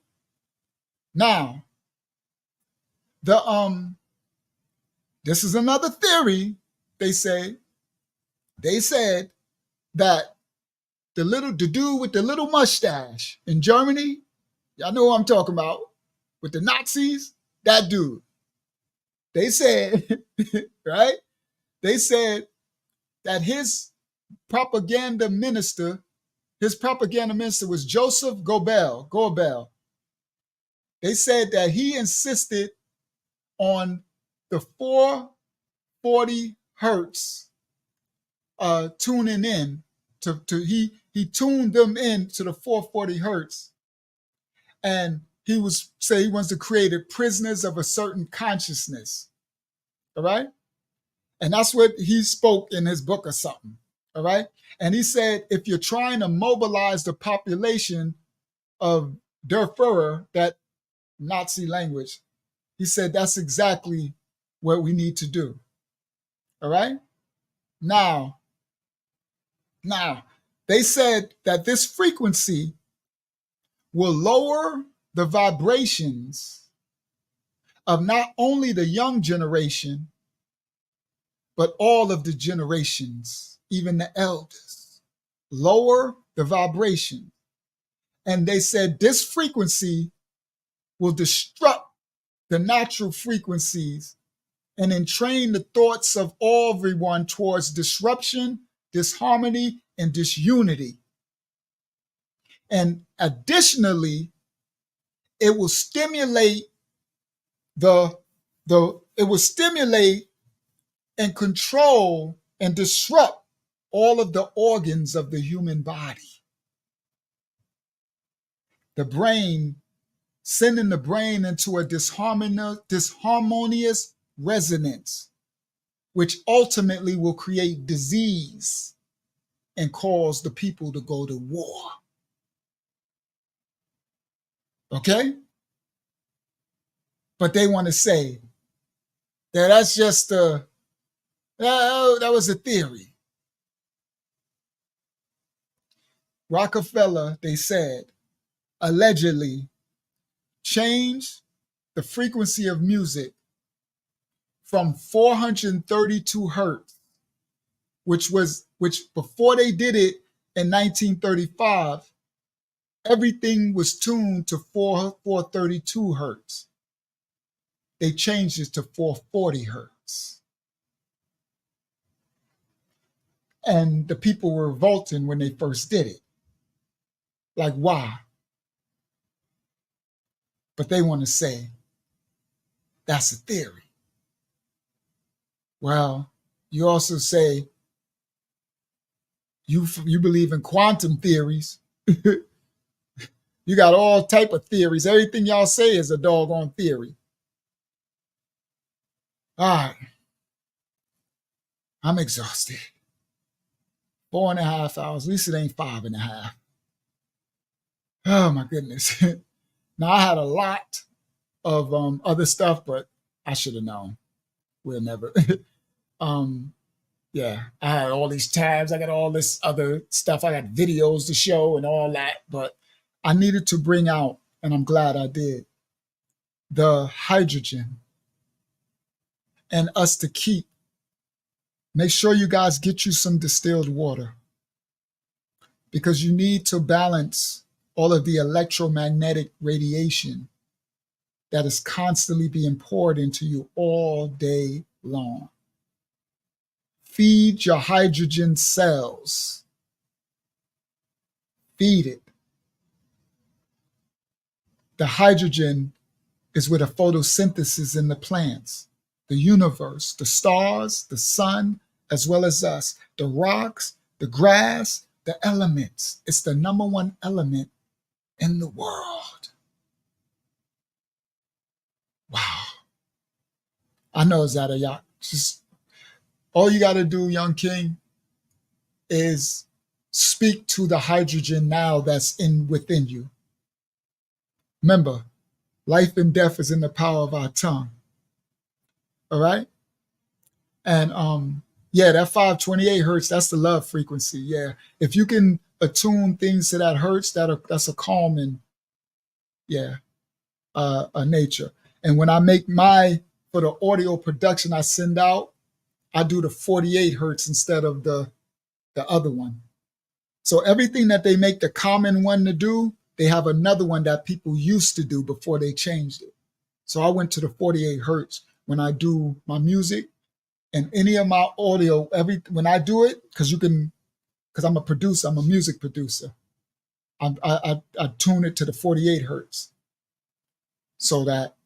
Now, this is another theory. They said that the dude with the little mustache in Germany, y'all know who I'm talking about, with the Nazis, that dude. They said, right? They said that his propaganda minister was Joseph Goebbels. They said that he insisted on the 440 hertz tuning in he tuned them in to the 440 hertz, and he wants to create prisoners of a certain consciousness. All right. And that's what he spoke in his book or something. All right. And he said, if you're trying to mobilize the population of Der Führer, that Nazi language, he said that's exactly what we need to do. All right. Now, they said that this frequency will lower the vibrations of not only the young generation, but all of the generations, even the elders. Lower the vibration. And they said this frequency will disrupt the natural frequencies and entrain the thoughts of everyone towards disruption, disharmony, and disunity. And additionally, it will stimulate and control and disrupt all of the organs of the human body. The brain, sending the brain into a disharmonious resonance, which ultimately will create disease and cause the people to go to war. Okay? But they want to say that that's just that was a theory. Rockefeller, they said, allegedly changed the frequency of music from 432 hertz, which before they did it in 1935, everything was tuned to 432 hertz. They changed it to 440 hertz. And the people were revolting when they first did it. Like, why? But they want to say that's a theory. Well, you also say you believe in quantum theories. You got all type of theories. Everything y'all say is a doggone theory. All right. I'm exhausted. 4.5 hours. At least it ain't 5.5. Oh my goodness. Now I had a lot of other stuff, but I should have known. We'll never. Yeah, I had all these tabs. I got all this other stuff. I got videos to show and all that, but I needed to bring out, and I'm glad I did, the hydrogen and us to keep. Make sure you guys get you some distilled water because you need to balance all of the electromagnetic radiation that is constantly being poured into you all day long. Feed your hydrogen cells. Feed it. The hydrogen is with a photosynthesis in the plants, the universe, the stars, the sun, as well as us, the rocks, the grass, the elements. It's the number one element in the world. Wow. I know it's out of y'all. Just all you got to do, young king, is speak to the hydrogen now that's within you. Remember, life and death is in the power of our tongue. All right? And yeah, that 528 hertz, that's the love frequency. Yeah. If you can attune things to that hertz, that's a calming, yeah, a nature. And when I make for the audio production I send out, I do the 48 hertz instead of the other one. So everything that they make the common one to do, they have another one that people used to do before they changed it. So I went to the 48 hertz when I do my music and any of my audio. When I do it, because I'm a producer, I'm a music producer. I tune it to the 48 hertz so that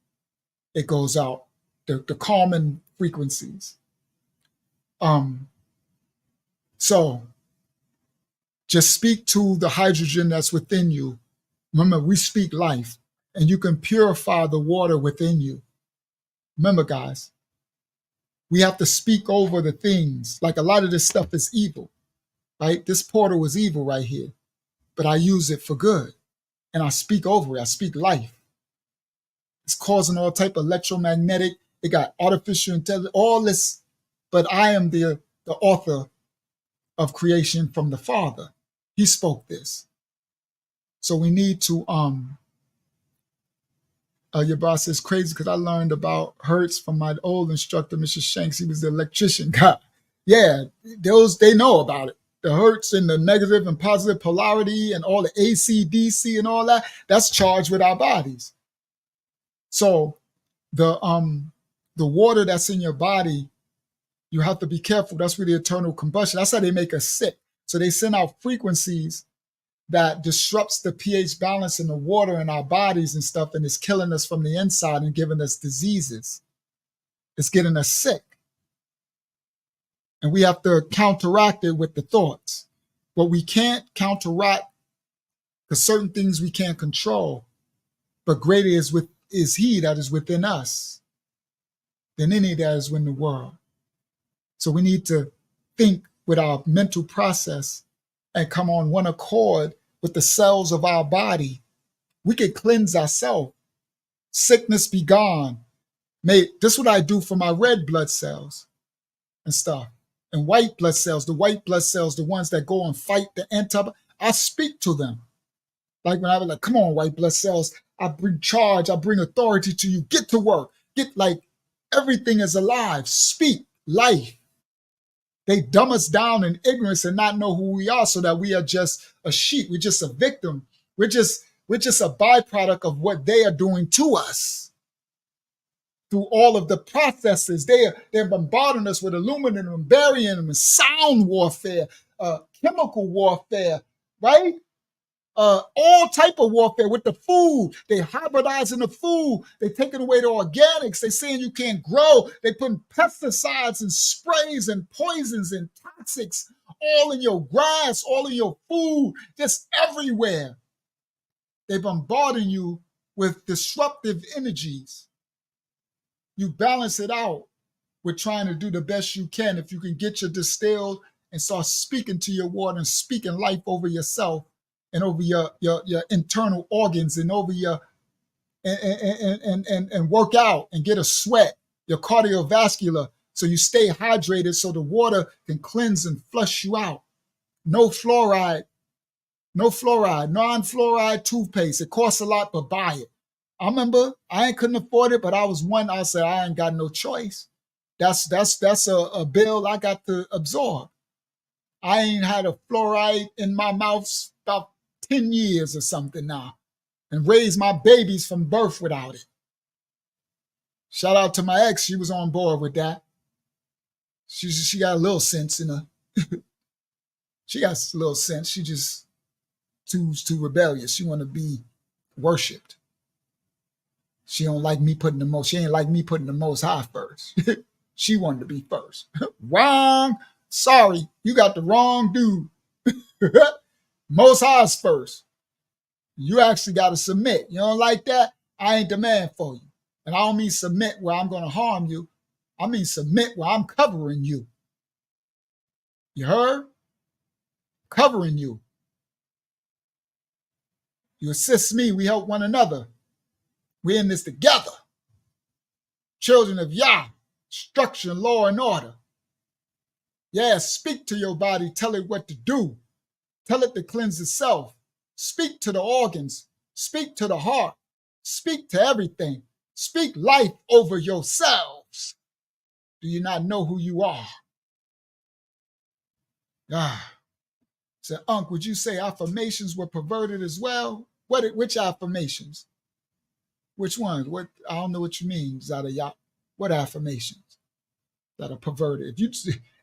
it goes out the common frequencies. So just speak to the hydrogen that's within you. Remember, we speak life, and you can purify the water within you. Remember, guys, we have to speak over the things. Like a lot of this stuff is evil, right? This portal is evil right here, but I use it for good, and I speak over it. I speak life. It's causing all type of electromagnetic. It got artificial intelligence, all this, but I am the author of creation from the Father. He spoke this. So we need to, your boss is crazy because I learned about hertz from my old instructor, Mr. Shanks. He was the electrician guy. Yeah, they know about it. The hertz and the negative and positive polarity and all the AC, DC and all that, that's charged with our bodies. So the water that's in your body, you have to be careful. That's where the eternal combustion. That's how they make us sick. So they send out frequencies that disrupts the pH balance in the water in our bodies and stuff, and it's killing us from the inside and giving us diseases. It's getting us sick. And we have to counteract it with the thoughts. But we can't counteract because certain things we can't control. But greater is he that is within us than any that is in the world. So we need to think with our mental process and come on one accord with the cells of our body. We can cleanse ourselves. Sickness be gone. This is what I do for my red blood cells and stuff. And white blood cells, the white blood cells, the ones that go and fight the I speak to them. Like when I was like, come on, white blood cells, I bring charge, I bring authority to you. Get to work. Get like everything is alive. Speak life. They dumb us down in ignorance and not know who we are so that we are just a sheep. We're just a victim. We're just a byproduct of what they are doing to us. Through all of the processes, they're bombarding us with aluminum and barium and sound warfare, chemical warfare, right? All type of warfare with the food. They hybridizing the food. They taking away the organics. They saying you can't grow. They putting pesticides and sprays and poisons and toxics all in your grass, all in your food, just everywhere. They bombarding you with disruptive energies. You balance it out with trying to do the best you can. If you can get your distilled and start speaking to your water and speaking life over yourself and over your internal organs and over your and work out and get a sweat, your cardiovascular, so you stay hydrated so the water can cleanse and flush you out. No fluoride, non-fluoride toothpaste. It costs a lot, but buy it. I remember I couldn't afford it, but I said I ain't got no choice. That's a bill I got to absorb. I ain't had a fluoride in my mouth about 10 years or something now, and raised my babies from birth without it. Shout out to my ex, she was on board with that. She got a little sense in her. She got a little sense. She just too rebellious. She want to be worshipped. She ain't like me putting the most high first. She wanted to be first. Wrong. Sorry, you got the wrong dude. Most high's first. You actually got to submit. You don't like that? I ain't the man for you. And I don't mean submit where I'm going to harm you. I mean submit where I'm covering you. You heard? Covering you. You assist me. We help one another. We're in this together. Children of Yah, structure, law, and order. Yeah, speak to your body. Tell it what to do. Tell it to cleanse itself. Speak to the organs. Speak to the heart. Speak to everything. Speak life over yourselves. Do you not know who you are? Said, Unc, would you say affirmations were perverted as well? Which affirmations? Which ones? What? I don't know what you mean, Zadayah. What affirmations that are perverted?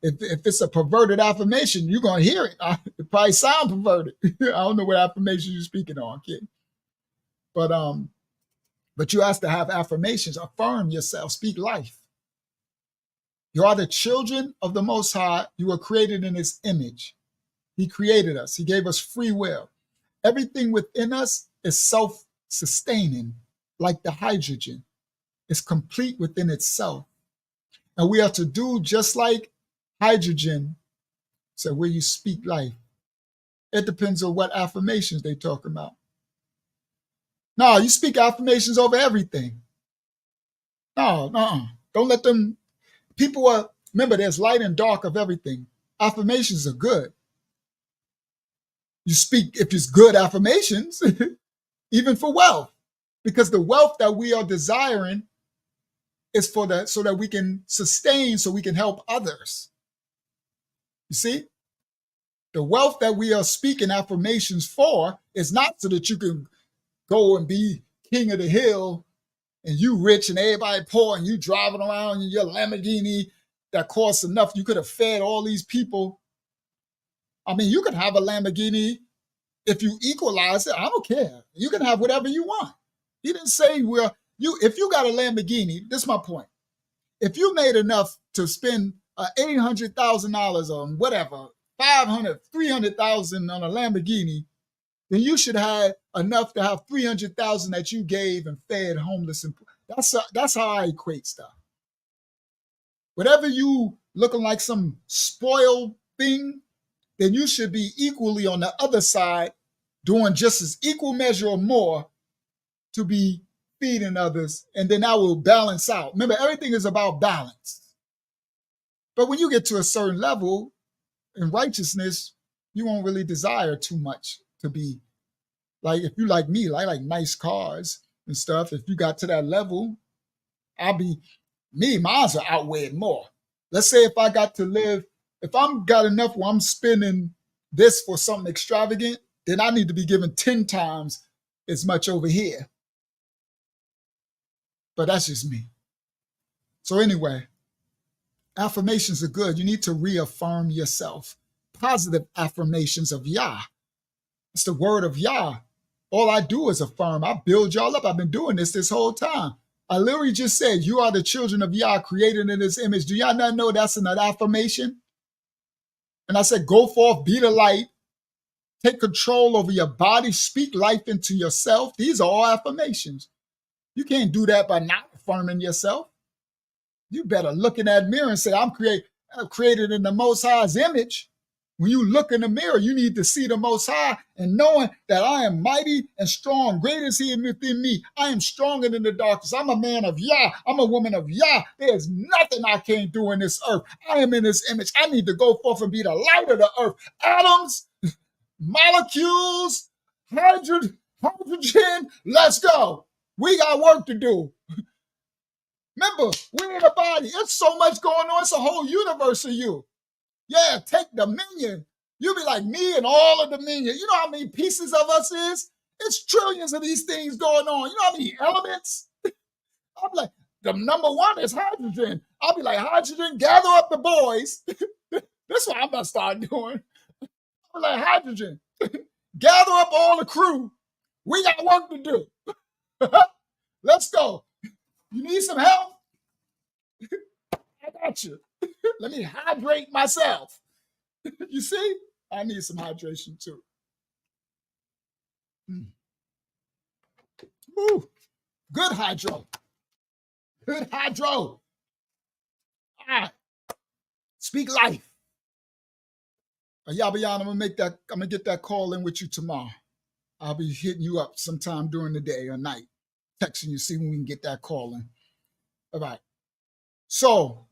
If it's a perverted affirmation, you're gonna hear it. It probably sound perverted. I don't know what affirmation you're speaking on, kid. But you asked to have affirmations. Affirm yourself. Speak life. You are the children of the Most High. You were created in His image. He created us. He gave us free will. Everything within us is self-sustaining, like the hydrogen. It's complete within itself. And we are to do just like hydrogen, so where you speak life. It depends on what affirmations they talk about. No, you speak affirmations over everything. No. Don't let them, remember there's light and dark of everything. Affirmations are good. You speak, if it's good affirmations, even for wealth, because the wealth that we are desiring is for that, so that we can sustain, so we can help others. You see, the wealth that we are speaking affirmations for is not so that you can go and be king of the hill and you rich and everybody poor and you driving around in your Lamborghini that costs enough. You could have fed all these people. I mean, you could have a Lamborghini if you equalize it. I don't care. You can have whatever you want. He didn't say if you got a Lamborghini, this is my point. If you made enough to spend $800,000 on whatever, $500,000, $300,000 on a Lamborghini, then you should have enough to have $300,000 that you gave and fed homeless. And that's how I equate stuff. Whatever you looking like some spoiled thing, then you should be equally on the other side, doing just as equal measure or more to be feeding others, and then that will balance out. Remember, everything is about balance. But when you get to a certain level in righteousness, you won't really desire too much to be like, if you like me, I like nice cars and stuff. If you got to that level, mine's are outweighed more. Let's say if I got to live, if I'm got enough where I'm spending this for something extravagant, then I need to be given 10 times as much over here. But that's just me. So anyway, affirmations are good. You need to reaffirm yourself. Positive affirmations of Yah. It's the word of Yah. All I do is affirm. I build y'all up. I've been doing this whole time. I literally just said, you are the children of Yah, created in His image. Do y'all not know that's an affirmation? And I said, go forth, be the light, take control over your body, speak life into yourself. These are all affirmations. You can't do that by not affirming yourself. You better look in that mirror and say, I'm created in the Most High's image. When you look in the mirror, you need to see the Most High and knowing that I am mighty and strong. Great is He within me. I am stronger than the darkness. I'm a man of Yah. I'm a woman of Yah. There's nothing I can't do in this earth. I am in His image. I need to go forth and be the light of the earth. Atoms, molecules, hydrogen, let's go. We got work to do. Remember, we're in a body. It's so much going on. It's a whole universe of you. Yeah, take dominion. You'll be like me and all of dominion. You know how many pieces of us is? It's trillions of these things going on. You know how many elements? I'll be like, the number one is hydrogen. I'll be like, hydrogen, gather up the boys. That's what I'm going to start doing. I'll be like, hydrogen, gather up all the crew. We got work to do. Let's go. You need some help? I got you. Let me hydrate myself. You see? I need some hydration too. Ooh, good hydro. Good hydro. All right. Speak life. Yabayan, I'm gonna get that call in with you tomorrow. I'll be hitting you up sometime during the day or night, texting you, see when we can get that call in. All right. So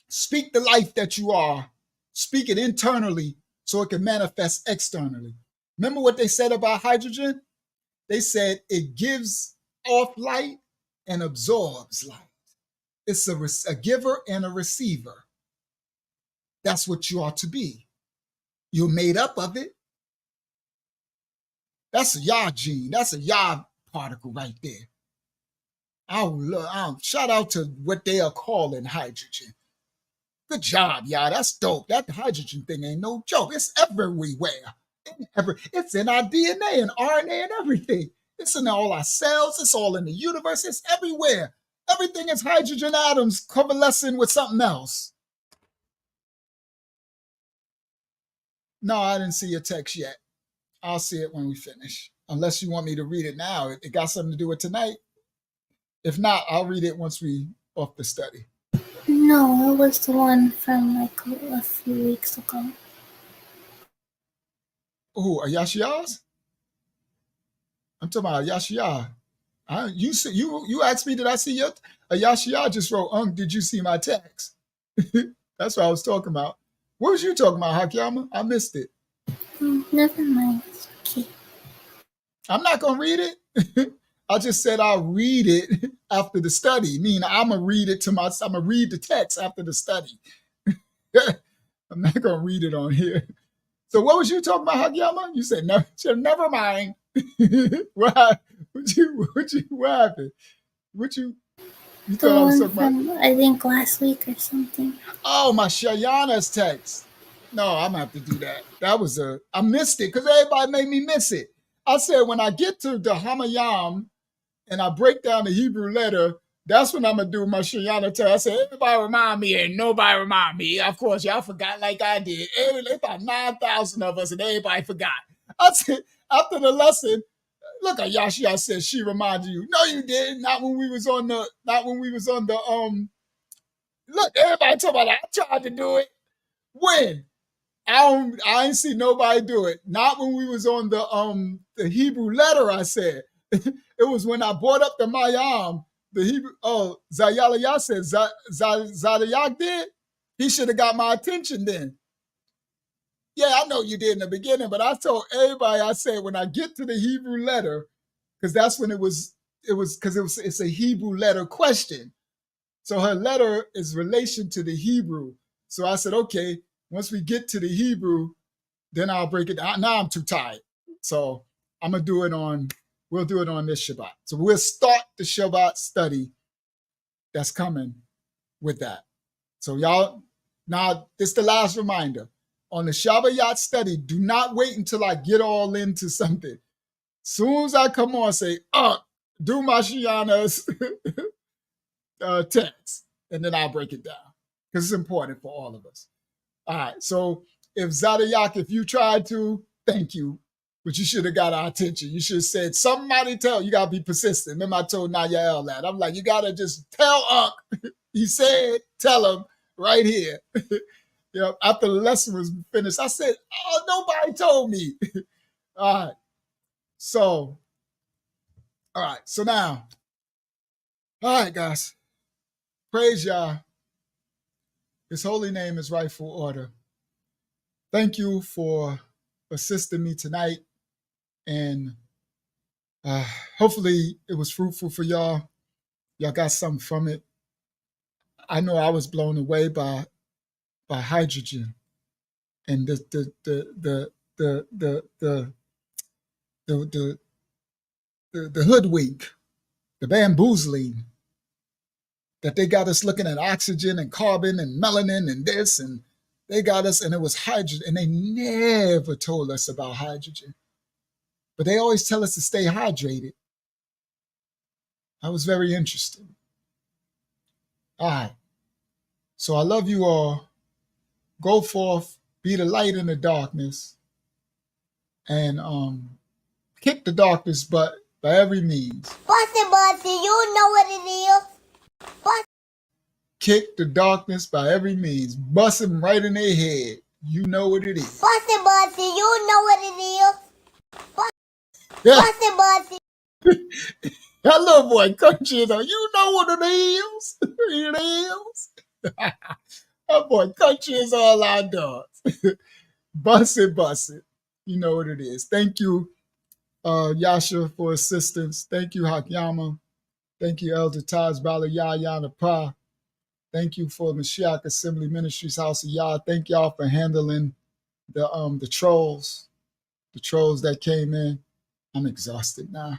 speak the life that you are. Speak it internally so it can manifest externally. Remember what they said about hydrogen? They said it gives off light and absorbs light. It's a giver and a receiver. That's what you ought to be. You're made up of it. That's a Yah gene. That's a Yah particle right there. Shout out to what they are calling hydrogen. Good job, Yah. That's dope. That hydrogen thing ain't no joke. It's everywhere. It's in our DNA and RNA and everything. It's in all our cells. It's all in the universe. It's everywhere. Everything is hydrogen atoms coalescing with something else. No, I didn't see your text yet. I'll see it when we finish. Unless you want me to read it now. It got something to do with tonight. If not, I'll read it once we off the study. No, it was the one from like a few weeks ago. Oh, Ayashiya's? I'm talking about Ayashiya. You asked me, did I see your Ayashiya just wrote, did you see my text? That's what I was talking about. What was you talking about, Hakiyama? I missed it. Never mind. It's okay. I'm not going to read it. I just said I'll read it after the study. Meaning I'm going to read it I'm going to read the text after the study. I'm not going to read it on here. So what was you talking about, Hakiyama? You said, no, never mind. What happened? You The one from, I think, last week or something. Oh, my Shayana's text. No, I'm going to have to do that. I missed it because everybody made me miss it. I said, when I get to the Hamayam and I break down the Hebrew letter, that's when I'm going to do my Shayana text. I said, everybody remind me and nobody remind me. Of course, y'all forgot like I did. About 9,000 of us and everybody forgot. I said, after the lesson, look at Yashia said she reminded you. No, you didn't. Not when we was on the look, everybody talking about that. I tried to do it. When? I ain't see nobody do it. Not when we was on the Hebrew letter, I said. It was when I brought up the Mayam, the Hebrew, Zayalaya said, Zadayak did. He should have got my attention then. Yeah, I know you did in the beginning, but I told everybody, I said, when I get to the Hebrew letter, because that's when it's a Hebrew letter question. So her letter is relation to the Hebrew. So I said, okay, once we get to the Hebrew, then I'll break it down. Now I'm too tired. So we'll do it on this Shabbat. So we'll start the Shabbat study that's coming with that. So y'all, now this is the last reminder. On the Shabbat study, do not wait until I get all into something. Soon as I come on, say, do my Shiana's text, and then I'll break it down because it's important for all of us. All right, so if you tried to, thank you, but you should have got our attention. You should have said, somebody you got to be persistent. Remember I told Nayael that. I'm like, you got to just tell Unc. He said, tell him right here. After the lesson was finished, I said, nobody told me. All right, so now, all right, guys, praise Yah. His holy name is rightful order. Thank you for assisting me tonight, and hopefully it was fruitful for y'all. Y'all got something from it. I know I was blown away by hydrogen and the hoodwink, the bamboozling, that they got us looking at oxygen and carbon and melanin and this, and they got us, and it was hydrogen, and they never told us about hydrogen. But they always tell us to stay hydrated. That was very interesting. All right. So I love you all. Go forth, be the light in the darkness, and kick the darkness butt by every means. Bossy, you know what it is. kick the darkness by every means. Bust them right in their head. You know what it is. Bust it, you know what it is. Yeah. Bust it. That little boy country, though. You know what it is. It is. That boy country is all outdoors. Bust it. You know what it is. Thank you, Yasha, for assistance. Thank you, Hakyama. Thank you, Elder Taj Bala Yayana Pa. Thank you for Mashiach Assembly Ministries House of Yah. Thank y'all for handling the trolls that came in. I'm exhausted now.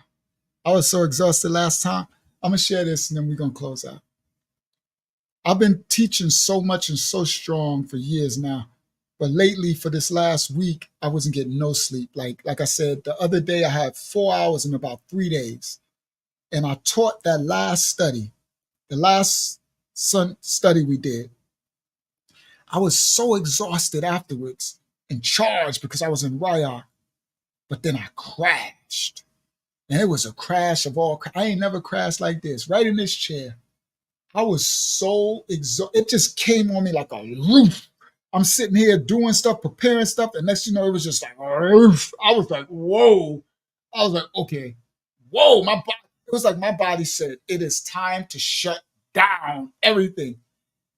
I was so exhausted last time. I'm gonna share this and then we're gonna close out. I've been teaching so much and so strong for years now, but lately for this last week, I wasn't getting no sleep. Like I said, the other day I had 4 hours in about 3 days, and I taught that last study, the last study we did. I was so exhausted afterwards and charged because I was in Raya, but then I crashed. And it was a crash of all. I ain't never crashed like this, right in this chair. I was so exhausted. It just came on me like a roof. I'm sitting here doing stuff, preparing stuff, and next you know, it was just like a roof. I was like, whoa. I was like, okay, whoa. It was like my body said, it is time to shut down everything.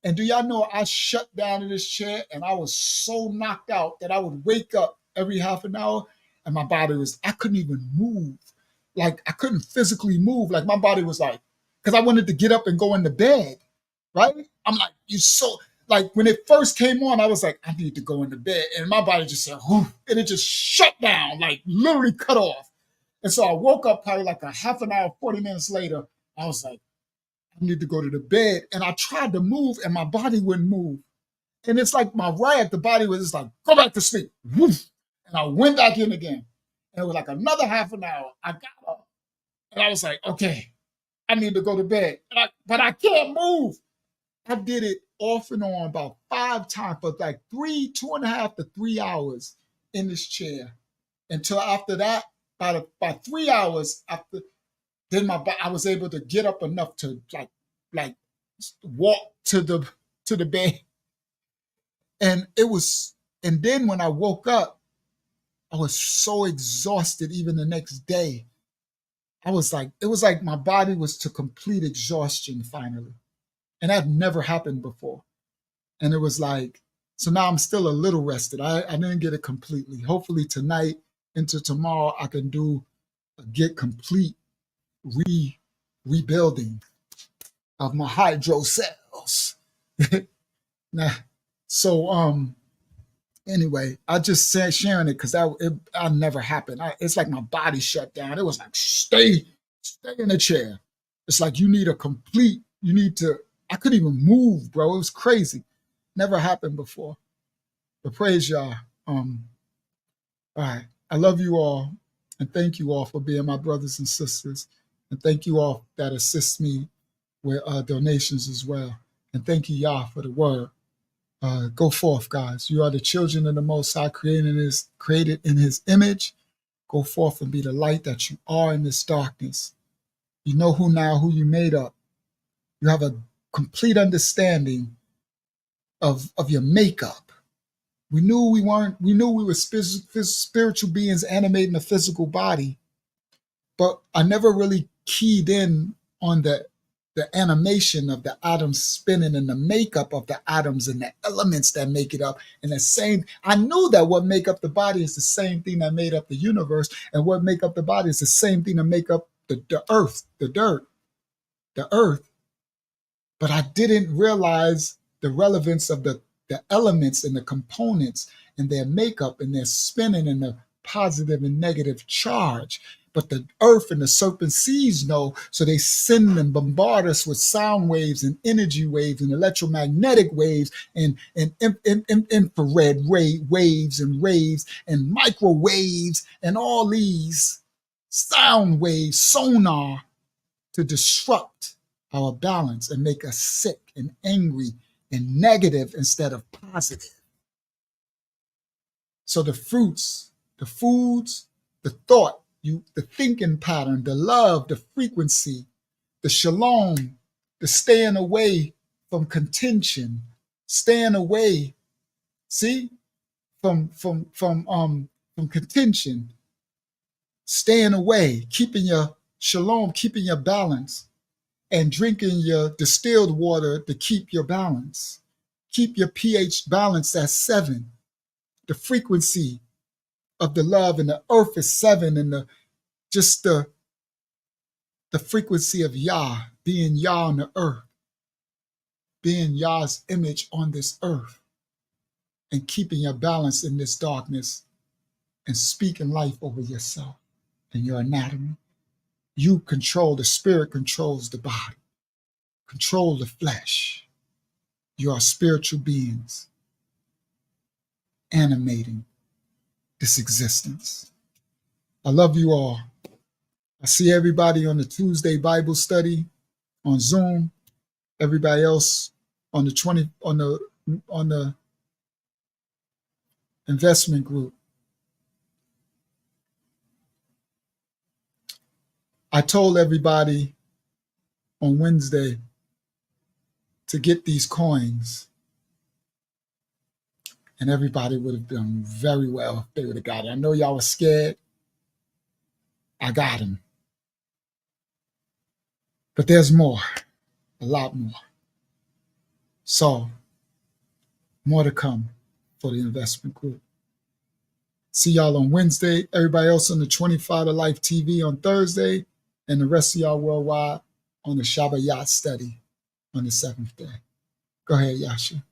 And do y'all know I shut down in this chair and I was so knocked out that I would wake up every half an hour and my body I couldn't even move. Like I couldn't physically move. Like my body was like, because I wanted to get up and go into bed, right? I'm like, like when it first came on, I was like, I need to go into bed. And my body just said, whoof, and it just shut down, like literally cut off. And so I woke up probably like a half an hour, 40 minutes later. I was like, I need to go to the bed. And I tried to move and my body wouldn't move. And it's like the body was just like, go back to sleep. Woof. And I went back in again. And it was like another half an hour. I got up and I was like, okay, I need to go to bed. But I can't move. I did it off and on about 5 times for like 2.5 to 3 hours in this chair. Until after that, by 3 hours after, then I was able to get up enough to like walk to the bed. And then when I woke up, I was so exhausted even the next day. It was like my body was to complete exhaustion finally. And that never happened before. And it was like, so now I'm still a little rested. I didn't get it completely. Hopefully tonight into tomorrow, I can get complete rebuilding of my hydro cells. Now, so anyway, I just said sharing it because that never happened. It's like my body shut down. It was like stay in the chair. It's like I couldn't even move, bro. It was crazy. Never happened before. But praise y'all. All right. I love you all. And thank you all for being my brothers and sisters. And thank you all that assist me with donations as well. And thank you, Yah, for the word. Go forth, guys. You are the children of the Most High, created in his image. Go forth and be the light that you are in this darkness. You know who you made up. You have a complete understanding of your makeup. We knew we were spiritual beings animating a physical body, but I never really keyed in on the animation of the atoms spinning and the makeup of the atoms and the elements that make it up. And I knew that what make up the body is the same thing that made up the universe, and what make up the body is the same thing that make up the earth, the dirt, the earth. But I didn't realize the relevance of the elements and the components and their makeup and their spinning and the positive and negative charge. But the earth and the serpent seas know, so they send and bombard us with sound waves and energy waves and electromagnetic waves and infrared waves and rays and microwaves and all these sound waves, sonar, to disrupt our balance and make us sick and angry and negative instead of positive. So the fruits, the foods, the thought, the thinking pattern, the love, the frequency, the shalom, the staying away contention, staying away, see, from contention, staying away, keeping your shalom, keeping your balance, and drinking your distilled water to keep your balance. Keep your pH balance at 7. The frequency of the love in the earth is 7, and the frequency of Yah, being Yah on the earth, being Yah's image on this earth, and keeping your balance in this darkness, and speaking life over yourself and your anatomy. You control, the spirit controls the body, control the flesh. You are spiritual beings animating this existence. I love you all. I see everybody on the Tuesday Bible study on Zoom. Everybody else on the investment group. I told everybody on Wednesday to get these coins, and everybody would have done very well if they would have got it. I know y'all were scared. I got them. But there's more, a lot more. So, more to come for the investment group. See y'all on Wednesday. Everybody else on the 25 to Life TV on Thursday, and the rest of y'all worldwide on the Shabbat study on the 7th day. Go ahead, Yasha.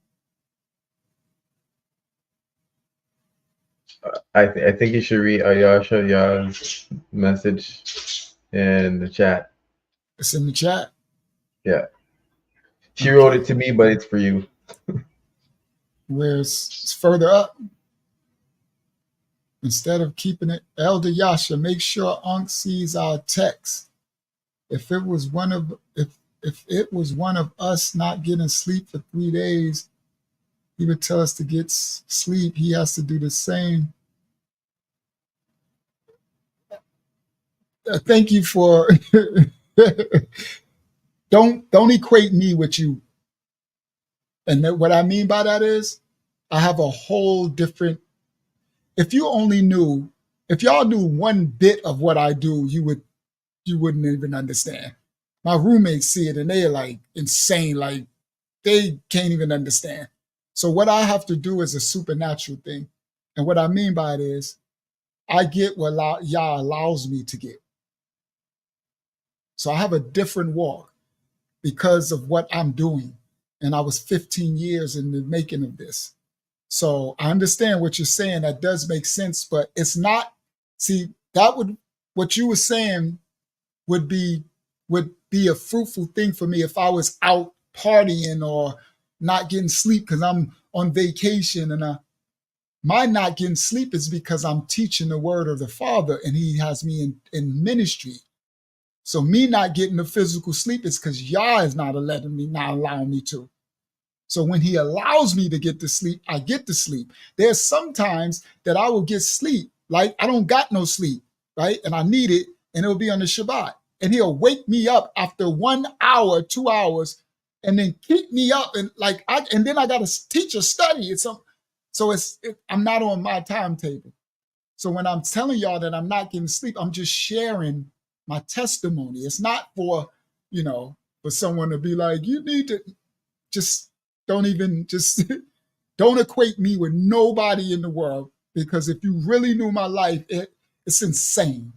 I think you should read Ayasha's message in the chat. It's in the chat? Yeah. She wrote it to me, but it's for you. It's further up. Instead of keeping it, Elder Yasha, make sure Ankh sees our text. If it was one of us not getting sleep for 3 days, he would tell us to get sleep. He has to do the same. Thank you for don't equate me with you. And what I mean by that is I have a whole different. If y'all knew one bit of what I do, you wouldn't even understand. My roommates see it and they're like insane, like they can't even understand. So what I have to do is a supernatural thing. And what I mean by it is I get what Yah allows me to get. So I have a different walk because of what I'm doing. And I was 15 years in the making of this. So I understand what you're saying. That does make sense, but it's not, what you were saying would be a fruitful thing for me if I was out partying or not getting sleep because I'm on vacation. And my not getting sleep is because I'm teaching the word of the Father and he has me in ministry. So me not getting the physical sleep is because Yah is not allowing me to. So when he allows me to get to sleep, I get to sleep. There's sometimes that I will get sleep, like I don't got no sleep, right? And I need it, and it'll be on the Shabbat. And he'll wake me up after 1 hour, 2 hours, and then keep me up. And then I got to teach or study. I'm not on my timetable. So when I'm telling y'all that I'm not getting sleep, I'm just sharing my testimony. It's not for someone to be like, you need to don't equate me with nobody in the world, because if you really knew my life, it's insane.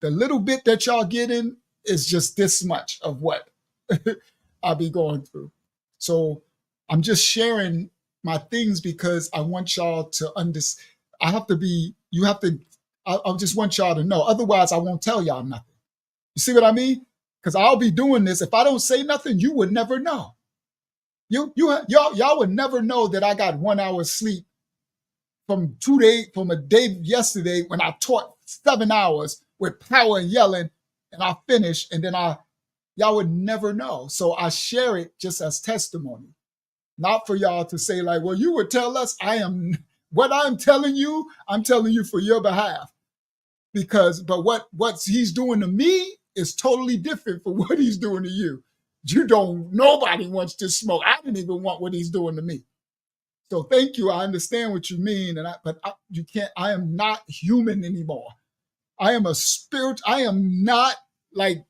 The little bit that y'all getting is just this much of what I'll be going through. So I'm just sharing my things because I want y'all to understand. I just want y'all to know. Otherwise, I won't tell y'all nothing. You see what I mean? Because I'll be doing this. If I don't say nothing, you would never know. Y'all would never know that I got 1 hour sleep from a day yesterday when I taught 7 hours with power and yelling, and I finished, and then y'all would never know. So I share it just as testimony, not for y'all to say like, well, you would tell us. What I'm telling you for your behalf, but what he's doing to me is totally different from what he's doing to you. Nobody wants to smoke. I didn't even want what he's doing to me. So thank you. I understand what you mean. But you can't, I am not human anymore. I am a spirit. I am not like,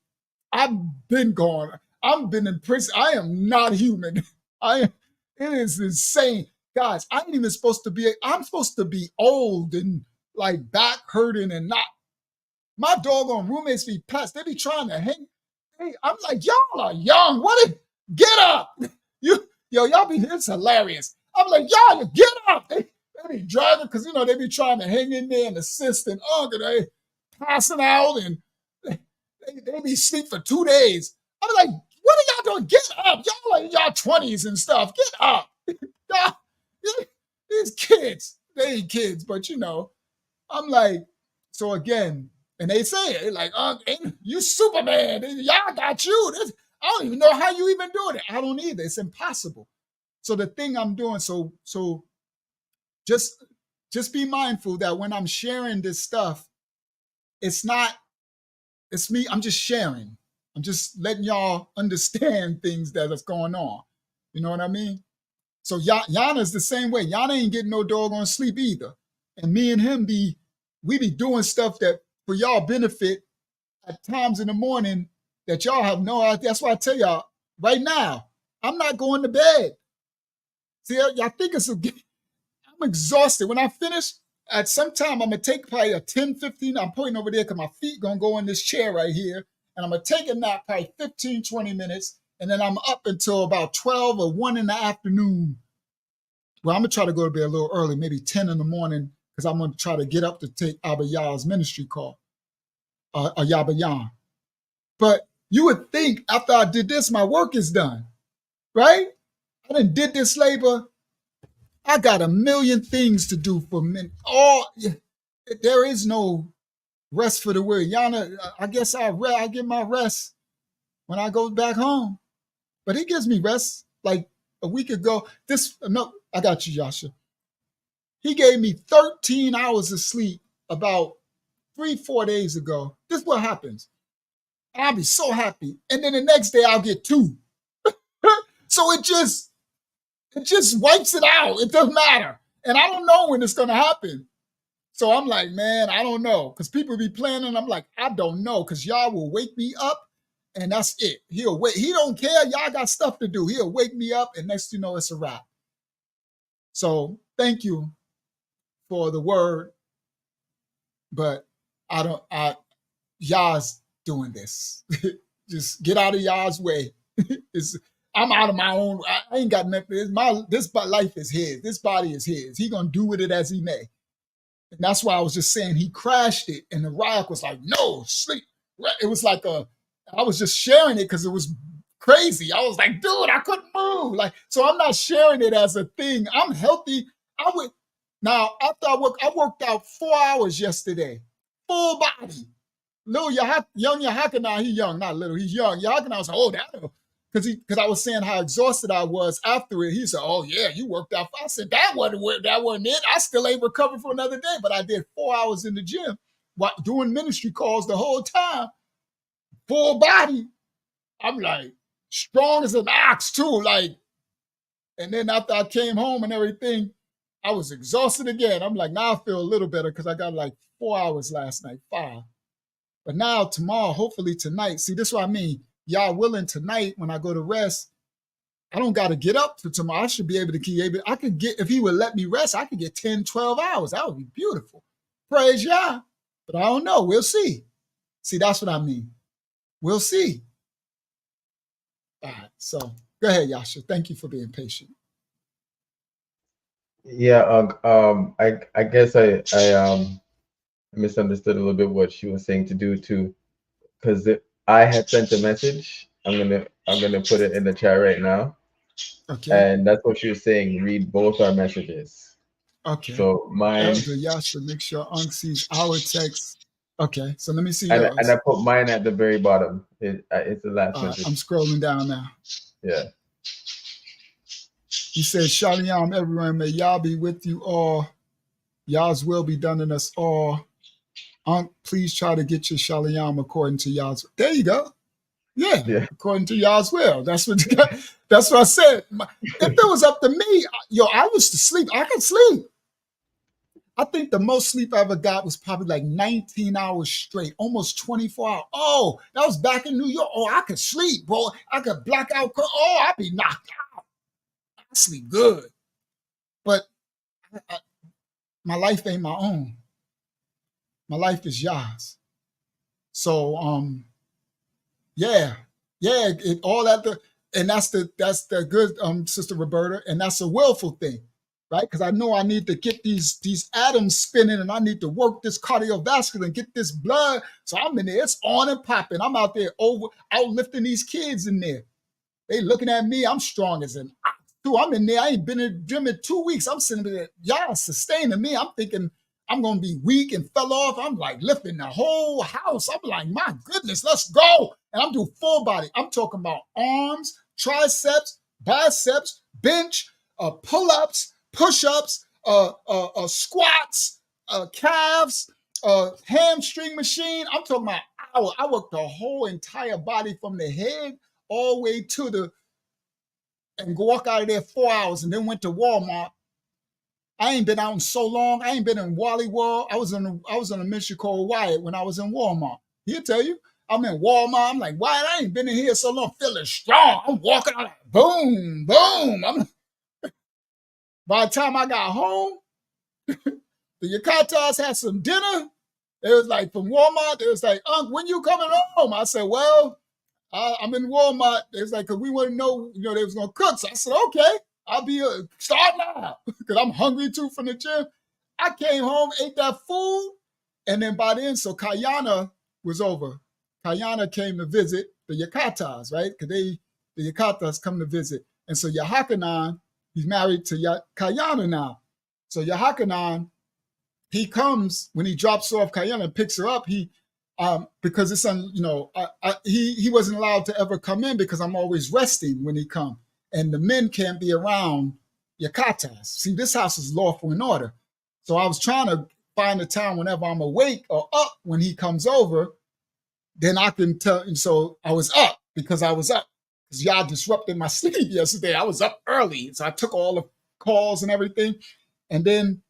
I've been gone. I've been in prison. I am not human. It is insane. Guys, I ain't even supposed to be, I'm supposed to be old and like back hurting and not. My doggone roommates be pets. They be trying to hang. Hey, I'm like, y'all are young. Get up. Y'all be, it's hilarious. I'm like, y'all, get up. They be driving because, they be trying to hang in there and assist and they passing out and they be asleep for 2 days. I'm like, what are y'all doing? Get up. Y'all are in y'all 20s and stuff. Get up. These kids, they ain't kids, but I'm like, so again, and they say it like, you Superman. Y'all got you. I don't even know how you even doing it. I don't either. It's impossible. So the thing I'm doing, so just be mindful that when I'm sharing this stuff, it's me. I'm just sharing. I'm just letting y'all understand things that is going on. You know what I mean? So Yana's the same way. Yana ain't getting no doggone sleep either. And me and him we be doing stuff that for y'all benefit at times in the morning that y'all have no idea. That's why I tell y'all right now, I'm not going to bed. See, y'all think I'm exhausted. When I finish, at some time, I'm going to take probably a 10, 15, I'm pointing over there because my feet going to go in this chair right here. And I'm going to take a nap probably 15, 20 minutes. And then I'm up until about 12 or 1 in the afternoon. Well, I'm going to try to go to bed a little early, maybe 10 in the morning, because I'm going to try to get up to take Abba Yah's ministry call, Yabba Yah. But you would think after I did this, my work is done, right? I done did this labor. I got a million things to do for men. There is no rest for the weary. Yana, I guess I get my rest when I go back home. But he gives me rest like a week ago. I got you, Yasha. He gave me 13 hours of sleep about 3-4 days ago. This is what happens. I'll be so happy. And then the next day I'll get 2. So it just wipes it out. It doesn't matter. And I don't know when it's going to happen. So I'm like, man, I don't know. Because people be planning. I'm like, I don't know. Because y'all will wake me up and that's it. He'll wait. He don't care. Y'all got stuff to do. He'll wake me up and next you know, it's a wrap. So thank you for the word. But y'all's doing this. Just get out of y'all's way. I'm out of my own. I ain't got nothing. This life is his. This body is his. He gonna do with it as he may. And that's why I was just saying he crashed it, and the Rock was like, "No, sleep." It was like I was just sharing it because it was crazy. I was like, "Dude, I couldn't move." Like, so I'm not sharing it as a thing. I'm healthy. Now after I worked out 4 hours yesterday, full body. Little young Yahakana, he's young, not little. He's young. Yahakana was like, "Oh, that." Because I was saying how exhausted I was after it. He said, "Oh yeah, you worked out." I said, "That wasn't it. I still ain't recovered for another day." But I did 4 hours in the gym, doing ministry calls the whole time, full body. I'm like strong as an ox too. Like, and then after I came home and everything, I was exhausted again. I'm like, now I feel a little better because I got like 4 hours last night, 5. But now tomorrow, hopefully tonight. See, this is what I mean. Y'all willing tonight when I go to rest, I don't got to get up for tomorrow. I should be able to keep able. I could get, if he would let me rest, I could get 10, 12 hours. That would be beautiful. Praise Yah. But I don't know. We'll see. See, that's what I mean. We'll see. All right. So go ahead, Yasha. Thank you for being patient. Yeah. I guess I misunderstood a little bit what she was saying to do too, because I had sent a message. I'm gonna put it in the chat right now. Okay. And that's what she was saying. Read both our messages. Okay. So mine. Elder Yasha, make sure Unc sees our text. Okay. So let me see and, yours. And I put mine at the very bottom. It's the last message. I'm scrolling down now. Yeah. He says, "Shalom, everyone. May Yah be with you all. Yah's will be done in us all. Unc, please try to get your shalom according to Yah's." There you go. Yeah. according to y'all's will. That's what I said. If it was up to me, yo, I used to sleep. I could sleep. I think the most sleep I ever got was probably like 19 hours straight, almost 24 hours. Oh, that was back in New York. Oh, I could sleep, bro. I could black out. Oh, I'd be knocked out. I sleep good. But my life ain't my own. My life is Yah's. So, all that, and that's the good, Sister Roberta, and that's a willful thing, right? Because I know I need to get these atoms spinning, and I need to work this cardiovascular and get this blood. So I'm in there, it's on and popping. I'm out there out lifting these kids in there. They looking at me, I'm strong as an ox too. I'm in there, I ain't been in the gym in 2 weeks. I'm sitting there, y'all sustaining me. I'm thinking I'm gonna be weak and fell off. I'm like lifting the whole house. I'm like, my goodness, let's go. And I'm doing full body. I'm talking about arms, triceps, biceps, bench, pull-ups, push-ups, squats, calves, hamstring machine. I'm talking about hour. I worked the whole entire body from the head all the way to and walk out of there 4 hours, and then went to Walmart. I ain't been out in so long. I ain't been in Wally World. I was on a mission called Wyatt when I was in Walmart. He'll tell you. I'm in Walmart. I'm like, Wyatt, I ain't been in here so long, feeling strong. I'm walking out like, boom, boom. By the time I got home, the Yucatas had some dinner. It was like from Walmart. It was like, Unc, when you coming home? I said, well, I'm in Walmart. It was like, because we wouldn't know, they was going to cook. So I said, okay. I'll be start now because I'm hungry too from the gym. I came home, ate that food, and then by then, so Kayana was over. Kayana came to visit the Yucatas, right? Because the Yucatas come to visit. And so Yahakanan, he's married to Kayana now. So Yahakanan, he comes when he drops off Kayana and picks her up. He because it's he wasn't allowed to ever come in because I'm always resting when he comes. And the men can't be around Yucatas. See, this house is lawful and order. So I was trying to find a time whenever I'm awake or up when he comes over, then I can tell. And so I was up because y'all disrupted my sleep yesterday. I was up early. So I took all the calls and everything. And then,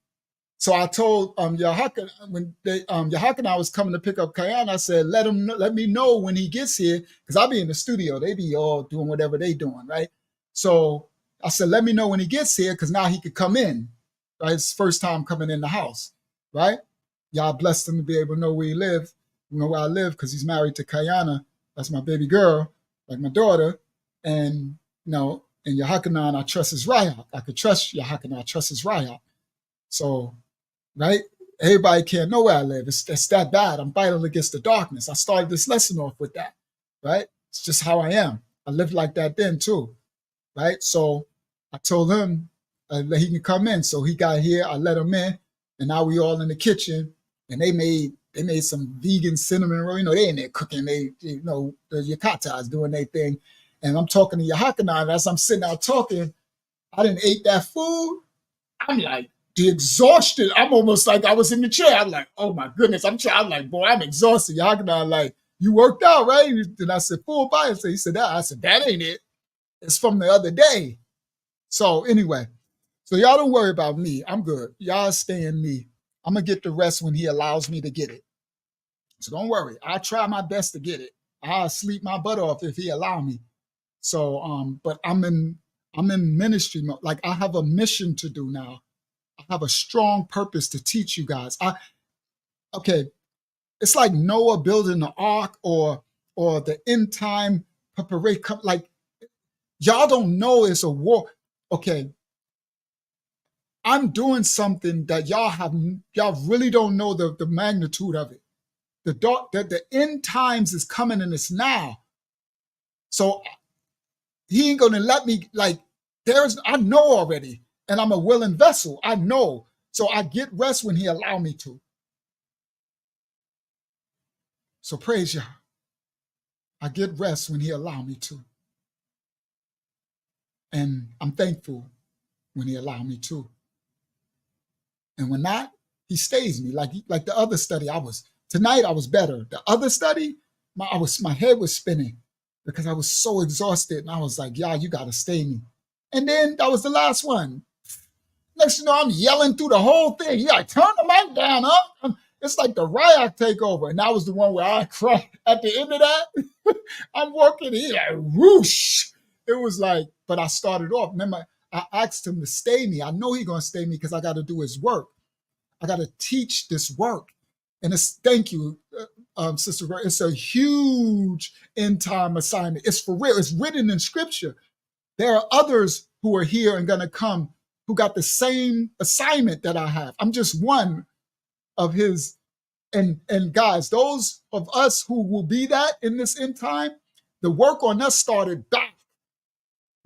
so I told Yahaka, when Yahaka and I was coming to pick up Kayana, I said, let me know when he gets here, because I'll be in the studio. They be all doing whatever they doing, right? So I said, let me know when he gets here, because now he could come in, right? It's first time coming in the house, right? Y'all blessed him to be able to know where he live, where I live, because he's married to Kayana. That's my baby girl, like my daughter. And, and Yahakanan, I trust his rayat. I could trust Yahakanan, I trust his rayat. So, right? Everybody can't know where I live. It's that bad. I'm fighting against the darkness. I started this lesson off with that, right? It's just how I am. I lived like that then too. Right, so I told him that he can come in. So he got here. I let him in, and now we all in the kitchen. And they made some vegan cinnamon roll. They in there cooking. The Yucatas doing their thing. And I'm talking to Yahakanan. As I'm sitting out talking, I didn't ate that food. I'm like the exhaustion. I'm almost like I was in the chair. I'm like, oh my goodness. I'm like, boy, I'm exhausted. Yahakanan like, you worked out, right? And I said, full body. So he said that. I said, that ain't it. It's from the other day. So anyway, so y'all don't worry about me. I'm good. Y'all stay in me. I'm going to get the rest when he allows me to get it. So don't worry. I'll try my best to get it. I'll sleep my butt off if he allow me. So, but I'm in ministry mode. Like I have a mission to do now. I have a strong purpose to teach you guys. It's like Noah building the ark or the end time preparation. Like, y'all don't know it's a war. Okay. I'm doing something that y'all really don't know the magnitude of it. The end times is coming and it's now. So he ain't gonna let me, I know already, and I'm a willing vessel. I know. So I get rest when he allow me to. So praise Yah. I get rest when he allow me to. And I'm thankful when he allowed me to. And when not, he stays me. Like the other study, tonight I was better. The other study, my head was spinning. because I was so exhausted. And I was like, yeah, you got to stay me. And then that was the last one. Next thing you know, I'm yelling through the whole thing. Yeah, turn the mic down, huh? It's like the riot takeover. And that was the one where I cried at the end of that. I'm walking here, like, whoosh. It was like, but I started off. Remember, I asked him to stay me. I know he's going to stay me because I got to do his work. I got to teach this work. And it's, thank you, Sister Ray. It's a huge end time assignment. It's for real. It's written in Scripture. There are others who are here and going to come who got the same assignment that I have. I'm just one of his. And guys, those of us who will be that in this end time, the work on us started back.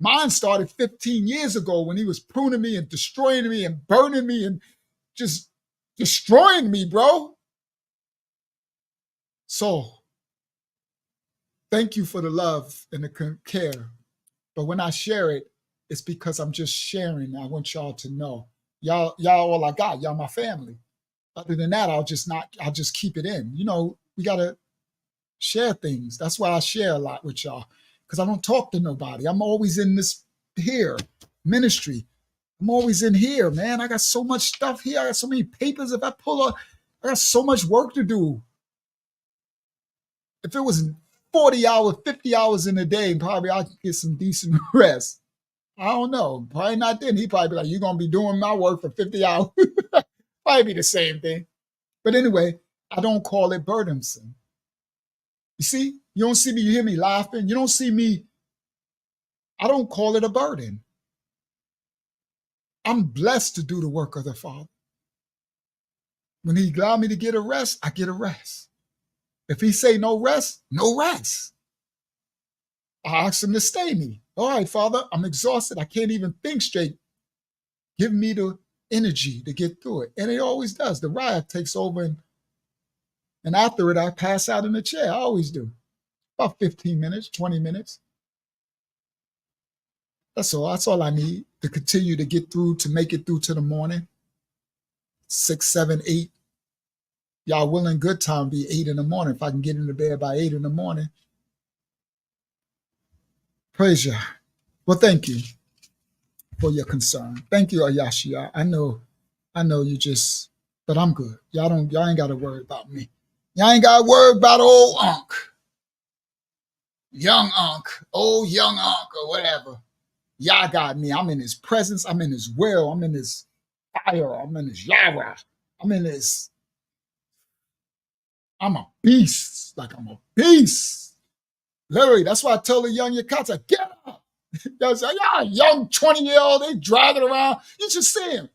Mine started 15 years ago when he was pruning me and destroying me and burning me and just destroying me, bro. So thank you for the love and the care. But when I share it, it's because I'm just sharing. I want y'all to know. Y'all all I got. Y'all my family. Other than that, I'll just keep it in. You know, we gotta share things. That's why I share a lot with y'all. Because I don't talk to nobody. I'm always in this here ministry. I'm always in here, man. I got so much stuff here. I got so many papers. If I pull up, I got so much work to do. If it was 40 hours, 50 hours in a day, probably I could get some decent rest. I don't know. Probably not then. He'd probably be like, you're going to be doing my work for 50 hours. Probably be the same thing. But anyway, I don't call it burdensome. You see? You don't see me, you hear me laughing. You don't see me. I don't call it a burden. I'm blessed to do the work of the Father. When he allowed me to get a rest, I get a rest. If he say no rest, no rest. I ask him to stay me. All right, Father, I'm exhausted. I can't even think straight. Give me the energy to get through it. And it always does. The riot takes over. And after it, I pass out in the chair. I always do. About 15 minutes, 20 minutes. That's all. That's all I need to continue to get through, to make it through to the morning. 6, 7, 8. Y'all willing, good time be 8 in the morning. If I can get into bed by 8 in the morning. Praise you. Well, thank you for your concern. Thank you, Ayashia. I know you just, but I'm good. Y'all ain't got to worry about me. Y'all ain't got to worry about old Unc. Young Unc, old young Unc, or whatever. Y'all got me. I'm in his presence. I'm in his will. I'm in his fire. I'm in his Yahweh. I'm a beast. Like I'm a beast. Literally, that's why I tell the young Yakata, get up. Y'all say, y'all young 20-year-old, they dragging around. You should see him.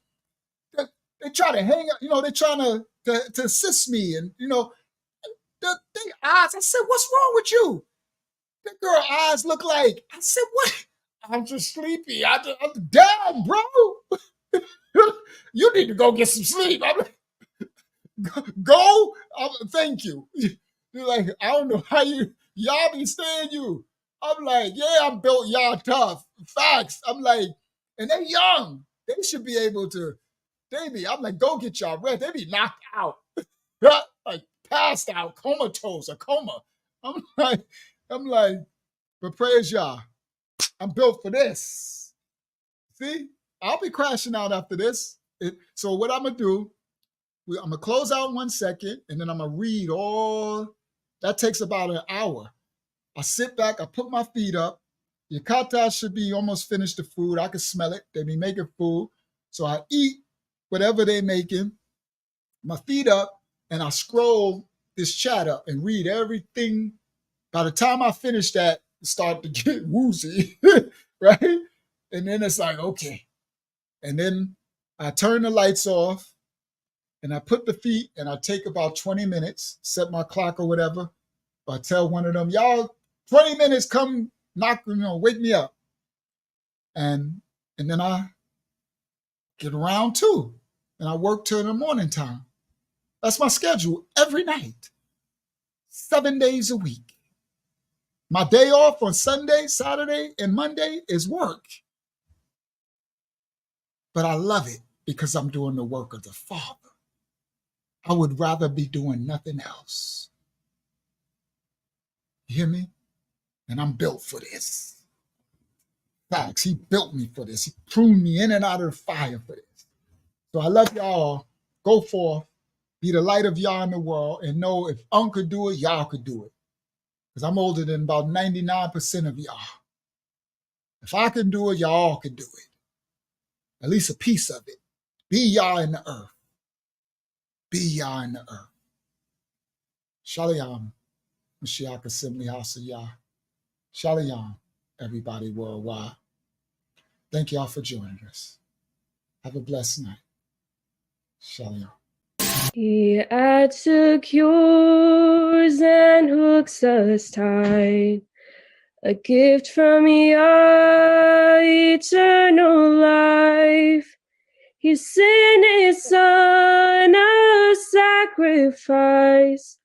They try to hang up, they're trying to assist me. And, the eyes, I said, what's wrong with you? The girl eyes look like, I said, what? I'm just sleepy. I'm dead, bro. You need to go get some sleep. Go. Thank you. You're like, I don't know how y'all be staying you. I'm like, yeah, I'm built y'all tough. Facts. I'm like, and they young. They should be able to, I'm like, go get y'all rest. They be knocked out. Like passed out, comatose, a coma. I'm like, but praise y'all. I'm built for this. See, I'll be crashing out after this. So what I'm going to do, I'm going to close out in 1 second, and then I'm going to read all. That takes about an hour. I sit back, I put my feet up. Yakata should be almost finished the food. I can smell it. They be making food. So I eat whatever they making, my feet up, and I scroll this chat up and read everything. By the time I finish that, it start to get woozy, right? And then it's like, okay. And then I turn the lights off and I put the feet and I take about 20 minutes, set my clock or whatever. I tell one of them, y'all, 20 minutes, come knock, wake me up. And then I get around 2 and I work till the morning time. That's my schedule every night, 7 days a week. My day off on Sunday, Saturday, and Monday is work. But I love it because I'm doing the work of the Father. I would rather be doing nothing else. You hear me? And I'm built for this. Facts. He built me for this. He pruned me in and out of the fire for this. So I love y'all. Go forth. Be the light of y'all in the world. And know if Unc could do it, y'all could do it. Because I'm older than about 99% of y'all. If I can do it, y'all can do it. At least a piece of it. Be y'all in the earth. Be y'all in the earth. Shalom, Mashiach Assembly House of Yah. Shalom, everybody worldwide. Thank y'all for joining us. Have a blessed night. Shalom. He adds secures and hooks us tight. A gift from Yah, eternal life. He sent his son a sacrifice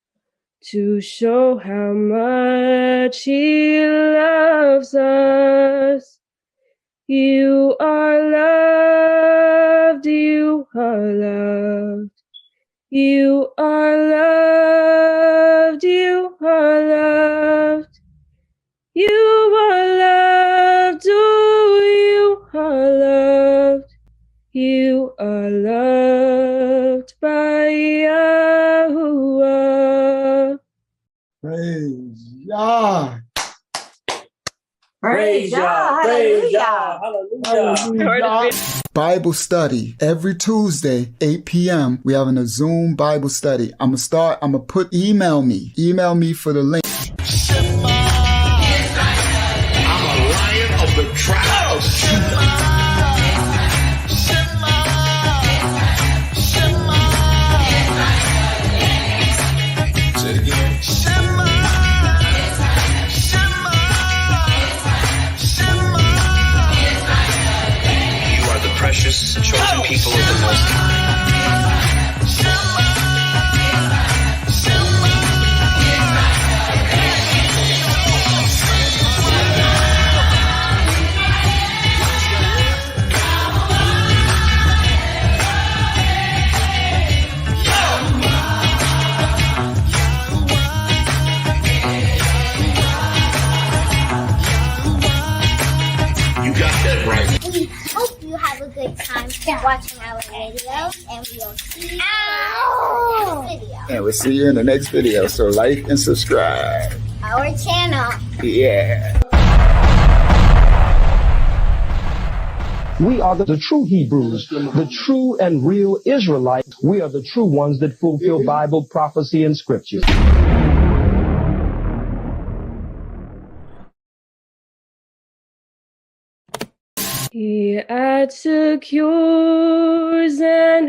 to show how much he loves us. You are loved, you are loved. You are loved, you are loved. You are loved, oh, you are loved. You are loved by Yahuwah. Praise Yah. Praise Yah. Praise Yah. Hallelujah. Hallelujah. Bible study every Tuesday, 8 p.m. We having a Zoom Bible study. I'm gonna put email me for the link. I'm a lion of the tribe of Judah. Say it again. You are the precious chosen people of the Most High. We hope you have a good time watching our videos, and we'll see you in the next video. And we'll see you in the next video. So like and subscribe. Our channel. Yeah. We are the true Hebrews, the true and real Israelites. We are the true ones that fulfill Bible prophecy and scripture. He adds secures and